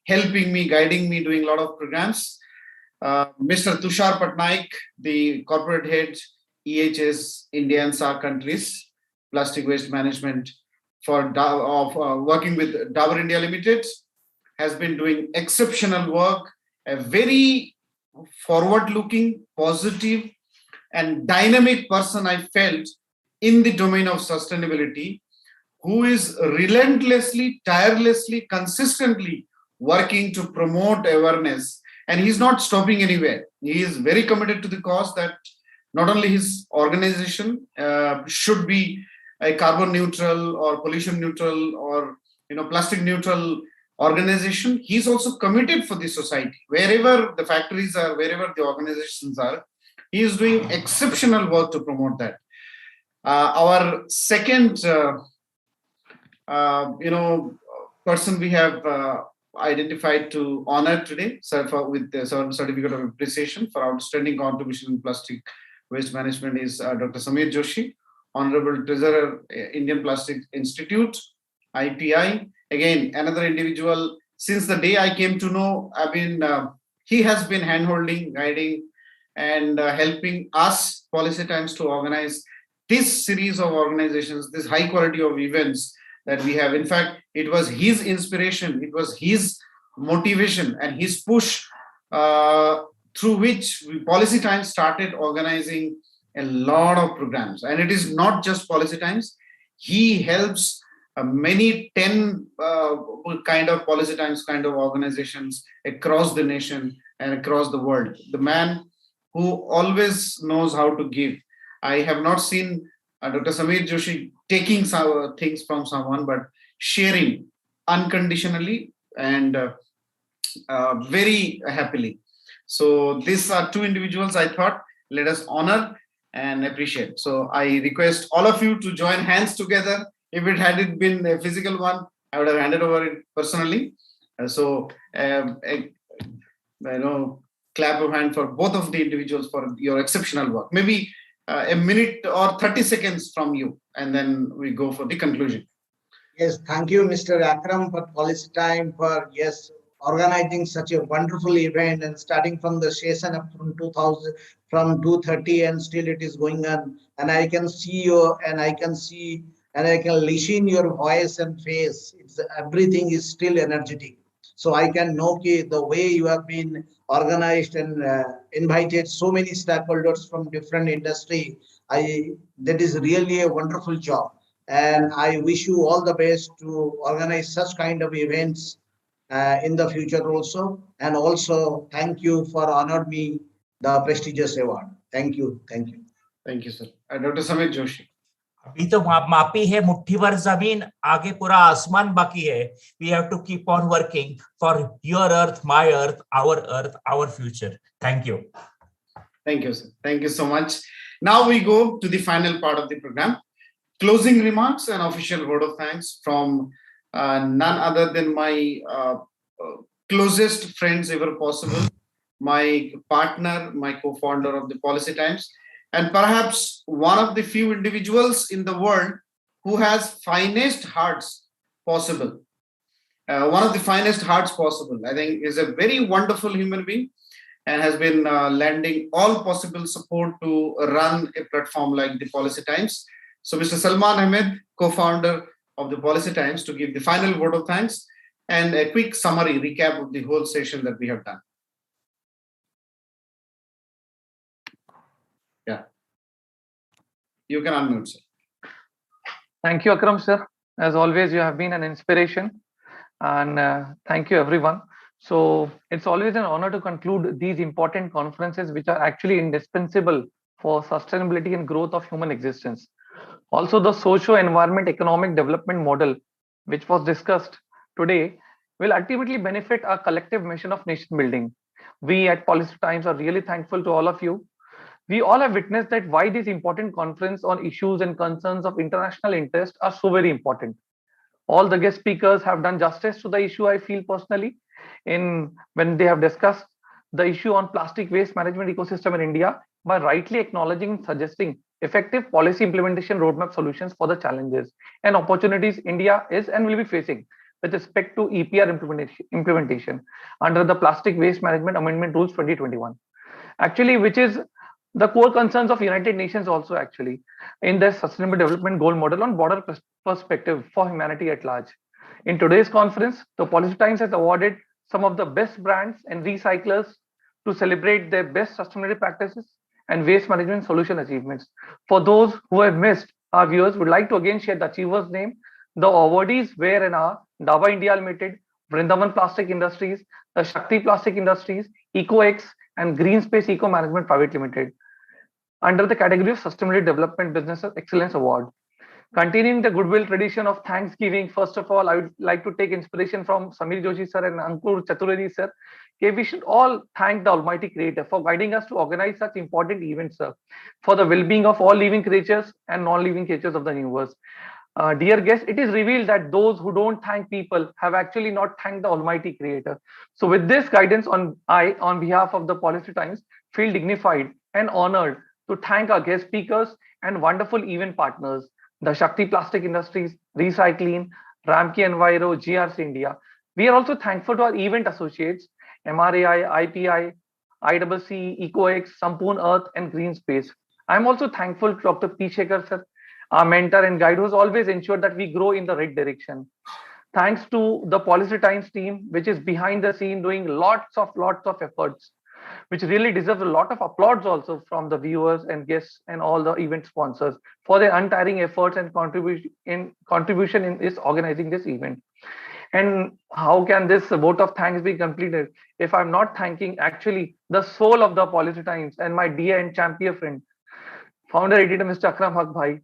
B: helping me, guiding me, doing a lot of programs. Mr. Tushar Patnaik, the corporate head, EHS, India and SAARC countries, plastic waste management working with Dabur India Limited, has been doing exceptional work, a very forward-looking, positive, and dynamic person I felt in the domain of sustainability, who is relentlessly, tirelessly, consistently working to promote awareness. And he's not stopping anywhere. He is very committed to the cause that not only his organization should be a carbon neutral or pollution neutral or plastic neutral organization, he's also committed for the society. Wherever the factories are, wherever the organizations are, he is doing exceptional work to promote that. Our second person we have identified to honor today, with the certificate of appreciation for outstanding contribution in plastic waste management, is Dr. Samir Joshi, Honorable Treasurer, Indian Plastic Institute, IPI. Again, another individual, since the day I came to know, he has been handholding, guiding, and helping us, Policy Times, to organize this series of organizations, this high quality of events that we have. In fact, it was his inspiration, it was his motivation and his push through which Policy Times started organizing a lot of programs. And it is not just Policy Times. He helps many 10 kind of Policy Times kind of organizations across the nation and across the world. The man who always knows how to give. I have not seen Dr. Samir Joshi taking some things from someone, but sharing unconditionally and very happily. So these are two individuals I thought let us honor and appreciate. So I request all of you to join hands together. If it had been a physical one, I would have handed over it personally. Clap of hand for both of the individuals for your exceptional work. Maybe a minute or 30 seconds from you, and then we go for the conclusion.
L: Yes, thank you, Mr. Akram, for Policy Time, for organizing such a wonderful event and starting from the session up from 2000, from 2:30, and still it is going on. And I can see you, and I can see, and I can listen your voice and face. Everything is still energetic. So I can know the way you have been organized and invited so many stakeholders from different industry. That is really a wonderful job. And I wish you all the best to organize such kind of events in the future also. And also thank you for honoring me the prestigious award. Thank you. Thank you.
B: Thank you, sir. Dr. Samir Joshi.
E: अभी तो मापी है मुट्ठी भर जमीन, आगे पूरा आसमान बाकी है. We have to keep on working for your earth, my earth, our future. Thank you.
B: Thank you, sir. Thank you so much. Now we go to the final part of the program. Closing remarks and official word of thanks from none other than my closest friends ever possible, my partner, my co-founder of the Policy Times, and perhaps one of the few individuals in the world who has finest hearts possible. One of the finest hearts possible. I think is a very wonderful human being and has been lending all possible support to run a platform like the Policy Times. So Mr. Salman Ahmed, co-founder of the Policy Times, to give the final word of thanks and a quick summary recap of the whole session that we have done. Yeah. You can unmute, sir.
N: Thank you, Akram, sir. As always, you have been an inspiration. And thank you, everyone. So it's always an honor to conclude these important conferences, which are actually indispensable for sustainability and growth of human existence. Also, the socio-environment economic development model, which was discussed today, will ultimately benefit our collective mission of nation building. We at Policy Times are really thankful to all of you. We all have witnessed that why these important conference on issues and concerns of international interest are so very important. All the guest speakers have done justice to the issue, I feel personally, when they have discussed the issue on plastic waste management ecosystem in India by rightly acknowledging and suggesting effective policy implementation roadmap solutions for the challenges and opportunities India is and will be facing with respect to EPR implementation under the Plastic Waste Management Amendment Rules 2021. Actually, which is the core concerns of United Nations also actually in their Sustainable Development Goal model on broader perspective for humanity at large. In today's conference, the Policy Times has awarded some of the best brands and recyclers to celebrate their best sustainability practices and waste management solution achievements. For those who have missed, our viewers would like to again share the achievers' name. The awardees were and are Dava India Limited, Vrindavan Plastic Industries, the Shakti Plastic Industries, EcoEx, and Greenscape Eco Management Private Limited, under the category of Sustainability Development Business Excellence Award. Continuing the goodwill tradition of Thanksgiving, first of all, I would like to take inspiration from Samir Joshi sir and Ankur Chaturvedi sir. Okay, we should all thank the Almighty Creator for guiding us to organize such important events, sir, for the well-being of all living creatures and non-living creatures of the universe. Dear guests, it is revealed that those who don't thank people have actually not thanked the Almighty Creator. So with this guidance, on behalf of the Policy Times, feel dignified and honored to thank our guest speakers and wonderful event partners, the Shakti Plastic Industries, RECYCLEAN, Ramky Enviro, GRC India. We are also thankful to our event associates, MRAI, IPI, ICCE, EcoEx, Sampurna, Earth, and Greenscape. I'm also thankful to Dr. P. Shekhar sir, our mentor and guide, who's always ensured that we grow in the right direction. Thanks to the Policy Times team, which is behind the scene doing lots of efforts which really deserves a lot of applause also from the viewers and guests and all the event sponsors for their untiring efforts and contribution in this organizing this event. And how can this vote of thanks be completed if I'm not thanking actually the soul of the Policy Times and my dear and champion friend, founder editor Mr. Akram Haq Bhai,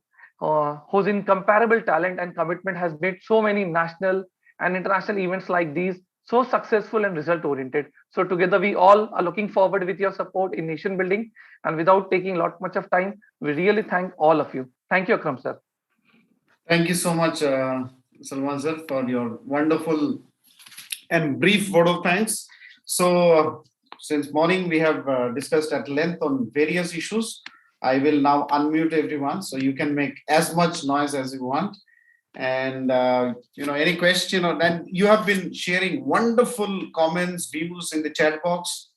N: whose incomparable talent and commitment has made so many national and international events like these so successful and result oriented. So together we all are looking forward with your support in nation building, and without taking much of time, we really thank all of you. Thank you, Akram sir.
B: Thank you so much, Salman sir, for your wonderful and brief word of thanks. So since morning we have discussed at length on various issues, I will now unmute everyone so you can make as much noise as you want. And any question, or then you have been sharing wonderful comments, views in the chat box.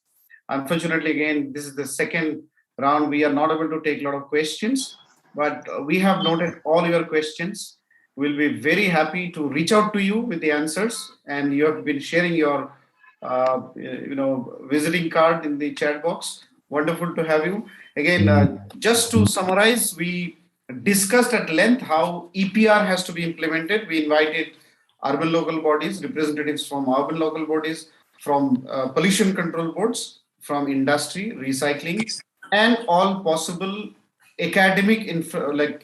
B: Unfortunately, again, this is the second round. We are not able to take a lot of questions, but we have noted all your questions. We'll be very happy to reach out to you with the answers. And you have been sharing your, visiting card in the chat box. Wonderful to have you. Again, just to summarize, we discussed at length how EPR has to be implemented. We invited urban local bodies, representatives from urban local bodies, from pollution control boards, from industry, recycling, and all possible academic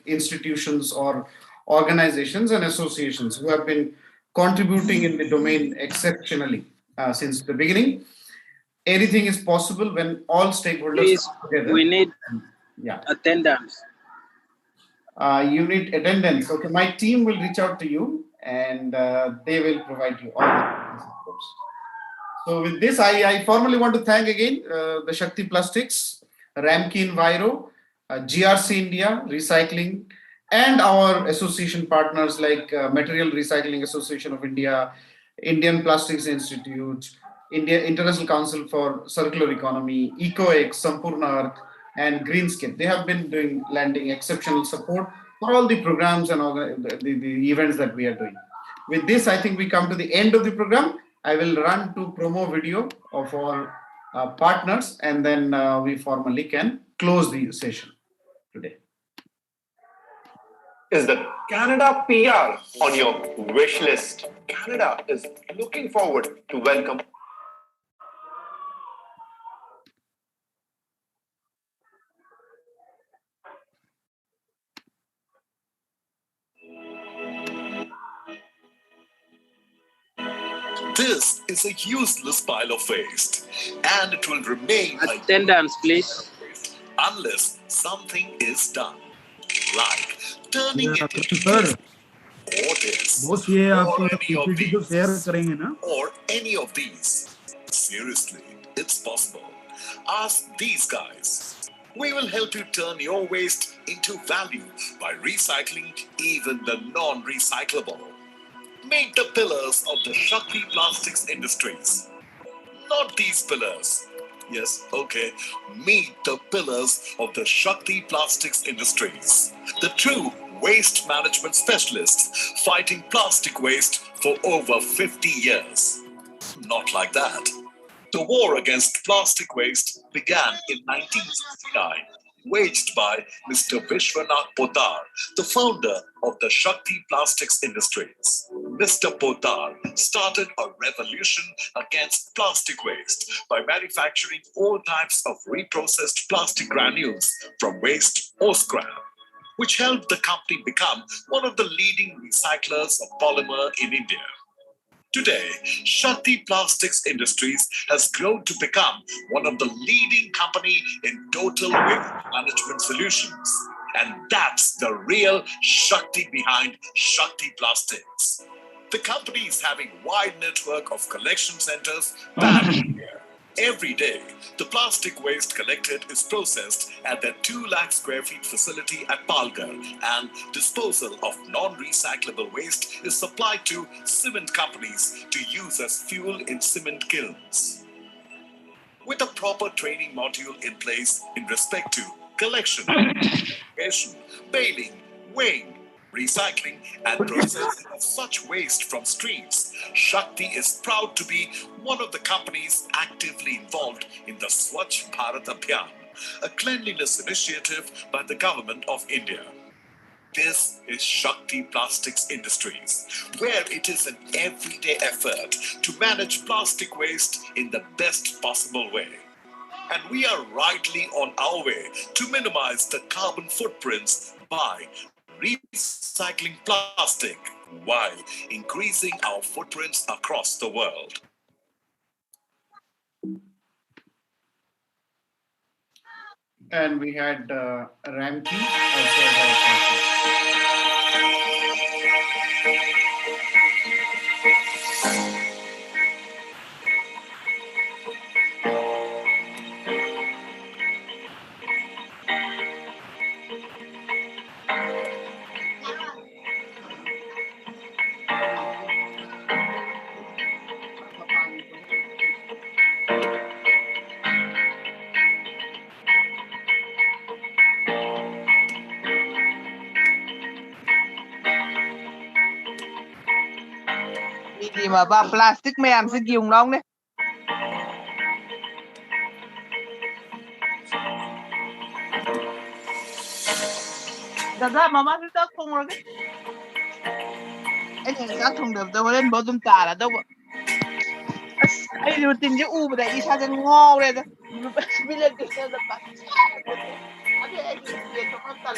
B: institutions or organizations and associations who have been contributing in the domain exceptionally since the beginning. Anything is possible when all stakeholders come together.
O: We need
B: attendance. You need attendance. Okay, my team will reach out to you and they will provide you all the support. So with this, I formally want to thank again the Shakti Plastics, Ramky Enviro, GRC India, Recycling, and our association partners like Material Recycling Association of India, Indian Plastics Institute, India International Council for Circular Economy, EcoEx, Sampurna, Arth, and Greenscape. They have been lending exceptional support for all the programs and all the events that we are doing. With this, I think we come to the end of the program. I will run to promo video of our partners, and then we formally can close the session today.
Q: Is the Canada PR on your wish list? Canada is looking forward to welcome
W: This is a useless pile of waste, and it will remain
O: attendance, please,
W: unless something is done, like turning it into or this, or any of these, or any of these. Seriously, it's possible. Ask these guys. We will help you turn your waste into value by recycling even the non-recyclable. Meet the pillars of the Shakti Plastics Industries. Not these pillars. Yes, okay. Meet the pillars of the Shakti Plastics Industries. The true waste management specialists fighting plastic waste for over 50 years. Not like that. The war against plastic waste began in 1969. Waged by Mr. Vishwanath Poddar, the founder of the Shakti Plastics Industries. Mr. Poddar started a revolution against plastic waste by manufacturing all types of reprocessed plastic granules from waste or scrap, which helped the company become one of the leading recyclers of polymer in India. Today, Shakti Plastics Industries has grown to become one of the leading company in total waste management solutions. And that's the real Shakti behind Shakti Plastics. The company is having a wide network of collection centers pan-India. Every day, the plastic waste collected is processed at their 2 lakh square feet facility at Palghar, and disposal of non-recyclable waste is supplied to cement companies to use as fuel in cement kilns. With a proper training module in place in respect to collection, baling, weighing, recycling, and processing of such waste from streams, Shakti is proud to be one of the companies actively involved in the Swachh Bharat Abhiyan, a cleanliness initiative by the Government of India. This is Shakti Plastics Industries, where it is an everyday effort to manage plastic waste in the best possible way. And we are rightly on our way to minimize the carbon footprints by recycling plastic while increasing our footprints across the world.
B: And we had Ramky also as our partner.
M: Gì mà ba plastic mayamsi giyong long ne. Dada mama kita kung rồi. Anh thấy sao thùng được đâu lên bao tùm tả là đâu. Ai điều tin chứ u mà đại isa chân ngô rồi đó. Biết lên cái sao đó. Anh ấy điều tiền trong nó tần.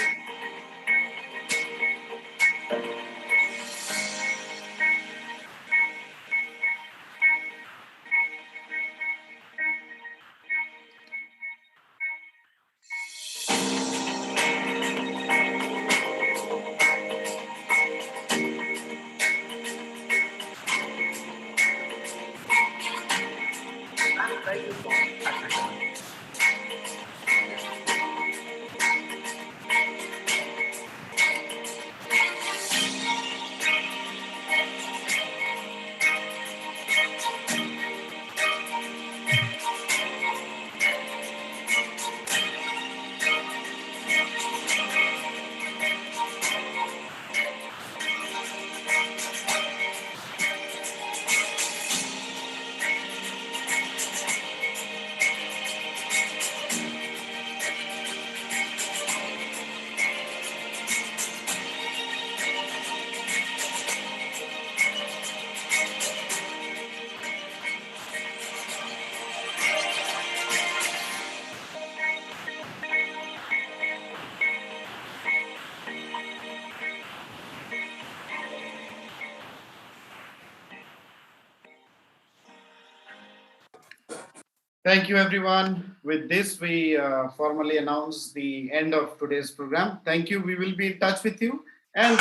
M: Thank you, everyone. With this, we formally announce the end of today's program. Thank you. We will be in touch with you. And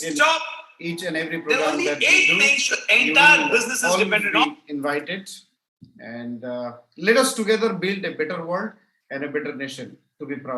M: in each and every program that we do, entire business is dependent on. Invited. And let us together build a better world and a better nation to be proud.